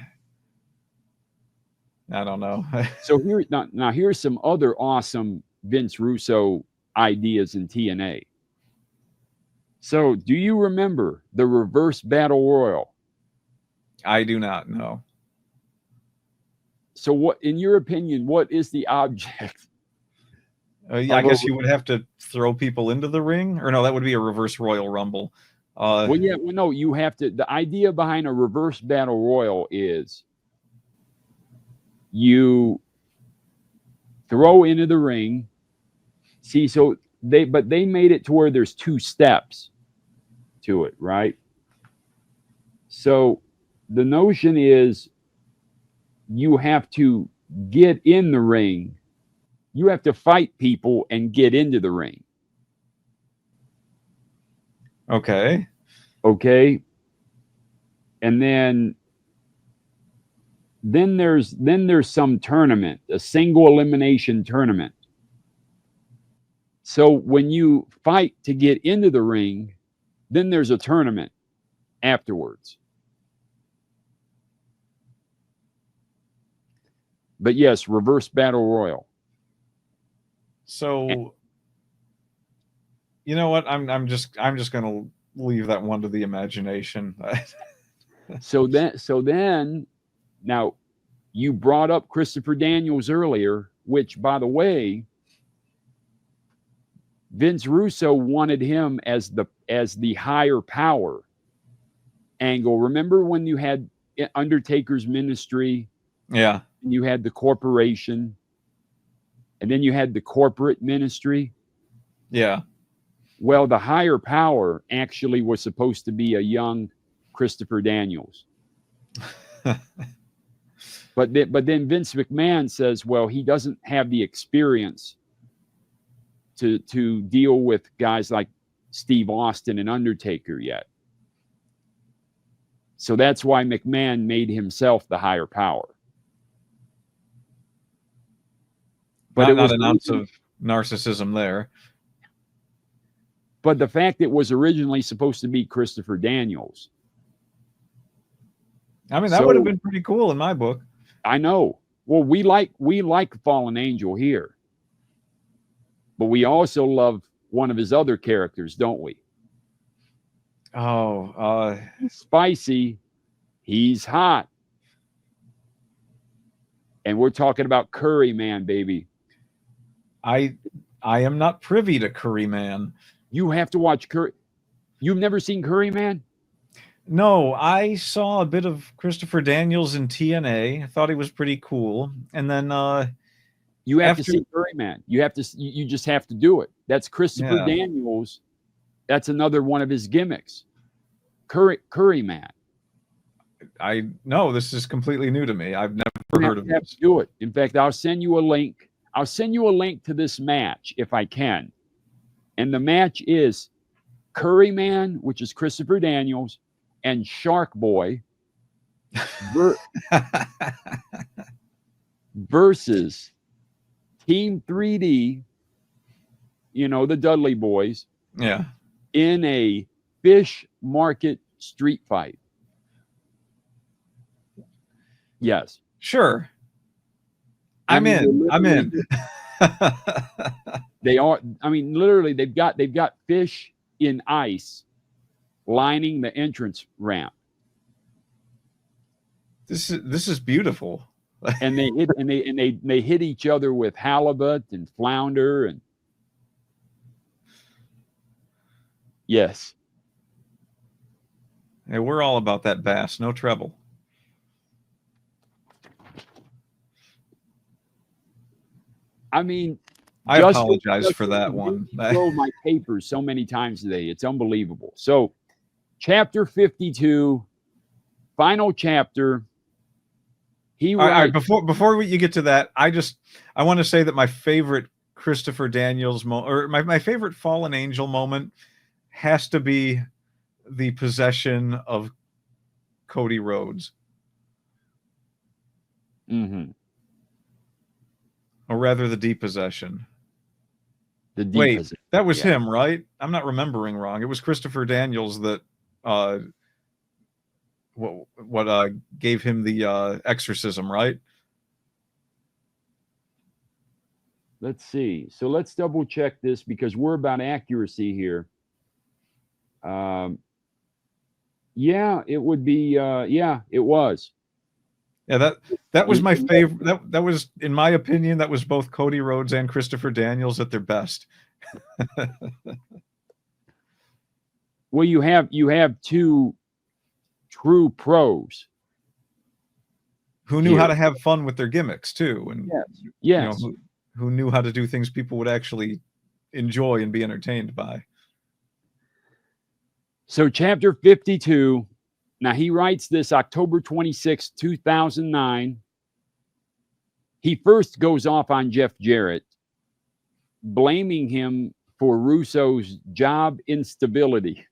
don't know. So here, now here's some other awesome Vince Russo ideas in TNA. So, do you remember the reverse battle royal? I do not know. So, what, in your opinion, what is the object? I guess you would have to throw people into the ring, or no, that would be a reverse Royal Rumble. Well, yeah, well, no, you have to. The idea behind a reverse battle royal is you throw into the ring. See, so they made it to where there's 2 steps to it, right? So the notion is you have to get in the ring. You have to fight people and get into the ring. Okay. Okay. And then there's some tournament, a single elimination tournament. So when you fight to get into the ring, then there's a tournament afterwards. But yes, reverse battle royal. So you know what? I'm just going to leave that one to the imagination. So then now you brought up Christopher Daniels earlier, which, by the way, Vince Russo wanted him as the higher power angle. Remember when you had Undertaker's ministry? Yeah. And you had the corporation, and then you had the corporate ministry. Yeah. Well, the higher power actually was supposed to be a young Christopher Daniels. But then Vince McMahon says, well, he doesn't have the experience to deal with guys like Steve Austin and Undertaker yet. So that's why McMahon made himself the higher power. But not an ounce of narcissism there. But the fact it was originally supposed to be Christopher Daniels. I mean, that would have been pretty cool in my book. I know. Well, we like Fallen Angel here. But we also love one of his other characters, don't we? Oh, he's spicy. He's hot. And we're talking about Curry Man, baby. I am not privy to Curry Man. You have to watch Curry. You've never seen Curry Man? No, I saw a bit of Christopher Daniels in TNA. I thought he was pretty cool. And then you have to see Curry Man. You just have to do it. That's Christopher Daniels. That's another one of his gimmicks. Curry Man. I know this is completely new to me. I've never heard of this. Do it. In fact, I'll send you a link. I'll send you a link to this match if I can. And the match is Curry Man, which is Christopher Daniels, and Shark Boy versus Team 3D, you know, the Dudley Boys. Yeah. In a fish market street fight. Yes. Sure. I'm in. They are. I mean, literally, they've got fish in ice lining the entrance ramp. This is beautiful. And they hit each other with halibut and flounder and yes. Hey, we're all about that bass, no treble. I mean, I apologize for that one. I throw my papers so many times today. It's unbelievable. So, chapter 52, final chapter. He writes, before you get to that, I want to say that my favorite Christopher Daniels or my favorite Fallen Angel moment has to be the possession of Cody Rhodes. Mm-hmm. Or rather, the depossession. The D Wait, position. that was him, right? I'm not remembering wrong. It was Christopher Daniels that gave him the exorcism, right? Let's see. So let's double check this because we're about accuracy here. Yeah, it would be. Yeah, it was. Yeah, that was my favorite. That was, in my opinion, that was both Cody Rhodes and Christopher Daniels at their best. Well, you have two true pros who knew how to have fun with their gimmicks too, and yes. Who knew how to do things people would actually enjoy and be entertained by. So chapter 52. Now he writes this October 26, 2009. He first goes off on Jeff Jarrett, blaming him for Russo's job instability.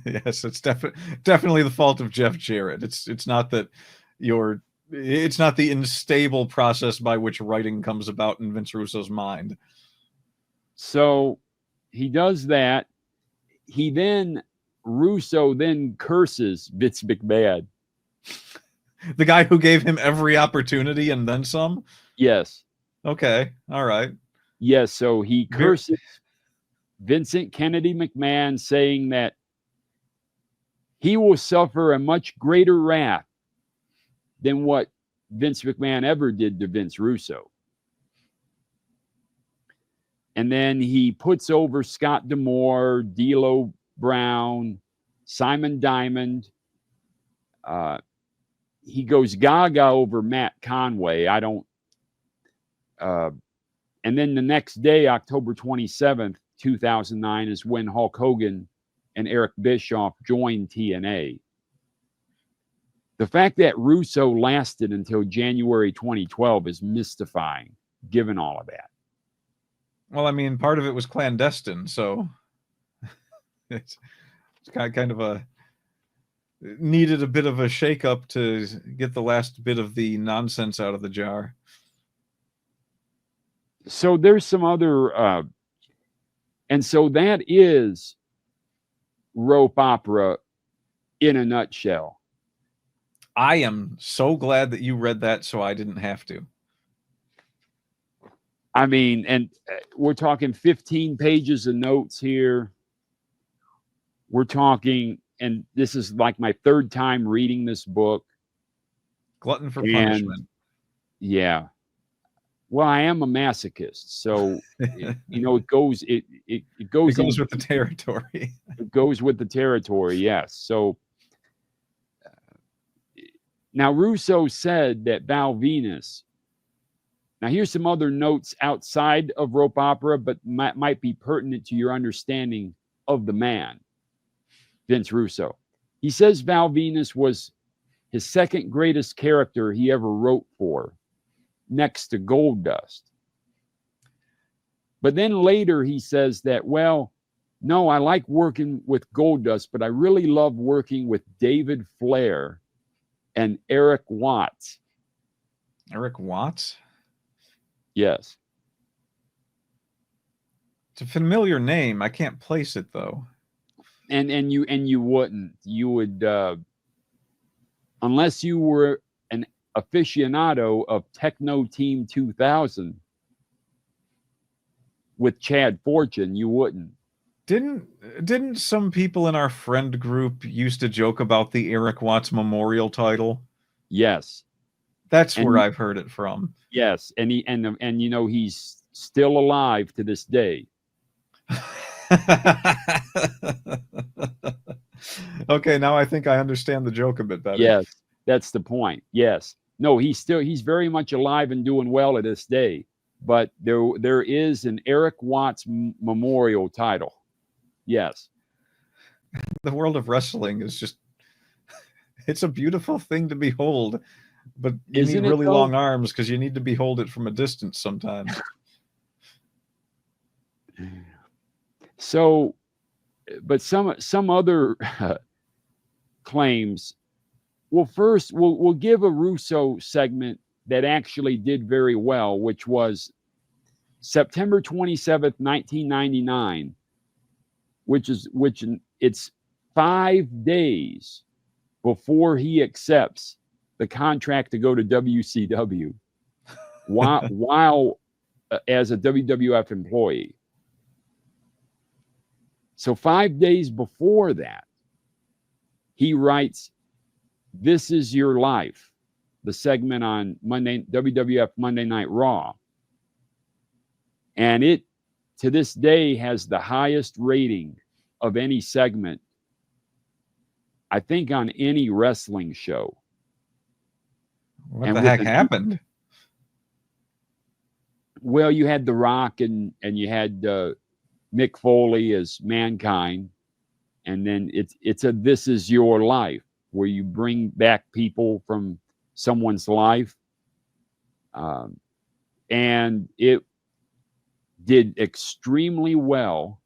Yes, it's definitely the fault of Jeff Jarrett. It's not that it's not the unstable process by which writing comes about in Vince Russo's mind. So he does that. Russo then curses Vince McMahon. The guy who gave him every opportunity and then some? Yes. Okay. All right. Yes. So he curses Vincent Kennedy McMahon, saying that he will suffer a much greater wrath than what Vince McMahon ever did to Vince Russo. And then he puts over Scott D'Amore, D'Lo Brown, Simon Diamond. He goes gaga over Matt Conway. And then the next day, October 27th, 2009, is when Hulk Hogan and Eric Bischoff joined TNA. The fact that Russo lasted until January 2012 is mystifying, given all of that. Well, I mean, part of it was clandestine, so it's kind of needed a bit of a shakeup to get the last bit of the nonsense out of the jar. So there's some other, and so that is rope opera in a nutshell. I am so glad that you read that so I didn't have to. I mean, and we're talking 15 pages of notes here. We're talking, and this is like my third time reading this book. Glutton for punishment. Yeah. Well, I am a masochist, so it goes with the territory. It goes with the territory, yes. So now Russo said that Val Venis. Now here's some other notes outside of rope opera, but might be pertinent to your understanding of the man, Vince Russo. He says Val Venis was his second greatest character he ever wrote for, next to Goldust. But then later he says that, well, no, I like working with Goldust, but I really love working with David Flair and Eric Watts. Eric Watts? Yes. It's a familiar name. I can't place it though. And you wouldn't. You would unless you were an aficionado of Techno Team 2000 with Chad Fortune, you wouldn't. Didn't some people in our friend group used to joke about the Eric Watts Memorial title? Yes. That's where I've heard it from. Yes, and he's still alive to this day. Okay, now I think I understand the joke a bit better. Yes, that's the point. Yes. No, he's very much alive and doing well to this day. But there is an Eric Watts Memorial title. Yes. The world of wrestling is just, it's a beautiful thing to behold, but you need really long arms because you need to behold it from a distance sometimes. So, but some other claims. Well, first we'll give a Russo segment that actually did very well, which was September 27th, 1999, which it's 5 days before he accepts the contract to go to WCW while as a WWF employee. So 5 days before that, he writes, "This Is Your Life," the segment on WWF Monday Night Raw. And it, to this day, has the highest rating of any segment, I think, on any wrestling show. What the heck happened? Well, you had The Rock and you had Mick Foley as Mankind. And then it's a This Is Your Life, where you bring back people from someone's life. And it did extremely well.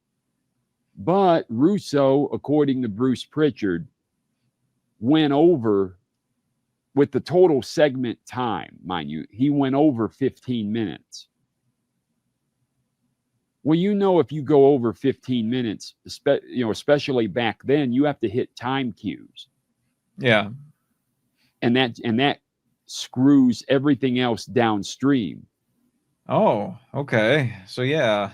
But Russo, according to Bruce Pritchard, went over with the total segment time, mind you, he went over 15 minutes. Well, you know, if you go over 15 minutes, especially back then, you have to hit time cues. Yeah. And that screws everything else downstream. Oh, okay. So yeah.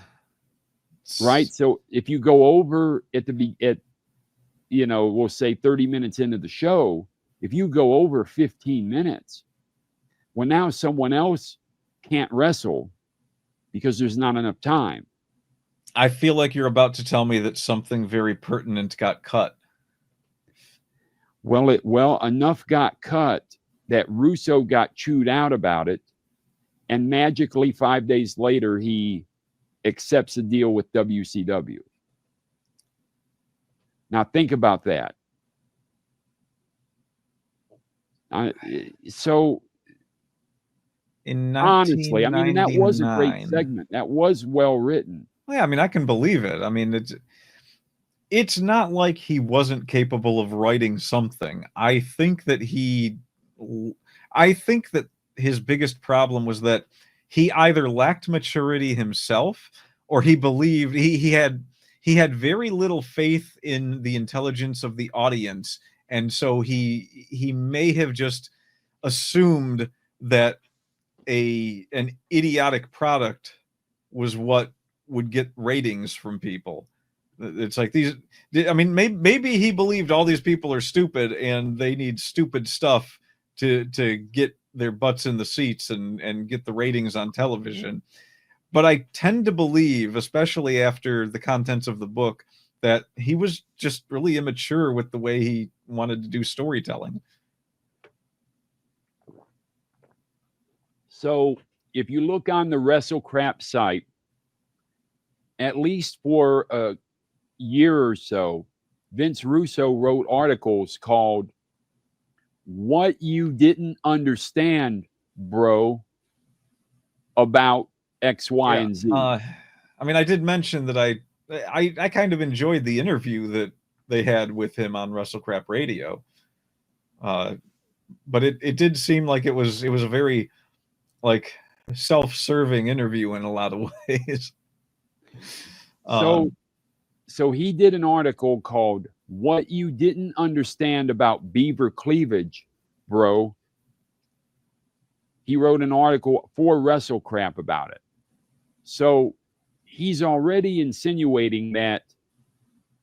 Right. So if you go over we'll say 30 minutes into the show, if you go over 15 minutes, well, now someone else can't wrestle because there's not enough time. I feel like you're about to tell me that something very pertinent got cut. Well, enough got cut that Russo got chewed out about it, and magically 5 days later he accepts a deal with WCW. Now think about that. So honestly, I mean, that was a great segment. That was well written. Yeah, I mean, I can believe it. I mean, it's not like he wasn't capable of writing something. I think that his biggest problem was that he either lacked maturity himself, or he believed he had very little faith in the intelligence of the audience, and so he may have just assumed that an idiotic product was what would get ratings from people. It's like maybe he believed all these people are stupid and they need stupid stuff to get their butts in the seats and get the ratings on television. But I tend to believe, especially after the contents of the book, that he was just really immature with the way he wanted to do storytelling. So if you look on the WrestleCrap site, at least for a year or so, Vince Russo wrote articles called "What You Didn't Understand, Bro," about X, Y, and Z. I mean, I did mention that I kind of enjoyed the interview that they had with him on WrestleCrap Radio. But it did seem like it was a very self-serving interview in a lot of ways. So he did an article called "What You Didn't Understand About Beaver Cleavage, Bro." He wrote an article for WrestleCrap about it. So he's already insinuating that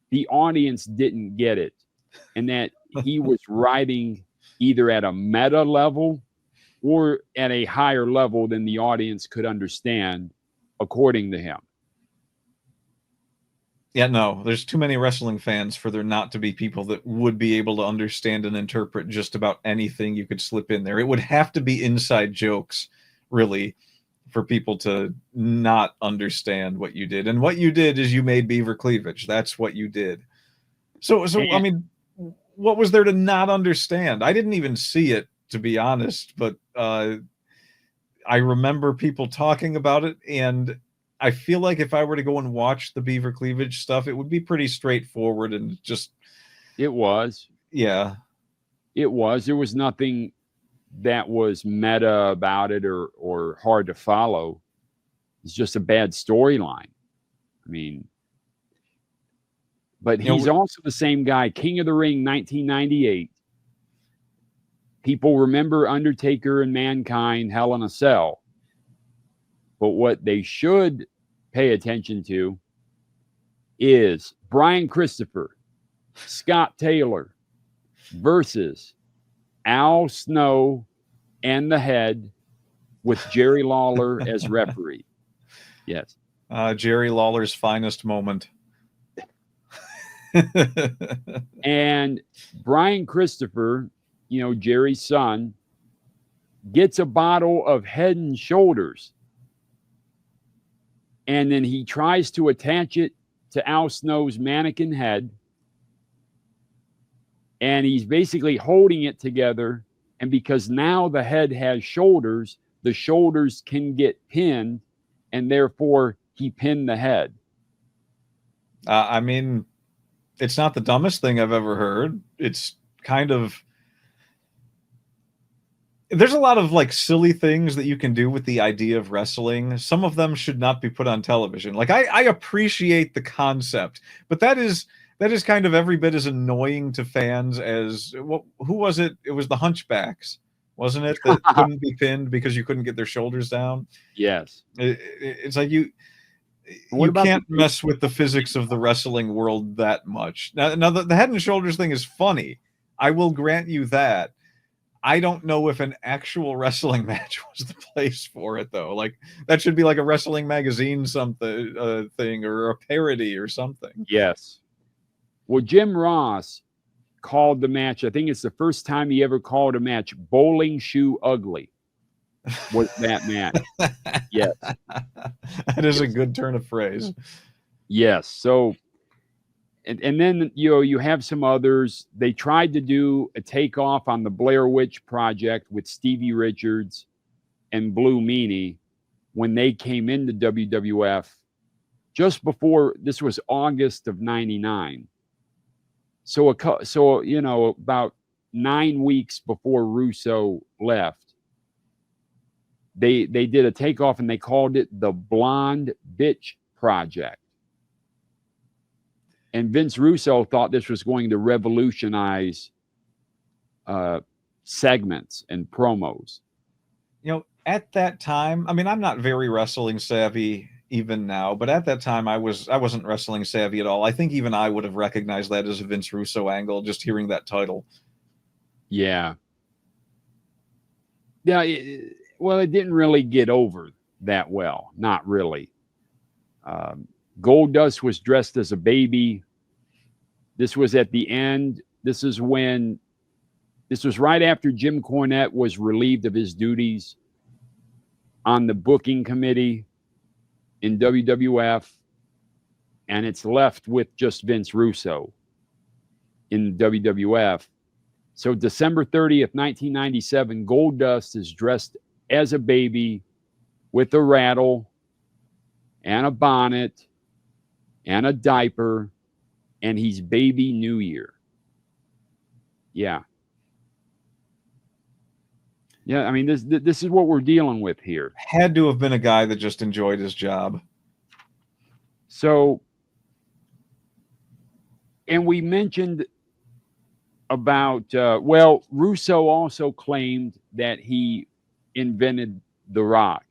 the audience didn't get it, and that he was writing either at a meta level or at a higher level than the audience could understand, according to him. Yeah, no, there's too many wrestling fans for there not to be people that would be able to understand and interpret just about anything you could slip in there. It would have to be inside jokes, really, for people to not understand what you did. And what you did is you made beaver cleavage. That's what you did. So I mean, what was there to not understand? I didn't even see it, to be honest, but I remember people talking about it, and I feel like if I were to go and watch the beaver cleavage stuff, it would be pretty straightforward and just... It was. Yeah. It was. There was nothing that was meta about it or hard to follow. It's just a bad storyline. I mean, but he's also the same guy, King of the Ring 1998. People remember Undertaker and Mankind, Hell in a Cell. But what they should pay attention to is Brian Christopher, Scott Taylor versus Al Snow and the Head with Jerry Lawler as referee. Yes. Jerry Lawler's finest moment. And Brian Christopher, you know, Jerry's son, gets a bottle of Head and Shoulders. And then he tries to attach it to Al Snow's mannequin head. And he's basically holding it together. And because now the head has shoulders, the shoulders can get pinned. And therefore, he pinned the head. I mean, it's not the dumbest thing I've ever heard. It's kind of... There's a lot of like silly things that you can do with the idea of wrestling. Some of them should not be put on television. Like I appreciate the concept, but that is kind of every bit as annoying to fans as who was it? It was the Hunchbacks, wasn't it? That couldn't be pinned because you couldn't get their shoulders down. Yes. It's like you can't mess with the physics of the wrestling world that much. Now the Head and Shoulders thing is funny. I will grant you that. I don't know if an actual wrestling match was the place for it, though. Like that should be like a wrestling magazine something thing or a parody or something. Yes. Well, Jim Ross called the match. I think it's the first time he ever called a match bowling shoe ugly. Was that match? Yes. That is a good turn of phrase. Yes. So, and then, you know, you have some others. They tried to do a takeoff on the Blair Witch Project with Stevie Richards and Blue Meanie when they came into WWF just before, this was August of 99. So, you know, about 9 weeks before Russo left, they did a takeoff and they called it the Blonde Bitch Project. And Vince Russo thought this was going to revolutionize segments and promos. You know, at that time, I mean, I'm not very wrestling savvy even now, but at that time I wasn't wrestling savvy at all. I think even I would have recognized that as a Vince Russo angle, just hearing that title. Yeah. Yeah. Well, it didn't really get over that well. Not really. Goldust was dressed as a baby. This was at the end. This was right after Jim Cornette was relieved of his duties on the booking committee in WWF. And it's left with just Vince Russo in WWF. So December 30th, 1997, Goldust is dressed as a baby with a rattle and a bonnet and a diaper, and he's Baby New Year. Yeah. Yeah, I mean, this is what we're dealing with here. Had to have been a guy that just enjoyed his job. So, and we mentioned about, well, Russo also claimed that he invented The Rock.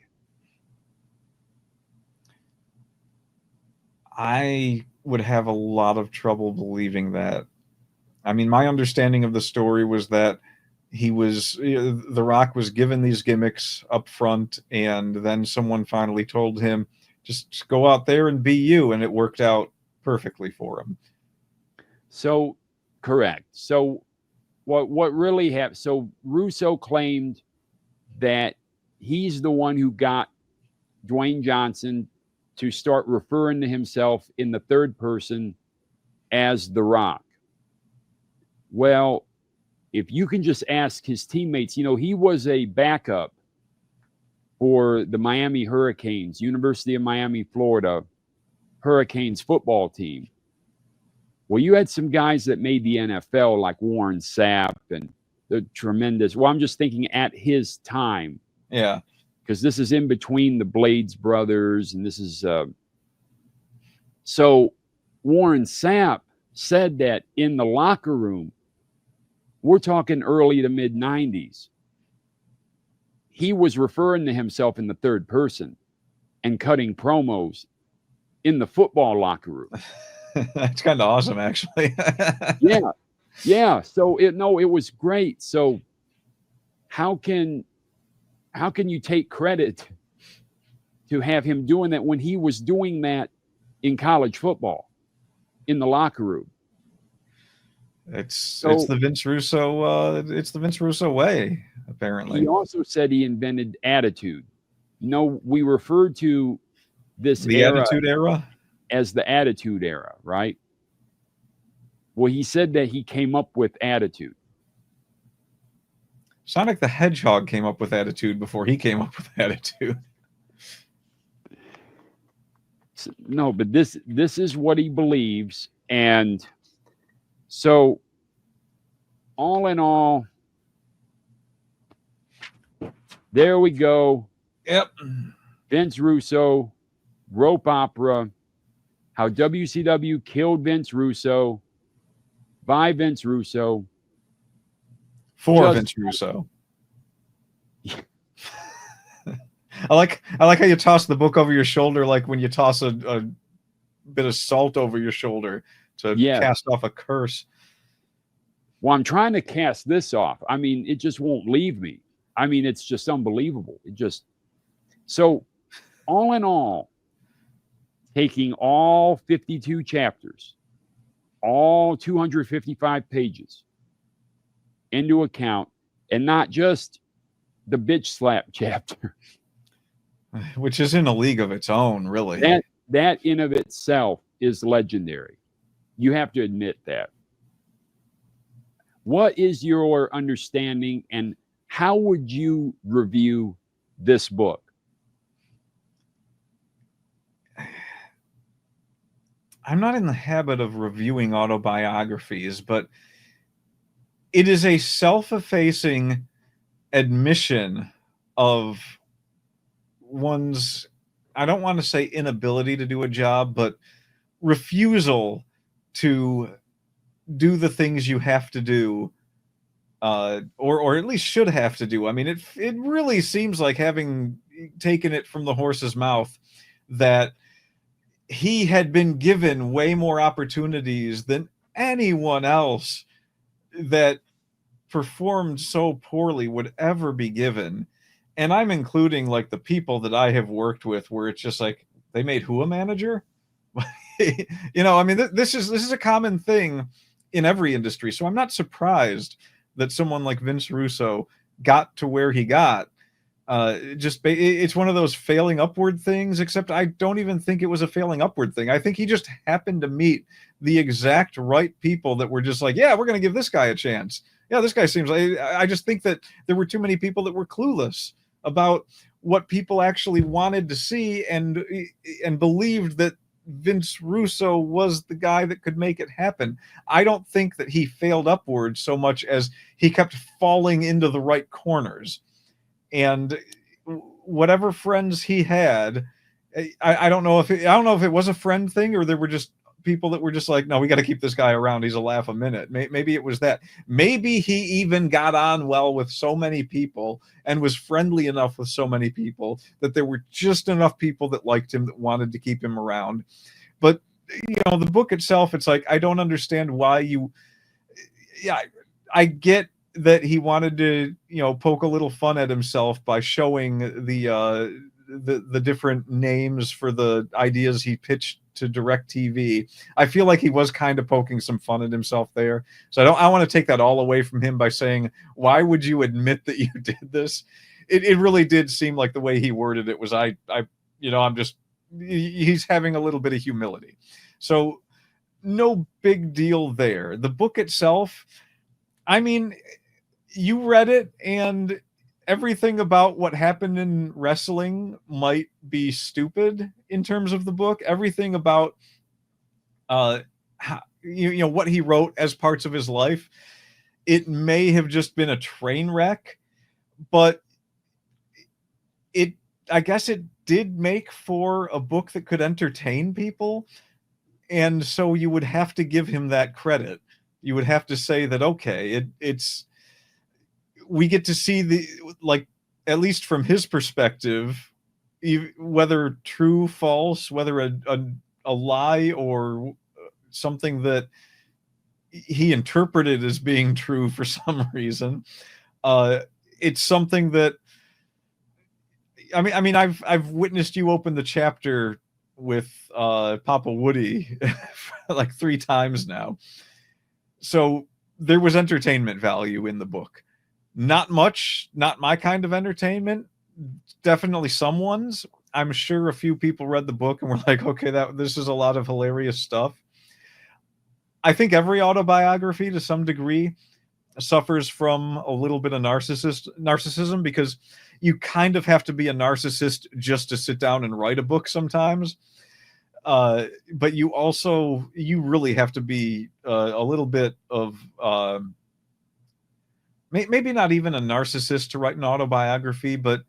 I would have a lot of trouble believing that. I mean, my understanding of the story was that The Rock was given these gimmicks up front, and then someone finally told him, just go out there and be you, and it worked out perfectly for him. So, correct. So, what really happened? So, Russo claimed that he's the one who got Dwayne Johnson to start referring to himself in the third person as The Rock. Well, if you can just ask his teammates, you know, he was a backup for the Miami Hurricanes, University of Miami, Florida Hurricanes football team. Well, you had some guys that made the NFL like Warren Sapp and the tremendous, well, I'm just thinking at his time. Yeah. because this is in between the Blades brothers, and this is so Warren Sapp said that in the locker room, we're talking early to mid 90s, he was referring to himself in the third person and cutting promos in the football locker room. That's kind of awesome, actually. Yeah. So it was great. So how can you take credit to have him doing that when he was doing that in college football in the locker room? It's the Vince Russo way, apparently. He also said he invented attitude. We referred to the Attitude Era as the Attitude Era, right? Well, he said that he came up with attitude. Sonic the Hedgehog came up with attitude before he came up with attitude. No, but this is what he believes. And so all in all, there we go. Yep. Vince Russo, rope opera, how WCW killed Vince Russo, by Vince Russo, for Vince Russo. I like how you toss the book over your shoulder, like when you toss a bit of salt over your shoulder to cast off a curse. Well, I'm trying to cast this off. I mean, it just won't leave me. I mean, it's just unbelievable. So all in all, taking all 52 chapters, all 255 pages into account, and not just the bitch slap chapter, which is in a league of its own, really. That in of itself is legendary. You have to admit that. What is your understanding, and how would you review this book? I'm not in the habit of reviewing autobiographies, but it is a self-effacing admission of one's, I don't want to say inability to do a job, but refusal to do the things you have to do, or at least should have to do. I mean, it really seems like, having taken it from the horse's mouth, that he had been given way more opportunities than anyone else that performed so poorly would ever be given. And I'm including like the people that I have worked with, where it's just like, they made who a manager? I mean, this is a common thing in every industry. So I'm not surprised that someone like Vince Russo got to where he got. It's one of those failing upward things, except I don't even think it was a failing upward thing. I think he just happened to meet the exact right people that were just like, yeah, we're going to give this guy a chance. Yeah, this guy seems like, I just think that there were too many people that were clueless about what people actually wanted to see, and believed that Vince Russo was the guy that could make it happen. I don't think that he failed upward so much as he kept falling into the right corners. And whatever friends he had, I don't know if it was a friend thing, or there were just people that were just like, no, we got to keep this guy around. He's a laugh a minute. Maybe it was that. Maybe he even got on well with so many people and was friendly enough with so many people that there were just enough people that liked him, that wanted to keep him around. But, the book itself, it's like, I don't understand why I get that he wanted to, poke a little fun at himself by showing the different names for the ideas he pitched to DirecTV. I feel like he was kind of poking some fun at himself there. So I want to take that all away from him by saying, why would you admit that you did this? It really did seem like the way he worded it was, he's having a little bit of humility. So no big deal there. The book itself, I mean, you read it, and everything about what happened in wrestling might be stupid in terms of the book. Everything about what he wrote as parts of his life, it may have just been a train wreck, but it I guess it did make for a book that could entertain people. And so you would have to give him that credit. You would have to say that, okay, it's, we get to see the, like, at least from his perspective, whether true, false, whether a lie or something that he interpreted as being true for some reason. It's something that, I mean, I've witnessed you open the chapter with Papa Woody like 3 times now. So there was entertainment value in the book. Not much, not my kind of entertainment. Definitely someone's. I'm sure a few people read the book and were like, okay, this is a lot of hilarious stuff. I think every autobiography to some degree suffers from a little bit of narcissism, because you kind of have to be a narcissist just to sit down and write a book sometimes. But you really have to be a little bit of maybe not even a narcissist to write an autobiography, but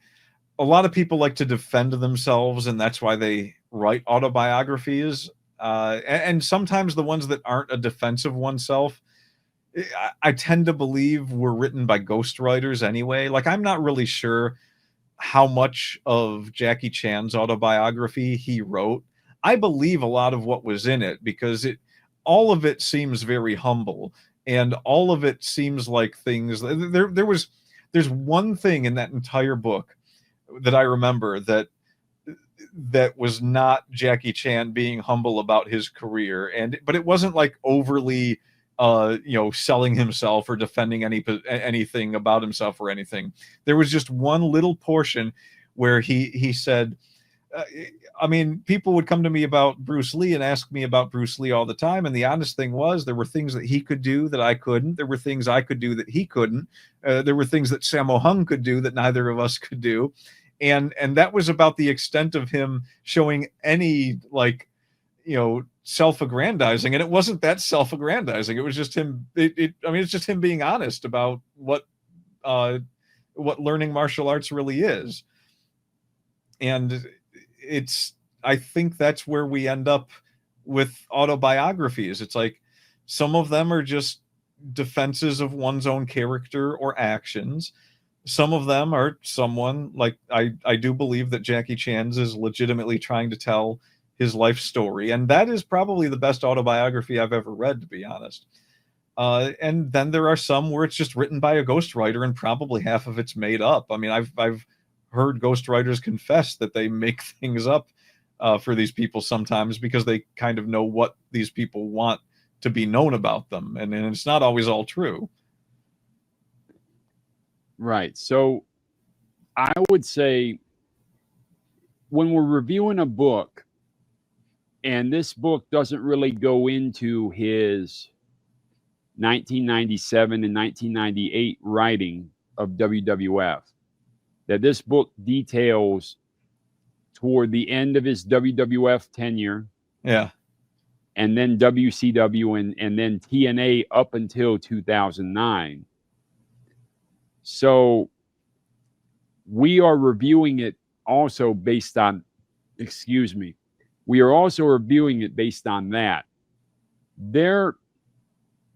a lot of people like to defend themselves, and that's why they write autobiographies. And sometimes the ones that aren't a defense of oneself, I tend to believe were written by ghostwriters anyway. Like, I'm not really sure how much of Jackie Chan's autobiography he wrote. I believe a lot of what was in it, because all of it seems very humble, and all of it seems like things. There's one thing in that entire book that I remember that was not Jackie Chan being humble about his career, but it wasn't like overly selling himself or defending anything about himself or anything. There was just one little portion where he said, I mean, people would come to me about Bruce Lee and ask me about Bruce Lee all the time, and the honest thing was, there were things that he could do that I couldn't. There were things I could do that he couldn't. There were things that Sammo Hung could do that neither of us could do. And that was about the extent of him showing any, like, self-aggrandizing. And it wasn't that self-aggrandizing. It was just him. It's just him being honest about what learning martial arts really is. And I think that's where we end up with autobiographies. It's like, some of them are just defenses of one's own character or actions. Some of them are someone, like, I do believe that Jackie Chan's is legitimately trying to tell his life story. And that is probably the best autobiography I've ever read, to be honest. And then there are some where it's just written by a ghostwriter, and probably half of it's made up. I mean, I've heard ghostwriters confess that they make things up for these people sometimes, because they kind of know what these people want to be known about them. And it's not always all true. Right. So I would say, when we're reviewing a book, and this book doesn't really go into his 1997 and 1998 writing of WWF, that this book details toward the end of his WWF tenure. Yeah. And then WCW and then TNA up until 2009. So we are reviewing it also based on, we are also reviewing it based on that.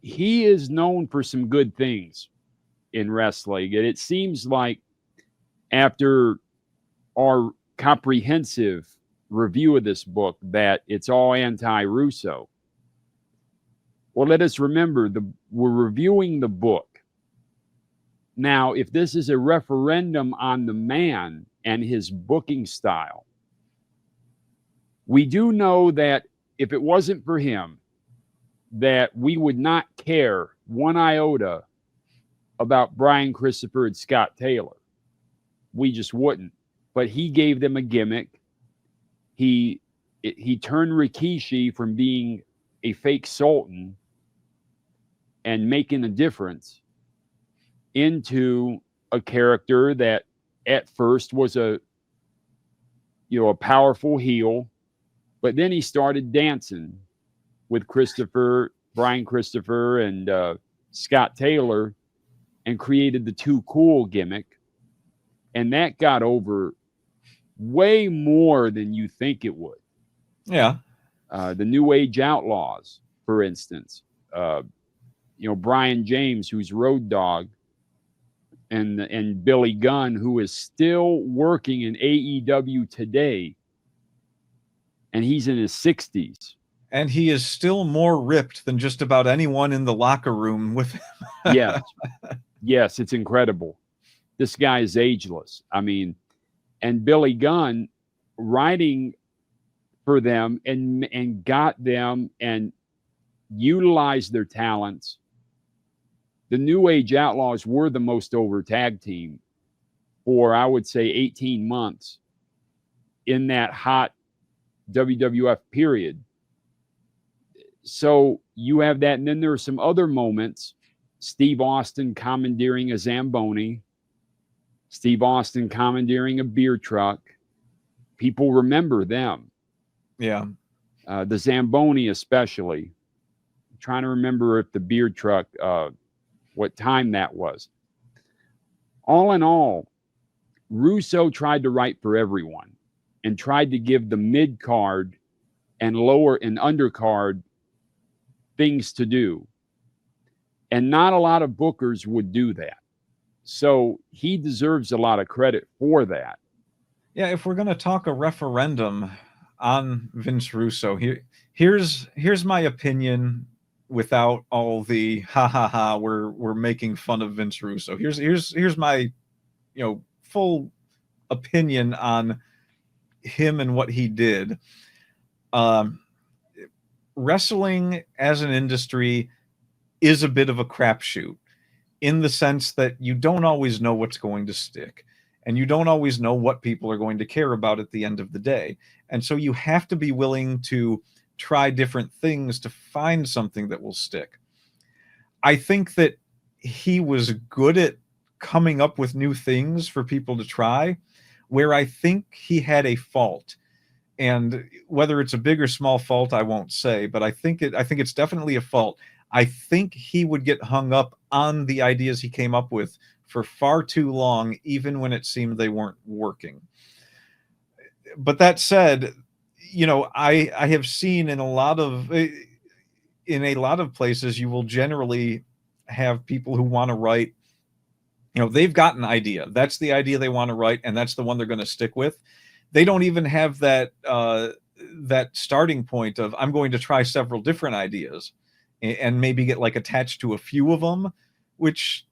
He is known for some good things in wrestling. And it seems like, after our comprehensive review of this book, that it's all anti-Russo. Well, let us remember, we're reviewing the book. Now, if this is a referendum on the man and his booking style, we do know that if it wasn't for him, that we would not care one iota about Brian Christopher and Scott Taylor. We just wouldn't. But he gave them a gimmick. He turned Rikishi from being a fake sultan and making a difference into a character that at first was a powerful heel, but then he started dancing with Brian Christopher and Scott Taylor, and created the Too Cool gimmick. And that got over way more than you think it would. Yeah. The New Age Outlaws, for instance, Brian James, who's Road Dogg, and Billy Gunn, who is still working in AEW today, and he's in his 60s. And he is still more ripped than just about anyone in the locker room with him. Yes, it's incredible. This guy is ageless. I mean, and Billy Gunn writing for them and got them and utilized their talents. The New Age Outlaws were the most over tag team for, I would say, 18 months in that hot WWF period. So you have that. And then there are some other moments. Steve Austin commandeering a Zamboni. Steve Austin commandeering a beer truck. People remember them. Yeah. The Zamboni especially. I'm trying to remember if the beer truck, what time that was. All in all, Russo tried to write for everyone and tried to give the mid-card and lower and undercard things to do. And not a lot of bookers would do that. So he deserves a lot of credit for that. Yeah, if we're going to talk a referendum on Vince Russo, here's my opinion without all the we're making fun of Vince Russo. Here's my full opinion on him and what he did. Wrestling as an industry is a bit of a crapshoot in the sense that you don't always know what's going to stick, and you don't always know what people are going to care about at the end of the day. And so you have to be willing to try different things to find something that will stick. I think that he was good at coming up with new things for people to try, where I think he had a fault. And whether it's a big or small fault, I won't say, but I think it's definitely a fault. I think he would get hung up on the ideas he came up with for far too long, even when it seemed they weren't working. But that said, I have seen in a lot of places, you will generally have people who want to write, they've got an idea. That's the idea they want to write, and that's the one they're going to stick with. They don't even have that starting point of, I'm going to try several different ideas and maybe get attached to a few of them, which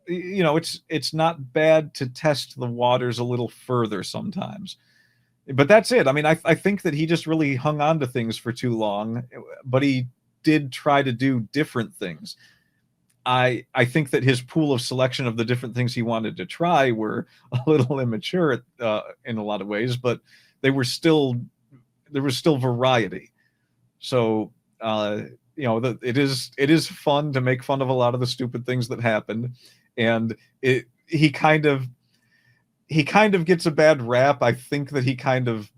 it's not bad to test the waters a little further sometimes. But that's it. I mean, I think that he just really hung on to things for too long, but he did try to do different things. I think that his pool of selection of the different things he wanted to try were a little immature in a lot of ways, but there was still variety. So it is fun to make fun of a lot of the stupid things that happened, and he kind of gets a bad rap. I think that he kind of,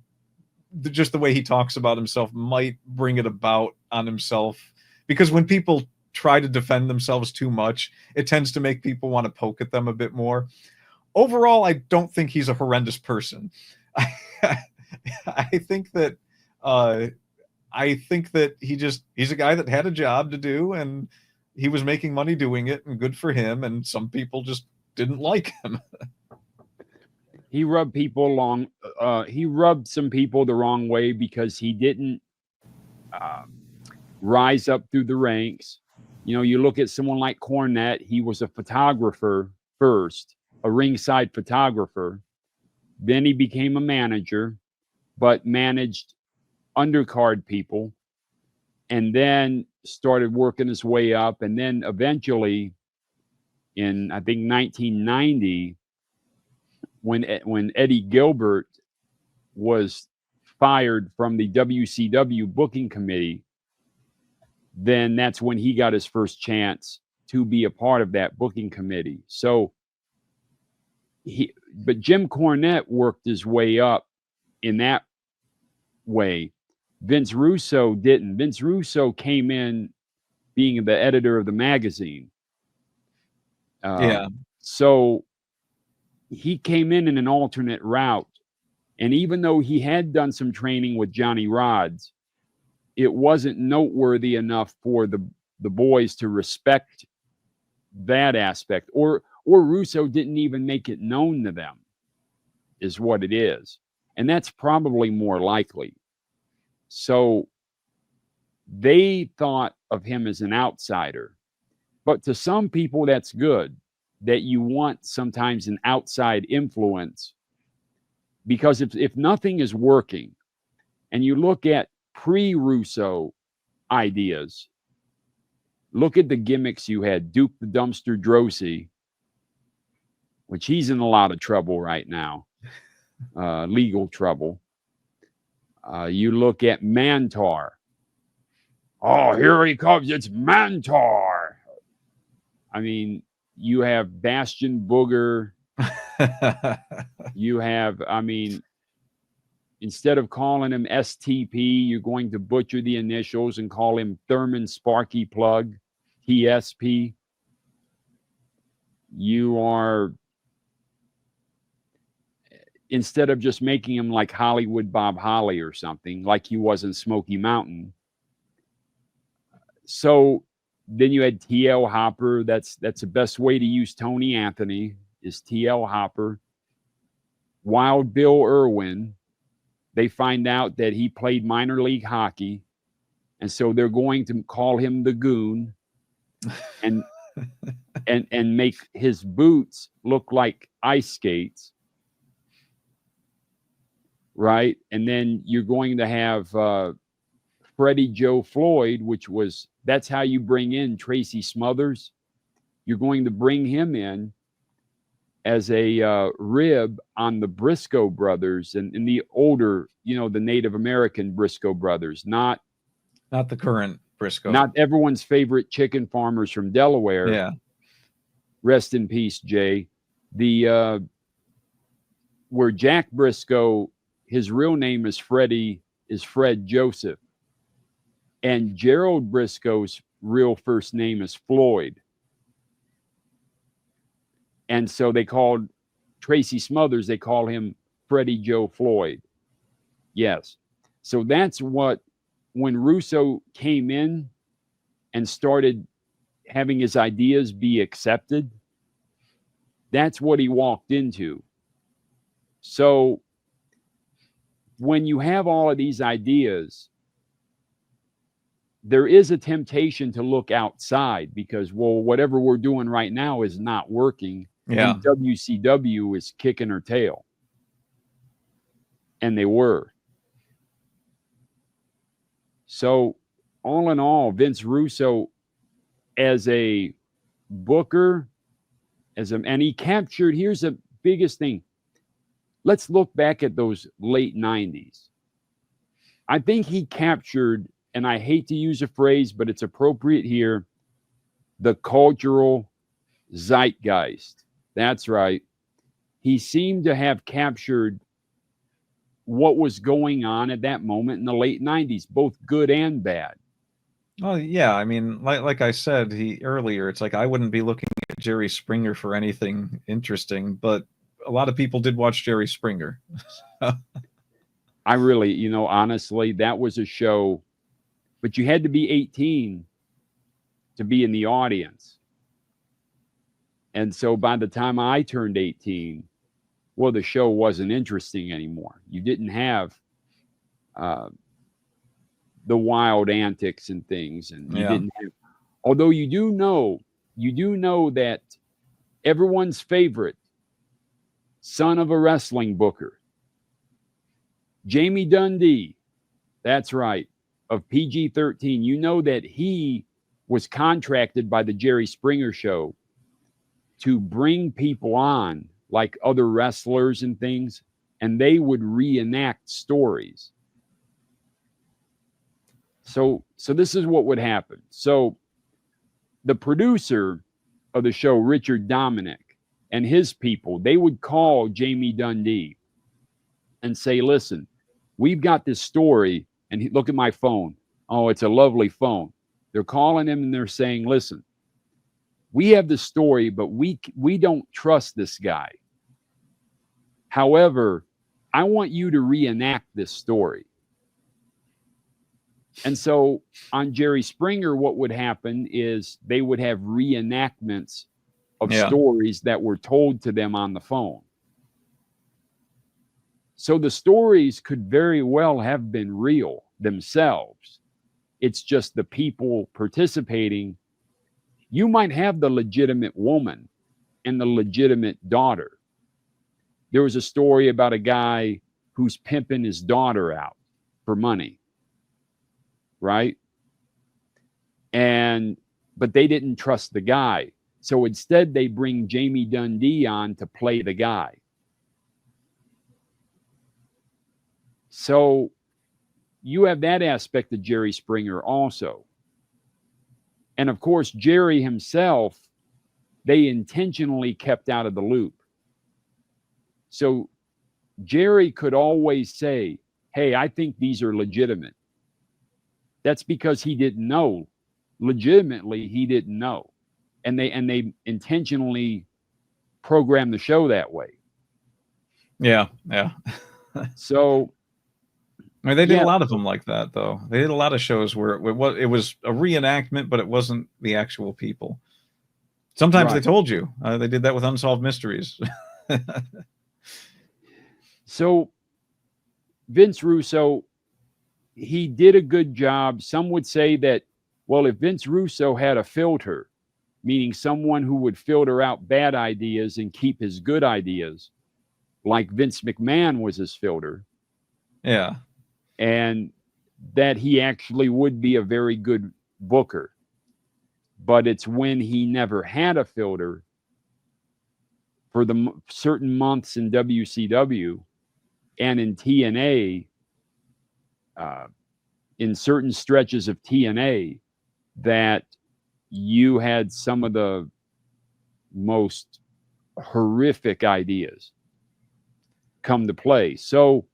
just the way he talks about himself might bring it about on himself, because when people try to defend themselves too much, it tends to make people want to poke at them a bit more. Overall, I don't think he's a horrendous person. I think that he's a guy that had a job to do, and he was making money doing it, and good for him. And some people just didn't like him. He rubbed he rubbed some people the wrong way because he didn't rise up through the ranks. You look at someone like Cornette, he was a photographer first, a ringside photographer. Then he became a manager, but managed undercard people, and then started working his way up. And then eventually in, I think, 1990, when Eddie Gilbert was fired from the WCW booking committee, then that's when he got his first chance to be a part of that booking committee. So but Jim Cornette worked his way up in that way. Vince Russo didn't. Vince Russo came in being the editor of the magazine. Yeah. So he came in an alternate route And even though he had done some training with Johnny Rods, it wasn't noteworthy enough for the boys to respect that aspect, or Russo didn't even make it known to them, is what it is. And that's probably more likely. So they thought of him as an outsider. But to some people, that's good, that you want sometimes an outside influence. Because if nothing is working, and you look at pre-Russo ideas, look at the gimmicks you had. Duke the Dumpster Droese, which he's in a lot of trouble right now, legal trouble. You look at Mantar. Oh, here he comes. It's Mantar. I mean, you have Bastion Booger. You have, I mean, instead of calling him STP, you're going to butcher the initials and call him Thurman Sparky Plug, TSP. You are, instead of just making him like Hollywood Bob Holly or something, like he was in Smoky Mountain. So then you had TL Hopper. That's the best way to use Tony Anthony, is TL Hopper. Wild Bill Irwin. They find out that he played minor league hockey, and so they're going to call him the Goon, and and make his boots look like ice skates, right? And then you're going to have Freddie Joe Floyd, that's how you bring in Tracy Smothers. You're going to bring him in as a rib on the Briscoe brothers and the older, the Native American Briscoe brothers, not the current Briscoe, not everyone's favorite chicken farmers from Delaware. Yeah. Rest in peace, Jay. Where Jack Briscoe, his real name is Fred Joseph. And Gerald Briscoe's real first name is Floyd. And so they called Tracy Smothers, they call him Freddie Joe Floyd. Yes. So that's when Russo came in and started having his ideas be accepted, that's what he walked into. So when you have all of these ideas, there is a temptation to look outside because, well, whatever we're doing right now is not working. Yeah. And WCW is kicking her tail. And they were. So all in all, Vince Russo as a booker, and he captured, here's the biggest thing. Let's look back at those late 90s. I think he captured, and I hate to use a phrase, but it's appropriate here, the cultural zeitgeist. That's right. He seemed to have captured what was going on at that moment in the late 90s, both good and bad. Oh, yeah. I mean, like I said earlier, it's like I wouldn't be looking at Jerry Springer for anything interesting, but a lot of people did watch Jerry Springer. I really, honestly, that was a show, but you had to be 18 to be in the audience. And so by the time I turned 18, well, the show wasn't interesting anymore. You didn't have the wild antics and things. And you didn't have, although you do know that everyone's favorite son of a wrestling booker, Jamie Dundee, that's right, of PG-13, you know that he was contracted by the Jerry Springer Show to bring people on, like other wrestlers and things, and they would reenact stories. So this is what would happen. So the producer of the show, Richard Dominic, and his people, they would call Jamie Dundee and say, listen, we've got this story, and look at my phone. Oh, it's a lovely phone. They're calling him and they're saying, listen, we have this story, but we don't trust this guy. However, I want you to reenact this story. And so on Jerry Springer, what would happen is they would have reenactments of stories that were told to them on the phone. So the stories could very well have been real themselves. It's just the people participating. You might have the legitimate woman and the legitimate daughter. There was a story about a guy who's pimping his daughter out for money, right? But they didn't trust the guy. So instead they bring Jamie Dundee on to play the guy. So you have that aspect of Jerry Springer also. And of course, Jerry himself, they intentionally kept out of the loop. So Jerry could always say, hey, I think these are legitimate. That's because he didn't know. Legitimately, he didn't know. And they intentionally programmed the show that way. Yeah. So I mean, they did a lot of them like that, though. They did a lot of shows where it was a reenactment, but it wasn't the actual people. Sometimes they told you. They did that with Unsolved Mysteries. So Vince Russo, he did a good job. Some would say that, well, if Vince Russo had a filter, meaning someone who would filter out bad ideas and keep his good ideas, like Vince McMahon was his filter. Yeah. And that he actually would be a very good booker. But it's when he never had a filter for the certain months in WCW and in TNA, in certain stretches of TNA, that you had some of the most horrific ideas come to play. So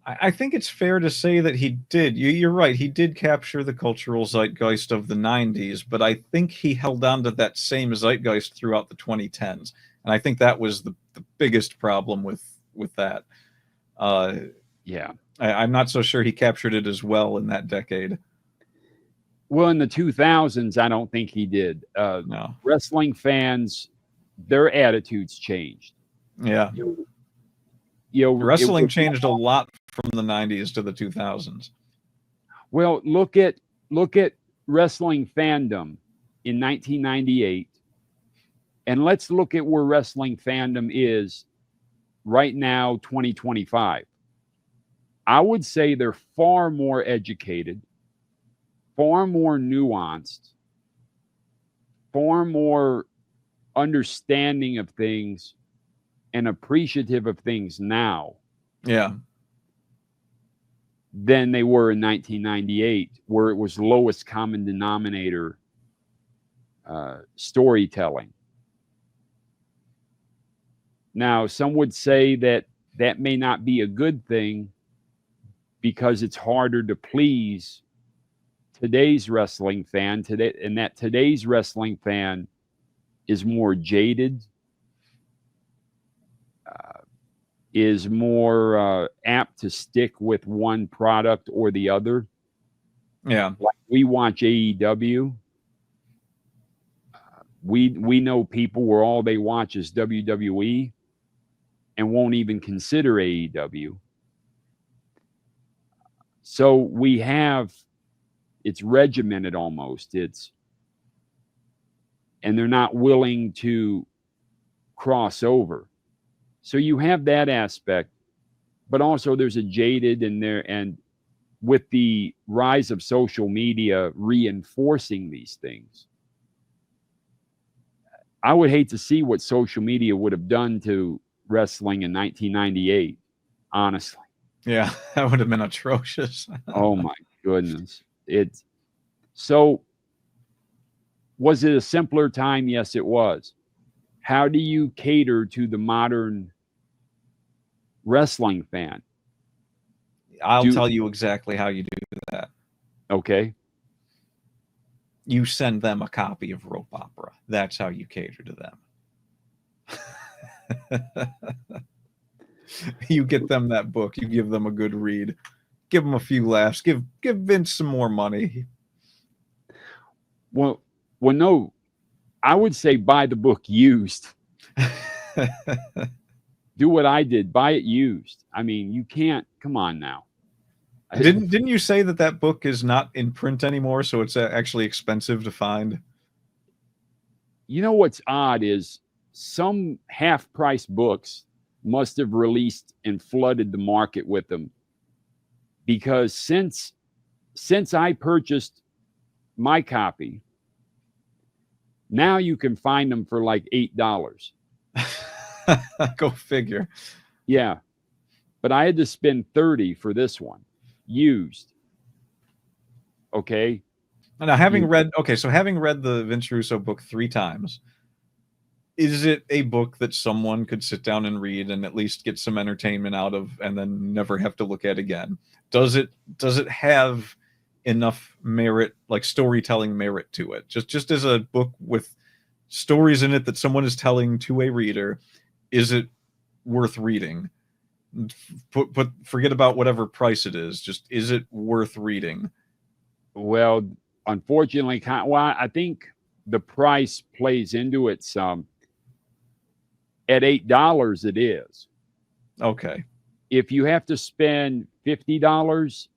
I think it's fair to say that he did. You're right. He did capture the cultural zeitgeist of the 90s, but I think he held on to that same zeitgeist throughout the 2010s. And I think that was the biggest problem with that. Yeah. I'm not so sure he captured it as well in that decade. Well, in the 2000s, I don't think he did. No. Wrestling fans, their attitudes changed. Yeah. Wrestling changed a lot from the 90s to the 2000s. Well, look at wrestling fandom in 1998, and let's look at where wrestling fandom is right now, 2025. I would say they're far more educated, far more nuanced, far more understanding of things and appreciative of things now. Yeah. Than they were in 1998, where it was lowest common denominator storytelling. Now, some would say that that may not be a good thing because it's harder to please today's wrestling fan today, and that today's wrestling fan is more jaded, is more apt to stick with one product or the other. Yeah. Like we watch AEW. We know people where all they watch is WWE and won't even consider AEW. So we have, it's regimented almost. And they're not willing to cross over. So you have that aspect, but also there's a jaded in there, and with the rise of social media reinforcing these things, I would hate to see what social media would have done to wrestling in 1998, honestly. Yeah, that would have been atrocious. Oh my goodness. So was it a simpler time? Yes, it was. How do you cater to the modern wrestling fan? I'll tell you exactly how you do that. Okay. You send them a copy of Rope Opera. That's how you cater to them. You get them that book. You give them a good read. Give them a few laughs. Give Vince some more money. Well, no, I would say buy the book used. Do what I did. Buy it used. I mean, you can't. Come on now. Didn't you say that book is not in print anymore, so it's actually expensive to find? You know what's odd is some half-price books must have released and flooded the market with them, because since I purchased my copy, now you can find them for like $8. Go figure. Yeah, but I had to spend $30 for this one, used. Okay. Now, having read the Vince Russo book 3 times, is it a book that someone could sit down and read and at least get some entertainment out of, and then never have to look at again? Does it have enough merit, like storytelling merit to it? Just as a book with stories in it that someone is telling to a reader, is it worth reading? Forget about whatever price it is. Just, is it worth reading? Well, unfortunately, I think the price plays into it some. At $8, it is. Okay. If you have to spend $50,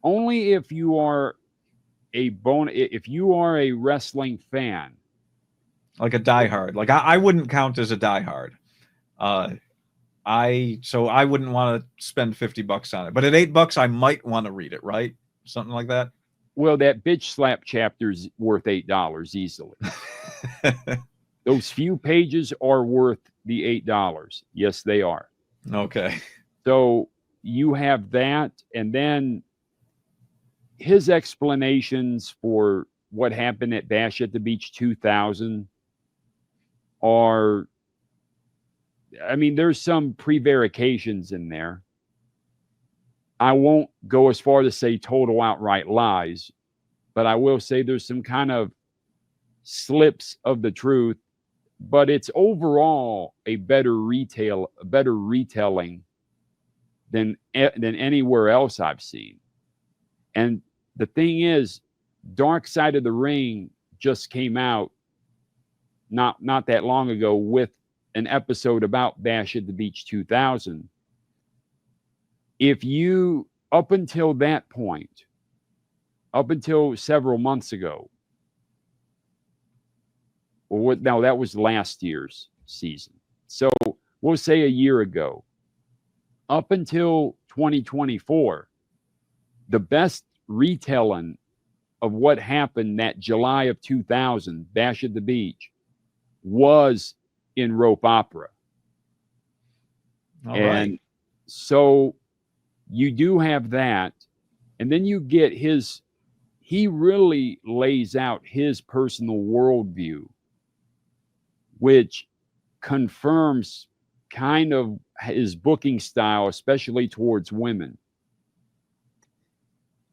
only if you are if you are a wrestling fan, like a diehard. Like I wouldn't count as a diehard. So I wouldn't want to spend $50 on it. But at $8, I might want to read it, right? Something like that. Well, that bitch slap chapter's worth $8 easily. Those few pages are worth the $8. Yes, they are. Okay. So you have that, and then his explanations for what happened at Bash at the Beach 2000 are, I mean, there's some prevarications in there. I won't go as far to say total outright lies, but I will say there's some kind of slips of the truth, but it's overall a better retelling than anywhere else I've seen. And the thing is, Dark Side of the Ring just came out not that long ago with an episode about Bash at the Beach 2000. If you, up until that point, up until several months ago, or now that was last year's season. So we'll say a year ago, up until 2024, the best retelling of what happened that July of 2000, Bash at the Beach, was in rope opera. All right. So you do have that, and then you get he really lays out his personal worldview, which confirms kind of his booking style, especially towards women.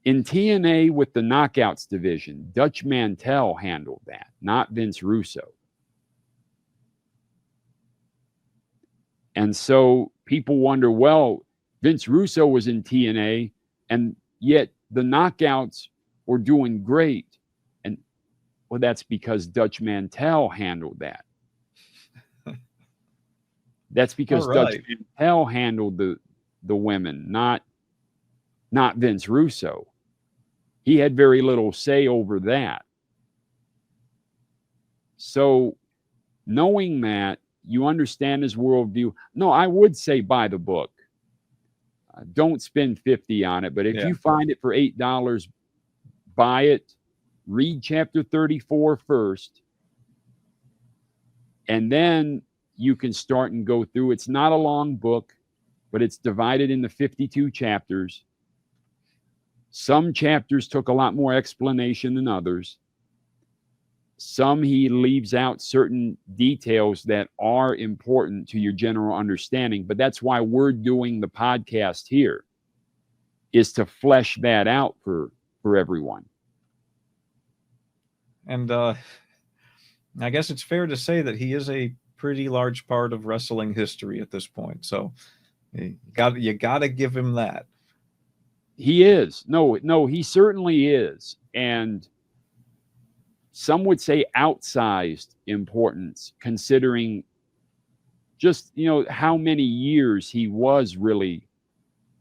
In TNA with the Knockouts division, Dutch Mantel handled that, not Vince Russo. And so people wonder, well, Vince Russo was in TNA, and yet the Knockouts were doing great. And well, that's because Dutch Mantel handled that. That's because Dutch Mantel handled the women, not Vince Russo. He had very little say over that. So knowing that, you understand his worldview. No, I would say buy the book. Don't spend $50 on it. But if you find it for $8, buy it. Read chapter 34 first. And then you can start and go through. It's not a long book, but it's divided into 52 chapters. Some chapters took a lot more explanation than others. Some he leaves out certain details that are important to your general understanding. But that's why we're doing the podcast here, is to flesh that out for everyone. And I guess it's fair to say that he is a pretty large part of wrestling history at this point. So you got to give him that. He is. No, he certainly is. And some would say outsized importance, considering just, how many years he was really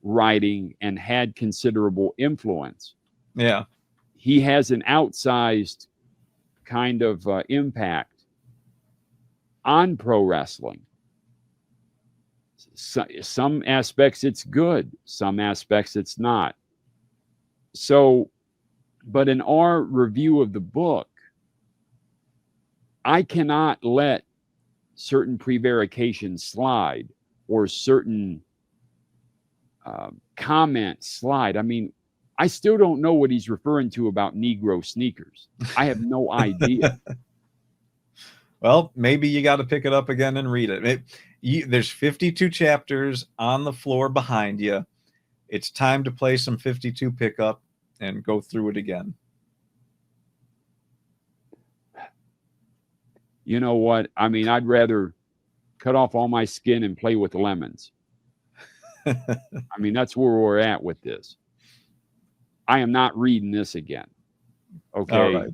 writing and had considerable influence. Yeah. He has an outsized kind of impact on pro wrestling. Some aspects it's good, some aspects it's not. So, but in our review of the book, I cannot let certain prevarications slide or certain comments slide. I mean, I still don't know what he's referring to about Negro sneakers. I have no idea. Well, maybe you got to pick it up again and read it. There's 52 chapters on the floor behind you. It's time to play some 52 pickup and go through it again. You know what? I mean, I'd rather cut off all my skin and play with lemons. I mean, that's where we're at with this. I am not reading this again. Okay. All right.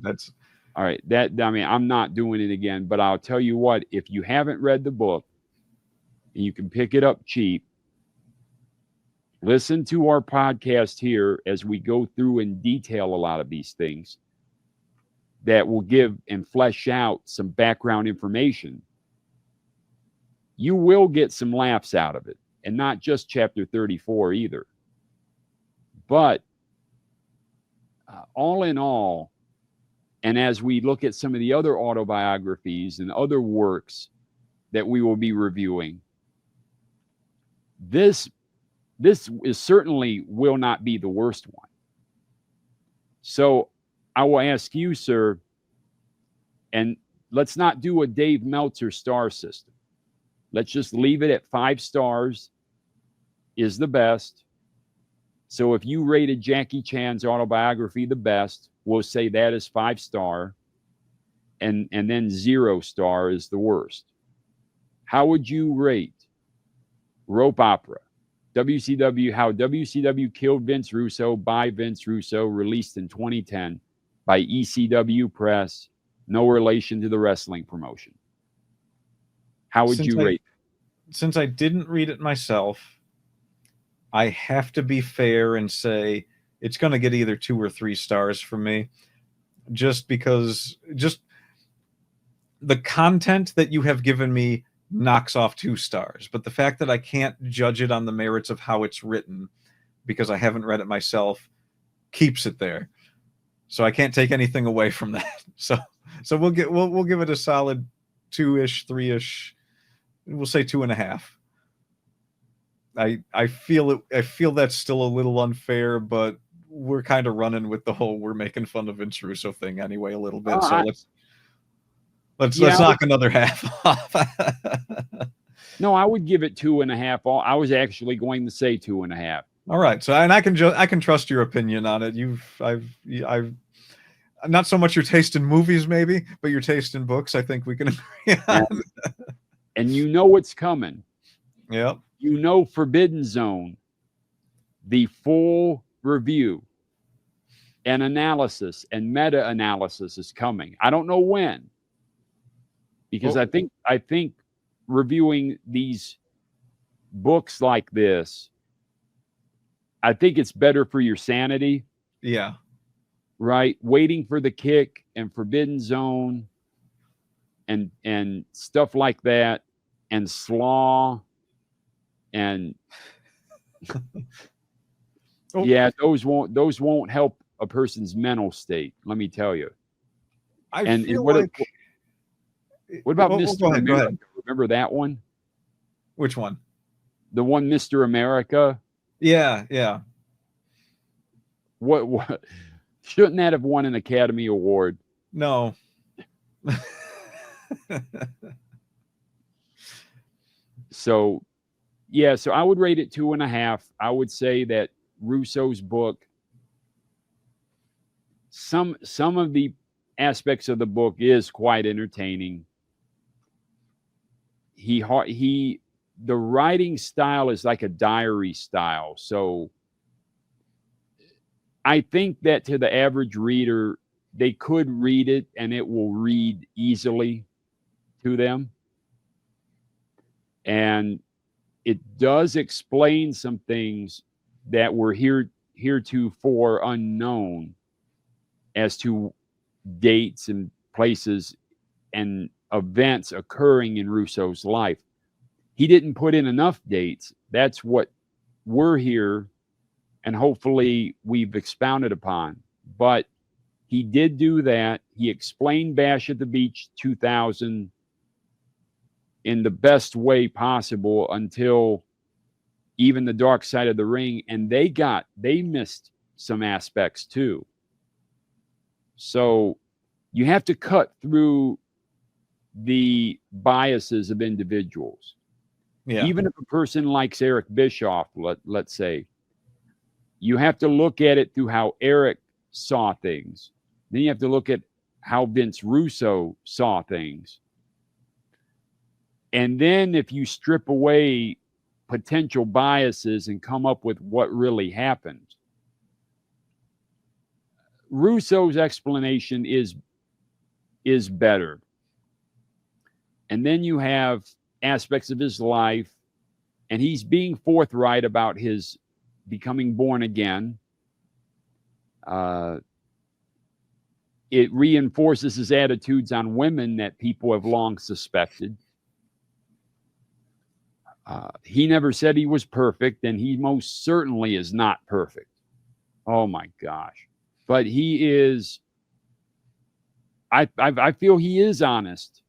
All right. I'm not doing it again, but I'll tell you what, if you haven't read the book and you can pick it up cheap, listen to our podcast here as we go through and detail a lot of these things that will give and flesh out some background information. You will get some laughs out of it, and not just chapter 34 either. But all in all, and as we look at some of the other autobiographies and other works that we will be reviewing, this is certainly will not be the worst one. So I will ask you, sir, and let's not do a Dave Meltzer star system. Let's just leave it at 5 stars is the best. So if you rated Jackie Chan's autobiography the best, we'll say that is 5 star, and then 0 star is the worst. How would you rate Rope Opera, WCW, How WCW Killed Vince Russo by Vince Russo, released in 2010 by ECW Press, no relation to the wrestling promotion? How would you rate? Since I didn't read it myself, I have to be fair and say it's going to get either 2 or 3 stars from me, just because the content that you have given me knocks off 2 stars. But the fact that I can't judge it on the merits of how it's written because I haven't read it myself keeps it there. So I can't take anything away from that. So we'll give it a solid 2-ish, 3-ish. We'll say 2.5. I feel that's still a little unfair, but we're kind of running with the whole we're making fun of Vince Russo thing anyway a little bit. So let's knock another half off. No, I would give it 2.5. I was actually going to say 2.5. All right. So I can trust your opinion on it. I've not so much your taste in movies maybe, but your taste in books, I think we can agree on. And you know what's coming. Yep. You know, Forbidden Zone, the full review and analysis and meta-analysis is coming. I don't know when, because I think reviewing these books like this, I think it's better for your sanity. Yeah. Right? Waiting for the Kick and Forbidden Zone and stuff like that, and Slaw, and yeah, those won't help a person's mental state, let me tell you. What about Mr. Go ahead. Remember that one? Which one? The one, Mr. America? Yeah. What shouldn't that have won an Academy Award? No. So I would rate it 2.5. I would say that Russo's book, some of the aspects of the book is quite entertaining. the writing style is like a diary style. So I think that to the average reader, they could read it and it will read easily to them. And it does explain some things that were heretofore unknown as to dates and places and events occurring in Russo's life. He didn't put in enough dates. That's what we're here, and hopefully we've expounded upon. But he did do that. He explained Bash at the Beach 2000 in the best way possible until even the Dark Side of the Ring, and they missed some aspects too. So you have to cut through the biases of individuals. Yeah. Even if a person likes Eric Bischoff, let's say, you have to look at it through how Eric saw things. Then you have to look at how Vince Russo saw things. And then if you strip away potential biases and come up with what really happened, Russo's explanation is better. And then you have aspects of his life, and he's being forthright about his becoming born again. It reinforces his attitudes on women that people have long suspected. He never said he was perfect, and he most certainly is not perfect. Oh my gosh. But he is, I feel he is honest.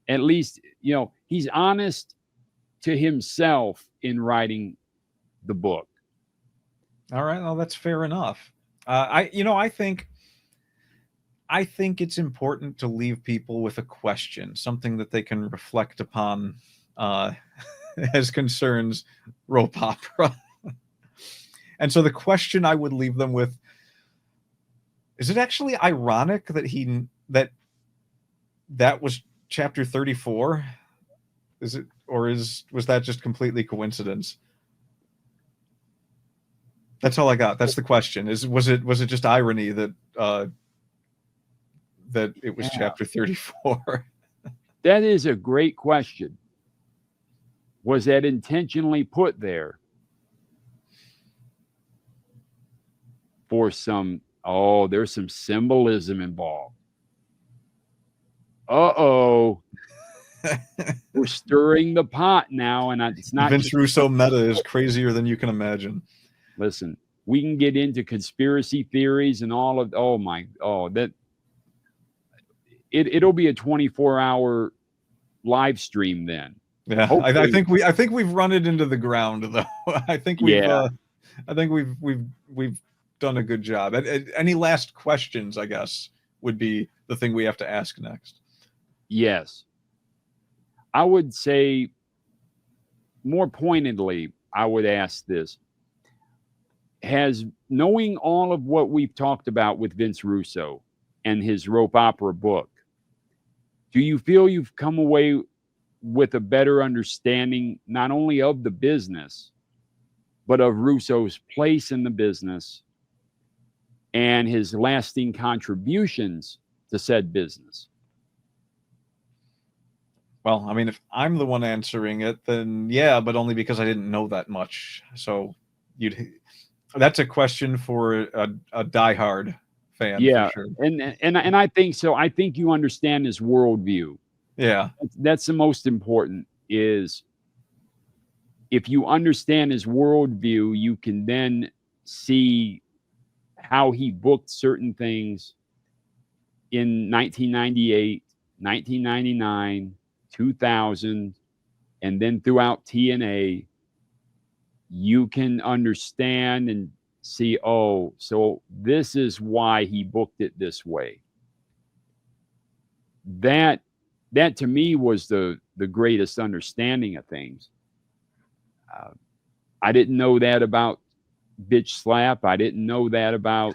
At least, you know, he's honest to himself in writing the book. All right, well, that's fair enough. I think it's important to leave people with a question, something that they can reflect upon as concerns rope opera. And so the question I would leave them with, is it actually ironic that that was chapter 34? Is it, or was that just completely coincidence? That's all I got. That's the question. Was it just irony that that it was chapter 34? That is a great question. Was that intentionally put there for some, there's some symbolism involved. Uh-oh. We're stirring the pot now, and it's not Vince Russo meta is crazier than you can imagine. Listen, we can get into conspiracy theories and all of, it'll be a 24-hour live stream then. Yeah, I think we've run it into the ground though. I think we've done a good job. Any last questions, I guess, would be the thing we have to ask next. Yes. I would say, more pointedly, I would ask this. Has knowing all of what we've talked about with Vince Russo and his rope opera book, do you feel you've come away with a better understanding not only of the business, but of Russo's place in the business and his lasting contributions to said business? Well, I mean, if I'm the one answering it, then yeah, but only because I didn't know that much. So that's a question for a diehard fan. Yeah, for sure. And I think so. I think you understand his worldview. Yeah, that's the most important. Is if you understand his worldview, you can then see how he booked certain things in 1998, 1999, 2000, and then throughout TNA. You can understand and see, so this is why he booked it this way. That to me was the greatest understanding of things. I didn't know that about Bitch Slap. I didn't know that about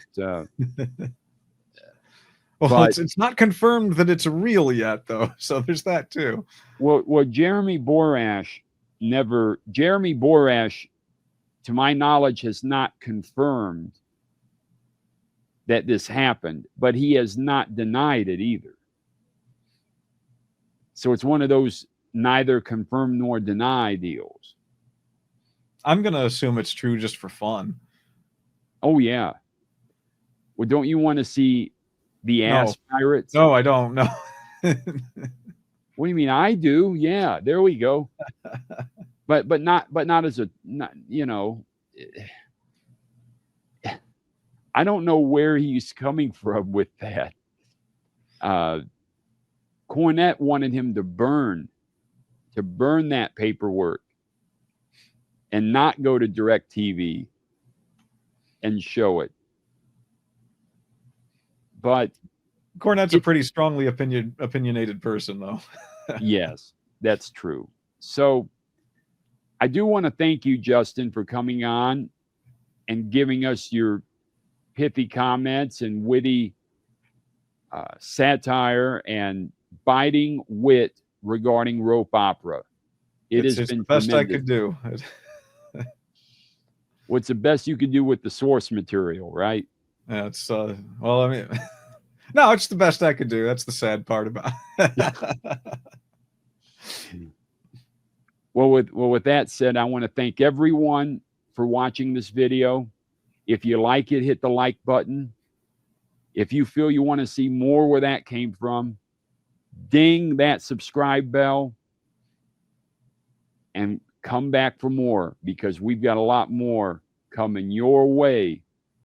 Well, But it's not confirmed that it's real yet, though. So there's that too. well, Jeremy Borash, to my knowledge, has not confirmed that this happened, but he has not denied it either. So it's one of those neither confirm nor deny deals. I'm going to assume it's true just for fun. Oh, yeah. Well, don't you want to see the ass pirates? No, I don't. No. What do you mean? I do. Yeah, there we go. But not as a, not, you know, I don't know where he's coming from with that. Cornette wanted him to burn that paperwork and not go to DirecTV and show it. But Cornette's a pretty strongly opinionated person, though. Yes, that's true. So I do want to thank you, Justin, for coming on and giving us your pithy comments and witty satire and biting wit regarding rope opera. It's been the best tremendous. I could do. What's the best you could do with the source material, right? Yeah, it's well, I mean, no, it's the best I could do. That's the sad part about it. Well, with that said, I want to thank everyone for watching this video. If you like it, hit the like button. If you feel you want to see more where that came from, ding that subscribe bell and come back for more, because we've got a lot more coming your way